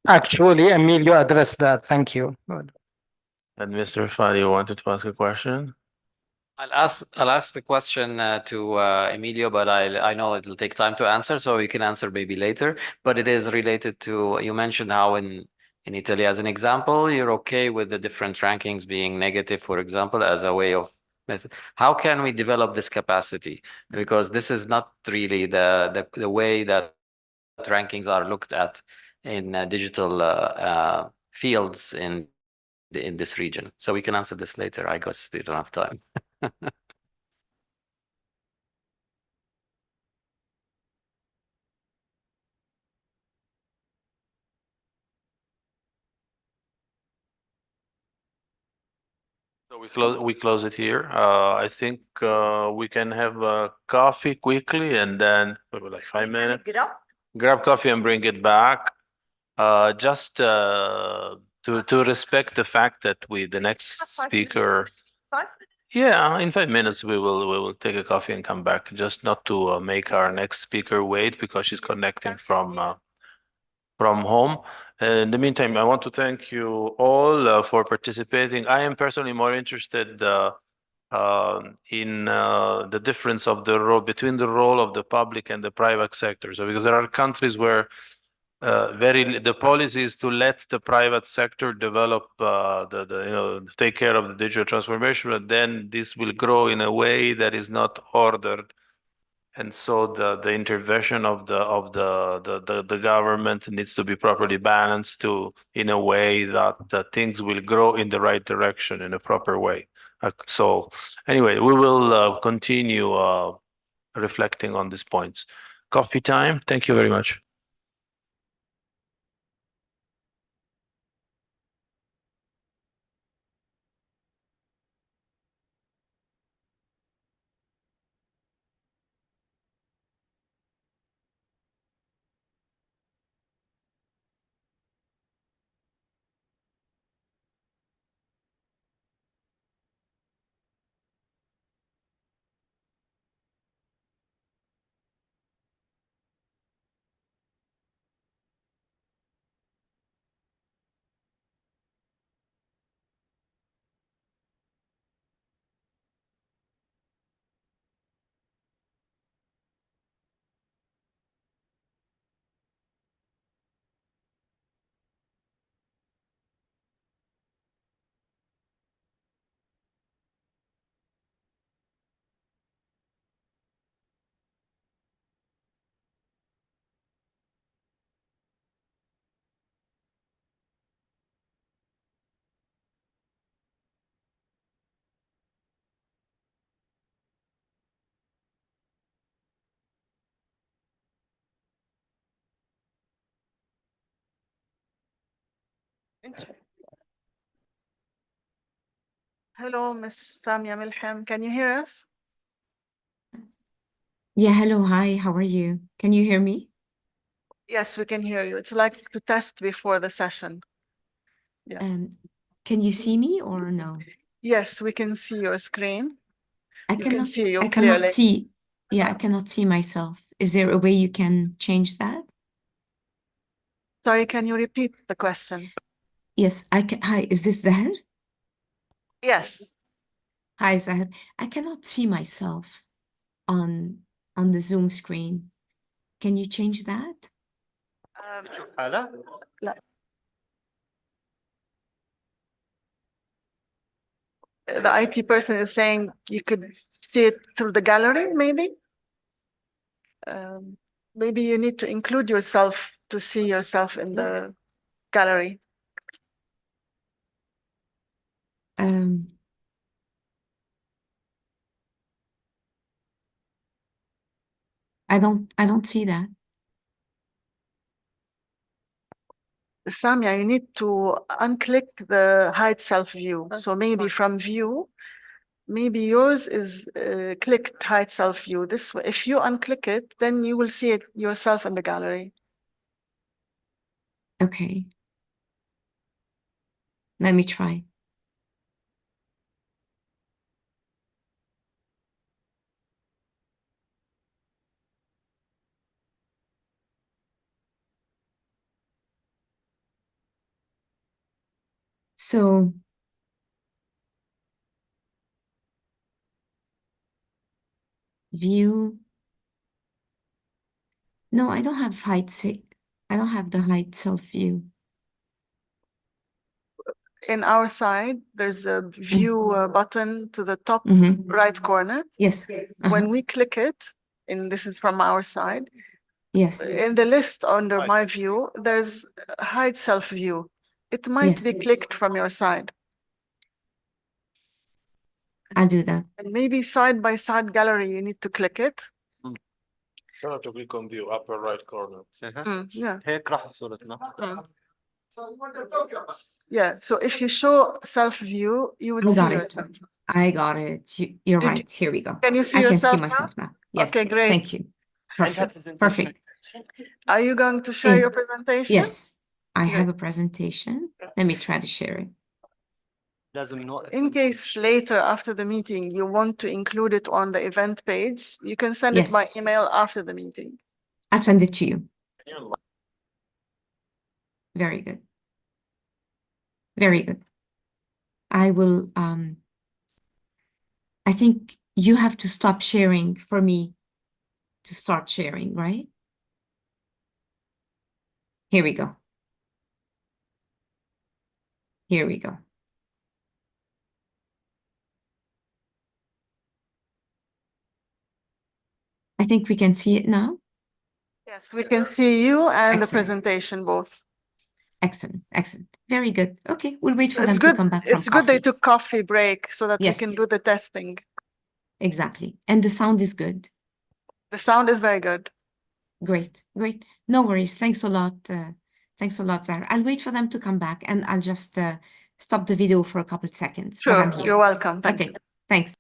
Actually, Emilio addressed that. Thank you. And Mr. Fadi wanted to ask a question. I'll ask the question to Emilio, but I know it'll take time to answer, so you can answer maybe later. But it is related to, you mentioned how in Italy, as an example, you're okay with the different rankings being negative, for example, as a way of method. How can we develop this capacity? Because this is not really the way that rankings are looked at in digital fields in this region. So we can answer this later. I guess we don't have time. So we close it here. I think we can have coffee quickly and then maybe like 5 minutes. Grab coffee and bring it back. Just to respect the fact that the next speaker. Yeah, in 5 minutes we will take a coffee and come back. Just not to make our next speaker wait because she's connecting from home. In the meantime, I want to thank you all for participating. I am personally more interested in the difference of the role between the role of the public and the private sector. So because there are countries where the policy is to let the private sector develop take care of the digital transformation, and then this will grow in a way that is not ordered. And so the intervention of the government needs to be properly balanced in a way that things will grow in the right direction in a proper way. So anyway, we will continue reflecting on these points. Coffee time. Thank you very much. Hello, Miss Samia Milham. Can you hear us? Yeah, hello, hi, how are you? Can you hear me? Yes, we can hear you. It's like to test before the session. Yeah. Can you see me or no? Yes, we can see your screen. I You can see you I cannot clearly. see. Yeah, I cannot see myself. Is there a way you can change that? Sorry, can you repeat the question? Yes, I can. Hi, is this Zahir? Yes. Hi, Zahir. I cannot see myself on the Zoom screen. Can you change that? لا. The IT person is saying you could see it through the gallery, maybe? Maybe you need to include yourself to see yourself in the gallery. I don't see that. Samia, you need to unclick the hide self view. So maybe from view, maybe yours is clicked hide self view. This way, if you unclick it, then you will see it yourself in the gallery. Okay. Let me try. So View. No, I don't have I don't have the hide self view. In our side, there's a view button to the top Mhm. right corner. Yes. When we click it, and this is from our side, Yes. in the list under my view, there's hide self view. It might be Yes. clicked from your side. I'll do that. And maybe side by side gallery, you need to click it. Try to click on the upper right corner. Yeah. هيك راحت صورتنا. Yeah, so if you show self view, you would I see got it. yourself. I got it. You're Did right. Here we go. Can you see I can see yourself now? myself now. Yes. Okay, great. Thank you. Perfect. Perfect. Are you going to share Eh, your presentation? Yes. I have a presentation. Let me try to share it. In case later after the meeting, you want to include it on the event page, you can send it Yes. by email after the meeting. I'll send it to you. Very good. Very good. I will, I think you have to stop sharing for me to start sharing, right? Here we go. Here we go. I think we can see it now. Yes, we can see you and the Excellent. presentation both. Excellent. Excellent. Very good. Okay. We'll wait for It's them good. to come back from It's good they coffee. took coffee break so that we Yes. can do the testing. Exactly. And the sound is good. The sound is very good. Great. Great. No worries. Thanks a lot. Thanks a lot, Sarah. I'll wait for them to come back and I'll just stop the video for a couple of seconds. But Sure, I'm here. you're welcome. Thank Okay. you. Thanks.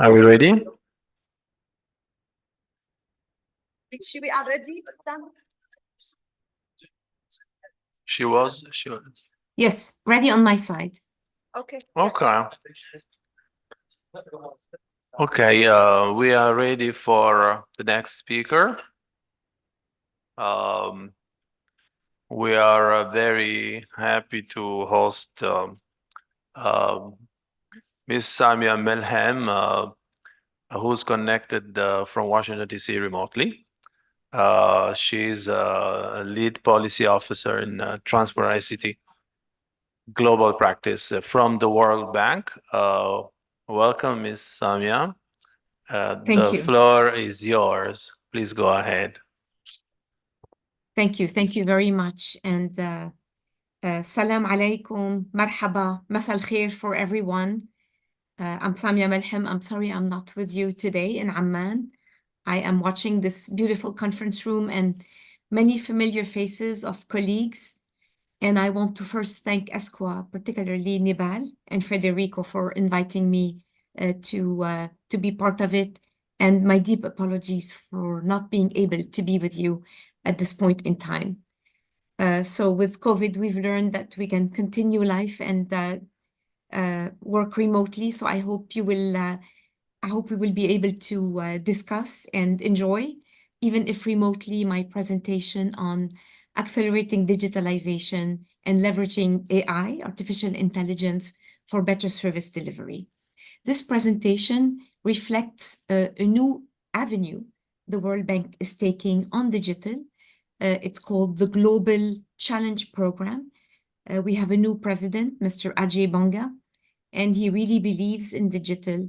Are we ready? Should we are ready? She was. Yes, ready on my side. Okay. Okay. Okay, we are ready for the next speaker. We are very happy to host Ms. Samia Melhem, who's connected from Washington, D.C. remotely. She's a lead policy officer in Transport ICT global practice from the World Bank. Welcome, Ms. Samia. Thank The you. floor is yours. Please go ahead. Thank you. Thank you very much. And salam alaikum, marhaba, masal khair for everyone. I'm Samia Melhem. I'm sorry I'm not with you today in Amman. I am watching this beautiful conference room and many familiar faces of colleagues. And I want to first thank ESCWA, particularly Nibal and Federico, for inviting me to be part of it. And my deep apologies for not being able to be with you at this point in time. So with COVID, we've learned that we can continue life and work remotely. So I hope you will. I hope we will be able to discuss and enjoy, even if remotely, my presentation on accelerating digitalization and leveraging AI, artificial intelligence, for better service delivery. This presentation reflects a new avenue the World Bank is taking on digital. It's called the Global Challenge Program. We have a new president, Mr. Ajay Banga, and he really believes in digital.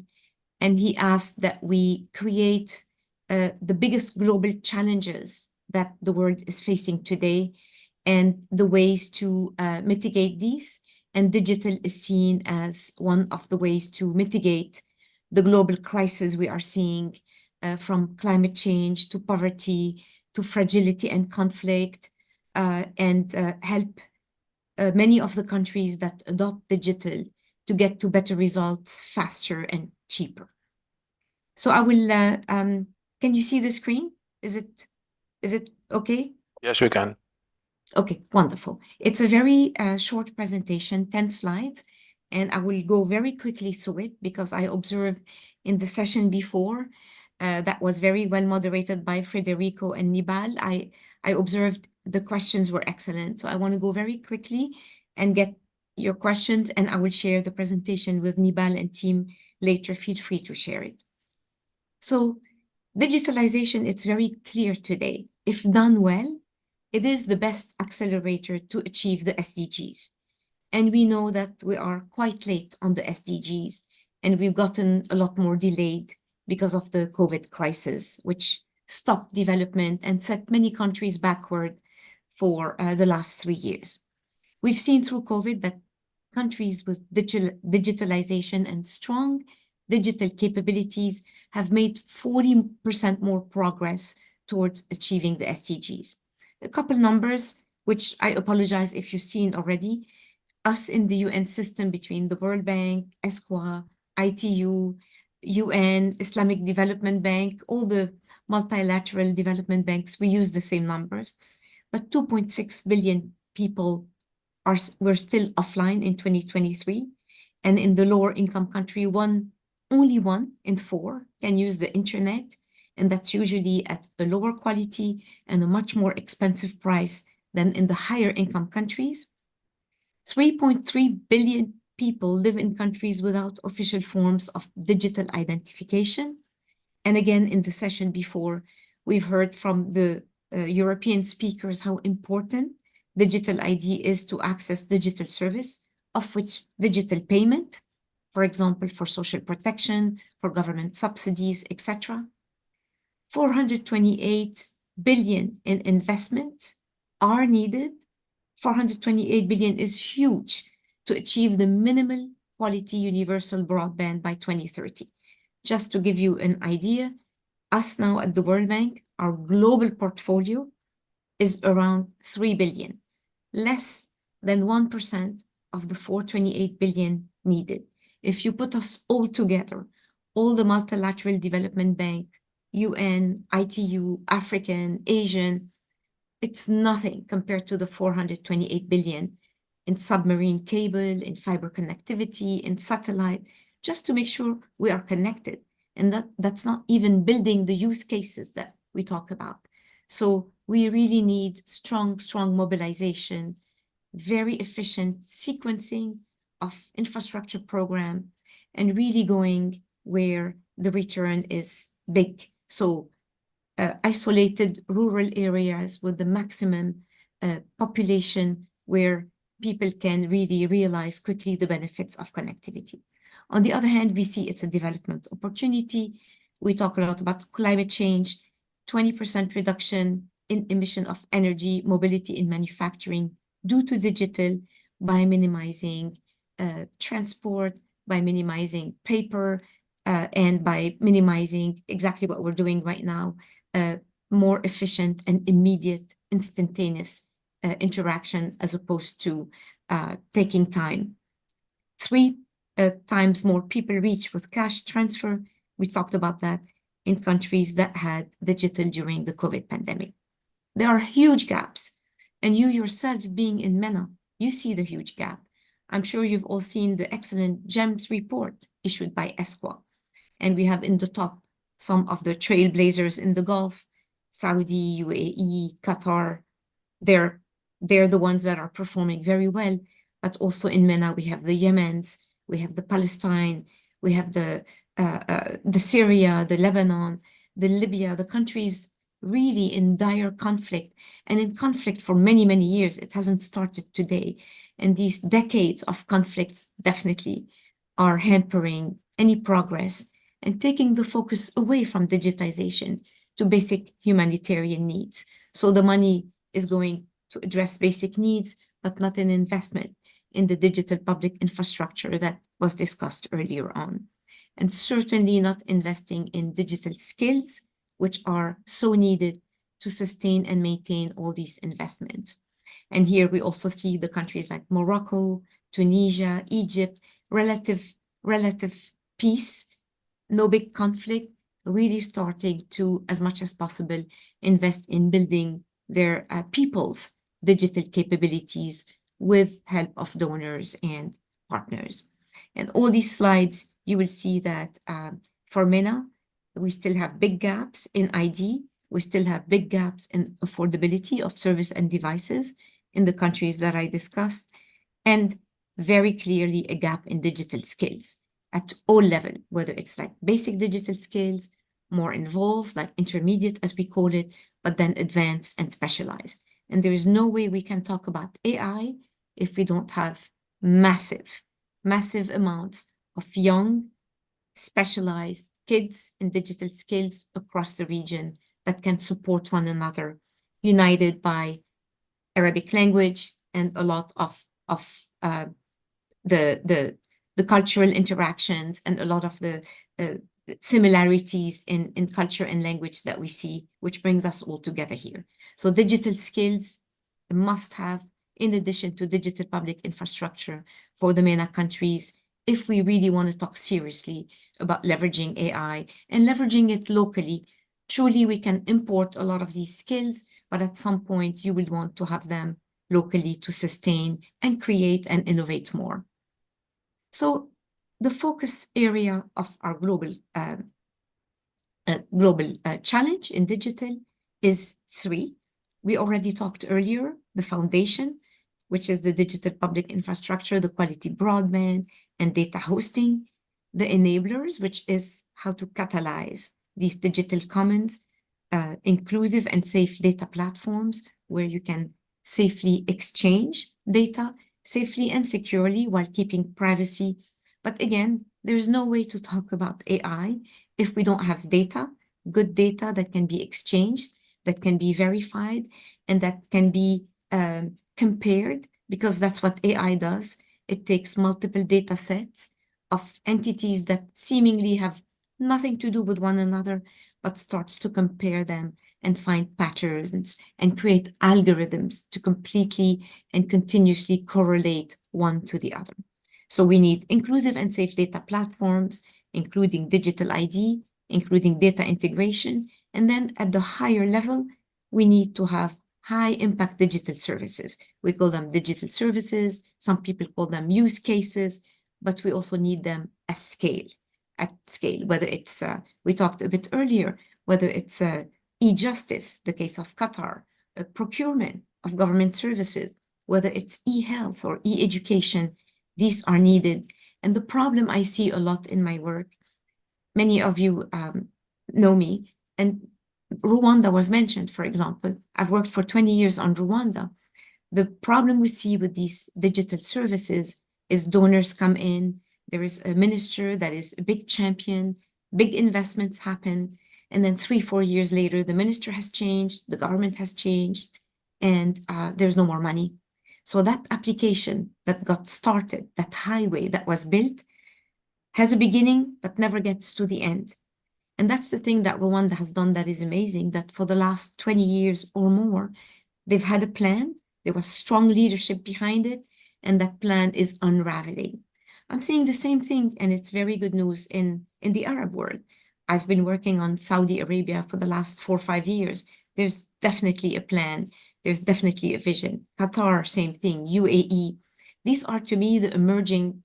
And he asked that we create the biggest global challenges that the world is facing today and the ways to mitigate these. And digital is seen as one of the ways to mitigate the global crisis we are seeing, from climate change to poverty to fragility and conflict, and help many of the countries that adopt digital to get to better results faster and cheaper. So I will, can you see the screen? Is it okay? Yes, we can. Okay, wonderful. It's a very short presentation, 10 slides, and I will go very quickly through it because I observed in the session before that was very well moderated by Federico and Nibal. I observed the questions were excellent. So I want to go very quickly and get your questions, and I will share the presentation with Nibal and team later. Feel free to share it. So digitalization, it's very clear today. If done well, it is the best accelerator to achieve the SDGs. And we know that we are quite late on the SDGs, and we've gotten a lot more delayed because of the COVID crisis, which stopped development and set many countries backward for the last 3 years. We've seen through COVID that countries with digitalization and strong digital capabilities have made 40% more progress towards achieving the SDGs. A couple numbers, which I apologize if you've seen already. Us in the UN system between the World Bank, ESCWA, ITU, UN, Islamic Development Bank, all the multilateral development banks, we use the same numbers. But 2.6 billion people were still offline in 2023. And in the lower income country, only 1 in 4 can use the internet. And that's usually at a lower quality and a much more expensive price than in the higher income countries. 3.3 billion people live in countries without official forms of digital identification. And again, in the session before, we've heard from the European speakers how important digital ID is to access digital service, of which digital payment, for example, for social protection, for government subsidies, etc. 428 billion in investments are needed. 428 billion is huge to achieve the minimal quality universal broadband by 2030. Just to give you an idea, us now at the World Bank, our global portfolio is around 3 billion, less than 1% of the 428 billion needed. If you put us all together, all the multilateral development bank, UN, ITU, African, Asian, it's nothing compared to the 428 billion in submarine cable, in fiber connectivity, in satellite, just to make sure we are connected. And that's not even building the use cases that we talk about. So we really need strong mobilization, very efficient sequencing of infrastructure program, and really going where the return is big. So isolated rural areas with the maximum population where people can really realize quickly the benefits of connectivity. On the other hand, we see it's a development opportunity. We talk a lot about climate change, 20% reduction in emission of energy, mobility in manufacturing due to digital, by minimizing transport, by minimizing paper, and by minimizing exactly what we're doing right now, more efficient and immediate, instantaneous interaction as opposed to taking time. 3 times more people reach with cash transfer. We talked about that in countries that had digital during the COVID pandemic. There are huge gaps, and you yourselves being in MENA, you see the huge gap. I'm sure you've all seen the excellent GEMS report issued by ESCWA, and we have in the top some of the trailblazers in the Gulf, Saudi, UAE, Qatar. They're the ones that are performing very well, but also in MENA we have the Yemens, we have the Palestine, we have the Syria, the Lebanon, the Libya, the countries really in dire conflict, and in conflict for many, many years. It hasn't started today. And these decades of conflicts definitely are hampering any progress and taking the focus away from digitization to basic humanitarian needs. So the money is going to address basic needs, but not an investment in the digital public infrastructure that was discussed earlier on. And certainly not investing in digital skills, which are so needed to sustain and maintain all these investments. And here we also see the countries like Morocco, Tunisia, Egypt, relative peace, no big conflict, really starting to, as much as possible, invest in building their people's digital capabilities with help of donors and partners. And all these slides, you will see that for MENA, we still have big gaps in ID. We still have big gaps in affordability of service and devices in the countries that I discussed, and very clearly a gap in digital skills at all levels, whether it's like basic digital skills, more involved, like intermediate as we call it, but then advanced and specialized. And there is no way we can talk about AI if we don't have massive amounts of young, specialized kids in digital skills across the region that can support one another, united by Arabic language and a lot of the cultural interactions and a lot of the similarities in culture and language that we see, which brings us all together here. So digital skills must have, in addition to digital public infrastructure for the MENA countries, if we really want to talk seriously about leveraging AI and leveraging it locally. Truly, we can import a lot of these skills, but at some point you will want to have them locally to sustain and create and innovate more. So the focus area of our global challenge in digital is 3. We already talked earlier, the foundation, which is the digital public infrastructure, the quality broadband and data hosting, the enablers, which is how to catalyze these digital commons, inclusive and safe data platforms where you can safely exchange data safely and securely while keeping privacy. But again, there's no way to talk about AI if we don't have data, good data that can be exchanged, that can be verified, and that can be compared, because that's what AI does. It takes multiple data sets of entities that seemingly have nothing to do with one another, but starts to compare them and find patterns and create algorithms to completely and continuously correlate one to the other. So we need inclusive and safe data platforms, including digital ID, including data integration. And then at the higher level, we need to have high impact digital services. We call them digital services. Some people call them use cases, but we also need them at scale, whether it's, we talked a bit earlier, whether it's e-justice, the case of Qatar, procurement of government services, whether it's e-health or e-education, these are needed. And the problem I see a lot in my work, many of you know me, and Rwanda was mentioned, for example. I've worked for 20 years on Rwanda. The problem we see with these digital services is donors come in, there is a minister that is a big champion, big investments happen, and then 3-4 years later, the minister has changed, the government has changed, and there's no more money. So that application that got started, that highway that was built, has a beginning, but never gets to the end. And that's the thing that Rwanda has done that is amazing, that for the last 20 years or more, they've had a plan, there was strong leadership behind it, and that plan is unraveling. I'm seeing the same thing, and it's very good news in the Arab world. I've been working on Saudi Arabia for the last 4 or 5 years. There's definitely a plan. There's definitely a vision. Qatar, same thing. UAE. These are, to me, the emerging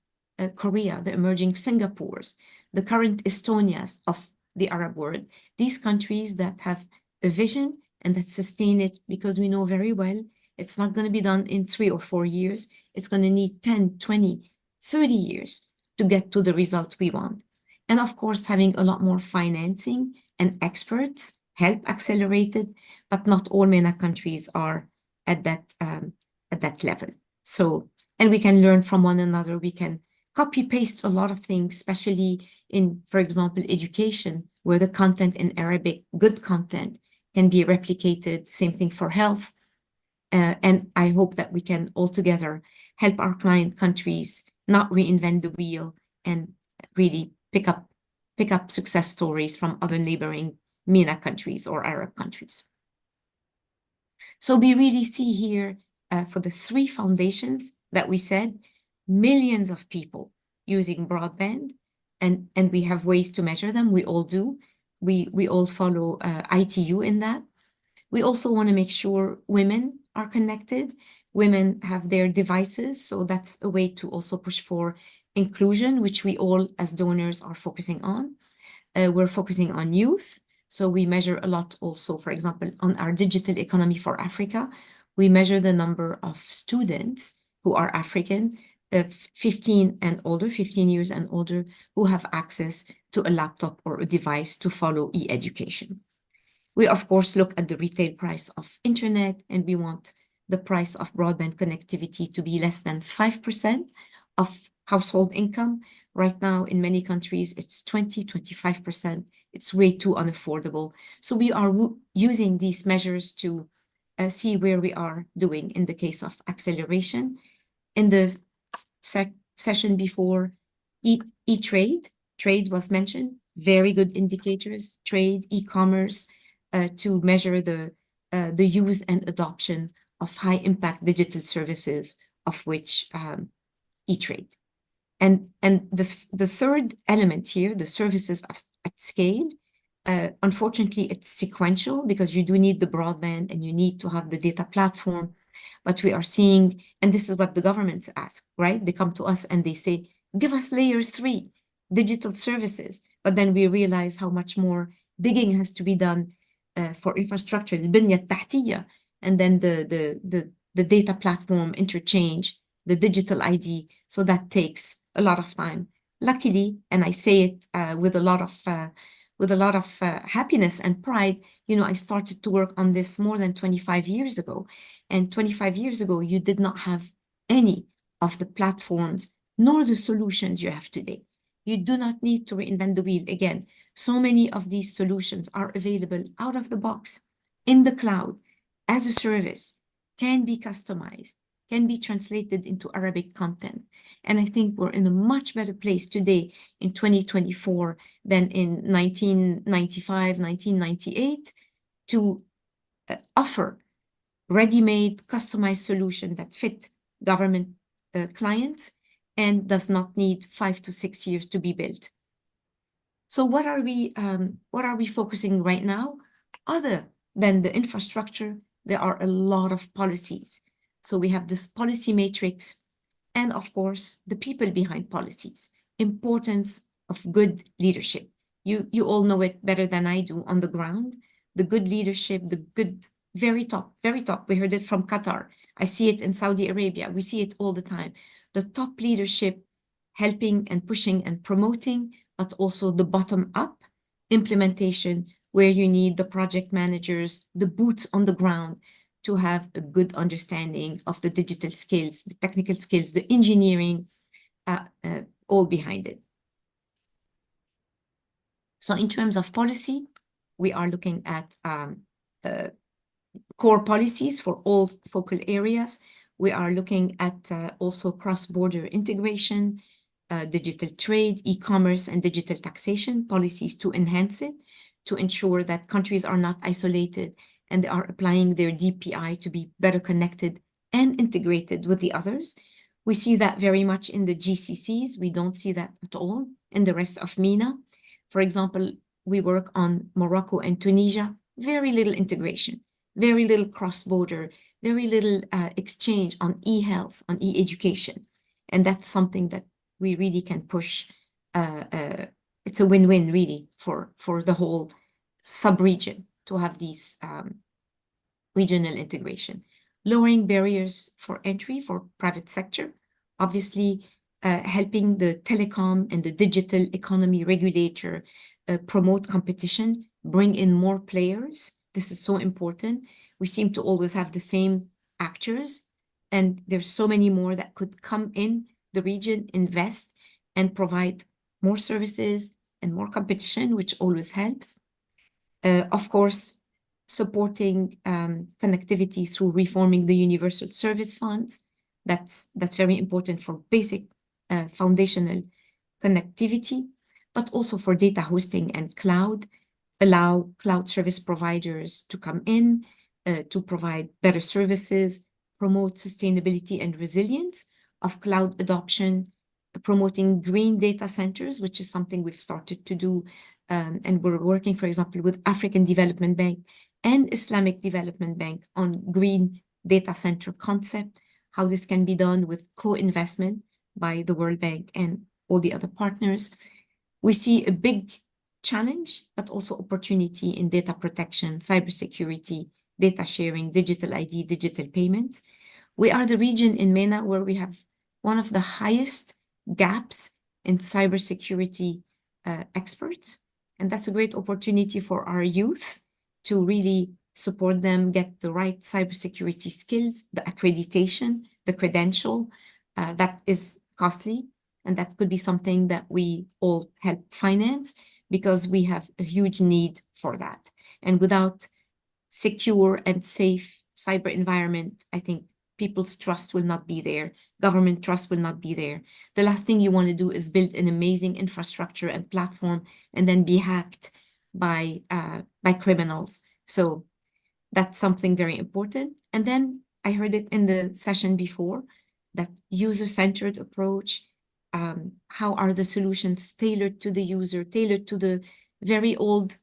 Korea, the emerging Singapores, the current Estonias of the Arab world. These countries that have a vision and that sustain it, because we know very well it's not going to be done in 3 or 4 years. It's going to need 10, 20, 30 years to get to the result we want. And of course, having a lot more financing and experts help accelerate it, but not all MENA countries are at that level. So, and we can learn from one another. We can copy paste a lot of things, especially in, for example, education, where the content in Arabic, good content, can be replicated. Same thing for health. And I hope that we can all together help our client countries not reinvent the wheel and really pick up success stories from other neighboring MENA countries or Arab countries. So we really see here for the 3 foundations that we said, millions of people using broadband, and we have ways to measure them. We all do. We all follow ITU in that. We also want to make sure women are connected. Women have their devices, so that's a way to also push for inclusion, which we all as donors are focusing on. We're focusing on youth, so we measure a lot also, for example, on our digital economy for Africa. We measure the number of students who are African, 15 and older, 15 years and older, who have access to a laptop or a device to follow e-education. We, of course, look at the retail price of internet, and we want the price of broadband connectivity to be less than 5% of household income. Right now, in many countries, it's 20-25%. It's way too unaffordable. So we are using these measures to see where we are doing in the case of acceleration. In the session before, trade was mentioned, very good indicators, trade, e-commerce, to measure the use and adoption of high impact digital services, of which e-trade. And the third element here, the services at scale, unfortunately, it's sequential because you do need the broadband and you need to have the data platform. But we are seeing, and this is what the governments ask, right? They come to us and they say, give us layer 3, digital services. But then we realize how much more digging has to be done for infrastructure, البنية التحتية, and then the data platform interchange, the digital ID. So that takes a lot of time. Luckily, and I say it with a lot of happiness and pride, you know, I started to work on this more than 25 years ago. And 25 years ago, you did not have any of the platforms nor the solutions you have today. You do not need to reinvent the wheel again. So many of these solutions are available out of the box, in the cloud, as a service, can be customized, can be translated into Arabic content. And I think we're in a much better place today in 2024 than in 1995, 1998 to offer ready-made, customized solution that fit government clients and does not need 5 to 6 years to be built. So what are we focusing right now? Other than the infrastructure, there are a lot of policies. So we have this policy matrix, and of course, the people behind policies. Importance of good leadership. You all know it better than I do on the ground. The good leadership, the good, very top. We heard it from Qatar. I see it in Saudi Arabia. We see it all the time. The top leadership helping and pushing and promoting, but also the bottom up implementation, where you need the project managers, the boots on the ground, to have a good understanding of the digital skills, the technical skills, the engineering, all behind it. So in terms of policy, we are looking at core policies for all focal areas. We are looking at also cross-border integration, digital trade, e-commerce, and digital taxation policies to enhance it, to ensure that countries are not isolated and they are applying their DPI to be better connected and integrated with the others. We see that very much in the GCCs. We don't see that at all in the rest of MENA. For example, we work on Morocco and Tunisia, very little integration, very little cross-border, very little exchange on e-health, on e-education. And that's something that we really can push. It's a win-win really for the whole sub-region to have these regional integration. Lowering barriers for entry for private sector, obviously helping the telecom and the digital economy regulator promote competition, bring in more players. This is so important. We seem to always have the same actors, and there's so many more that could come in the region, invest, and provide more services and more competition, which always helps. Of course, supporting connectivity through reforming the universal service funds. That's very important for basic foundational connectivity, but also for data hosting and cloud. Allow cloud service providers to come in to provide better services, promote sustainability and resilience of cloud adoption, promoting green data centers, which is something we've started to do. And we're working, for example, with African Development Bank and Islamic Development Bank on green data center concept, how this can be done with co-investment by the World Bank and all the other partners. We see a big challenge, but also opportunity in data protection, cybersecurity, data sharing, digital ID, digital payments. We are the region in MENA where we have one of the highest gaps in cybersecurity experts. And that's a great opportunity for our youth to really support them, get the right cybersecurity skills, the accreditation, the credential. That is costly. And that could be something that we all help finance, because we have a huge need for that. And without secure and safe cyber environment, I think people's trust will not be there. Government trust will not be there. The last thing you want to do is build an amazing infrastructure and platform and then be hacked by criminals. So that's something very important. And then I heard it in the session before, that user-centered approach. How are the solutions tailored to the user, tailored to the very old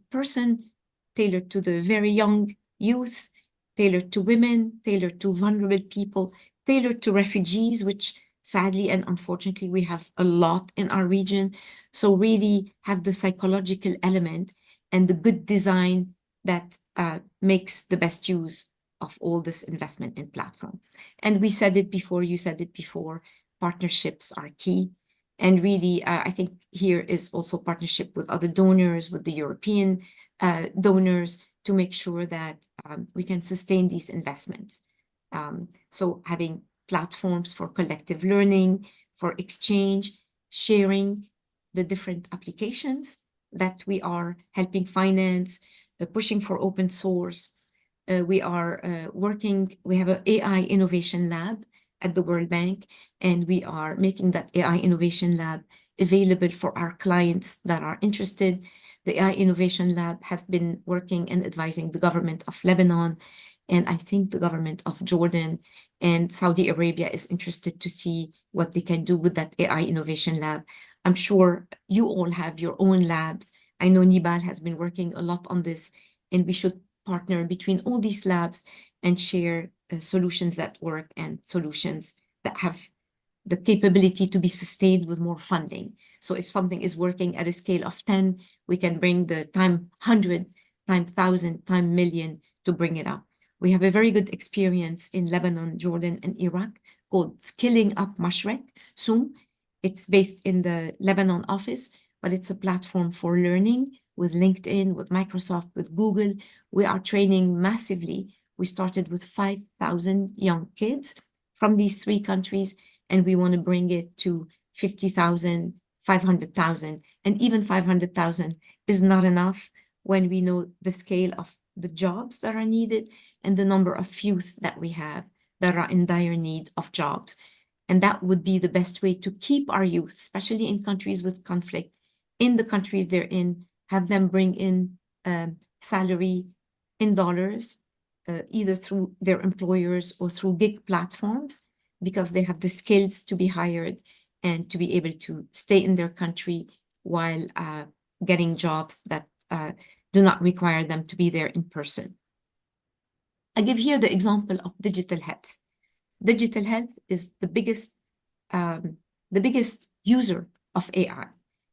person, tailored to the very young youth, tailored to women, tailored to vulnerable people, tailored to refugees, which sadly and unfortunately we have a lot in our region. So really have the psychological element and the good design that makes the best use of all this investment in platform. And we said it before, you said it before, partnerships are key. And really, I think here is also partnership with other donors, with the European donors, to make sure that we can sustain these investments. So having platforms for collective learning, for exchange, sharing the different applications that we are helping finance, pushing for open source. We are working, we have an AI innovation lab at the World Bank, and we are making that AI innovation lab available for our clients that are interested. The AI Innovation Lab has been working and advising the government of Lebanon, and I think the government of Jordan and Saudi Arabia is interested to see what they can do with that AI Innovation Lab. I'm sure you all have your own labs. I know Nibal has been working a lot on this, and we should partner between all these labs and share solutions that work and solutions that have the capability to be sustained with more funding. So if something is working at a scale of 10, we can bring the time 100, time 1,000, time million to bring it up. We have a very good experience in Lebanon, Jordan, and Iraq called Skilling Up Mashrek, SUM. It's based in the Lebanon office, but it's a platform for learning with LinkedIn, with Microsoft, with Google. We are training massively. We started with 5,000 young kids from these 3 countries, and we want to bring it to 50,000, 500,000, and even 500,000 is not enough when we know the scale of the jobs that are needed and the number of youth that we have that are in dire need of jobs. And that would be the best way to keep our youth, especially in countries with conflict, in the countries they're in, have them bring in salary in dollars, either through their employers or through gig platforms, because they have the skills to be hired and to be able to stay in their country while getting jobs that do not require them to be there in person. I give here the example of digital health. Digital health is the biggest user of AI.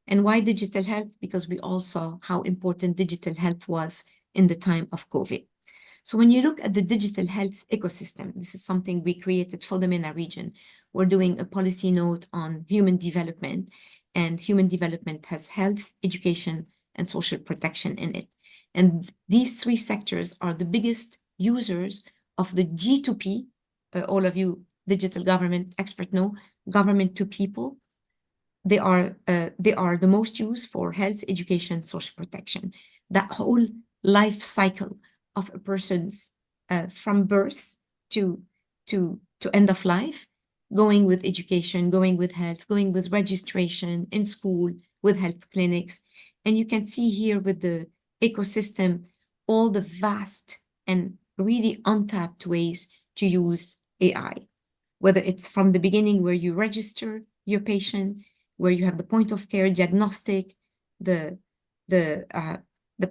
And why digital health? Because we all saw how important digital health was in the time of COVID. So when you look at the digital health ecosystem, this is something we created for the MENA region. We're doing a policy note on human development, and human development has health, education, and social protection in it. And these 3 sectors are the biggest users of the G2P. All of you digital government expert know, government to people. They are the most used for health, education, social protection. That whole life cycle of a person's from birth to end of life, going with education, going with health, going with registration in school, with health clinics. And you can see here with the ecosystem, all the vast and really untapped ways to use AI, whether it's from the beginning where you register your patient, where you have the point of care diagnostic, the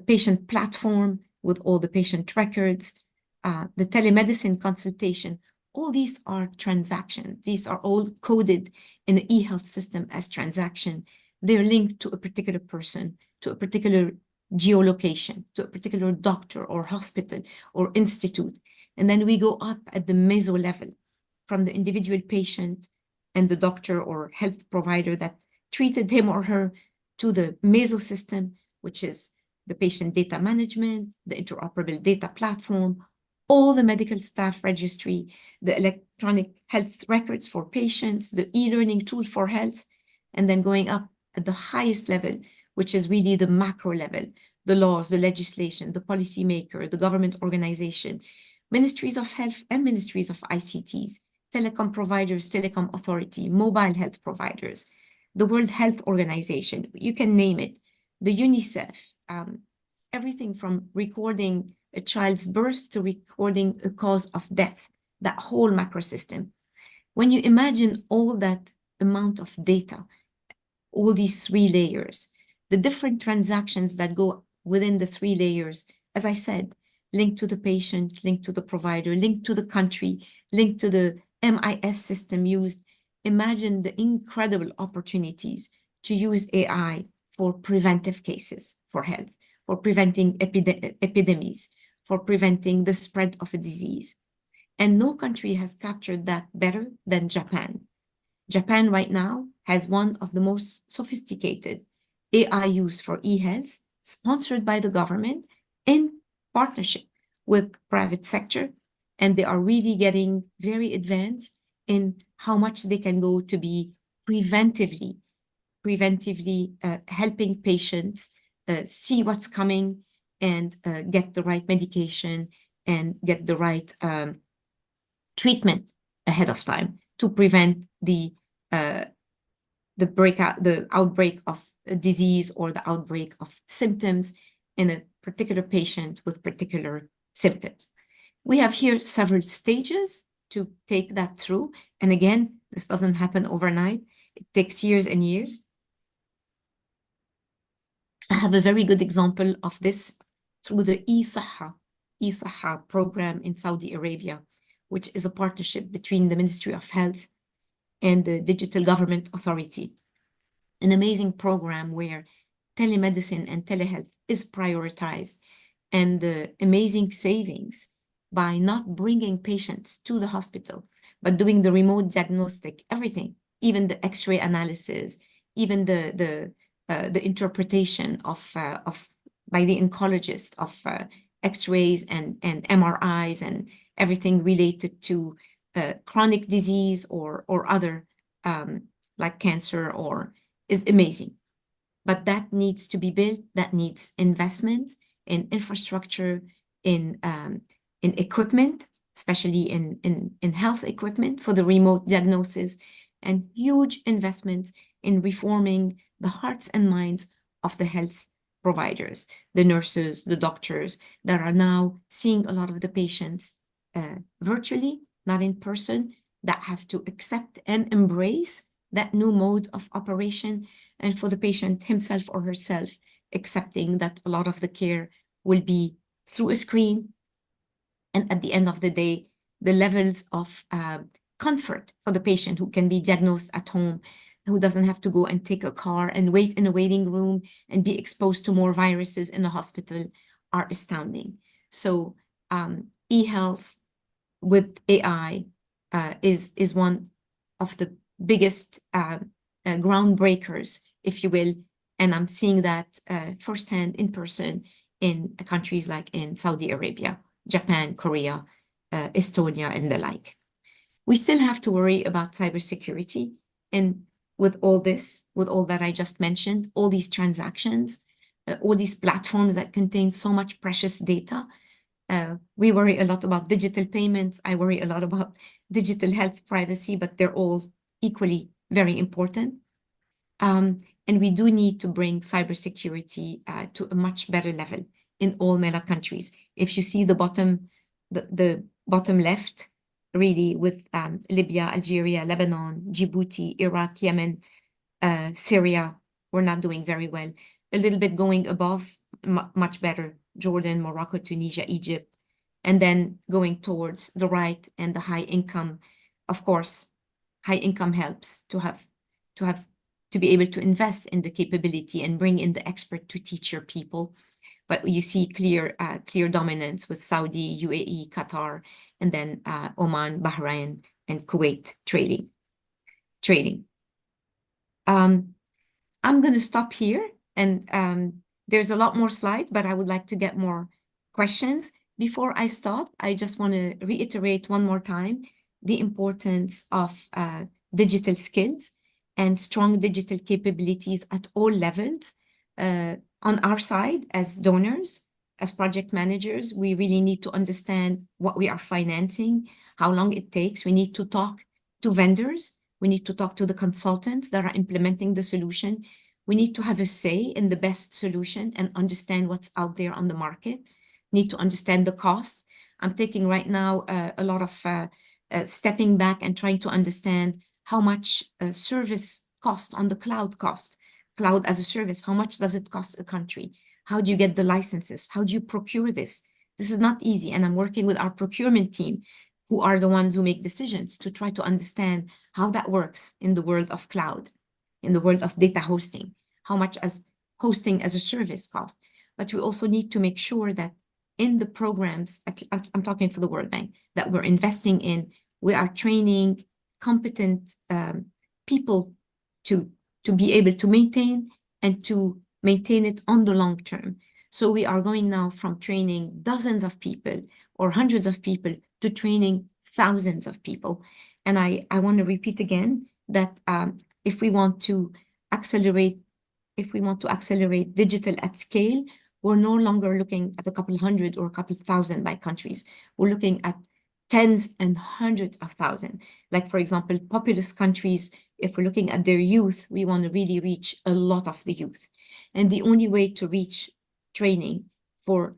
patient platform with all the patient records, the telemedicine consultation. All these are transactions. These are all coded in the e-health system as transaction. They're linked to a particular person, to a particular geolocation, to a particular doctor or hospital or institute. And then we go up at the meso level from the individual patient and the doctor or health provider that treated him or her to the meso system, which is the patient data management, the interoperable data platform, all the medical staff registry, the electronic health records for patients, the e-learning tool for health, and then going up at the highest level, which is really the macro level, the laws, the legislation, the policymaker, the government organization, ministries of health and ministries of ICTs, telecom providers, telecom authority, mobile health providers, the World Health Organization, you can name it, the UNICEF, everything from recording a child's birth to recording a cause of death, that whole macro system. When you imagine all that amount of data, all these 3 layers, the different transactions that go within the 3 layers, as I said, linked to the patient, linked to the provider, linked to the country, linked to the MIS system used, imagine the incredible opportunities to use AI for preventive cases for health, for preventing epidemics, for preventing the spread of a disease. And no country has captured that better than Japan. Japan right now has one of the most sophisticated AI use for e-health, sponsored by the government in partnership with private sector. And they are really getting very advanced in how much they can go to be preventively helping patients see what's coming and get the right medication and get the right treatment ahead of time to prevent the outbreak of a disease or the outbreak of symptoms in a particular patient with particular symptoms. We have here several stages to take that through. And again, this doesn't happen overnight. It takes years and years. I have a very good example of this through the eSaha program in Saudi Arabia, which is a partnership between the Ministry of Health and the Digital Government Authority. An amazing program where telemedicine and telehealth is prioritized, and the amazing savings by not bringing patients to the hospital, but doing the remote diagnostic, everything, even the X-ray analysis, even the interpretation of by the oncologist of X-rays and MRIs and everything related to chronic disease or other like cancer is amazing. But that needs to be built. That needs investments in infrastructure, in equipment, especially in health equipment for the remote diagnosis, and huge investments in reforming the hearts and minds of the health providers, the nurses, the doctors that are now seeing a lot of the patients virtually, not in person, that have to accept and embrace that new mode of operation, and for the patient himself or herself accepting that a lot of the care will be through a screen. And at the end of the day, the levels of comfort for the patient who can be diagnosed at home, who doesn't have to go and take a car and wait in a waiting room and be exposed to more viruses in the hospital, are astounding. So e-health with AI is one of the biggest groundbreakers, if you will. And I'm seeing that firsthand in person in countries like in Saudi Arabia, Japan, Korea, Estonia, and the like. We still have to worry about cybersecurity. And with all this, with all that I just mentioned, all these transactions, all these platforms that contain so much precious data, we worry a lot about digital payments. I worry a lot about digital health privacy, but they're all equally very important. And we do need to bring cybersecurity to a much better level in all MENA countries. If you see the bottom left, really with Libya, Algeria, Lebanon, Djibouti, Iraq, Yemen, Syria, we're not doing very well. A little bit going above, much better, Jordan, Morocco, Tunisia, Egypt, and then going towards the right and the high income. Of course, high income helps to be able to invest in the capability and bring in the expert to teach your people. But you see clear dominance with Saudi, UAE, Qatar, and then Oman, Bahrain, and Kuwait trading. I'm going to stop here, and there's a lot more slides, but I would like to get more questions. Before I stop, I just want to reiterate one more time the importance of digital skills and strong digital capabilities at all levels. On our side, as donors, as project managers, we really need to understand what we are financing, how long it takes. We need to talk to vendors. We need to talk to the consultants that are implementing the solution. We need to have a say in the best solution and understand what's out there on the market. Need to understand the cost. I'm taking right now a lot of stepping back and trying to understand how much service cost on the cloud cost. Cloud as a service, how much does it cost a country? How do you get the licenses? How do you procure this? This is not easy. And I'm working with our procurement team, who are the ones who make decisions, to try to understand how that works in the world of cloud, in the world of data hosting, how much as hosting as a service cost. But we also need to make sure that in the programs, I'm talking for the World Bank, that we're investing in, we are training competent people to be able to maintain and to maintain it on the long term. So we are going now from training dozens of people or hundreds of people to training thousands of people. And I want to repeat again that if we want to accelerate digital at scale, we're no longer looking at a couple hundred or a couple thousand by countries. We're looking at tens and hundreds of thousands. Like, for example, populous countries, if we're looking at their youth, we want to really reach a lot of the youth. And the only way to reach training for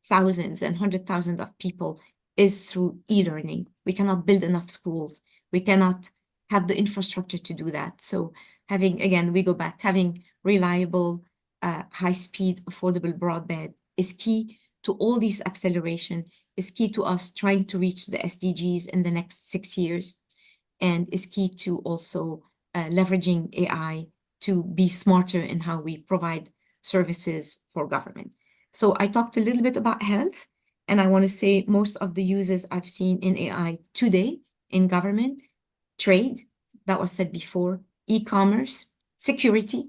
thousands and 100,000 of people is through e-learning. We cannot build enough schools. We cannot have the infrastructure to do that. So having, again, we go back, having reliable high-speed, affordable broadband is key to all these acceleration, is key to us trying to reach the SDGs in the next 6 years, and is key to also leveraging AI to be smarter in how we provide services for government. So I talked a little bit about health, and I want to say most of the uses I've seen in AI today in government, trade, that was said before, e-commerce, security,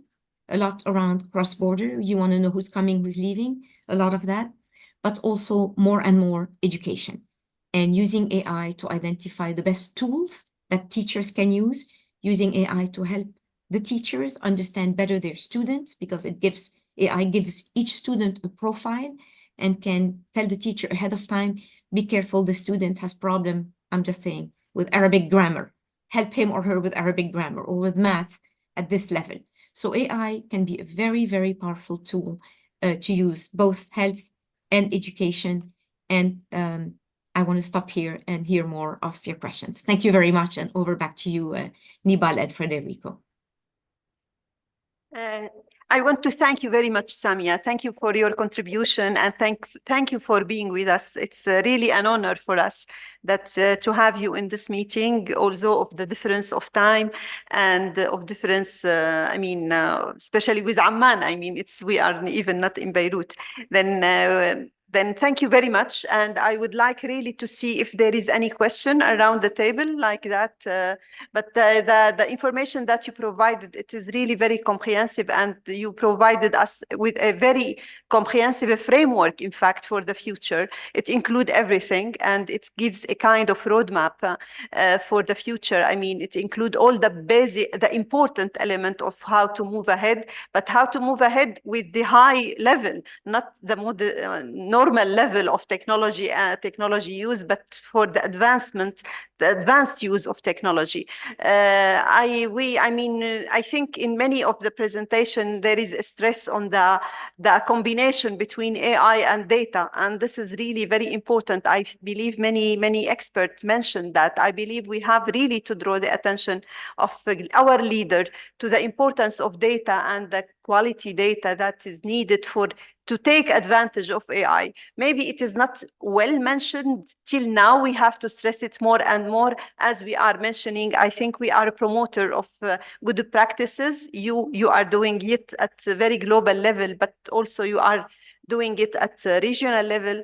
a lot around cross-border. You want to know who's coming, who's leaving, a lot of that, but also more and more education and using AI to identify the best tools that teachers can use, using AI to help the teachers understand better their students, because AI gives each student a profile and can tell the teacher ahead of time, be careful, the student has problem, I'm just saying, with Arabic grammar. Help him or her with Arabic grammar or with math at this level. So AI can be a very, very powerful tool to use both health and education. And I want to stop here and hear more of your questions. Thank you very much. And over back to you, Nibal and Federico. I want to thank you very much, Samia. Thank you for your contribution, and thank you for being with us. It's really an honor for us that to have you in this meeting, although of the difference of time and of difference, especially with Amman. We are even not in Beirut. Then thank you very much. And I would like really to see if there is any question around the table like that. But the information that you provided, it is really very comprehensive, and you provided us with a very comprehensive framework, in fact, for the future. It includes everything, and it gives a kind of roadmap for the future. It includes all the important element of how to move ahead, but how to move ahead with the high level, not the normal level of technology use, but for the advanced use of technology. I think in many of the presentation there is a stress on the combination between AI and data, and this is really very important. I believe many experts mentioned that. I believe we have really to draw the attention of our leader to the importance of data and the quality data that is needed to take advantage of AI. Maybe it is not well mentioned till now. We have to stress it more and more as we are mentioning. I think we are a promoter of good practices. You are doing it at a very global level, but also you are doing it at a regional level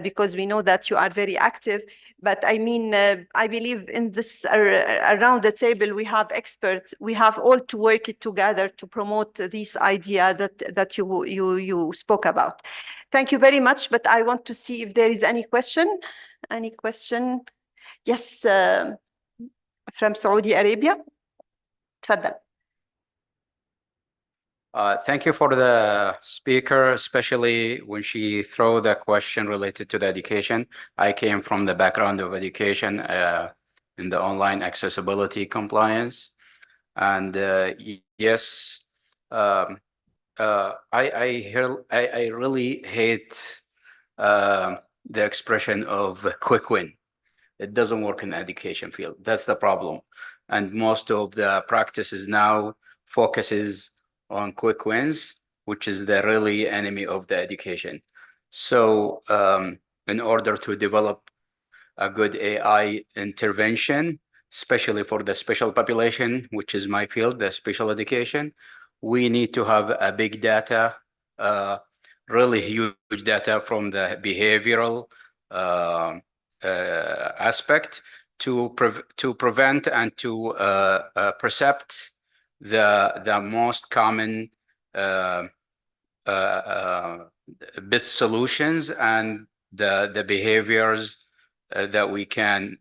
because we know that you are very active. But I believe in this around the table, we have experts. We have all to work it together to promote this idea that you spoke about. Thank you very much. But I want to see if there is any question. Any question? Yes, from Saudi Arabia. تفضل. Thank you for the speaker, especially when she throw the question related to the education. I came from the background of education in the online accessibility compliance. And yes, I really hate the expression of quick win. It doesn't work in the education field. That's the problem. And most of the practices now focuses on quick wins, which is the really enemy of the education. So in order to develop a good AI intervention, especially for the special population, which is my field, the special education, we need to have a big data, really huge data from the behavioral aspect to prevent and to percept the most common best solutions and the behaviors that we can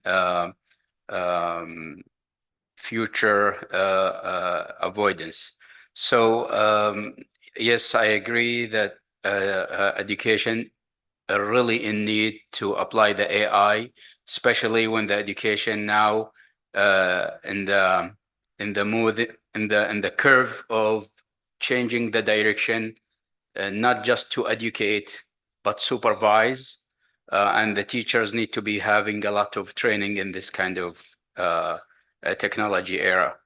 future avoidance. So yes, I agree that education are really in need to apply the AI, especially when the education now in the curve of changing the direction, not just to educate, but supervise. And the teachers need to be having a lot of training in this kind of technology era.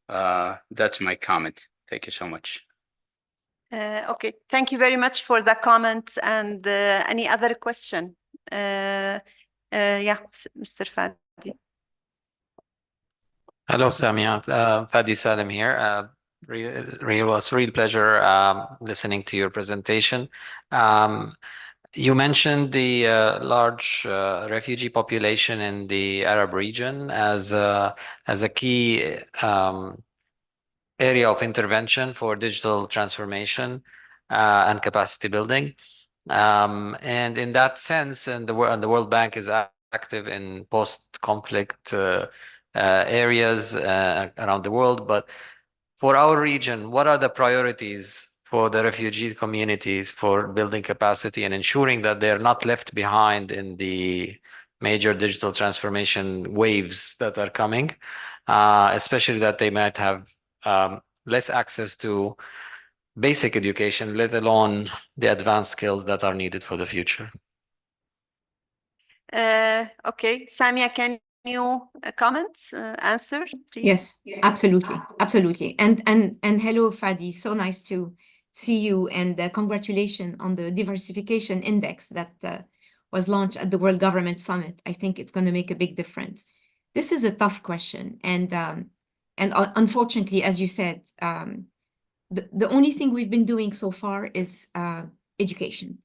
That's my comment. Thank you so much. Okay, thank you very much for the comments. And any other question? Yeah, Mr. Fadi. Hello, Samia. Fadi Salim here. Was real pleasure listening to your presentation. You mentioned the large refugee population in the Arab region as a key area of intervention for digital transformation and capacity building. And in that sense, and the World Bank is active in post-conflict areas around the world. But for our region, what are the priorities for the refugee communities for building capacity and ensuring that they're not left behind in the major digital transformation waves that are coming, especially that they might have less access to basic education, let alone the advanced skills that are needed for the future? Okay, Samia, can you comment, answer, please? Yes, absolutely, absolutely. And hello, Fadi. So nice to see you, and congratulations on the diversification index that was launched at the World Government Summit. I think it's going to make a big difference. This is a tough question, and unfortunately, as you said, the only thing we've been doing so far is education,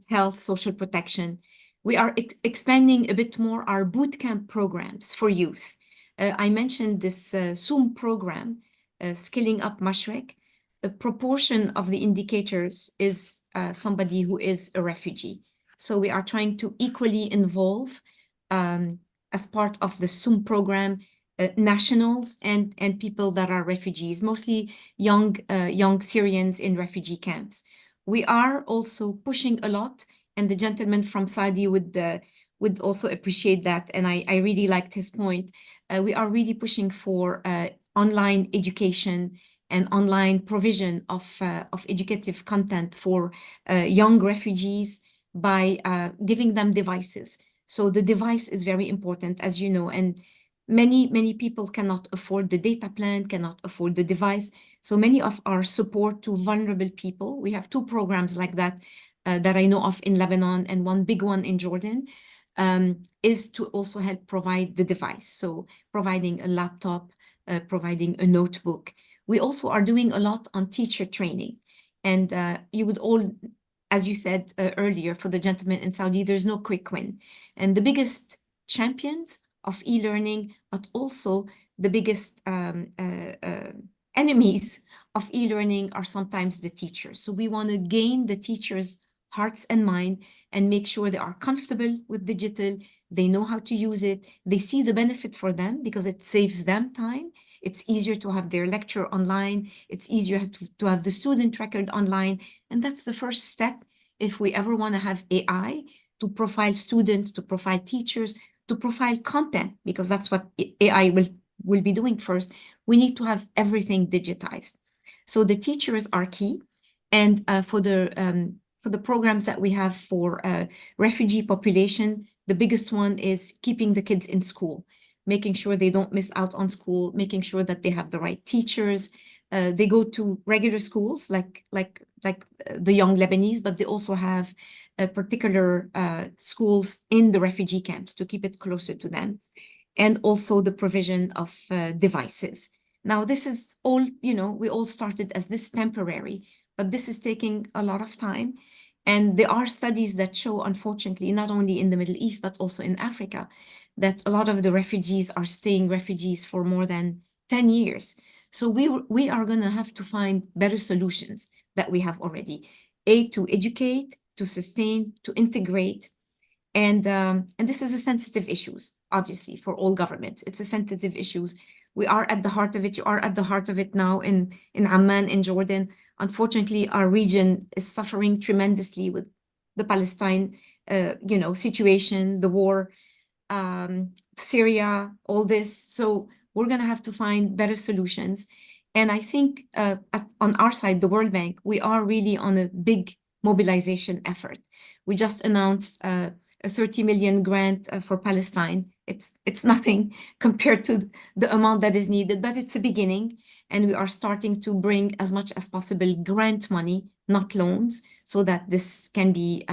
health, social protection. We are expanding a bit more our bootcamp programs for youth. I mentioned this SUM program, Skilling Up Mashreq. A proportion of the indicators is somebody who is a refugee. So we are trying to equally involve, as part of the SUM program, nationals and people that are refugees, mostly young Syrians in refugee camps. We are also pushing a lot, and the gentleman from Saudi would also appreciate that. And I really liked his point. We are really pushing for online education and online provision of educative content for young refugees by giving them devices. So the device is very important, as you know, and many people cannot afford the data plan, cannot afford the device. So many of our support to vulnerable people, we have 2 programs like that that I know of in Lebanon, and one big one in Jordan, is to also help provide the device. So providing a laptop, providing a notebook. We also are doing a lot on teacher training. And you would all, as you said earlier, for the gentleman in Saudi, there's no quick win. And the biggest champions of e-learning, but also the biggest enemies of e-learning are sometimes the teachers. So we want to gain the teachers' hearts and mind and make sure they are comfortable with digital, they know how to use it, they see the benefit for them because it saves them time. It's easier to have their lecture online. It's easier to have the student record online. And that's the first step if we ever want to have AI to profile students, to profile teachers, to profile content, because that's what AI will be doing first. We need to have everything digitized. So the teachers are key. And for the programs that we have for refugee population, the biggest one is keeping the kids in school, making sure they don't miss out on school, making sure that they have the right teachers. They go to regular schools like the young Lebanese, but they also have particular schools in the refugee camps to keep it closer to them, and also the provision of devices. Now, this is all, we all started as this temporary, but this is taking a lot of time. And there are studies that show, unfortunately, not only in the Middle East, but also in Africa, that a lot of the refugees are staying refugees for more than 10 years. So we are going to have to find better solutions that we have already. To educate, to sustain, to integrate. And this is a sensitive issue, obviously, for all governments. It's a sensitive issue. We are at the heart of it. You are at the heart of it now in Amman, in Jordan. Unfortunately, our region is suffering tremendously with the Palestine, situation, the war, Syria, all this. So we're going to have to find better solutions. And I think on our side, the World Bank, we are really on a big mobilization effort. We just announced a 30 million grant for Palestine. It's nothing compared to the amount that is needed, but it's a beginning. And we are starting to bring as much as possible grant money, not loans, so that this can be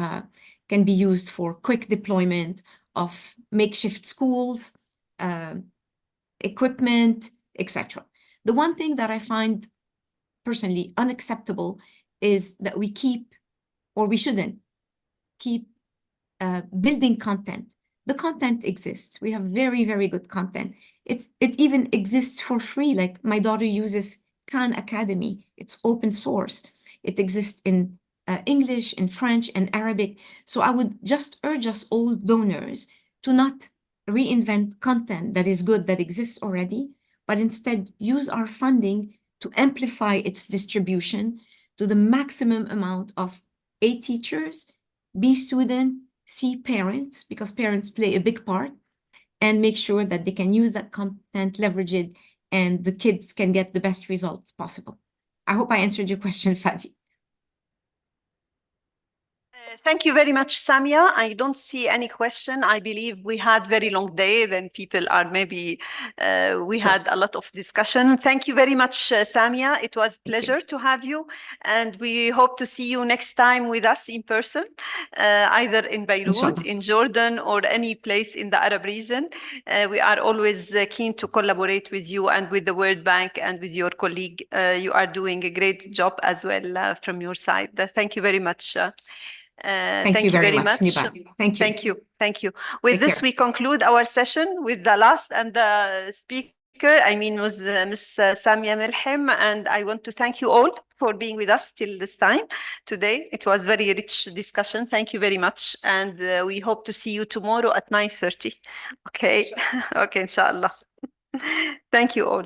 used for quick deployment of makeshift schools, equipment, etc. The one thing that I find personally unacceptable is that we keep, or we shouldn't keep, building content. The content exists. We have very, very good content. It even exists for free. Like my daughter uses Khan Academy. It's open source. It exists in English, in French, and Arabic. So I would just urge us all donors to not reinvent content that is good, that exists already, but instead use our funding to amplify its distribution to the maximum amount of A, teachers, B, student, C, parents, because parents play a big part, and make sure that they can use that content, leverage it, and the kids can get the best results possible. I hope I answered your question, Fadi. Thank you very much, Samia. I don't see any question. I believe we had very long day, then people are maybe, we had a lot of discussion. Thank you very much, Samia. It was a pleasure to have you. And we hope to see you next time with us in person, either in Beirut, Inshallah. in Jordan, or any place in the Arab region. We are always keen to collaborate with you and with the World Bank and with your colleague. You are doing a great job as well from your side. Thank you very much. Thank you very much, Niba. Thank you. Thank you. Thank you. With Take this, care. we conclude our session with the last and the speaker, I mean, was Ms. Samia Melhem. And I want to thank you all for being with us till this time today. It was very rich discussion. Thank you very much. And we hope to see you tomorrow at 9:30. Okay. Okay, inshallah. Thank you all.